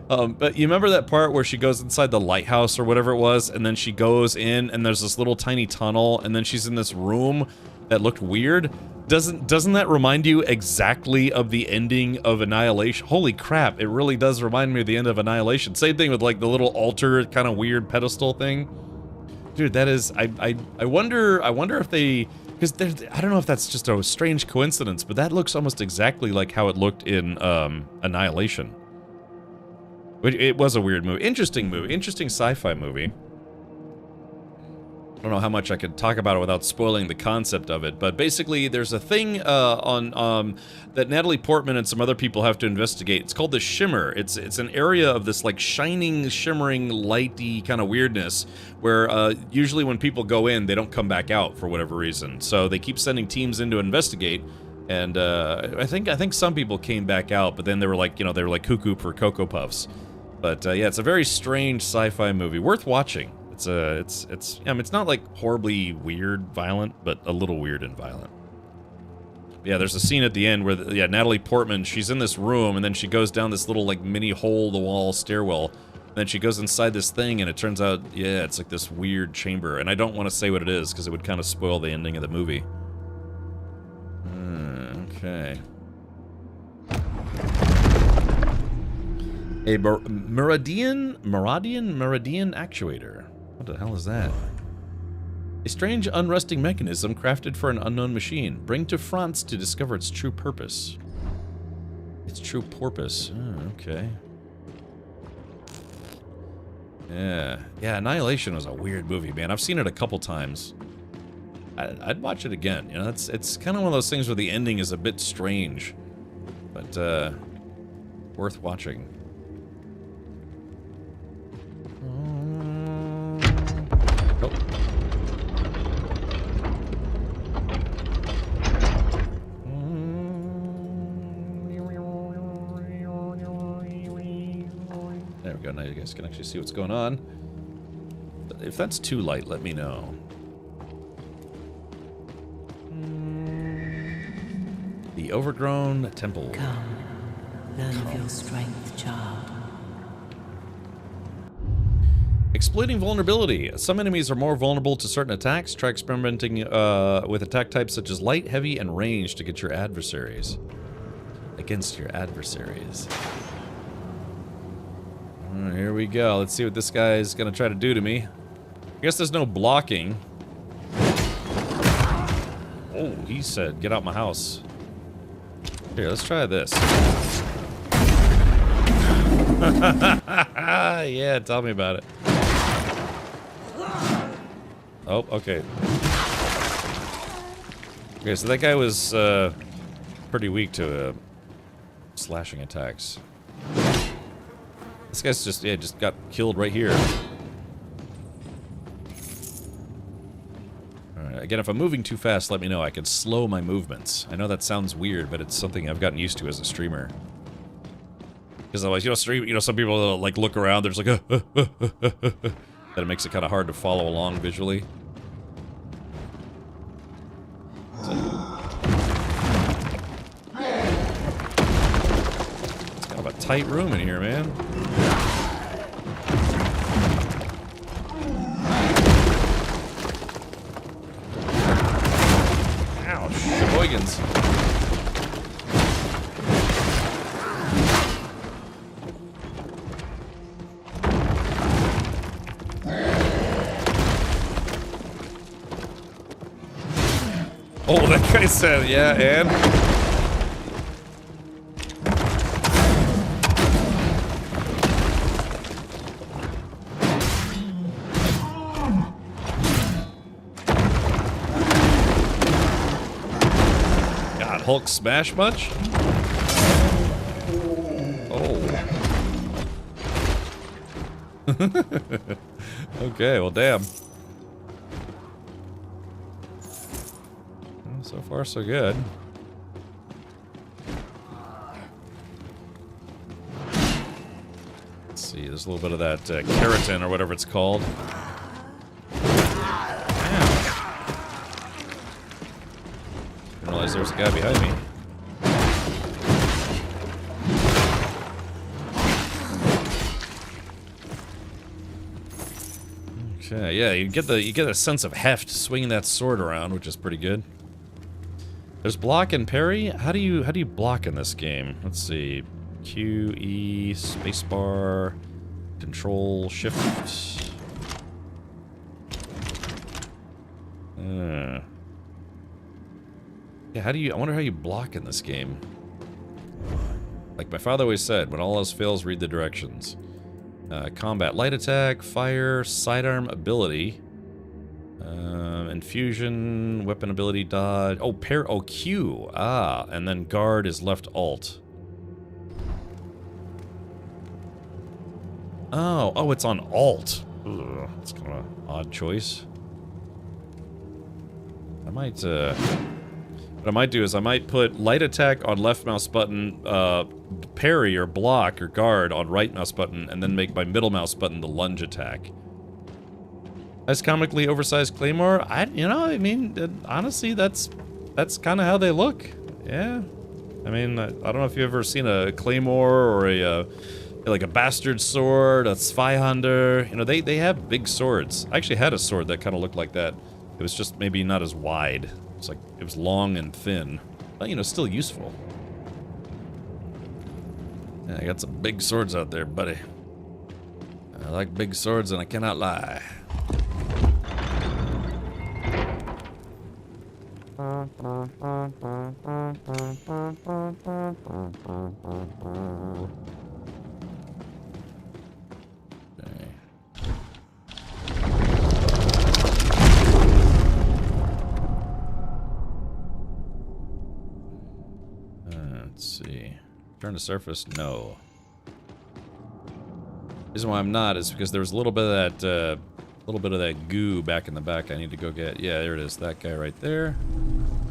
But you remember that part where she goes inside the lighthouse or whatever it was, and then she goes in and there's this little tiny tunnel, and then she's in this room that looked weird? Doesn't that remind you exactly of the ending of Annihilation? Holy crap, it really does remind me of the end of Annihilation. Same thing with like the little altar kind of weird pedestal thing. Dude, that is I wonder if they, because I don't know if that's just a strange coincidence, but that looks almost exactly like how it looked in Annihilation. It was a weird movie. Interesting movie. Interesting sci-fi movie. I don't know how much I could talk about it without spoiling the concept of it, but basically there's a thing that Natalie Portman and some other people have to investigate. It's called the Shimmer. It's an area of this like shining, shimmering, lighty kind of weirdness where usually when people go in, they don't come back out for whatever reason. So they keep sending teams in to investigate. And I think some people came back out, but then they were like, they were like cuckoo for Cocoa Puffs. But yeah, it's a very strange sci-fi movie, worth watching. It's I mean, it's not like horribly weird, violent, but a little weird and violent. Yeah, there's a scene at the end where Natalie Portman, she's in this room and then she goes down this little like mini hole in the wall stairwell. And then she goes inside this thing and it turns out, yeah, it's like this weird chamber. And I don't want to say what it is because it would kind of spoil the ending of the movie. Okay. A Meridian actuator. What the hell is that? A strange unresting mechanism crafted for an unknown machine. Bring to France to discover its true purpose. Its true porpoise. Oh, okay. Yeah. Yeah, Annihilation was a weird movie, man. I've seen it a couple times. I'd watch it again. It's kind of one of those things where the ending is a bit strange. But, worth watching. Oh. There we go, now you guys can actually see what's going on. But if that's too light, let me know. The Overgrown Temple. Come, learn of your strength, child. Exploiting vulnerability. Some enemies are more vulnerable to certain attacks. Try experimenting with attack types such as light, heavy, and range to get your adversaries. Against your adversaries. Here we go. Let's see what this guy is going to try to do to me. I guess there's no blocking. Oh, he said, get out my house. Here, let's try this. Yeah, tell me about it. Oh, okay. Okay, so that guy was pretty weak to slashing attacks. This guy's just got killed right here. Alright, again, if I'm moving too fast, let me know. I can slow my movements. I know that sounds weird, but it's something I've gotten used to as a streamer. Because otherwise, some people like look around, there's like that it makes it kind of hard to follow along visually. It's kind of a tight room in here, man. Ouch, Sheboygans. Oh, that guy said, yeah, and? God, Hulk smash much? Oh. Okay, well, damn. So far, so good. Let's see, there's a little bit of that keratin or whatever it's called. Didn't realize there was a guy behind me. Okay, yeah, you get a sense of heft swinging that sword around, which is pretty good. There's block and parry. How do you block in this game? Let's see. Q, E, spacebar, control, shift. Yeah, how do you? I wonder how you block in this game. Like my father always said, when all else fails, read the directions. Combat, light attack, fire, sidearm ability. Infusion, weapon ability, dodge. Oh, Q. Ah, and then guard is left alt. Oh, it's on alt. Ugh, that's kind of an odd choice. I might, what I might do is I might put light attack on left mouse button, parry or block or guard on right mouse button, and then make my middle mouse button the lunge attack. Nice comically oversized claymore. Honestly, that's kind of how they look. Yeah. I mean, I don't know if you've ever seen a claymore or like a bastard sword, a Zweihander. You know, they have big swords. I actually had a sword that kind of looked like that. It was just maybe not as wide. It's like it was long and thin, but you know, still useful. Yeah, I got some big swords out there, buddy. I like big swords, and I cannot lie. Let's see. Turn to surface? No. The reason why I'm not is because there was a little bit of that goo back in the back I need to go get. Yeah, there it is. That guy right there.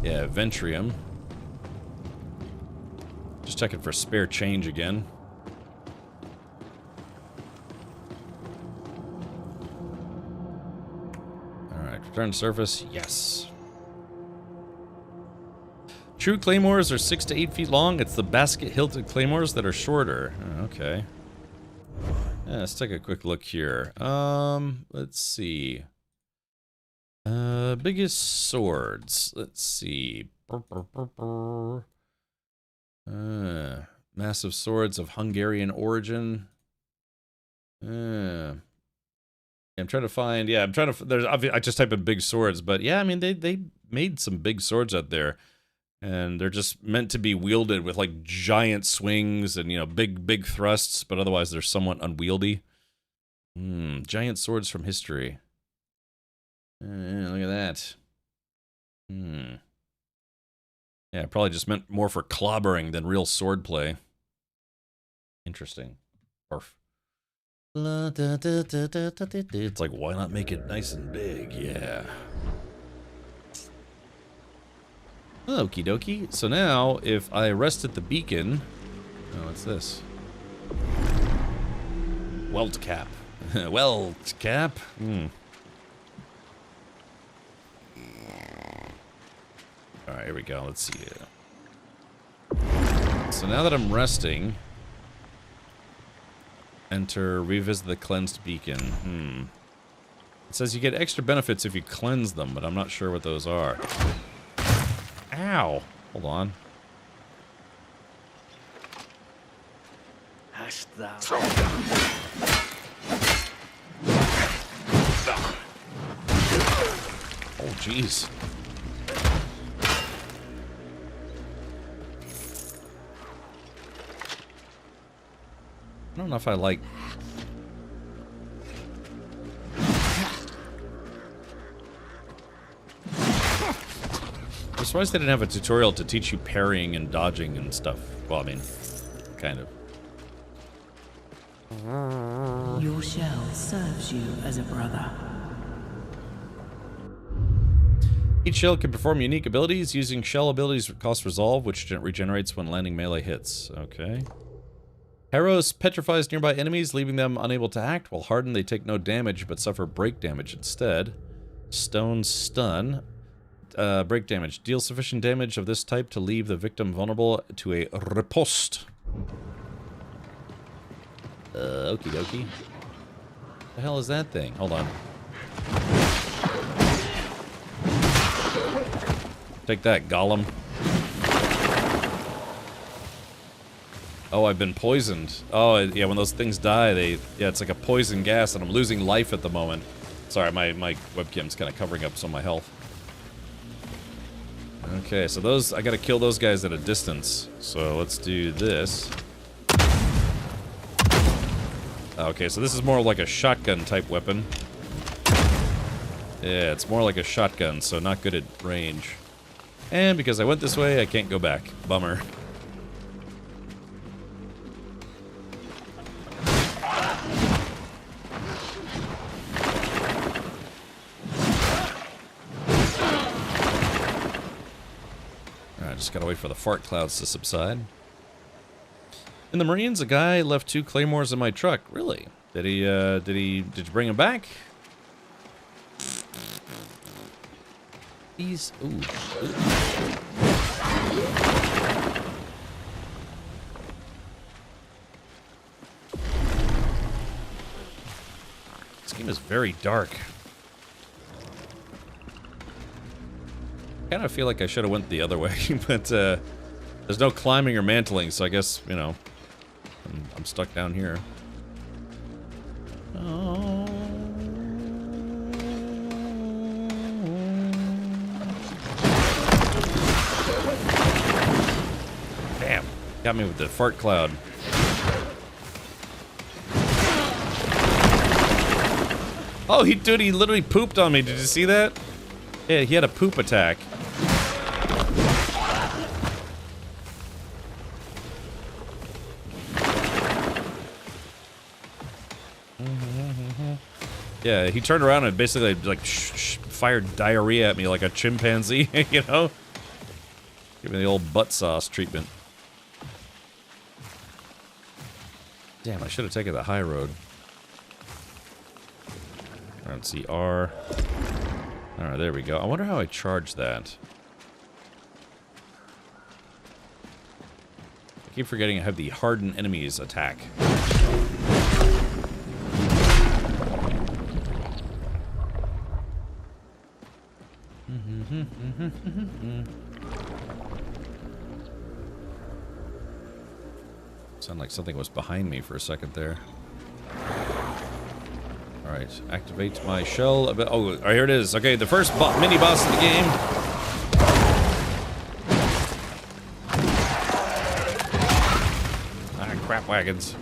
Yeah, Ventrium. Just checking for spare change again. Alright, return to surface. Yes. True claymores are 6 to 8 feet long. It's the basket-hilted claymores that are shorter. Oh, okay. Yeah, let's take a quick look here. Let's see. Biggest swords. Let's see. Massive swords of Hungarian origin. I'm trying to find. Yeah, I just type in big swords, but yeah, I mean they made some big swords out there, and they're just meant to be wielded with like giant swings and, you know, big thrusts, but otherwise they're somewhat unwieldy. Giant swords from history. Look at that. Yeah, probably just meant more for clobbering than real sword play. Interesting. Orf. It's like, why not make it nice and big? Yeah. Okie dokie. So now, if I rest at the beacon... Oh, what's this? Welt cap. Welt cap? Alright, here we go. Let's see. So now that I'm resting... Enter, revisit the cleansed beacon. It says you get extra benefits if you cleanse them, but I'm not sure what those are. Ow! Hold on. Hast thou... Oh, jeez. I don't know if I like... I'm surprised they didn't have a tutorial to teach you parrying and dodging and stuff. Well, I mean, kind of. Your shell serves you as a brother. Each shell can perform unique abilities. Using shell abilities costs resolve, which regenerates when landing melee hits. Okay. Harrows petrifies nearby enemies, leaving them unable to act, while hardened they take no damage but suffer break damage instead. Stone stun. Break damage. Deal sufficient damage of this type to leave the victim vulnerable to a riposte. Okie dokie. The hell is that thing? Hold on. Take that, Gollum. Oh, I've been poisoned. Oh, yeah, when those things die, yeah, it's like a poison gas, and I'm losing life at the moment. Sorry, my webcam's kind of covering up some of my health. Okay, so those, I gotta kill those guys at a distance. So let's do this. Okay, so this is more like a shotgun type weapon. Yeah, it's more like a shotgun, so not good at range. And because I went this way, I can't go back. Bummer. Alright, just gotta wait for the fart clouds to subside. In the Marines, a guy left 2 claymores in my truck. Really? Did you bring him back? These, ooh. This game is very dark. I kind of feel like I should have went the other way, but there's no climbing or mantling, so I guess, you know, I'm stuck down here. Oh. Damn, got me with the fart cloud. Oh, he literally pooped on me. Did you see that? Yeah, he had a poop attack. Yeah, he turned around and basically like fired diarrhea at me like a chimpanzee, you know? Give me the old butt sauce treatment. Damn, I should have taken the high road. Alright, let's see, R. Alright, there we go. I wonder how I charge that. I keep forgetting I have the hardened enemies attack. Sounded like something was behind me for a second there. Alright, activate my shell. Oh, here it is. Okay, the first mini boss of the game. Ah, crap wagons.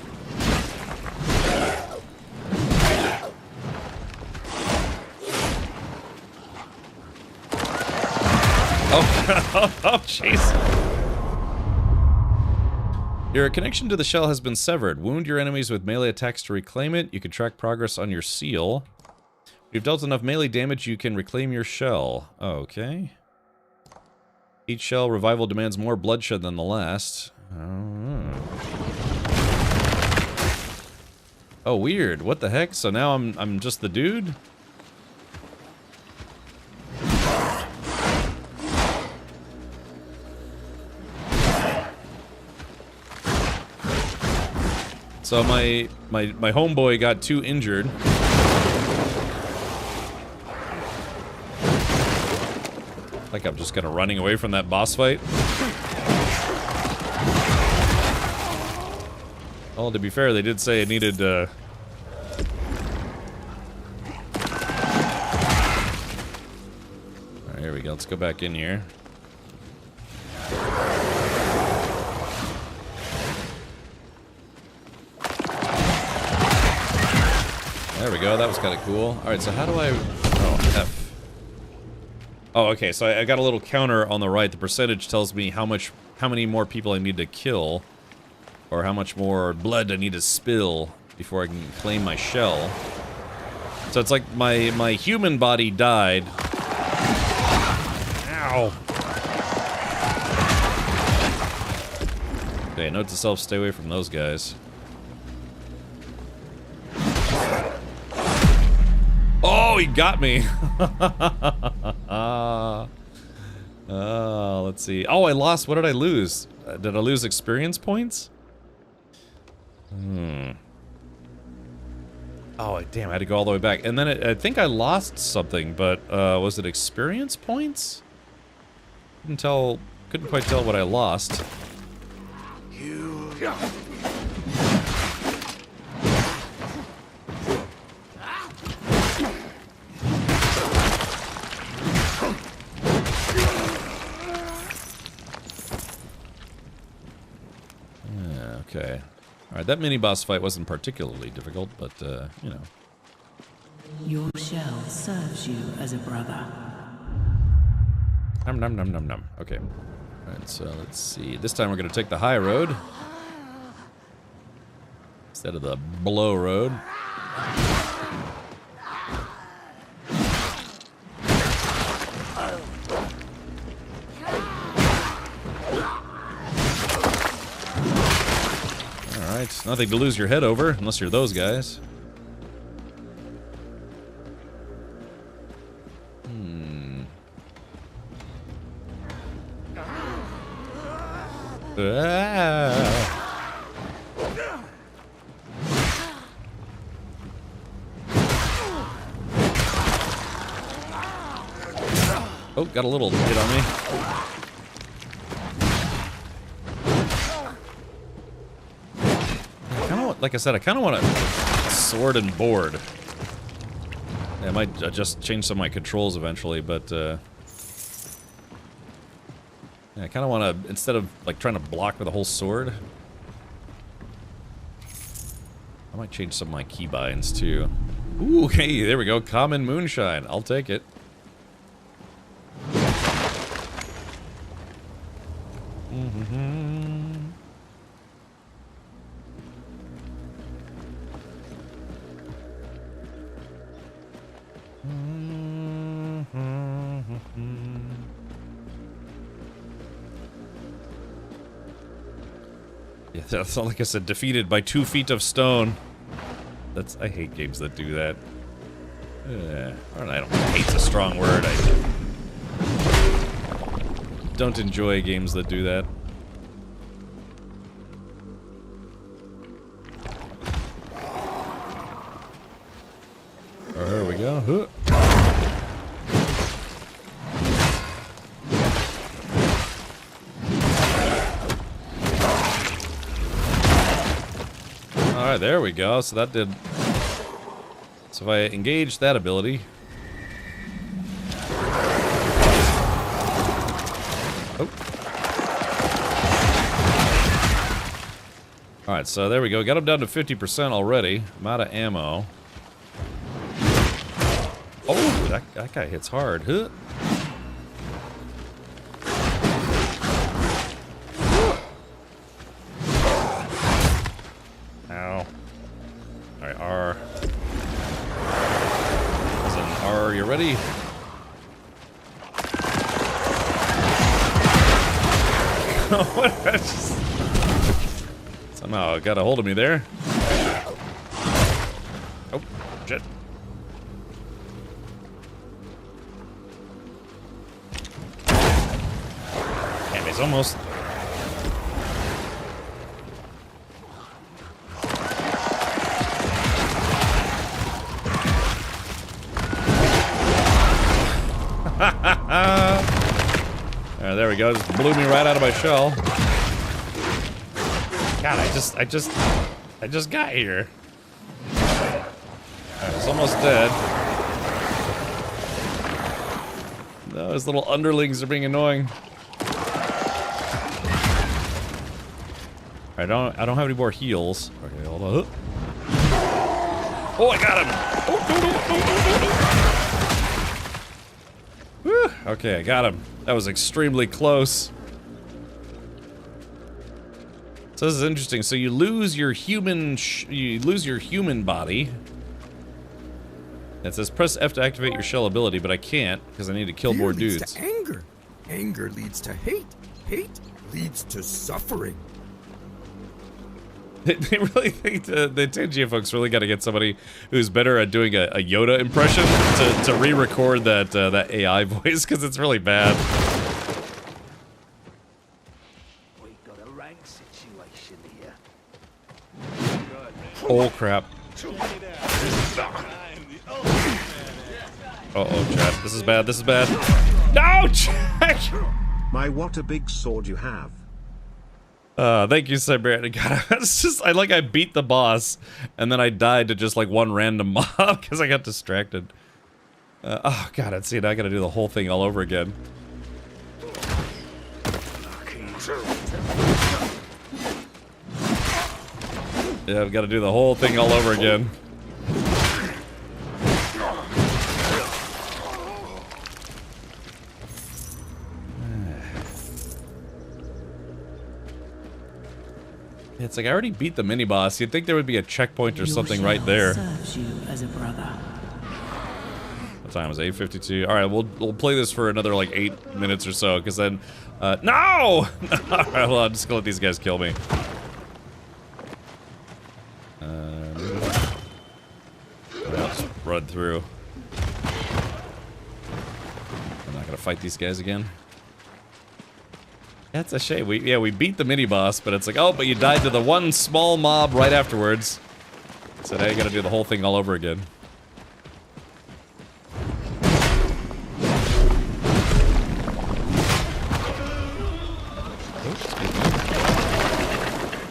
Oh, jeez. Your connection to the shell has been severed. Wound your enemies with melee attacks to reclaim it. You can track progress on your seal. If you've dealt enough melee damage, you can reclaim your shell. Okay. Each shell revival demands more bloodshed than the last. Oh, weird. What the heck? So now I'm just the dude? So my homeboy got too injured. Like I'm just kind of running away from that boss fight. Well, to be fair, they did say it needed, Alright, here we go. Let's go back in here. There we go. That was kind of cool. Alright, so how do I... Oh, F. Oh, okay, so I got a little counter on the right. The percentage tells me how many more people I need to kill, or how much more blood I need to spill before I can claim my shell. So it's like my human body died. Ow. Okay, note to self, stay away from those guys. Oh, he got me. Let's see. Oh, I lost. What did I lose? Did I lose experience points? Oh, damn. I had to go all the way back. And then I think I lost something, but was it experience points? Couldn't quite tell what I lost. Okay. Alright, that mini-boss fight wasn't particularly difficult, but, you know. Your shell serves you as a brother. Nom nom nom nom nom. Okay. Alright, so let's see. This time we're gonna take the high road instead of the blow road. Alright, nothing to lose your head over, unless you're those guys. Oh, got a little hit on me. Like I said, I kind of want a sword and board. Yeah, I might just change some of my controls eventually, but yeah, I kind of want to, instead of like trying to block with a whole sword, I might change some of my keybinds too. Ooh, okay, there we go. Common moonshine. I'll take it. Yeah, that's not like I said, defeated by 2 feet of stone. I hate games that do that. I don't hate's a strong word. I don't enjoy games that do that. Oh, here we go. Huh. Alright, there we go. So that did... So if I engage that ability... Oh. Alright, so there we go. Got him down to 50% already. I'm out of ammo. Oh, that guy hits hard. Huh. Ow. Alright, R. As in R, you ready? Somehow it got a hold of me there. Oh, shit. Damn, he's almost... There we go. Just blew me right out of my shell. God, I just got here. I was almost dead. Those little underlings are being annoying. I don't have any more heals. Okay, hold on. Oh, I got him. Whew. Okay, I got him. That was extremely close. So this is interesting. So you lose your human body. It says press F to activate your shell ability, but I can't because I need to kill more leads dudes. to anger. Anger leads to hate. Hate leads to suffering. They really think the Tangia folks really got to get somebody who's better at doing a Yoda impression to re-record that AI voice because it's really bad. We got a rank situation here. Oh crap! Uh-oh, chat. This is bad. This is bad. No, Jack! My, what a big sword you have. Thank you, Siberian. God, it's just, I beat the boss, and then I died to just, like, one random mob, because I got distracted. Oh, God, I'd see it. I gotta do the whole thing all over again. Yeah, I've gotta do the whole thing all over again. It's like I already beat the mini boss. You'd think there would be a checkpoint or something right there. Serves you as a brother. What time is it? 8:52. All right, we'll play this for another like 8 minutes or so, because then no. All right, well, I'm just gonna let these guys kill me. I'll just run through. I'm not gonna fight these guys again. That's a shame. We beat the mini boss, but it's like, oh, but you died to the one small mob right afterwards. So now you gotta do the whole thing all over again.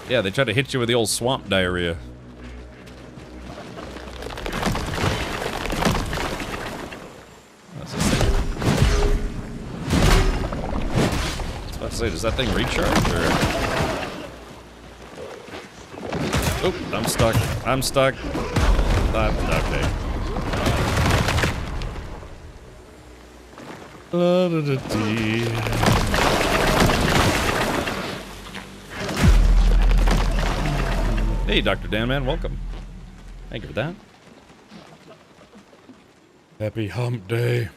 Yeah, they try to hit you with the old swamp diarrhea. Does that thing recharge, or? Oop, I'm stuck. I'm stuck. Okay. Hey, Dr. Dan Man, welcome. Thank you for that. Happy hump day.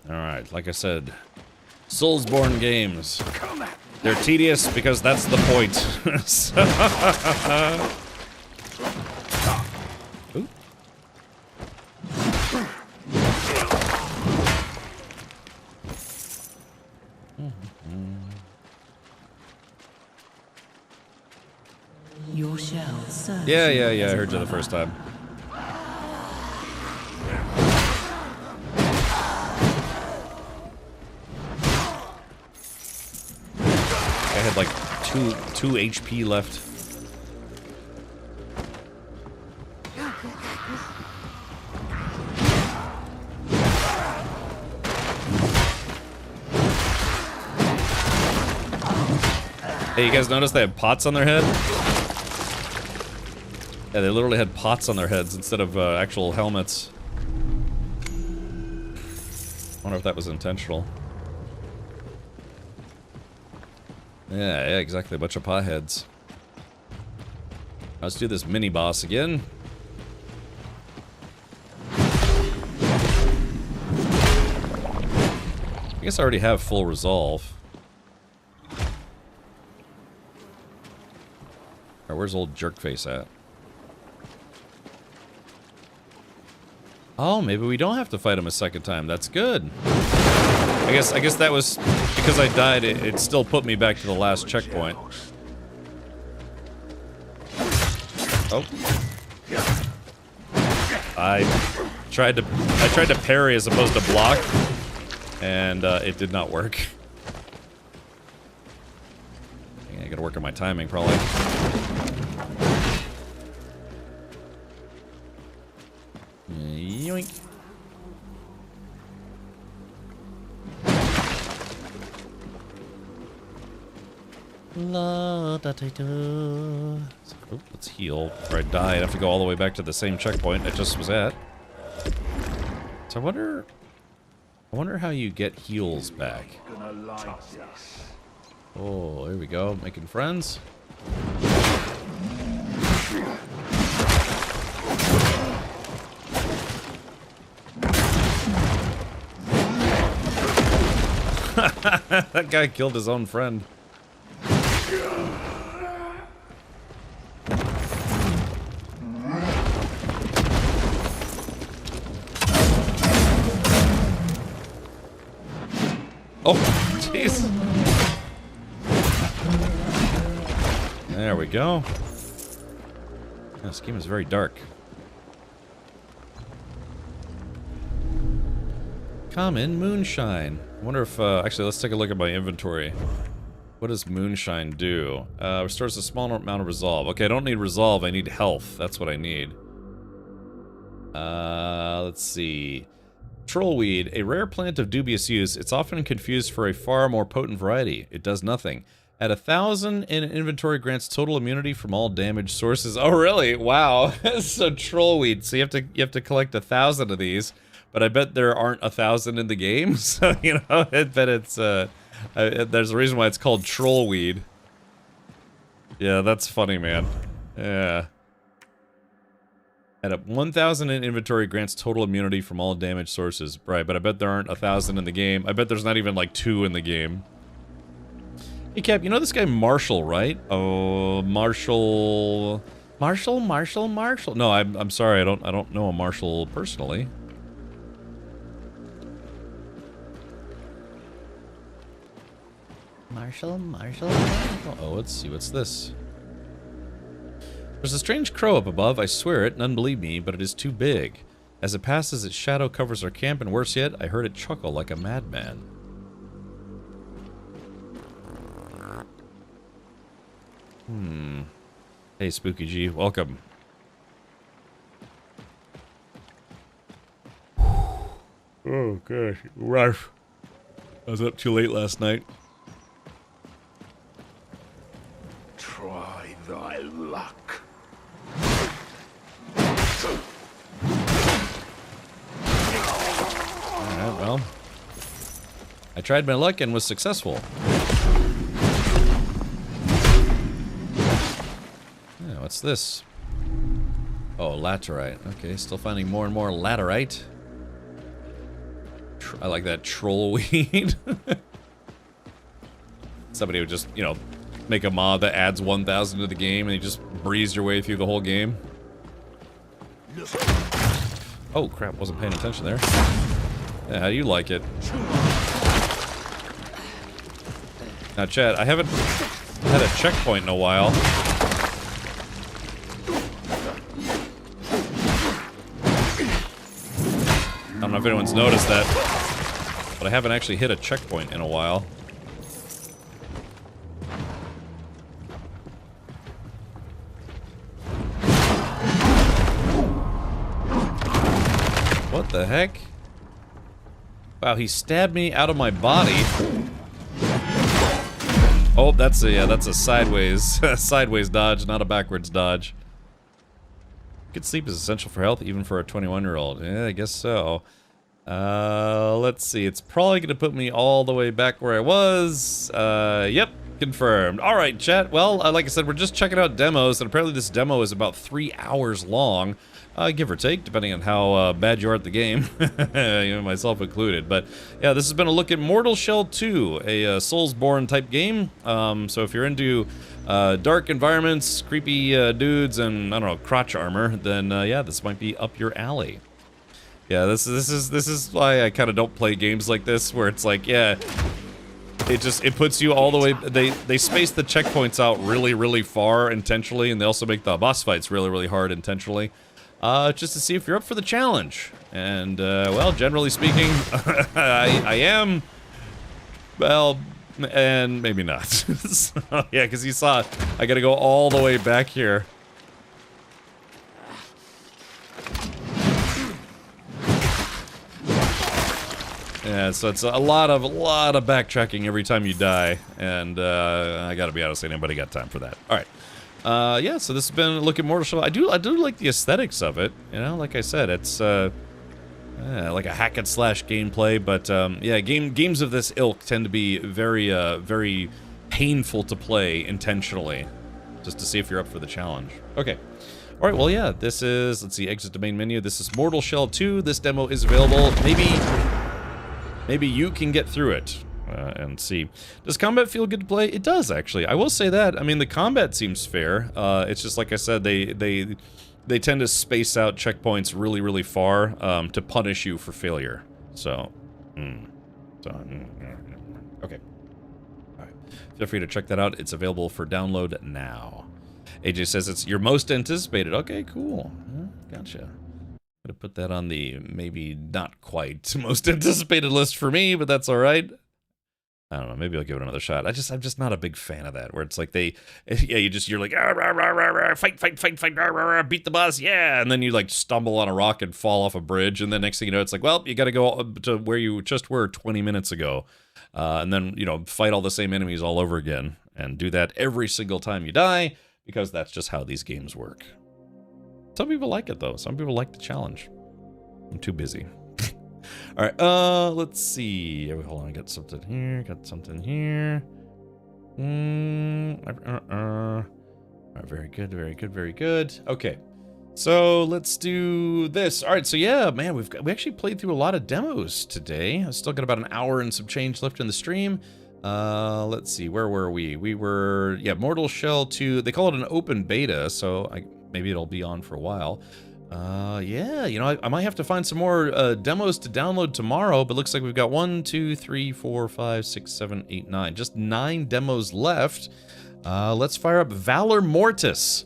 Alright, like I said, Soulsborne games. They're tedious because that's the point. Ooh. Your shell serves Yeah, you I as a heard you the brother. first time. I had like two HP left. Hey, you guys notice they have pots on their head? Yeah, they literally had pots on their heads instead of actual helmets. I wonder if that was intentional. Yeah, exactly. A bunch of potheads. Let's do this mini boss again. I guess I already have full resolve. Alright, where's old Jerkface at? Oh, maybe we don't have to fight him a second time. That's good. I guess that was because I died. It still put me back to the last checkpoint. Oh. I tried to parry as opposed to block, and it did not work. Yeah, I gotta work on my timing, probably. Yoink. La da da da. Oh, let's heal before I die. I'd have to go all the way back to the same checkpoint I just was at. So I wonder how you get heals back. Oh, here we go, making friends. That guy killed his own friend. Oh, jeez. There we go. This game is very dark. Common moonshine. I wonder if, actually, let's take a look at my inventory. What does moonshine do? Restores a small amount of resolve. Okay, I don't need resolve, I need health. That's what I need. Let's see. Trollweed, a rare plant of dubious use. It's often confused for a far more potent variety. It does nothing. At 1,000 in inventory grants total immunity from all damage sources. Oh, really? Wow. So Trollweed. So you have to collect 1,000 of these, but I bet there aren't 1,000 in the game. So you know, I bet it's there's a reason why it's called Trollweed. Yeah, that's funny, man. Yeah. At 1,000 in inventory grants total immunity from all damage sources. Right, but I bet there aren't 1,000 in the game. I bet there's not even like 2 in the game. Hey Cap, you know this guy Marshall, right? Oh, Marshall. No, I'm sorry, I don't know a Marshall personally. Marshall. Oh, let's see, what's this? There's a strange crow up above, I swear it, none believe me, but it is too big. As it passes, its shadow covers our camp, and worse yet, I heard it chuckle like a madman. Hey, Spooky G, welcome. Oh, gosh, rough. I was up too late last night. Try thy luck. Alright, well. I tried my luck and was successful. Yeah, what's this? Oh, laterite. Okay, still finding more and more laterite. I like that trollweed. Somebody would just, you know, make a mod that adds 1,000 to the game and you just breeze your way through the whole game. Oh crap, wasn't paying attention there. Yeah, how do you like it? Now chat, I haven't had a checkpoint in a while. I don't know if anyone's noticed that, but I haven't actually hit a checkpoint in a while. What the heck? Wow, he stabbed me out of my body. Oh, that's a sideways sideways dodge, not a backwards dodge. Good sleep is essential for health, even for a 21-year-old. Yeah, I guess so. Let's see. It's probably gonna put me all the way back where I was. Yep, confirmed. All right, chat. Well, like I said, we're just checking out demos, and apparently this demo is about 3 hours long. Give or take, depending on how bad you are at the game, you know, myself included. But yeah, this has been a look at Mortal Shell 2, a Soulsborne type game. So if you're into dark environments, creepy dudes, and I don't know, crotch armor, then yeah, this might be up your alley. Yeah, this is why I kind of don't play games like this, where it's like, yeah, it puts you all the way. They space the checkpoints out really far intentionally, and they also make the boss fights really hard intentionally. just to see if you're up for the challenge. And, well, generally speaking, I am. Well, and maybe not. So, yeah, because you saw I gotta go all the way back here. Yeah, so it's a lot of backtracking every time you die, and I gotta be honest, anybody got time for that. All right, yeah. So this has been a look at Mortal Shell. I do like the aesthetics of it. You know, like I said, it's like a hack and slash gameplay, but yeah, games of this ilk tend to be very painful to play intentionally, just to see if you're up for the challenge. Okay. All right, well, yeah, this is, let's see, exit domain menu. This is Mortal Shell 2. This demo is available. Maybe you can get through it and see. Does combat feel good to play? It does, actually. I will say that. I mean, the combat seems fair. It's just like I said, they tend to space out checkpoints really far to punish you for failure. So, okay. All right. Feel free to check that out. It's available for download now. AJ says it's your most anticipated. Okay, cool. Gotcha. I'm gonna put that on the maybe not quite most anticipated list for me, but that's all right. I don't know. Maybe I'll give it another shot. I'm just not a big fan of that, where it's like you're like fight, beat the boss, yeah, and then you like stumble on a rock and fall off a bridge, and then next thing you know, it's like, well, you got to go to where you just were 20 minutes ago, and then fight all the same enemies all over again, and do that every single time you die, because that's just how these games work. Some people like it, though. Some people like the challenge. I'm too busy. All right, let's see. Hold on, I got something here. All right, very good. Okay, so let's do this. All right, so yeah, man, we actually played through a lot of demos today. I still got about an hour and some change left in the stream. Let's see, where were we? We were, yeah, Mortal Shell 2. They call it an open beta, so maybe it'll be on for a while. Yeah, I might have to find some more demos to download tomorrow, but looks like we've got 1, 2, 3, 4, 5, 6, 7, 8, 9. Just 9 demos left. Let's fire up Valor Mortis,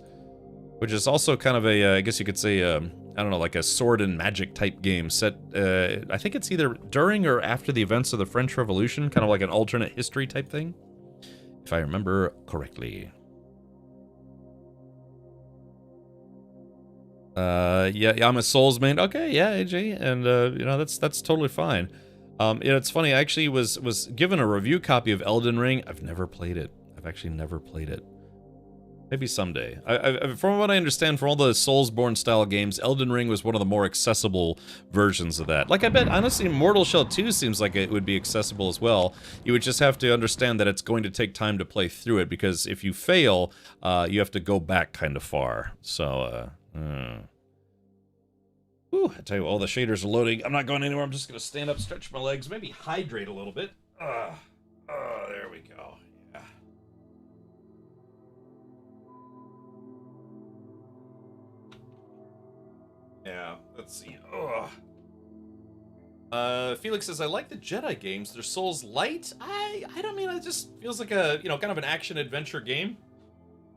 which is also kind of a, I guess you could say, I don't know, like a sword and magic type game set, I think it's either during or after the events of the French Revolution, kind of like an alternate history type thing, if I remember correctly. Yeah, I'm a Souls main. Okay, yeah, AJ, and that's totally fine. It's funny. I actually was given a review copy of Elden Ring. I've never played it. I've actually never played it. Maybe someday. From what I understand, for all the Soulsborne style games, Elden Ring was one of the more accessible versions of that. Like, I bet, honestly, Mortal Shell 2 seems like it would be accessible as well. You would just have to understand that it's going to take time to play through it, because if you fail, you have to go back kind of far. So, Ooh, I tell you what, all the shaders are loading. I'm not going anywhere. I'm just going to stand up, stretch my legs, maybe hydrate a little bit. There we go. Yeah. Yeah, let's see. Felix says, I like the Jedi games. They're Souls light. I don't mean, it just feels like a, kind of an action adventure game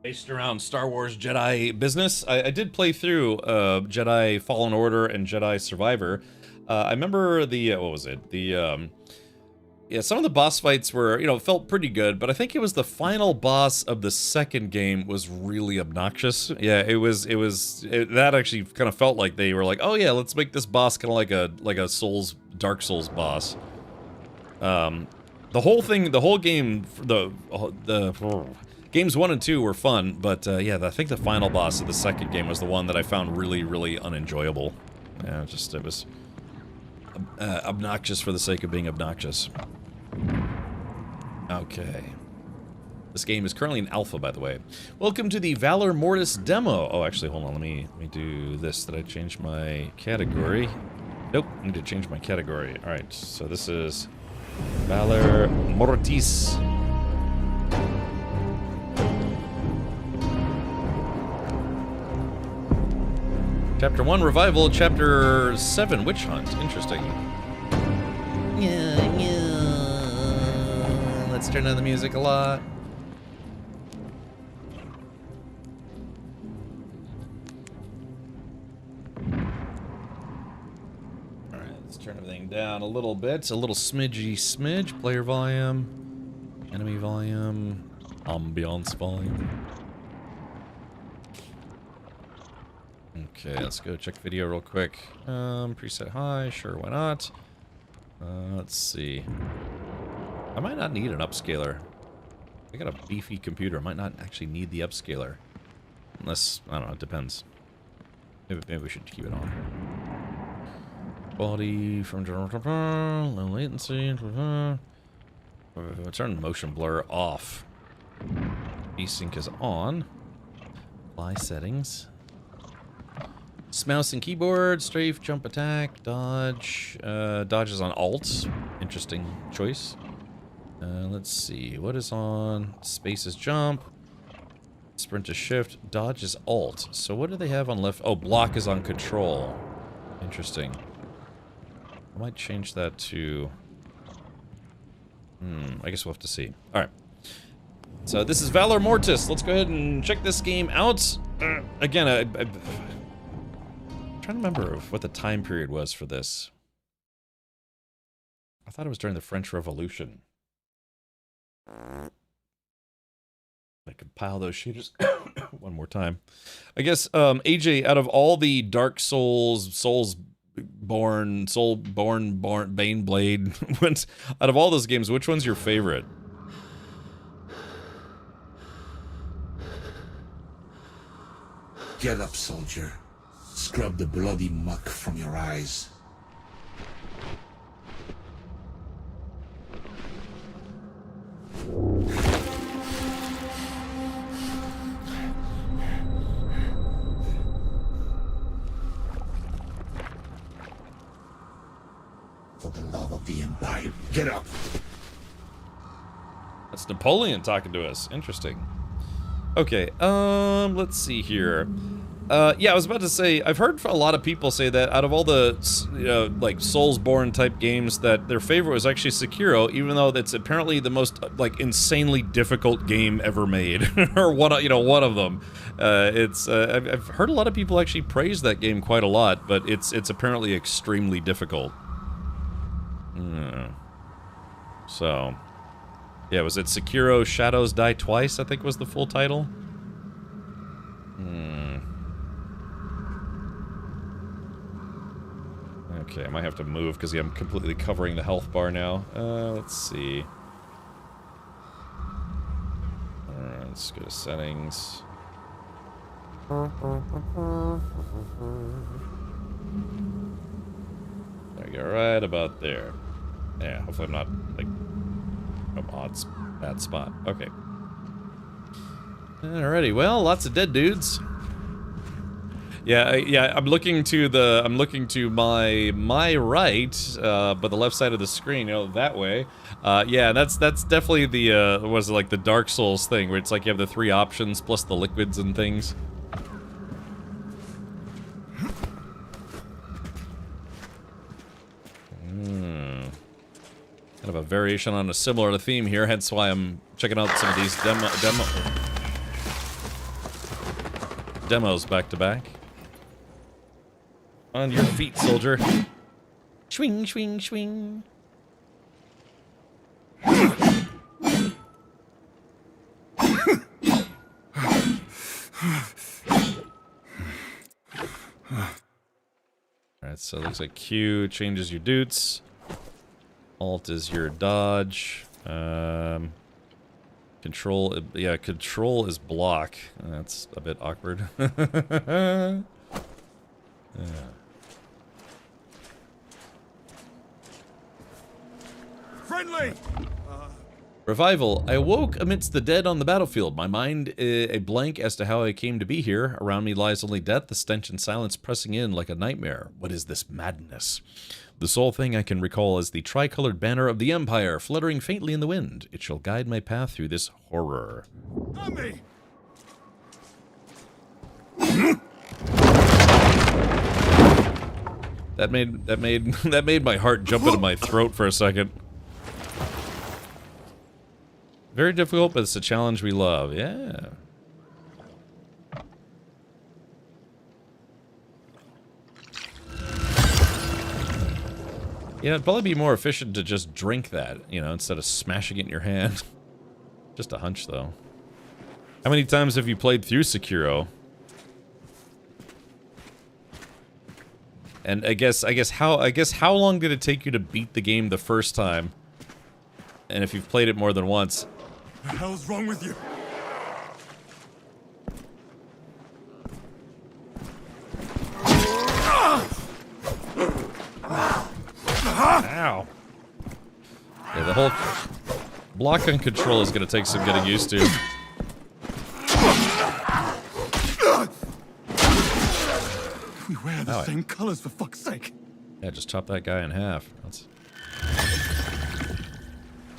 based around Star Wars Jedi business. I did play through Jedi Fallen Order and Jedi Survivor. I remember the, what was it? The, yeah, some of the boss fights were, felt pretty good, but I think it was the final boss of the second game was really obnoxious. Yeah, that actually kind of felt like they were like, oh yeah, let's make this boss kind of like a Dark Souls boss. The whole game, games 1 and 2 were fun, but yeah, I think the final boss of the second game was the one that I found really unenjoyable. Yeah, it was obnoxious for the sake of being obnoxious. Okay. This game is currently in alpha, by the way. Welcome to the Valor Mortis demo. Oh, actually, hold on. Let me do this. Did I change my category? Nope. I need to change my category. All right. So this is Valor Mortis. Chapter 1, Revival. Chapter 7, Witch Hunt. Interesting. Let's turn down the music a lot. Let's turn everything down a little bit. A little smidge. Player volume. Enemy volume. Ambiance volume. Okay, let's go check video real quick. Preset high. Sure, why not? Let's see. I might not need an upscaler. I got a beefy computer. I might not actually need the upscaler. Unless, I don't know, it depends. Maybe we should keep it on. Quality from low latency. Turn motion blur off. VSync is on. Apply settings. Mouse and keyboard, strafe, jump, attack, dodge. Dodge is on alt. Interesting choice. Let's see. What is on? Space is jump. Sprint is shift. Dodge is alt. So what do they have on left? Oh, block is on control. Interesting. I might change that to... I guess we'll have to see. Alright. So this is Valor Mortis. Let's go ahead and check this game out. Again, I'm trying to remember what the time period was for this. I thought it was during the French Revolution. I compile those shaders one more time. I guess, AJ, out of all the Dark Souls, Soulsborne, Baneblade, out of all those games, which one's your favorite? Get up, soldier. Scrub the bloody muck from your eyes. For the love of the Empire, get up! That's Napoleon talking to us. Interesting. Okay, let's see here. Yeah, I was about to say, I've heard a lot of people say that out of all the, like, Soulsborne type games, that their favorite was actually Sekiro, even though that's apparently the most, like, insanely difficult game ever made. Or one of them. I've heard a lot of people actually praise that game quite a lot, but it's apparently extremely difficult. So, yeah, was it Sekiro Shadows Die Twice, I think was the full title? Okay, I might have to move because I'm completely covering the health bar now. Let's see. Alright, let's go to settings. There we go, right about there. Yeah, hopefully I'm not, like, bad spot. Okay. Alrighty, well, lots of dead dudes. Yeah, I'm looking to my right, but the left side of the screen, that way. Yeah, that's definitely the, was it like the Dark Souls thing, where it's like you have the 3 options plus the liquids and things. Kind of a variation on a similar theme here, hence why I'm checking out some of these demos back to back. On your feet, soldier. Swing, swing, swing. Alright, so it looks like Q changes your doots. Alt is your dodge. Control, yeah, control is block. That's a bit awkward. Yeah. Friendly! Revival. I awoke amidst the dead on the battlefield. My mind a blank as to how I came to be here. Around me lies only death, the stench and silence pressing in like a nightmare. What is this madness? The sole thing I can recall is the tricolored banner of the Empire fluttering faintly in the wind. It shall guide my path through this horror. On me! That made my heart jump into my throat for a second. Very difficult, but it's a challenge we love. Yeah. Yeah, it'd probably be more efficient to just drink that, you know, instead of smashing it in your hand. Just a hunch, though. How many times have you played through Sekiro? And I guess how long did it take you to beat the game the first time? And if you've played it more than once. What the hell's wrong with you? Ow. Yeah, the whole block and control is going to take some getting used to. We wear the same colors, for fuck's sake. Yeah, just chop that guy in half.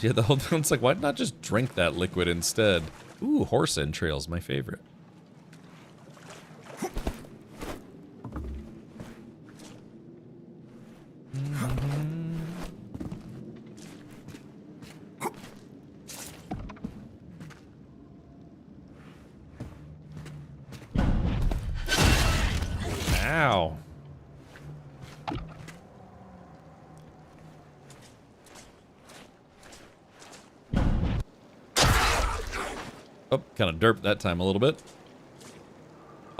Yeah, the whole it's like, why not just drink that liquid instead? Ooh, horse entrails, my favorite. Ow. Oh, kind of derped that time a little bit.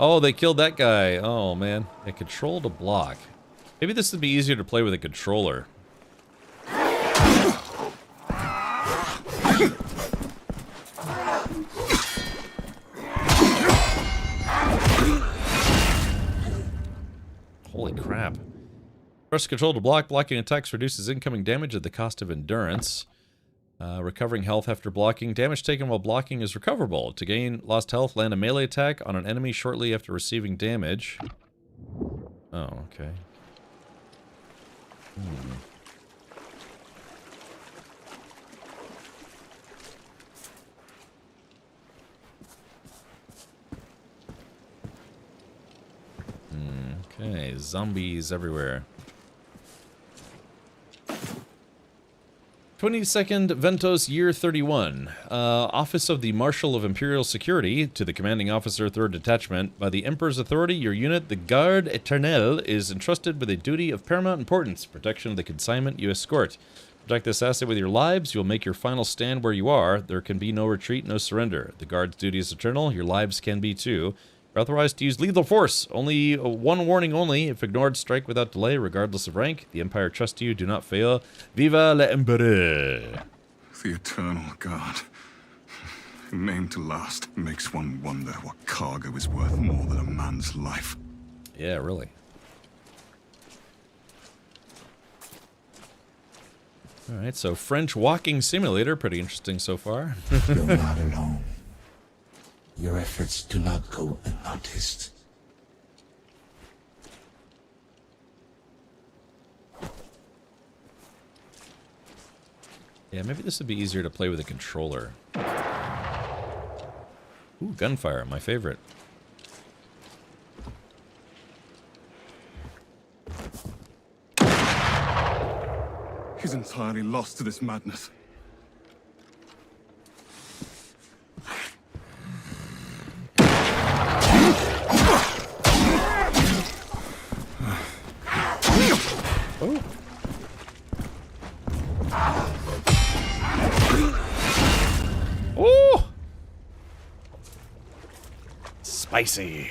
Oh, they killed that guy. Oh, man. They controlled a block. Maybe this would be easier to play with a controller. Holy crap. Press control to block. Blocking attacks reduces incoming damage at the cost of endurance. Recovering health after blocking. Damage taken while blocking is recoverable. To gain lost health, land a melee attack on an enemy shortly after receiving damage. Oh, okay. Okay, zombies everywhere. 22nd Ventos, Year 31. Office of the Marshal of Imperial Security, to the Commanding Officer, 3rd Detachment. By the Emperor's authority, your unit, the Garde Eternelle, is entrusted with a duty of paramount importance, protection of the consignment you escort. Protect this asset with your lives. You will make your final stand where you are. There can be no retreat, no surrender. The Guard's duty is eternal. Your lives can be too. You're authorized to use lethal force. Only one warning only. If ignored, strike without delay, regardless of rank. The Empire trusts you. Do not fail. Viva l'Empereur. The Eternal Guard. Name to last makes one wonder what cargo is worth more than a man's life. Yeah, really. Alright, so French walking simulator. Pretty interesting so far. You're not alone. Your efforts do not go unnoticed. Yeah, maybe this would be easier to play with a controller. Ooh, gunfire, my favorite. He's entirely lost to this madness. Oh. Oh. Spicy.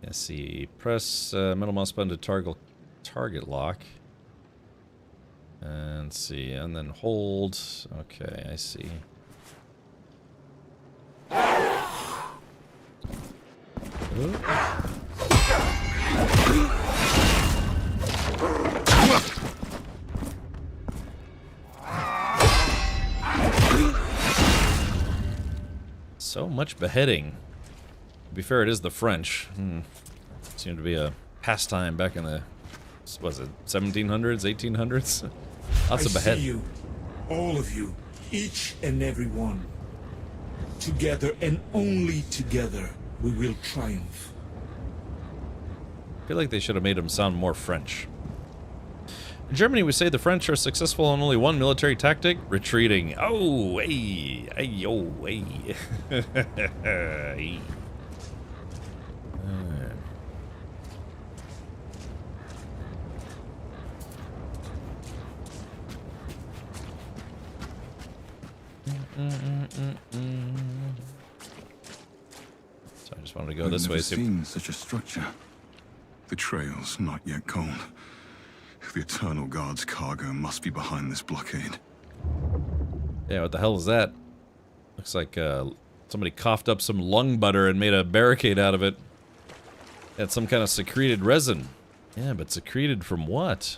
Let's see. Press middle mouse button to target lock. And see, and then hold. Okay, I see. So much beheading. To be fair, it is the French. Seemed to be a pastime back in the, was it 1700s, 1800s? Lots of behead. I see you, all of you, each and every one. Together and only together, we will triumph. I feel like they should have made him sound more French. In Germany, we say the French are successful on only one military tactic, retreating. Oh, hey, hey, oh, hey. Hey. So I just wanted to go this way. I've never seen such a structure. The trail's not yet cold. The Eternal Guard's cargo must be behind this blockade. Yeah, what the hell is that? Looks like somebody coughed up some lung butter and made a barricade out of it. Had some kind of secreted resin. Yeah, but secreted from what?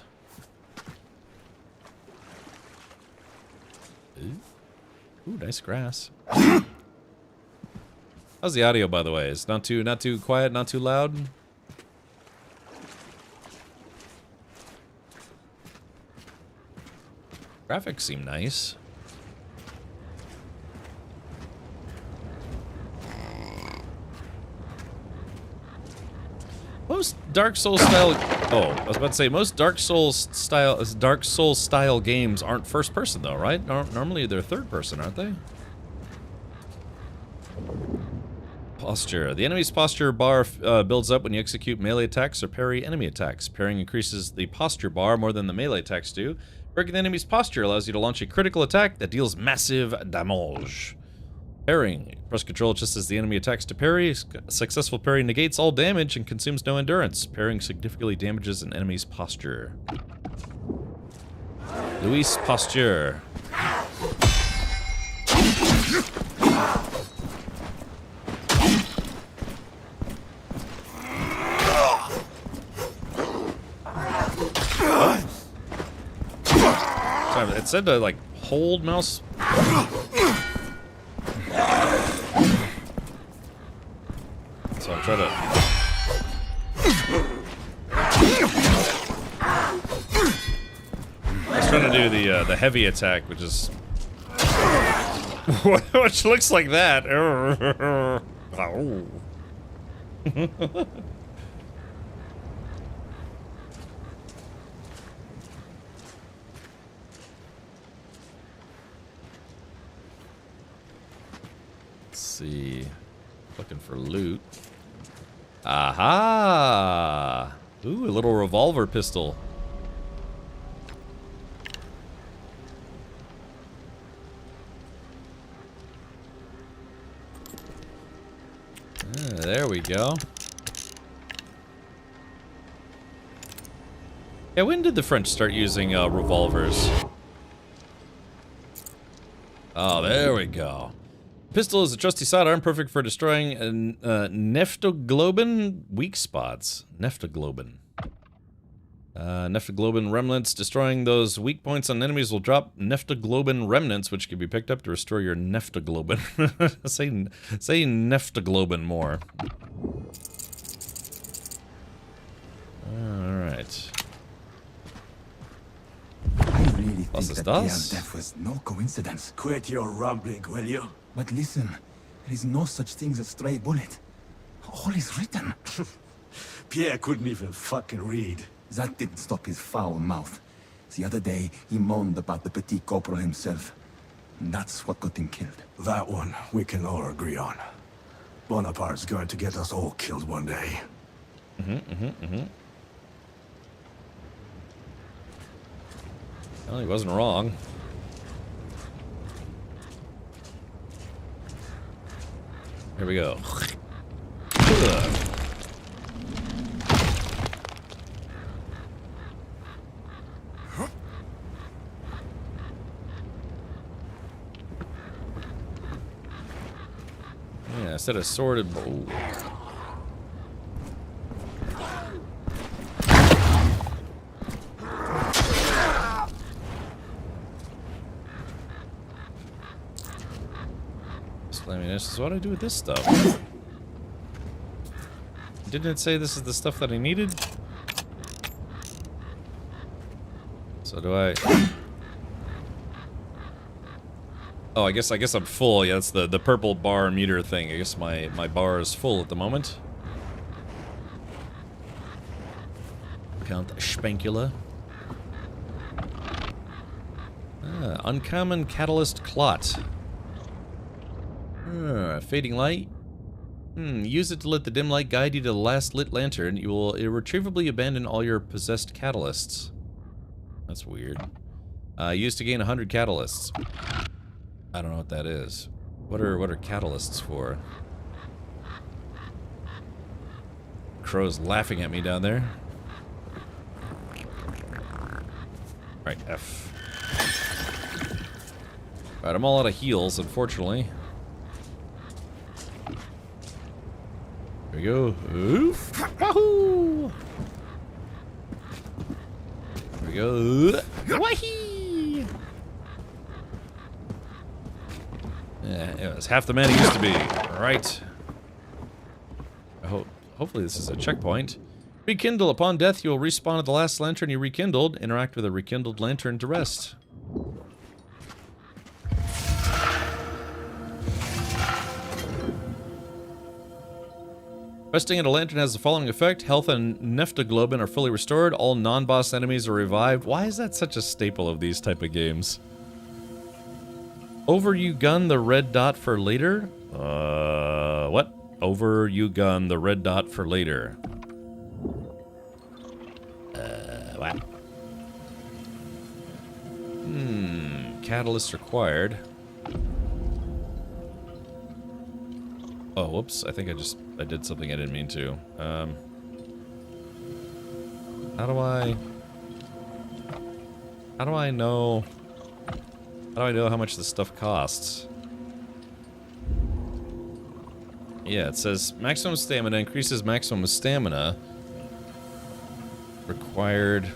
Ooh, nice grass. How's the audio, by the way? It's not too quiet, not too loud. Graphics seem nice. Most Dark Souls style. Oh, I was about to say most Dark Souls style games aren't first person though, right? Normally they're third person, aren't they? Posture. The enemy's posture bar builds up when you execute melee attacks or parry enemy attacks. Parrying increases the posture bar more than the melee attacks do. Breaking the enemy's posture allows you to launch a critical attack that deals massive damage. Parrying. Press control just as the enemy attacks to parry. Successful parry negates all damage and consumes no endurance. Parrying significantly damages an enemy's posture. Luis Posture. Sorry, it said to like hold mouse. So I'm trying to. I was trying to do the heavy attack, which is which looks like that. Let's see. Looking for loot. Aha! Ooh, a little revolver pistol. There we go. Yeah, when did the French start using revolvers? Oh, there we go. Pistol is a trusty sidearm, perfect for destroying Nephtoglobin weak spots. Nephtoglobin. Nephtoglobin remnants. Destroying those weak points on enemies will drop Nephtoglobin remnants, which can be picked up to restore your Nephtoglobin. say Nephtoglobin more. Alright. I really think that das? Gael's death was no coincidence. Quit your rambling, will you? But listen, there is no such thing as a stray bullet. All is written. Pierre couldn't even fucking read. That didn't stop his foul mouth. The other day, he moaned about the Petit Corporal himself. And that's what got him killed. That one we can all agree on. Bonaparte's going to get us all killed one day. Well, he wasn't wrong. Here we go. Yeah, instead of sworded bow. This is what I do with this stuff. Didn't it say this is the stuff that I needed? So do I... Oh, I guess I'm full. Yeah, that's the purple bar meter thing. I guess my bar is full at the moment. Count Spankula. Uncommon Catalyst Clot. Fading light. Use it to let the dim light guide you to the last lit lantern. You will irretrievably abandon all your possessed catalysts. That's weird. Used to gain 100 catalysts. I don't know what that is. What are catalysts for? Crow's laughing at me down there. Right, F. Right, I'm all out of heals, unfortunately. There we go. Oof. Wahoo! There we go. Wahee! Yeah, it was half the man he used to be. Right. Hopefully this is a checkpoint. Rekindle. Upon death, you will respawn at the last lantern you rekindled. Interact with a rekindled lantern to rest. Resting at a lantern has the following effect. Health and Nephtoglobin are fully restored. All non-boss enemies are revived. Why is that such a staple of these type of games? Over you gun the red dot for later? What? Over you gun the red dot for later. What? Catalyst required. Oh, whoops. I think I did something I didn't mean to. How do I know how much this stuff costs? Yeah, it says maximum stamina increases maximum stamina. Required.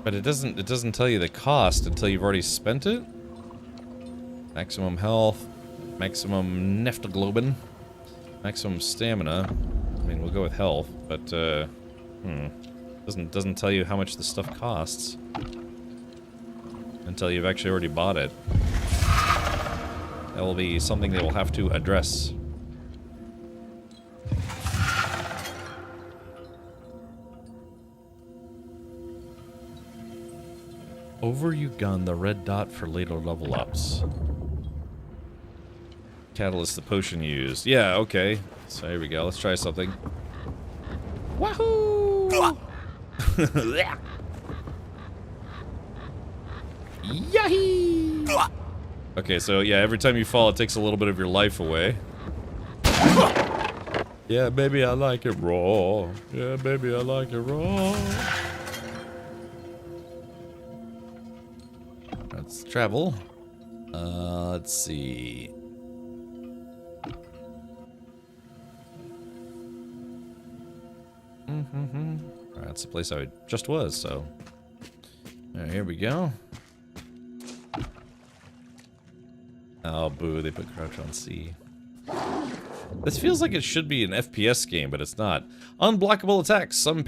But it doesn't tell you the cost until you've already spent it. Maximum health, maximum Nephtoglobin, maximum stamina. I mean, we'll go with health, but doesn't tell you how much the stuff costs until you've actually already bought it. That will be something they will have to address. Over you gun the red dot for later level ups. Catalyst the potion used. Yeah, okay. So here we go. Let's try something. Wahoo! Yahee! Okay, so yeah, every time you fall, it takes a little bit of your life away. Yeah, baby, I like it raw. Yeah, baby, I like it raw. Let's travel. Let's see. Alright, that's the place I just was, so. Alright, here we go. Oh, boo, they put crouch on C. This feels like it should be an FPS game, but it's not. Unblockable attacks. Some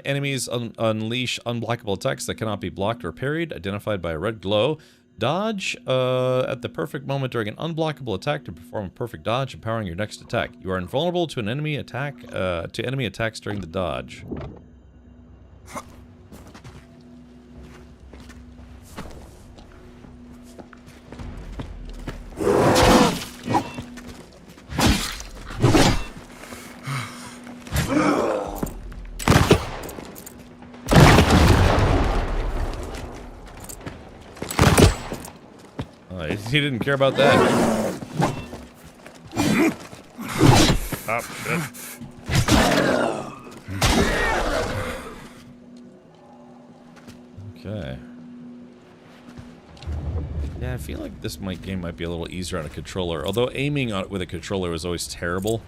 enemies unleash unblockable attacks that cannot be blocked or parried, identified by a red glow. Dodge at the perfect moment during an unblockable attack to perform a perfect dodge, empowering your next attack. You are invulnerable to an enemy attack to enemy attacks during the dodge. He didn't care about that. Oh, shit. Okay. Yeah, I feel like this game might be a little easier on a controller. Although aiming on it with a controller is always terrible.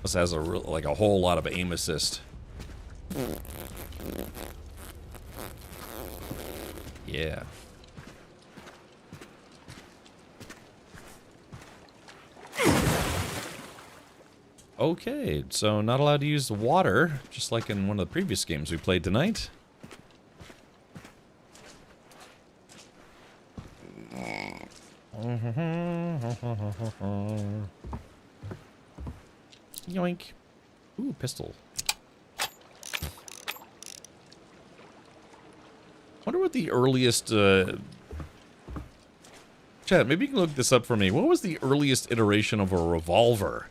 This has a whole lot of aim assist. Yeah. Okay, so not allowed to use the water, just like in one of the previous games we played tonight. Yoink. Ooh, pistol. wonder what the earliest... Chat, maybe you can look this up for me. What was the earliest iteration of a revolver?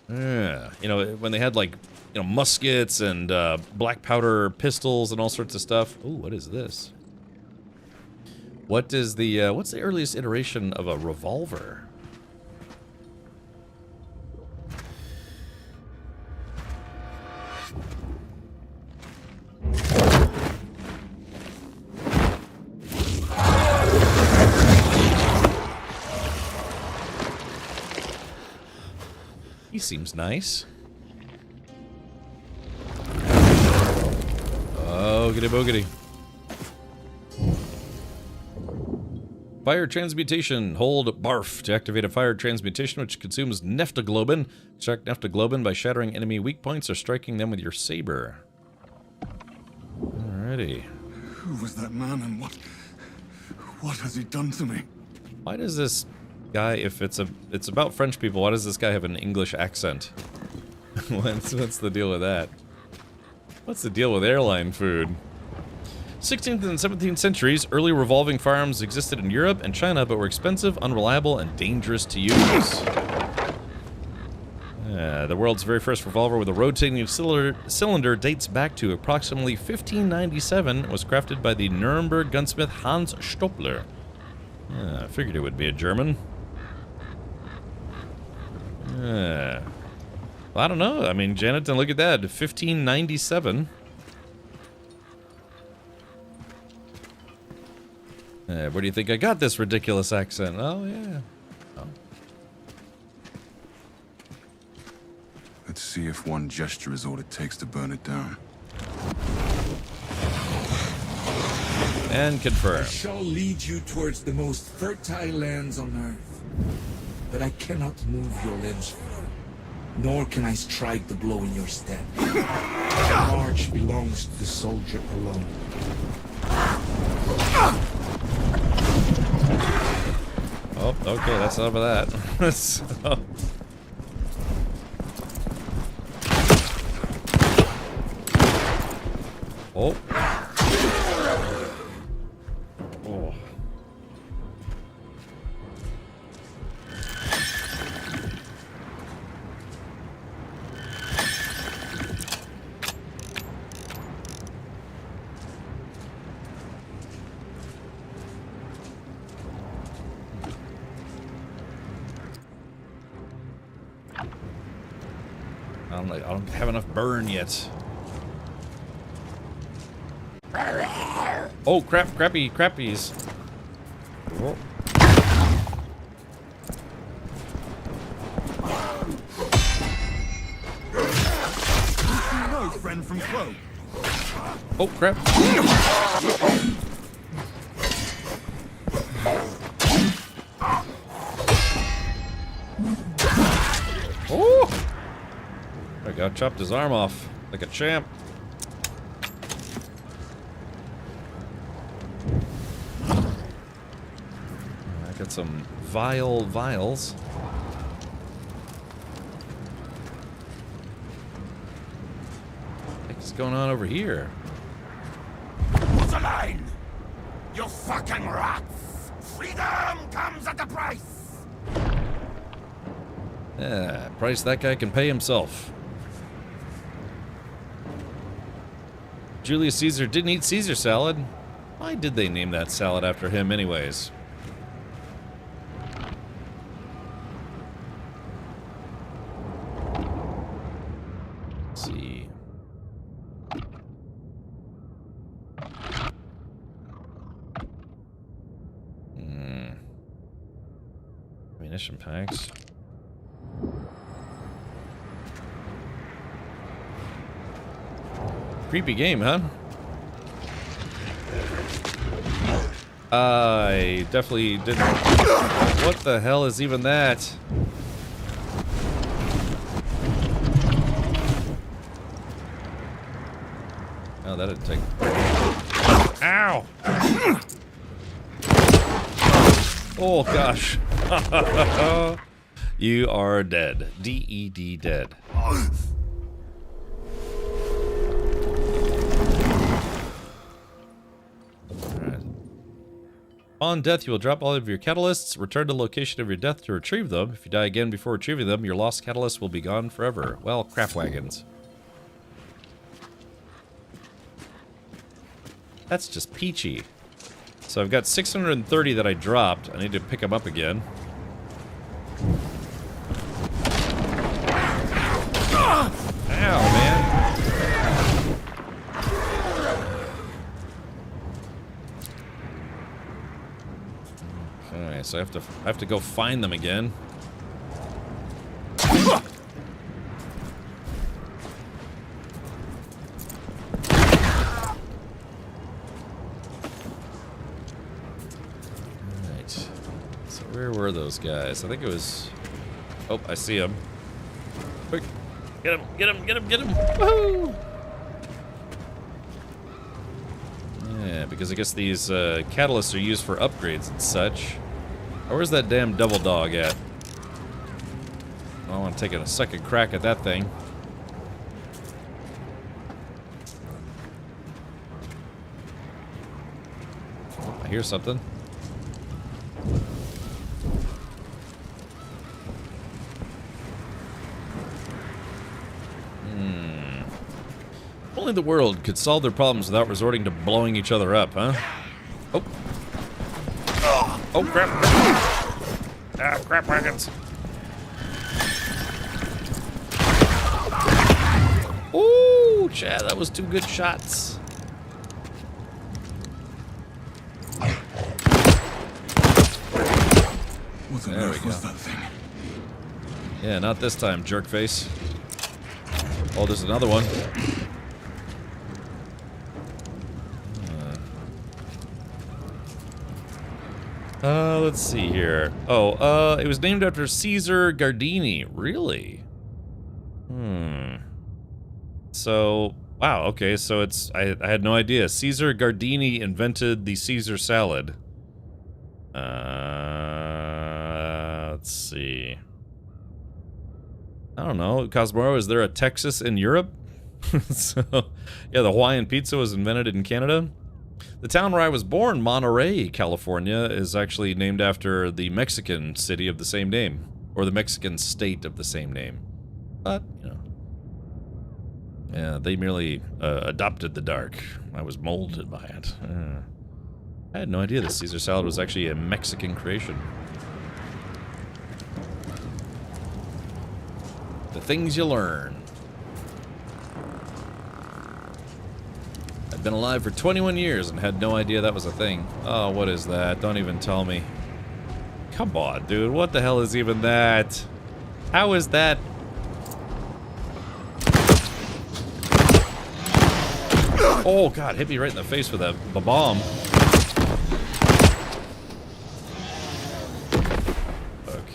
Yeah, you know, when they had, like, you know, muskets and black powder pistols and all sorts of stuff. Ooh, what is this? What is the, what's the earliest iteration of a revolver? He seems nice. Oogity boogity. Fire transmutation. Hold barf to activate a fire transmutation which consumes Neftoglobin. Extract Neftoglobin by shattering enemy weak points or striking them with your saber. Alrighty. Who was that man and what has he done to me? Why does this guy, if it's about French people, why does this guy have an English accent? What's the deal with that? What's the deal with airline food? 16th and 17th centuries, early revolving firearms existed in Europe and China, but were expensive, unreliable, and dangerous to use. The world's very first revolver with a rotating cylinder dates back to approximately 1597 and was crafted by the Nuremberg gunsmith Hans Stoppler. I figured it would be a German. Well, I don't know. I mean, Janetton, look at that. 1597. Where do you think I got this ridiculous accent? Oh, yeah. Oh. Let's see if one gesture is all it takes to burn it down. And confirm. I shall lead you towards the most fertile lands on Earth. But I cannot move your limbs further, nor can I strike the blow in your stead. The march belongs to the soldier alone. Oh, okay, that's enough of that. So. Oh. Oh. I don't have enough burn yet. Oh crap! Crappies! Oh. No friend from foe. Oh crap! Oh! I got chopped his arm off like a champ. I got some vials. What's going on over here? What's a line? You fucking rats! Freedom comes at a price! Yeah, price that guy can pay himself. Julius Caesar didn't eat Caesar salad. Why did they name that salad after him anyways? Let's see. Ammunition packs. Creepy game, huh? I definitely didn't... What the hell is even that? Oh, that didn't take... Ow! Oh, gosh. You are dead. D-E-D dead. Upon death, you will drop all of your catalysts, return to the location of your death to retrieve them. If you die again before retrieving them, your lost catalyst will be gone forever. Well, crap wagons. That's just peachy. So I've got 630 that I dropped. I need to pick them up again. Ow, man. Okay, so I have to go find them again. Where were those guys? I think it was... Oh, I see him. Quick. Get him, get him, get him, get him. Woohoo! Yeah, because I guess these catalysts are used for upgrades and such. Oh, where's that damn double dog at? I want to take a second crack at that thing. Oh, I hear something. Only the world could solve their problems without resorting to blowing each other up, huh? Oh. Oh, crap. Ah, crap wagons. Ooh, Chad, that was 2 good shots. What the earth was that thing? Yeah, not this time, jerkface. Oh, there's another one. Let's see here. Oh, it was named after Caesar Gardini. Really? So, wow, okay, so it's... I had no idea. Caesar Gardini invented the Caesar salad. Let's see. I don't know. Cosmoro, is there a Texas in Europe? So, yeah, the Hawaiian pizza was invented in Canada. The town where I was born, Monterey, California, is actually named after the Mexican city of the same name. Or the Mexican state of the same name. But, you know. Yeah, they merely adopted the dark. I was molded by it. I had no idea the Caesar salad was actually a Mexican creation. The things you learn. I've been alive for 21 years and had no idea that was a thing. Oh, what is that? Don't even tell me. Come on, dude. What the hell is even that? How is that? Oh, God. Hit me right in the face with the bomb.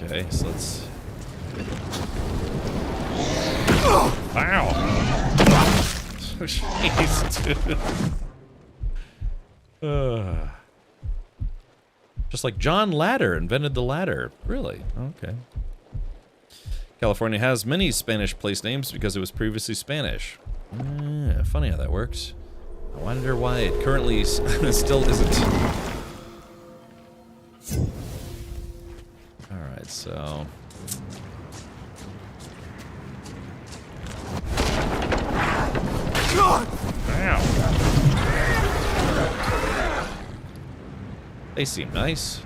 Okay, so let's... Wow. Jeez, dude. Just like John Ladder invented the ladder. Really? Okay. California has many Spanish place names because it was previously Spanish. Funny how that works. I wonder why it currently still isn't. Alright, so... Ow. They seem nice.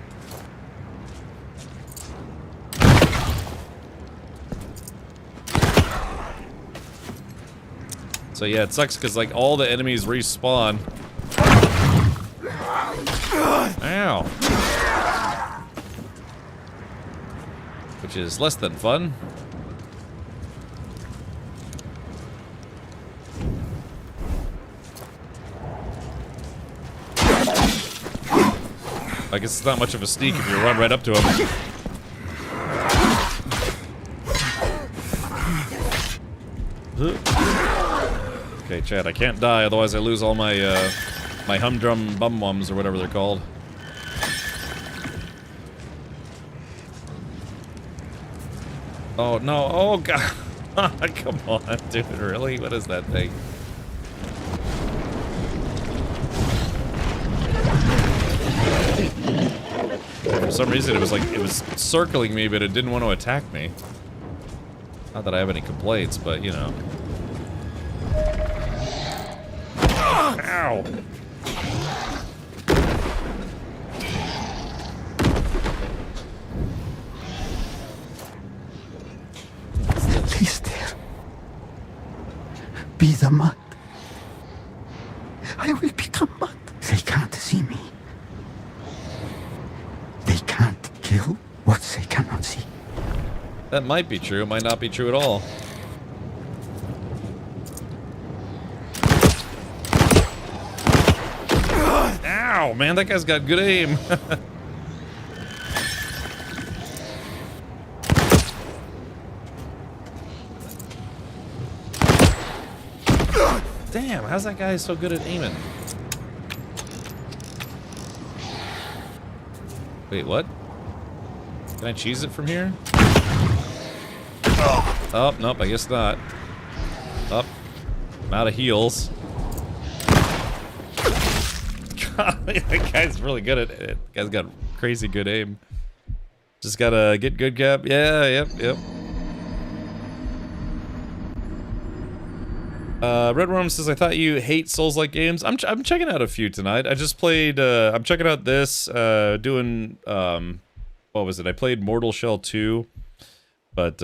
So yeah, it sucks because like all the enemies respawn. Ow. Which is less than fun. I guess it's not much of a sneak if you run right up to him. Okay, Chad, I can't die, otherwise I lose all my, my humdrum bum-wums, or whatever they're called. Oh, no, oh, God. Come on, dude, really? What is that thing? some reason, it was circling me, but it didn't want to attack me. Not that I have any complaints, but you know. Ow! Please, dear. Be the mud. I will become mud. They can't see me. They can't kill what they cannot see. That might be true. It might not be true at all. Ow, man, that guy's got good aim. Damn, how's that guy so good at aiming? Wait, what? Can I cheese it from here? Oh, nope, I guess not. Up. I'm out of heals. God, that guy's really good at it. That guy's got crazy good aim. Just gotta get good gap. Yeah, yep. Redworm says, I thought you hate Souls-like games. I'm checking out a few tonight. I just played, I'm checking out this, doing, what was it? I played Mortal Shell 2. But,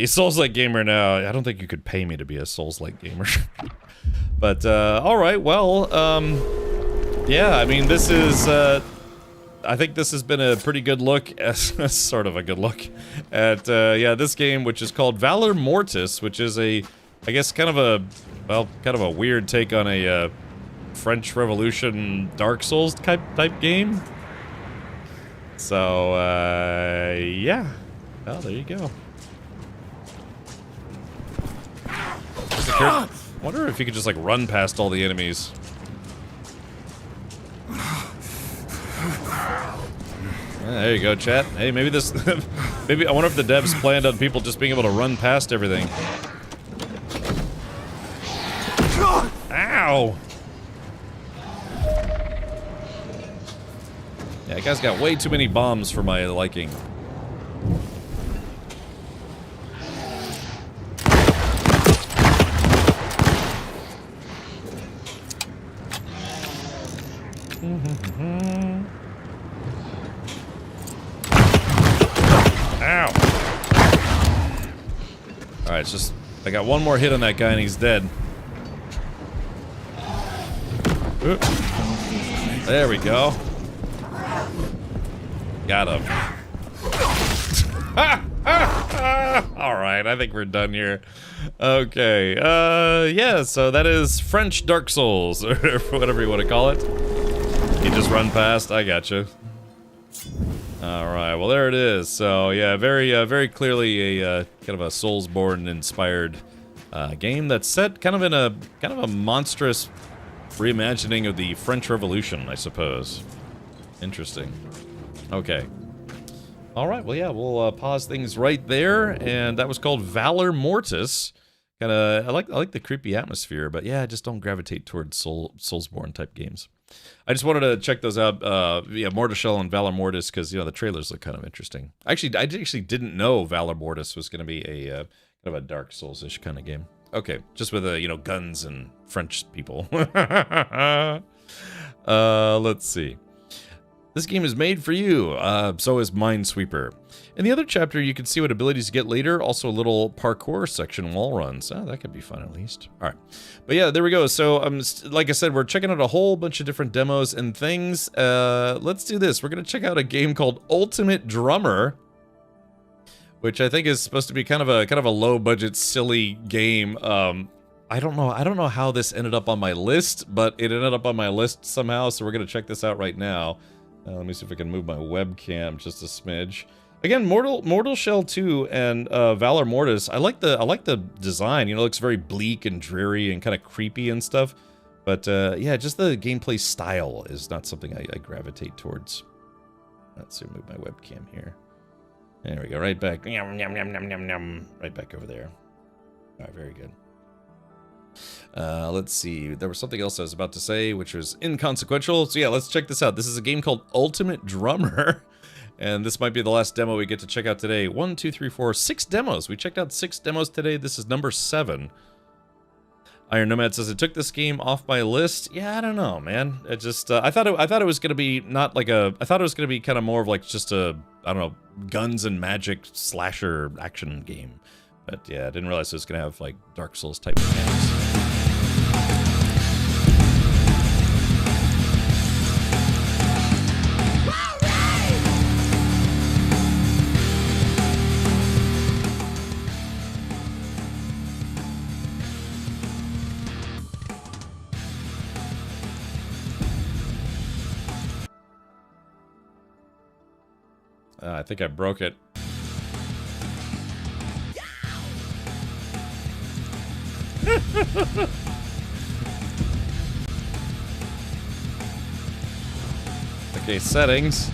Souls-like gamer now, I don't think you could pay me to be a Souls-like gamer. But, alright, well, yeah, I mean, this is, I think this has been a pretty good look, sort of a good look, at, yeah, this game, which is called Valor Mortis, which is a, I guess, kind of a, well, kind of a weird take on a, French Revolution Dark Souls type game. So, yeah. Well, there you go. I wonder if you could just, like, run past all the enemies. There you go, chat. Hey, maybe this... maybe, I wonder if the devs planned on people just being able to run past everything. Ow! Yeah, that guy's got way too many bombs for my liking. Ow! Alright, it's just... I got one more hit on that guy and he's dead. Oop. There we go. Got him. Alright, I think we're done here. Okay, yeah, so that is French Dark Souls, or whatever you want to call it. You just run past, I gotcha. Alright, well there it is. So, yeah, very clearly a, kind of a Soulsborne inspired, game that's set kind of in a monstrous reimagining of the French Revolution, I suppose. Interesting. Okay. Alright, well yeah, we'll pause things right there, and that was called Valor Mortis. Kinda, I like the creepy atmosphere, but yeah, I just don't gravitate towards Soulsborne type games. I just wanted to check those out, yeah, Mortal Shell and Valor Mortis, because, you know, the trailers look kind of interesting. Actually, I actually didn't know Valor Mortis was going to be a, kind of a Dark Souls-ish kind of game. Okay, just with, you know, guns and French people. Let's see. This game is made for you, so is Minesweeper. In the other chapter, you can see what abilities you get later, also a little parkour section wall runs. Oh, that could be fun at least. All right. But yeah, there we go. So, like I said, we're checking out a whole bunch of different demos and things. Let's do this. We're going to check out a game called Ultimate Drummer, which I think is supposed to be kind of a low-budget, silly game. I don't know how this ended up on my list, but it ended up on my list somehow, so we're going to check this out right now. Let me see if I can move my webcam just a smidge. Again, Mortal Shell 2 and Valor Mortis. I like the design. You know, it looks very bleak and dreary and kind of creepy and stuff. But yeah, just the gameplay style is not something I gravitate towards. Let's see, move my webcam here. There we go, right back. Yum, yum, yum, yum, yum, yum. Right back over there. All right, very good. Let's see. There was something else I was about to say, which was inconsequential. So yeah, let's check this out. This is a game called Ultimate Drummer. And this might be the last demo we get to check out today. 1, 2, 3, 4, 6 demos. We checked out 6 demos today. This is number 7. Iron Nomad says, I took this game off my list. Yeah, I don't know, man. It just, I thought it was gonna be not like a, I thought it was gonna be kind of more of like just a, I don't know, guns and magic slasher action game. But yeah, I didn't realize it was gonna have like Dark Souls type mechanics. I think I broke it. Okay, settings.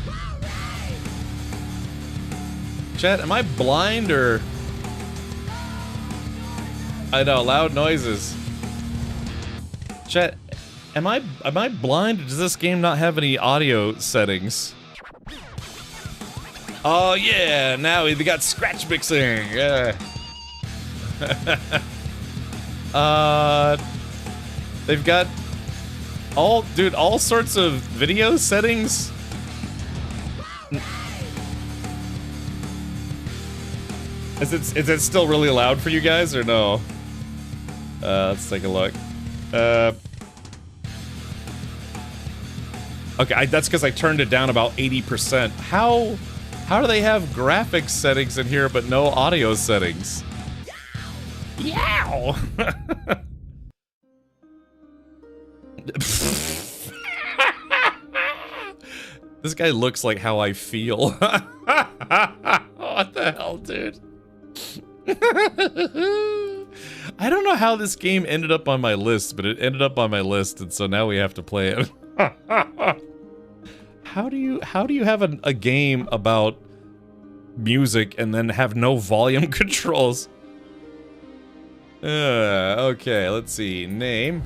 Chat, am I blind or... I know, loud noises. Chat, am I blind or does this game not have any audio settings? Oh yeah, now we got scratch mixing. Yeah. They've got all sorts of video settings. Is it still really loud for you guys or no? Let's take a look. Okay, that's because I turned it down about 80%. How do they have graphics settings in here but no audio settings? Yow! This guy looks like how I feel. What the hell, dude? I don't know how this game ended up on my list, but it ended up on my list, and so now we have to play it. How do you have a game about music and then have no volume controls? Okay, let's see. Name.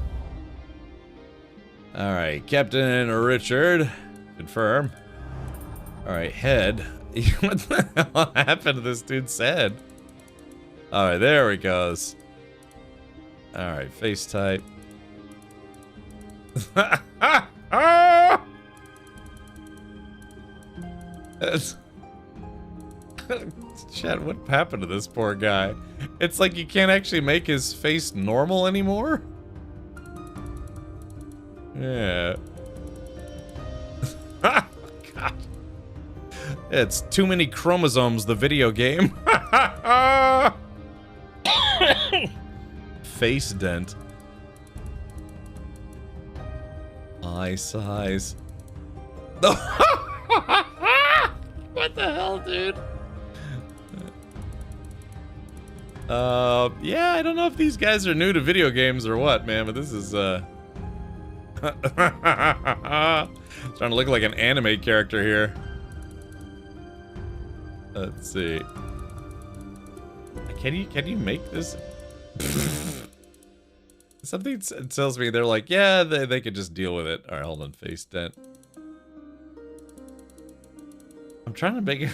Alright, Captain Richard. Confirm. Alright, head. What the hell happened to this dude's head? Alright, there he goes. Alright, face type. Chad, what happened to this poor guy? It's like you can't actually make his face normal anymore? Yeah. God. It's Too Many Chromosomes, the video game. Face dent. Eye size. What the hell, dude? Yeah, I don't know if these guys are new to video games or what, man, but this is, trying to look like an anime character here. Let's see. Can you make this? Something tells me they're like, yeah, they could just deal with it. Alright, hold on, face dent. I'm trying to make it.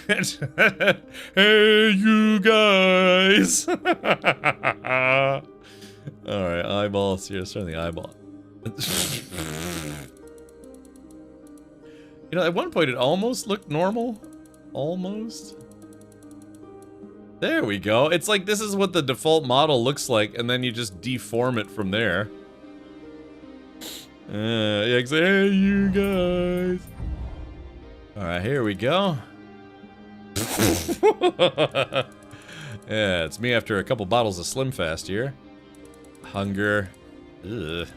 Hey, you guys! Alright, eyeballs here. Start the eyeball. You know, at one point it almost looked normal. Almost. There we go. It's like this is what the default model looks like, and then you just deform it from there. Yeah, hey, you guys. Alright, here we go. Yeah, it's me after a couple bottles of Slim Fast here. Hunger. Ugh.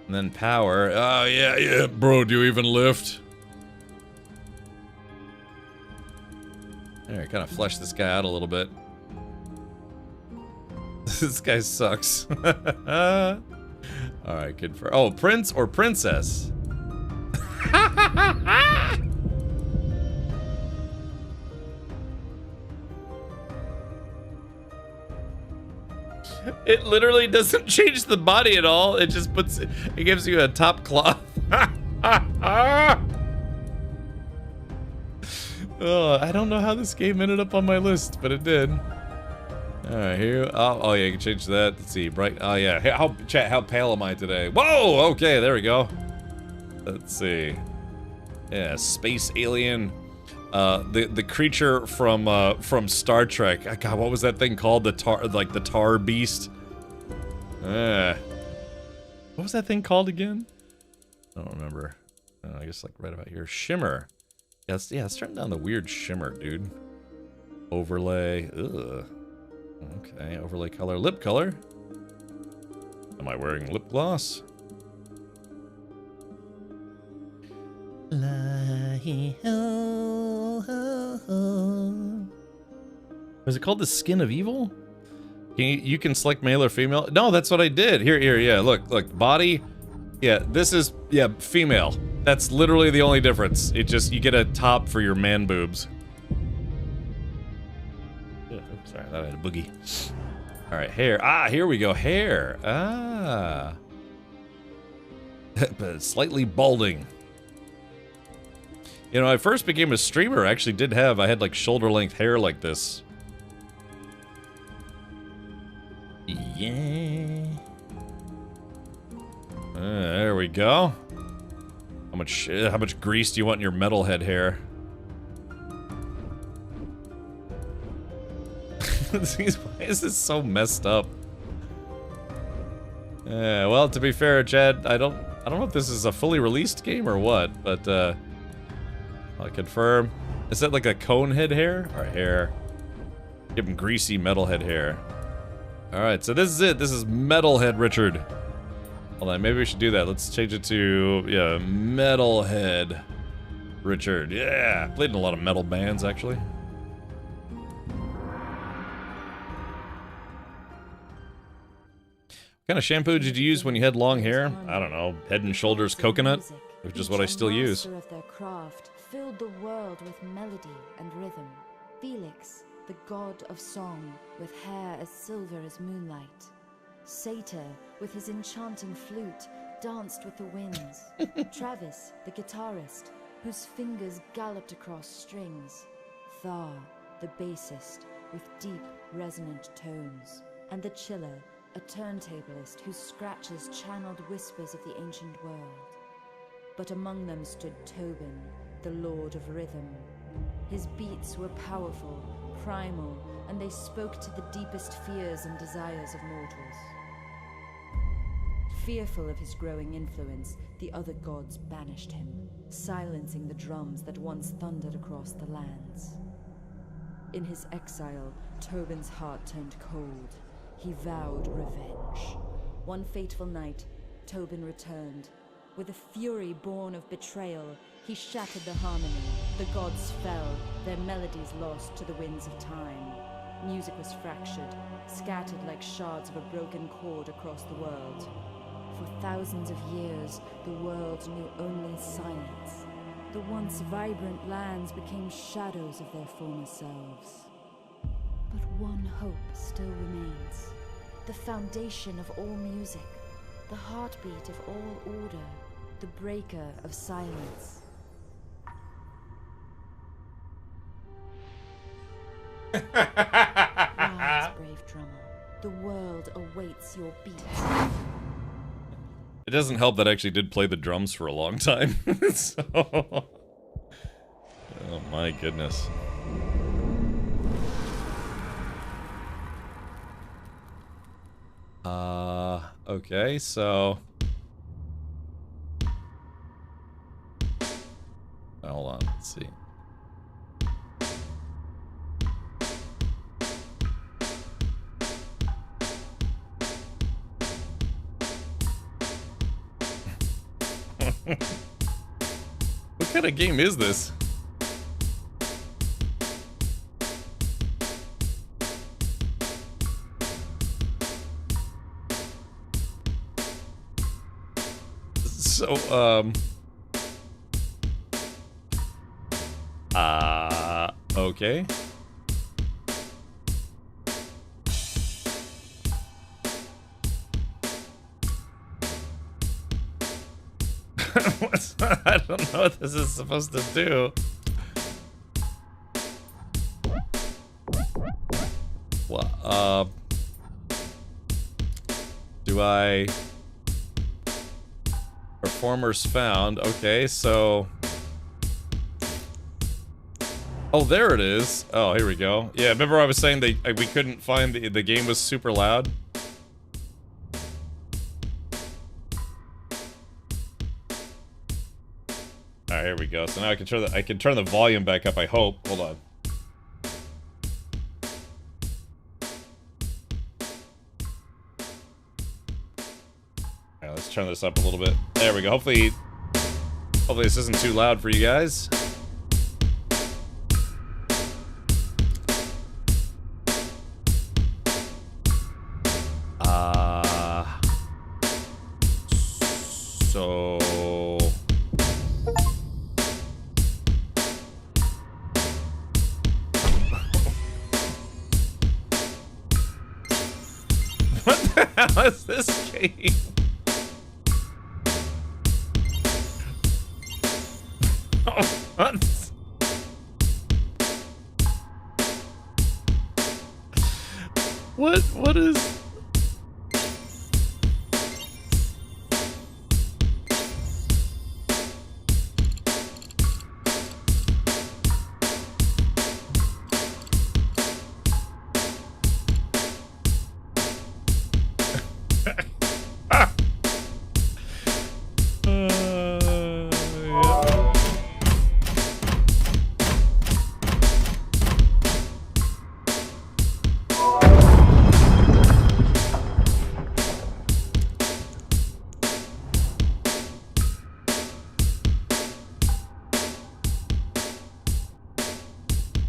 And then power. Oh, yeah. Bro, do you even lift? There, kind of flesh this guy out a little bit. This guy sucks. Alright, good for... Oh, prince or princess? It literally doesn't change the body at all. It just puts... It gives you a top cloth. Oh, I don't know how this game ended up on my list, but it did. All right, here. Oh yeah, you can change that. Let's see, bright. Oh yeah. How pale am I today? Whoa. Okay, there we go. Let's see. Yeah, space alien. The creature from Star Trek. God, what was that thing called? The tar beast. What was that thing called again? I don't remember. I guess like right about here. Shimmer. Yeah, let's turn down the weird shimmer, dude. Overlay. Ugh. Okay, overlay color. Lip color. Am I wearing lip gloss? Was it called the Skin of Evil? You can select male or female. No, that's what I did. Here, yeah. Look, body. Yeah, this is female. That's literally the only difference. It just you get a top for your man boobs. Yeah, oops, sorry, I thought I had a boogie. All right, hair. Ah, here we go. Hair. Ah, but slightly balding. You know, I first became a streamer. I actually I had like shoulder length hair like this. Yeah. There we go. How much grease do you want in your metalhead hair? Why is this so messed up? Well, to be fair, Chad, I don't know if this is a fully released game or what, but I'll confirm. Is that like a cone head hair or hair? Give him greasy metalhead hair. All right, so this is it. This is Metalhead Richard. Hold on, maybe we should do that. Let's change it to, Metalhead Richard. Yeah, played in a lot of metal bands, actually. What kind of shampoo did you use when you had long hair? I don't know, Head and Shoulders Coconut, which is what I still use. Of their craft filled the world with melody and rhythm. Felix, the god of song, with hair as silver as moonlight. Satyr, with his enchanting flute, danced with the winds. Travis, the guitarist, whose fingers galloped across strings. Thar, the bassist, with deep, resonant tones. And the Chiller, a turntablist whose scratches channeled whispers of the ancient world. But among them stood Tobin, the Lord of Rhythm. His beats were powerful, primal, and they spoke to the deepest fears and desires of mortals. Fearful of his growing influence, the other gods banished him, silencing the drums that once thundered across the lands. In his exile, Tobin's heart turned cold. He vowed revenge. One fateful night, Tobin returned. With a fury born of betrayal, he shattered the harmony. The gods fell, their melodies lost to the winds of time. Music was fractured, scattered like shards of a broken chord across the world. For thousands of years, the world knew only silence. The once vibrant lands became shadows of their former selves. But one hope still remains. The foundation of all music, the heartbeat of all order, the breaker of silence. Rise, brave drummer. The world awaits your beat. It doesn't help that I actually did play the drums for a long time. So... Oh my goodness. Okay, so... Hold on, let's see. What kind of game is this? So, okay. I don't know what this is supposed to do. Do I... Performers found. Okay, so... Oh, there it is. Oh, here we go. Yeah, remember I was saying that we couldn't find the game was super loud? Alright, here we go. So now I can turn the volume back up, I hope. Hold on. Alright, let's turn this up a little bit. There we go. Hopefully this isn't too loud for you guys. So... What the hell is this game? Oh, what? What is...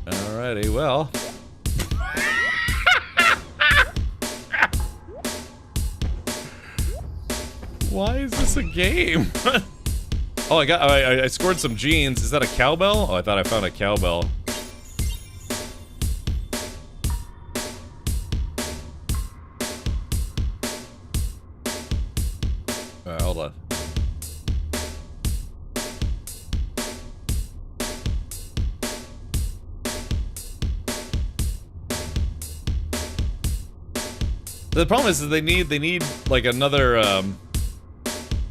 Alrighty, well. Why is this a game? Oh, I scored some jeans. Is that a cowbell? Oh, I thought I found a cowbell. Alright, hold on. The problem is that they need like another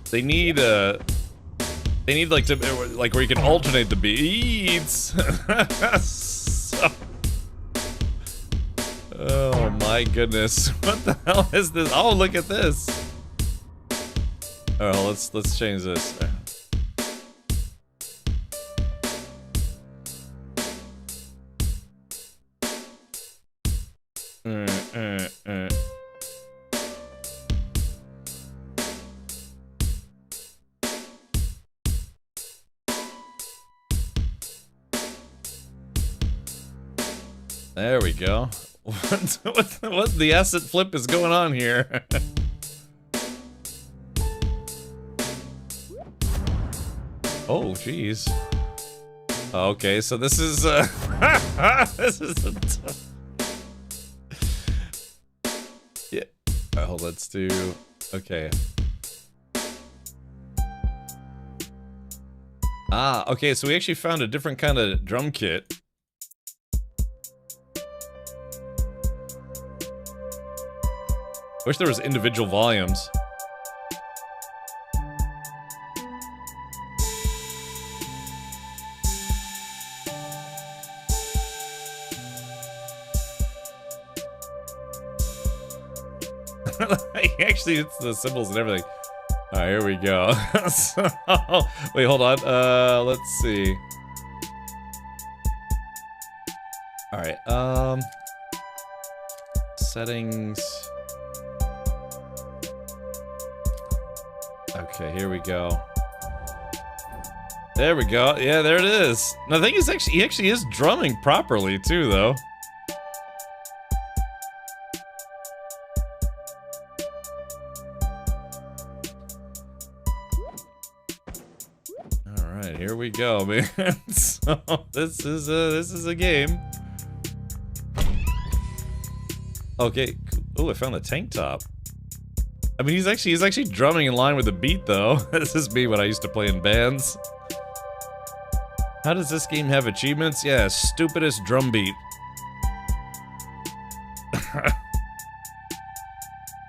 they need like to like where you can alternate the beats. So, oh my goodness. What the hell is this? Oh, look at this. Oh, let's change this. There we go. What the asset flip is going on here? Oh, jeez. Okay, so this is this is yeah. Alright, hold on, let's do okay. Ah, okay, so we actually found a different kind of drum kit. Wish there was individual volumes. Actually, it's the symbols and everything. Alright, here we go. So, wait, hold on. Let's see. Alright, settings. Okay, here we go. There we go. Yeah, there it is. Now, the thing is, he actually is drumming properly too, though. All right, here we go, man. So this is a game. Okay. Oh, I found the tank top. I mean, he's actually drumming in line with the beat, though. This is me when I used to play in bands. How does this game have achievements? Yeah, stupidest drum beat.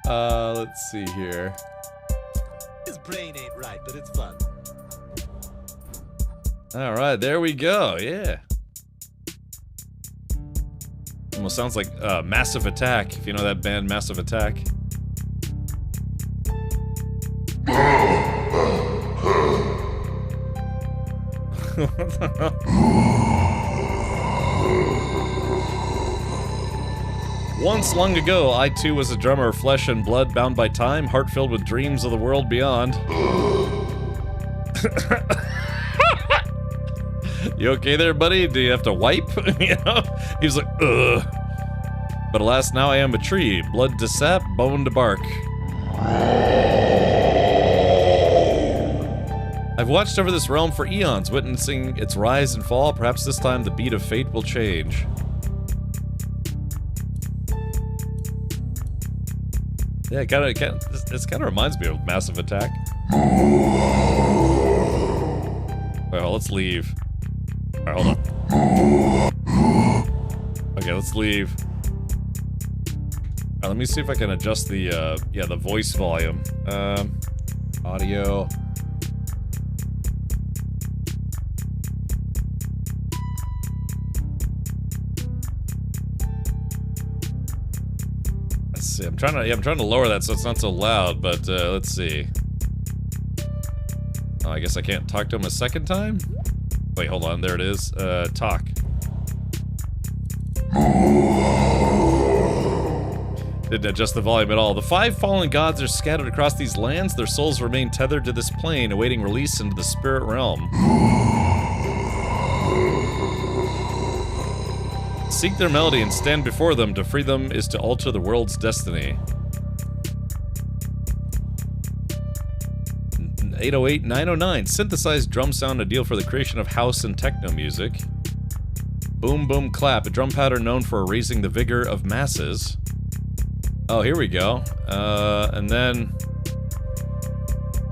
Let's see here. His brain ain't right, but it's fun. All right, there we go. Yeah. Almost sounds like Massive Attack, if you know that band, Massive Attack. Once long ago, I too was a drummer, flesh and blood, bound by time, heart filled with dreams of the world beyond. You okay there, buddy? Do you have to wipe? You know? He's like, ugh. But alas, now I am a tree, blood to sap, bone to bark. I've watched over this realm for eons, witnessing its rise and fall. Perhaps this time the beat of fate will change. Yeah, this kind of reminds me of Massive Attack. Well, let's leave. Alright, hold on. Okay, let's leave. Alright, let me see if I can adjust the, the voice volume. Audio. Let's see, I'm trying to lower that so it's not so loud, but, let's see. Oh, I guess I can't talk to him a second time? Wait, hold on, there it is. Talk. Didn't adjust the volume at all. The 5 fallen gods are scattered across these lands. Their souls remain tethered to this plane, awaiting release into the spirit realm. Seek their melody and stand before them. To free them is to alter the world's destiny. 808-909. Synthesized drum sound ideal for the creation of house and techno music. Boom Boom Clap, a drum pattern known for raising the vigor of masses. Oh, here we go. And then...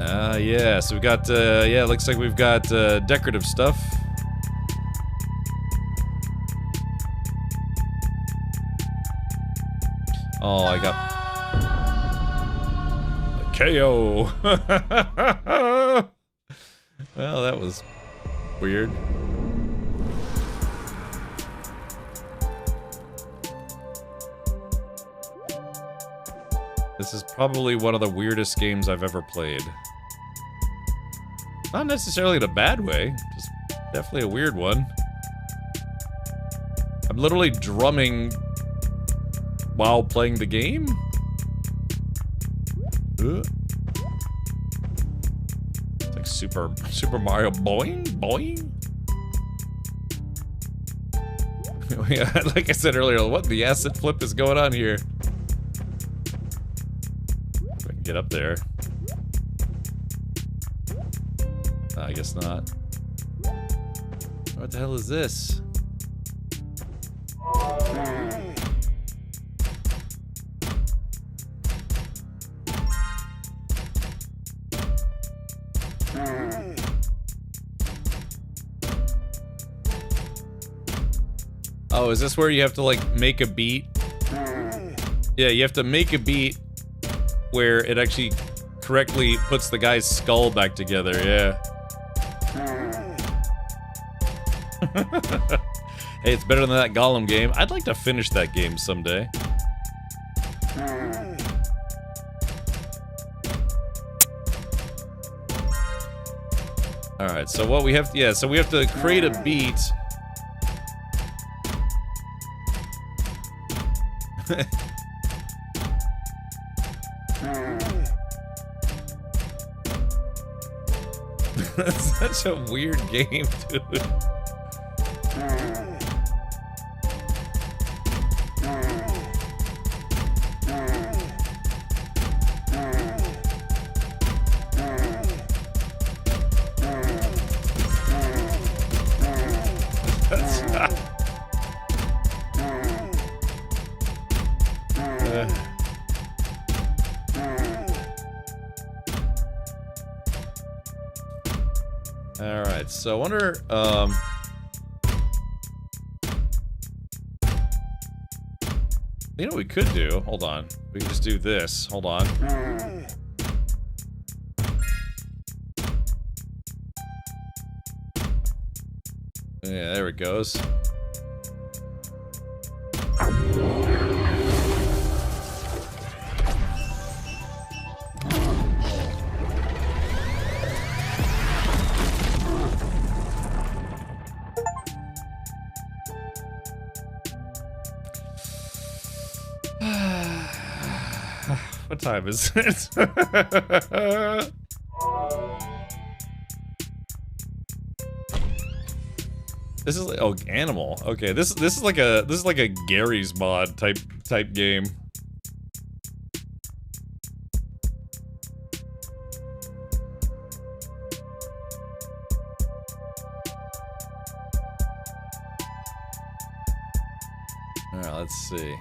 yeah, so we've got, yeah, looks like we've got, decorative stuff. Oh, I got... KO! Well, that was weird. This is probably one of the weirdest games I've ever played. Not necessarily in a bad way, just definitely a weird one. I'm literally drumming while playing the game? It's like Super Mario boing boing. Yeah, like I said earlier, what the acid flip is going on here? If I can get up there. I guess not. What the hell is this? Oh, is this where you have to, like, make a beat? Yeah, you have to make a beat where it actually correctly puts the guy's skull back together, yeah. Hey, it's better than that Gollum game. I'd like to finish that game someday. Alright, so what we have to, yeah, so we have to create a beat. That's such a weird game, dude. Alright, so I wonder, You know what we could do? Hold on. We can just do this. Hold on. Yeah, there it goes. What time is it? This is like, oh, animal. Okay, this is like a Gary's mod type game. All right, let's see.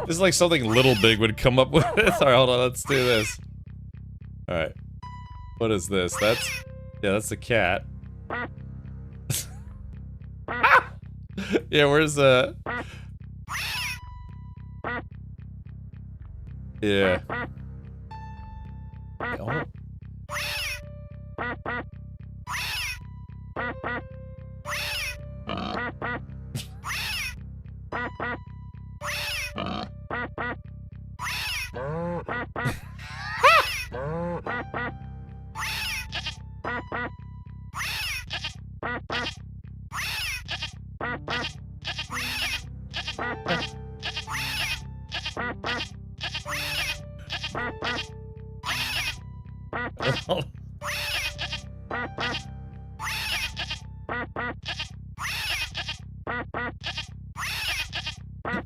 This is like something Little Big would come up with. Alright, hold on, let's do this. Alright. What is this? That's the cat. Yeah, where's the... Yeah. Oh.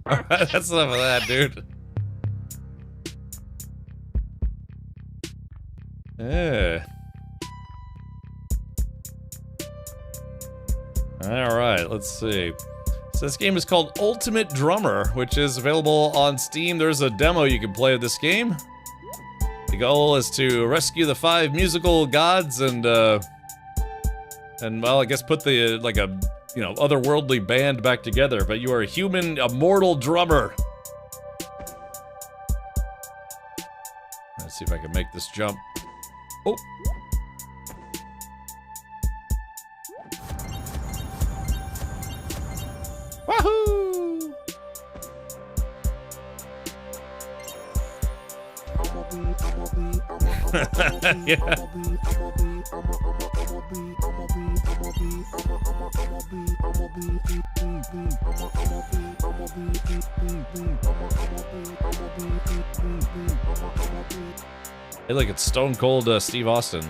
Alright, that's enough of that, dude. Yeah. Alright, let's see. So this game is called Ultimate Drummer, which is available on Steam. There's a demo you can play of this game. The goal is to rescue the 5 musical gods and well, I guess put the, like a, you know, otherworldly band back together, but you are a human, immortal drummer. Let's see if I can make this jump. Oh. Wahoo! Yeah. Hey, look, it's Stone Cold Steve Austin.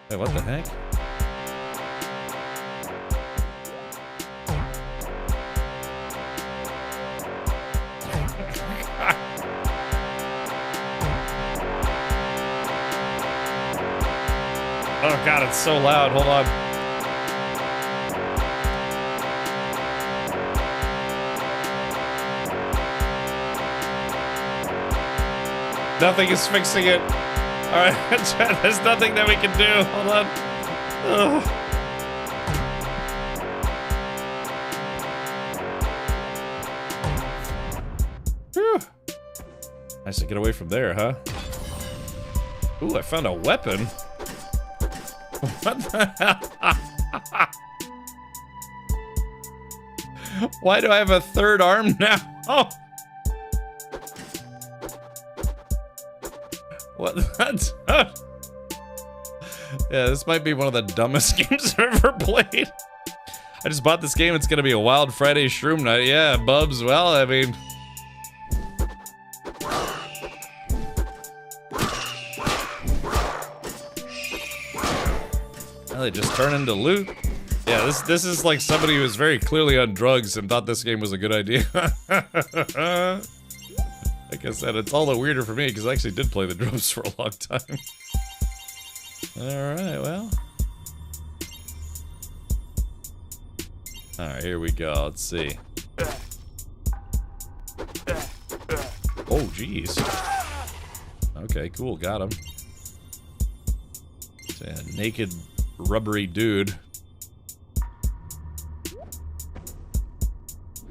Hey, what the heck? Oh god, it's so loud. Hold on. Nothing is fixing it. Alright, there's nothing that we can do. Hold on. Ugh. Whew. Nice to get away from there, huh? Ooh, I found a weapon. What the hell? Why do I have a third arm now? Oh. What? That's... Yeah, this might be one of the dumbest games I've ever played. I just bought this game. It's gonna be a Wild Friday Shroom Night. Yeah, Bubs. Well, I mean... Well, they just turn into loot. Yeah, this is like somebody who was very clearly on drugs and thought this game was a good idea. Like I said, it's all the weirder for me because I actually did play the drums for a long time. Alright, well. Alright, here we go. Let's see. Oh, jeez. Okay, cool. Got him. It's a naked, rubbery dude.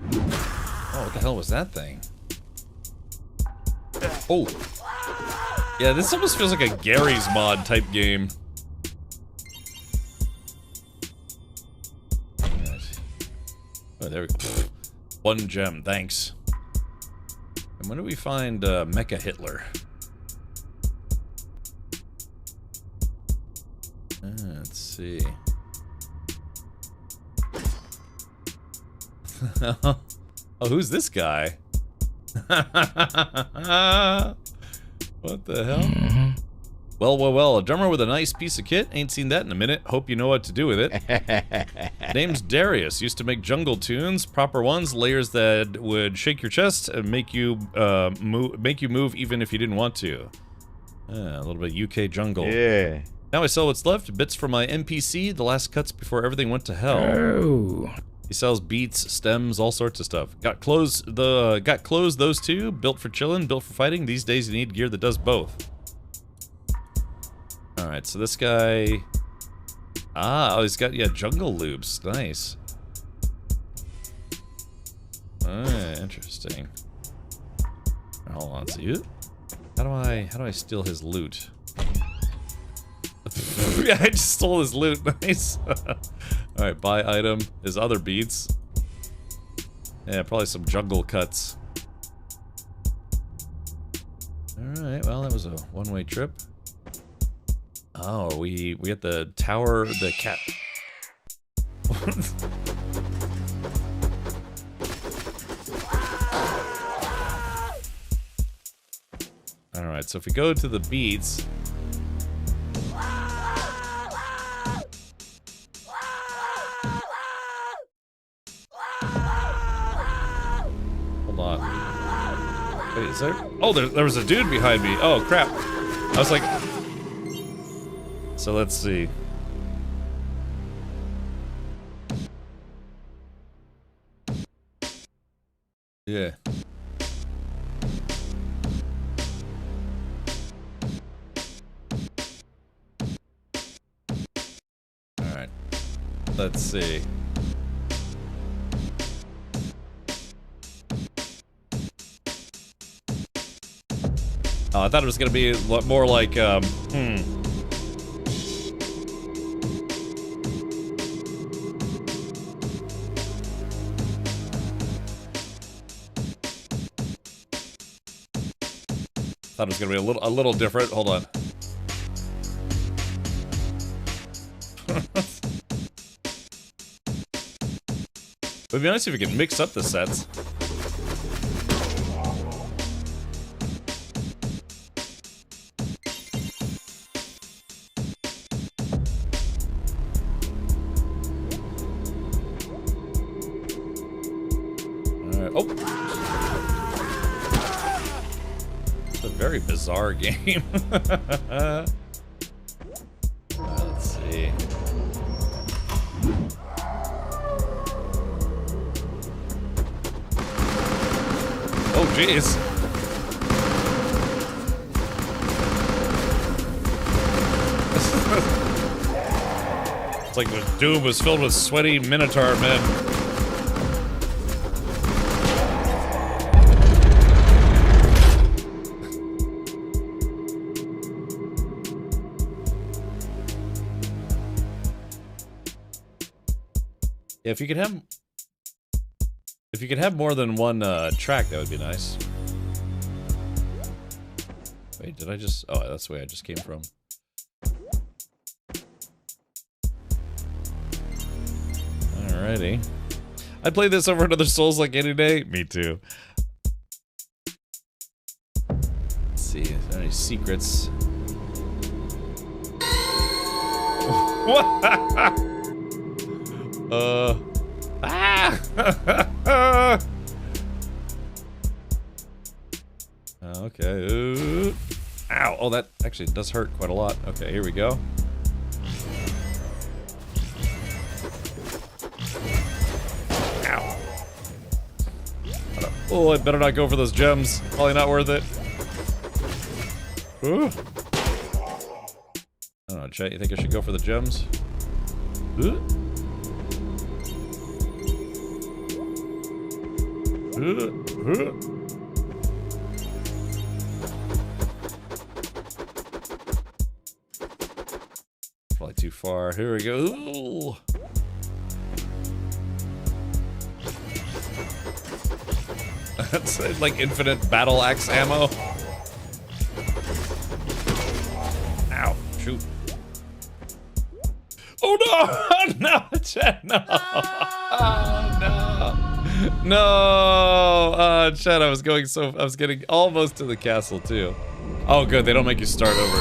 Oh, what the hell was that thing? Oh. Yeah, this almost feels like a Gary's Mod type game. Oh, there we go. One gem, thanks. And when do we find Mecha Hitler? Let's see. Oh, who's this guy? What the hell? Well, a drummer with a nice piece of kit. Ain't seen that in a minute. Hope you know what to do with it. Name's Darius. Used to make jungle tunes. Proper ones. Layers that would shake your chest and make you move even if you didn't want to. A little bit UK jungle. Yeah. Now I sell what's left. Bits for my NPC. The last cuts before everything went to hell. Oh. He sells beats, stems, all sorts of stuff. Got clothes, those two. Built for chillin', built for fighting. These days you need gear that does both. Alright, so this guy... Ah, oh, he's got, yeah, jungle loops. Nice. Interesting. Hold on, so you... How do I steal his loot? Yeah, I just stole his loot. Nice. Alright, buy item. His other beats. Yeah, probably some jungle cuts. Alright, well, that was a one-way trip. Oh, we at the tower, the cat. Alright, so if we go to the beats... Hold on. Wait, is there... Oh, there was a dude behind me. Oh, crap. I was like... So let's see. Yeah. Alright. Let's see. Oh, I thought it was gonna be more like, Thought it was gonna be a little different. Hold on. It'd be nice if we could mix up the sets. Alright. Oh! Very bizarre game. Let's see. Oh, jeez. It's like the Doom was filled with sweaty Minotaur men. Yeah, if you could have more than one track, that would be nice. Wait, did I just... Oh, that's the way I just came from. Alrighty. I'd play this over another Souls like any day. Me too. Let's see, is there any secrets? What? Okay. Ow. Oh, that actually does hurt quite a lot. Okay, here we go. Ow. Oh, I better not go for those gems. Probably not worth it. Ooh. I don't know, Chet, you think I should go for the gems? Ooh. Probably too far. Here we go. Ooh. That's like infinite battle axe ammo. Ow. Shoot. Oh no! No, Chet, no! Oh no! No! Chet, I was getting almost to the castle too. Oh good, they don't make you start over.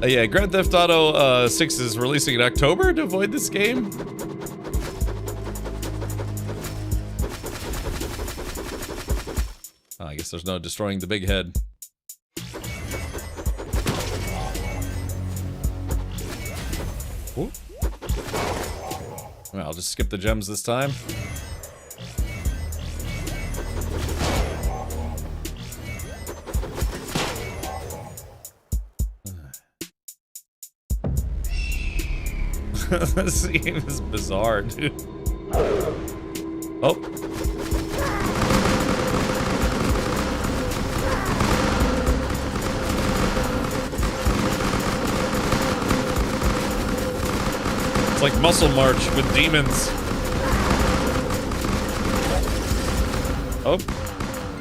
Yeah, Grand Theft Auto 6 is releasing in October to avoid this game. Oh, I guess there's no destroying the big head. Ooh. Well, I'll just skip the gems this time. This game is bizarre, dude. Oh. It's like Muscle March with demons. Oh.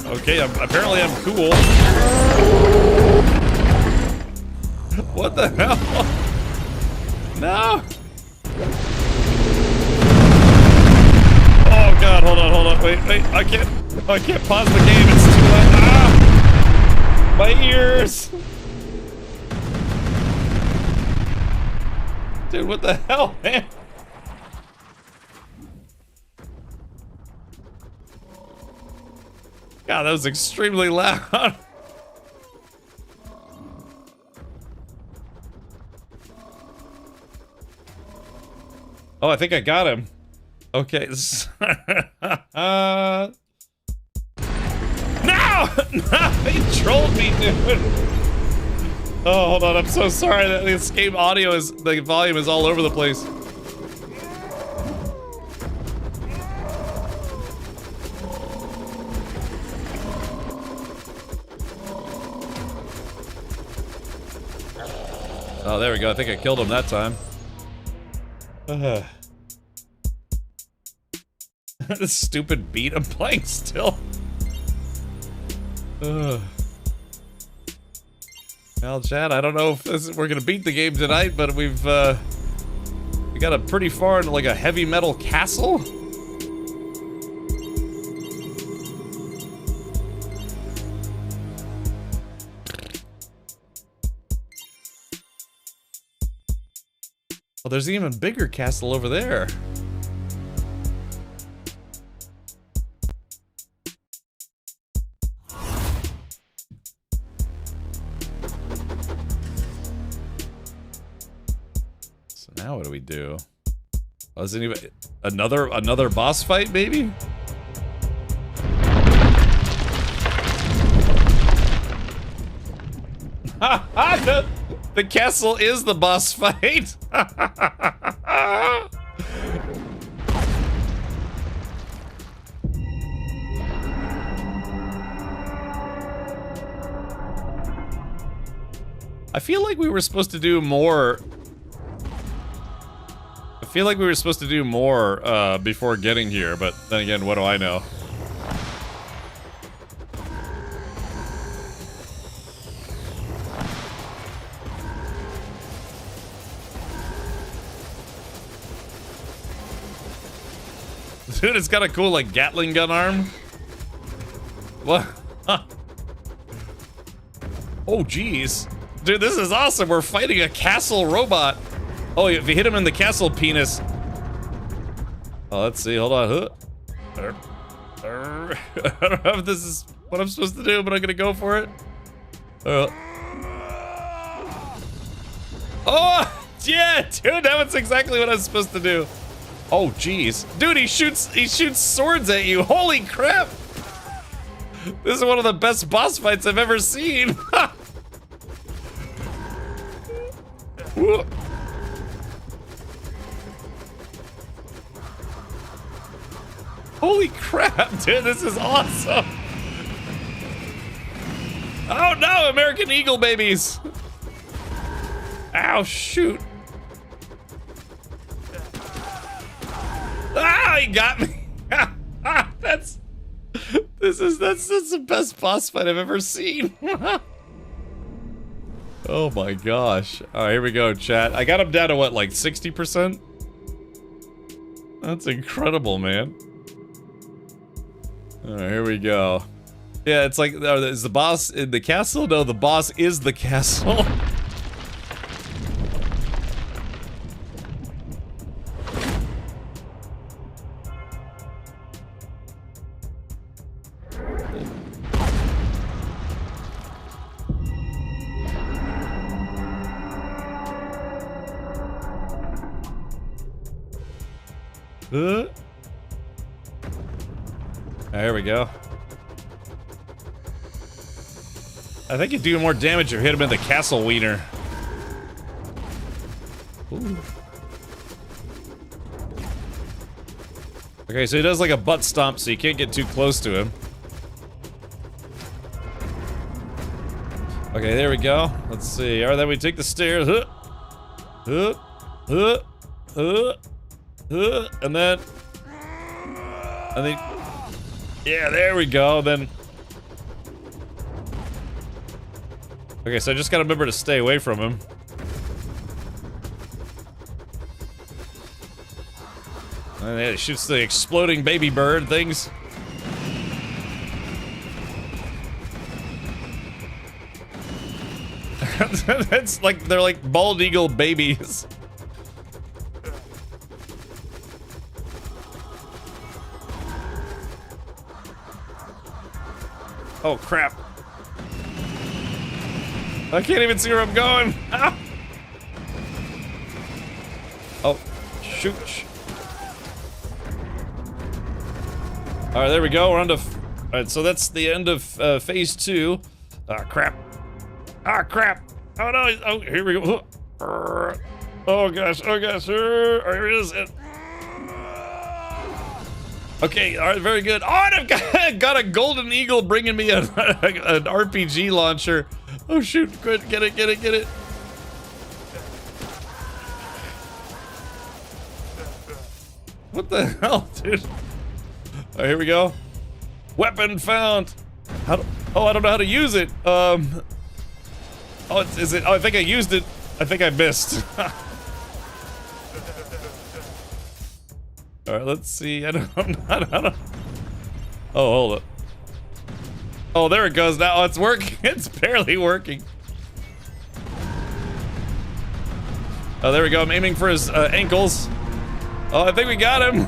Okay, apparently I'm cool. What the hell? No! Oh god, hold on, wait, I can't pause the game, it's too loud. Ah! My ears! Dude, what the hell, man? God, that was extremely loud. Oh, I think I got him. Okay. No! No! He trolled me, dude. Oh, hold on. I'm so sorry that this game audio is, the volume is all over the place. Oh, there we go. I think I killed him that time. This stupid beat I'm playing still. Well, Chad, I don't know if we're gonna beat the game tonight, but we got a pretty far into like a heavy metal castle. Well, there's an even bigger castle over there. So now what do we do? Oh, isn't even another boss fight, maybe? The castle is the boss fight. I feel like we were supposed to do more. I feel like we were supposed to do more before getting here, but then again, what do I know? Dude, it's got a cool, like, Gatling gun arm. What? Huh. Oh, jeez. Dude, this is awesome. We're fighting a castle robot. Oh, if you hit him in the castle penis. Oh, let's see. Hold on. I don't know if this is what I'm supposed to do, but I'm gonna go for it. Oh, yeah, dude, that was exactly what I was supposed to do. Oh, jeez. Dude, he shoots swords at you. Holy crap. This is one of the best boss fights I've ever seen. Holy crap, dude, this is awesome. Oh no, American Eagle babies. Ow, shoot. Ah, he got me. That's the best boss fight I've ever seen. Oh my gosh. All right, here we go, chat. I got him down to what, like 60%? That's incredible, man. All right, here we go. Yeah, it's like, is the boss in the castle? No, the boss is the castle. There we go. I think you do more damage if you hit him in the castle wiener. Ooh. Okay, so he does like a butt stomp, so you can't get too close to him. Okay, there we go. Let's see. All right, then we take the stairs. And then, yeah, there we go. Then, okay, so I just gotta remember to stay away from him. And then it shoots the exploding baby bird things. It's like, they're like bald eagle babies. Oh crap. I can't even see where I'm going. Ah. Oh, shoot. All right, there we go. We're on to. All right, so that's the end of phase 2. Ah, crap. Ah, crap. Oh no. Oh, here we go. Oh gosh. Oh gosh. Here it is. Okay, all right, very good. Oh, and I've got a golden eagle bringing me an RPG launcher. Oh shoot, good, get it. What the hell, dude? All right, here we go. Weapon found. I don't know how to use it. Oh, is it? Oh, I think I used it. I think I missed. All right, let's see. I don't know. Oh, hold up. Oh, there it goes now. Oh, it's working. It's barely working. Oh, there we go. I'm aiming for his ankles. Oh, I think we got him.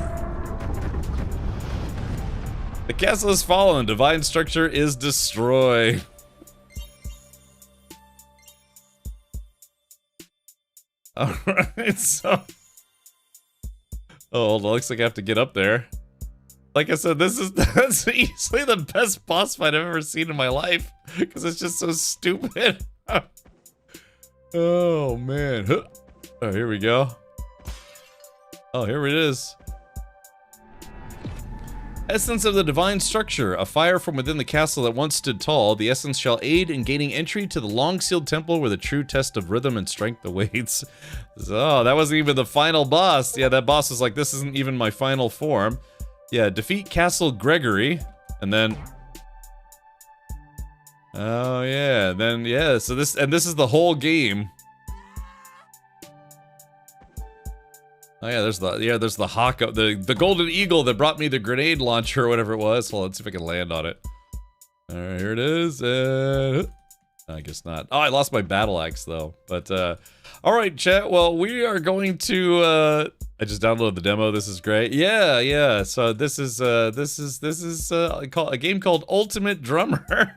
The castle has fallen. Divine structure is destroyed. All right, so. Oh, hold on. Looks like I have to get up there. Like I said, that's easily the best boss fight I've ever seen in my life because it's just so stupid. Oh man. Oh, here we go. Oh, here it is. Essence of the divine structure. A fire from within the castle that once stood tall. The essence shall aid in gaining entry to the long-sealed temple where the true test of rhythm and strength awaits. So, that wasn't even the final boss. Yeah, that boss was like, this isn't even my final form. Yeah, defeat Castle Gregory. And then... oh, yeah. Then, yeah, so this... and this is the whole game. Oh yeah, there's the hawk, the golden eagle that brought me the grenade launcher or whatever it was. Well, let's see if I can land on it. All right, here it is. I guess not. Oh, I lost my battle axe though. But all right, chat. Well, we are going to. I just downloaded the demo. This is great. Yeah. So this is a game called Ultimate Drummer.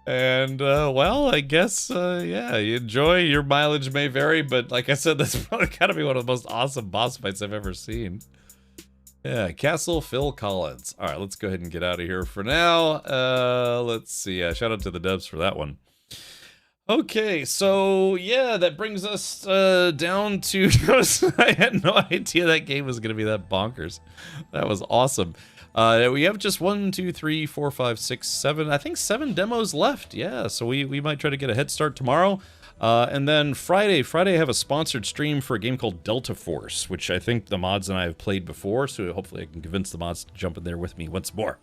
And well, I guess yeah, you enjoy. Your mileage may vary, but like I said, that's probably gotta be one of the most awesome boss fights I've ever seen. Yeah, Castle Phil Collins. All right, let's go ahead and get out of here for now. Let's see. Shout out to the devs for that one. Okay, so yeah, that brings us down to. I had no idea that game was gonna be that bonkers. That was awesome. We have just 1, 2, 3, 4, 5, 6, 7. I think 7 demos left. Yeah, so we might try to get a head start tomorrow. And then Friday I have a sponsored stream for a game called Delta Force, which I think the mods and I have played before, so hopefully I can convince the mods to jump in there with me once more.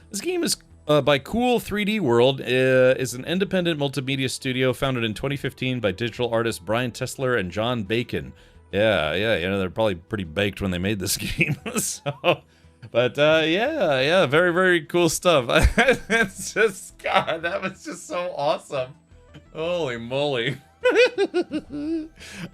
This game is by Cool 3D World, is an independent multimedia studio founded in 2015 by digital artists Brian Tesler and John Bacon. Yeah, you know, they're probably pretty baked when they made this game, so... But yeah, very, very cool stuff. It's just, God, that was just so awesome. Holy moly.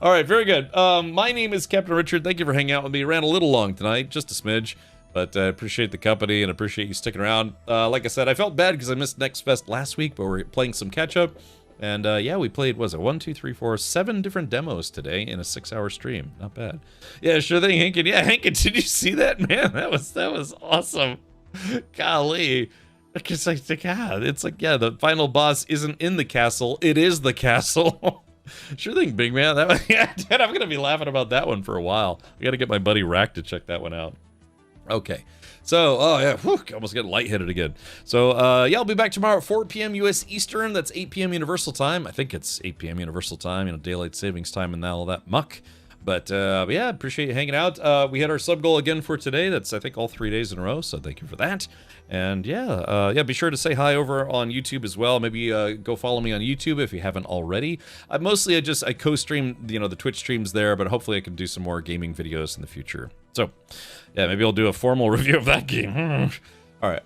All right, very good. My name is Captain Richard. Thank you for hanging out with me. Ran a little long tonight, just a smidge. But I appreciate the company and appreciate you sticking around. Like I said, I felt bad because I missed Next Fest last week, but we're playing some catch-up. And yeah, we played, what was it, 1, 2, 3, 4, 7 different demos today in a 6-hour stream. Not bad. Yeah, sure thing, Hankin. Yeah, Hankin, did you see that, man? That was awesome. Golly. It's like, God, it's like, yeah, the final boss isn't in the castle. It is the castle. Sure thing, big man. That was, yeah, Dad, I'm going to be laughing about that one for a while. I got to get my buddy Rack to check that one out. Okay. So, oh yeah, whew, almost getting lightheaded again. So, yeah, I'll be back tomorrow at 4 p.m. U.S. Eastern. That's 8 p.m. Universal Time. I think it's 8 p.m. Universal Time, you know, daylight savings time and all that muck. But yeah, appreciate you hanging out. We had our sub goal again for today. That's, I think, all 3 days in a row, so thank you for that. And yeah, yeah, be sure to say hi over on YouTube as well. Maybe go follow me on YouTube if you haven't already. Mostly I co-stream, you know, the Twitch streams there, but hopefully I can do some more gaming videos in the future. So, yeah, maybe I'll do a formal review of that game. All right,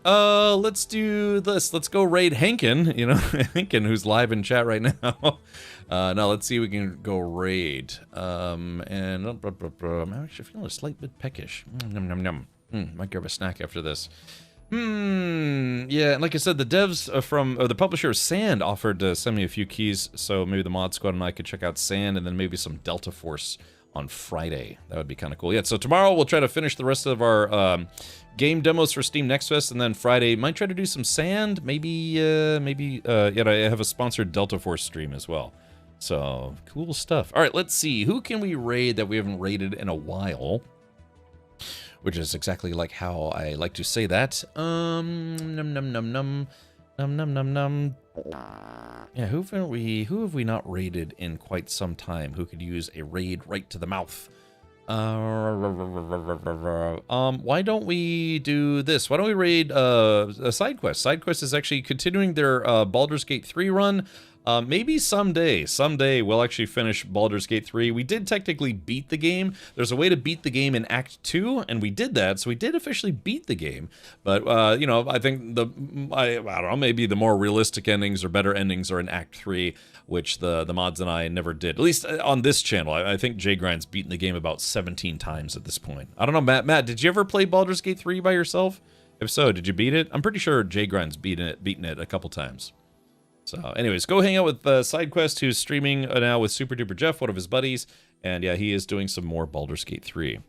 let's do this. Let's go raid Hankin, you know, Hankin, who's live in chat right now. Now, let's see if we can go raid. And I'm actually feeling a slight bit peckish. Nom, nom, nom. Might grab a snack after this. Yeah, and like I said, the devs the publisher Sand offered to send me a few keys, so maybe the mod squad and I could check out Sand, and then maybe some Delta Force on Friday. That would be kind of cool. Yeah, so tomorrow we'll try to finish the rest of our game demos for Steam Next Fest, and then Friday might try to do some Sand. Maybe yeah, I have a sponsored Delta Force stream as well. So cool stuff. All right, let's see. Who can we raid that we haven't raided in a while? Which is exactly like how I like to say that. Num num num num. Num num num num. Yeah, who have we not raided in quite some time? Who could use a raid right to the mouth? Why don't we do this? Why don't we raid a side quest? Side quest is actually continuing their Baldur's Gate 3 run. Maybe someday we'll actually finish Baldur's Gate 3. We did technically beat the game. There's a way to beat the game in Act 2, and we did that, so we did officially beat the game. But, you know, I think I don't know, maybe the more realistic endings or better endings are in Act 3, which the mods and I never did. At least on this channel. I think Jay Grind's beaten the game about 17 times at this point. I don't know, Matt, did you ever play Baldur's Gate 3 by yourself? If so, did you beat it? I'm pretty sure Jay Grind's beaten it a couple times. So, anyways, go hang out with SideQuest, who's streaming now with Super Duper Jeff, one of his buddies, and yeah, he is doing some more Baldur's Gate 3.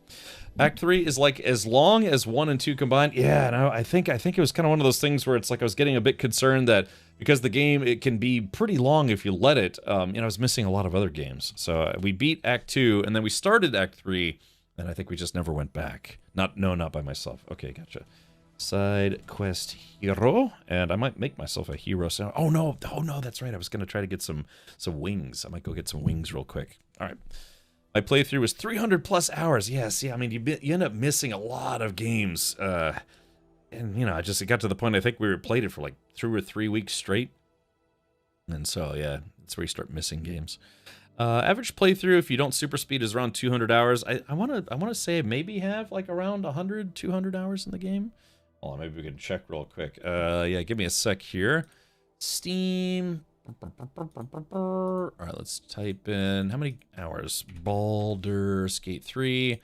Act 3 is like as long as 1 and 2 combined. Yeah, no, I think it was kind of one of those things where it's like I was getting a bit concerned that because the game, it can be pretty long if you let it. You know, I was missing a lot of other games. So we beat Act 2, and then we started Act 3, and I think we just never went back. Not by myself. Okay, gotcha. Side quest hero, and I might make myself a hero sound. Oh no, that's right. I was gonna try to get some wings. I might go get some wings real quick. All right, my playthrough was 300 plus hours. Yes, yeah. I mean, you end up missing a lot of games, and you know, it got to the point. I think we played it for like 2 or 3 weeks straight, and so yeah, that's where you start missing games. Average playthrough, if you don't super speed, is around 200 hours. I wanna say I maybe have like around 100, 200 hours in the game. Hold on, maybe we can check real quick. Yeah, give me a sec here. Steam. All right, let's type in how many hours. Baldur's Gate 3.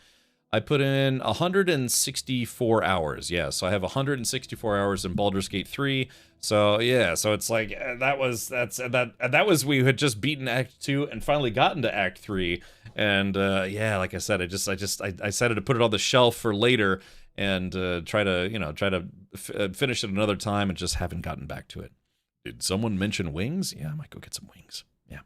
I put in 164 hours. Yeah, so I have 164 hours in Baldur's Gate 3. So yeah, so it's like that was we had just beaten Act 2 and finally gotten to Act 3. And yeah, like I said, I decided to put it on the shelf for later and try to finish it another time, and just haven't gotten back to it. Did someone mention wings? Yeah, I might go get some wings. Yeah.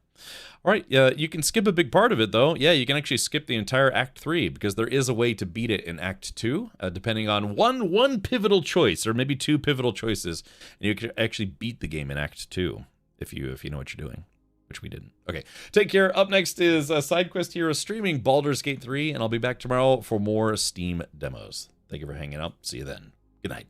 All right. You can skip a big part of it, though. Yeah, you can actually skip the entire Act 3 because there is a way to beat it in Act 2, depending on one pivotal choice or maybe two pivotal choices, and you can actually beat the game in Act 2 if you know what you're doing, which we didn't. Okay. Take care. Up next is SideQuest Heroes streaming Baldur's Gate 3, and I'll be back tomorrow for more Steam demos. Thank you for hanging out. See you then. Good night.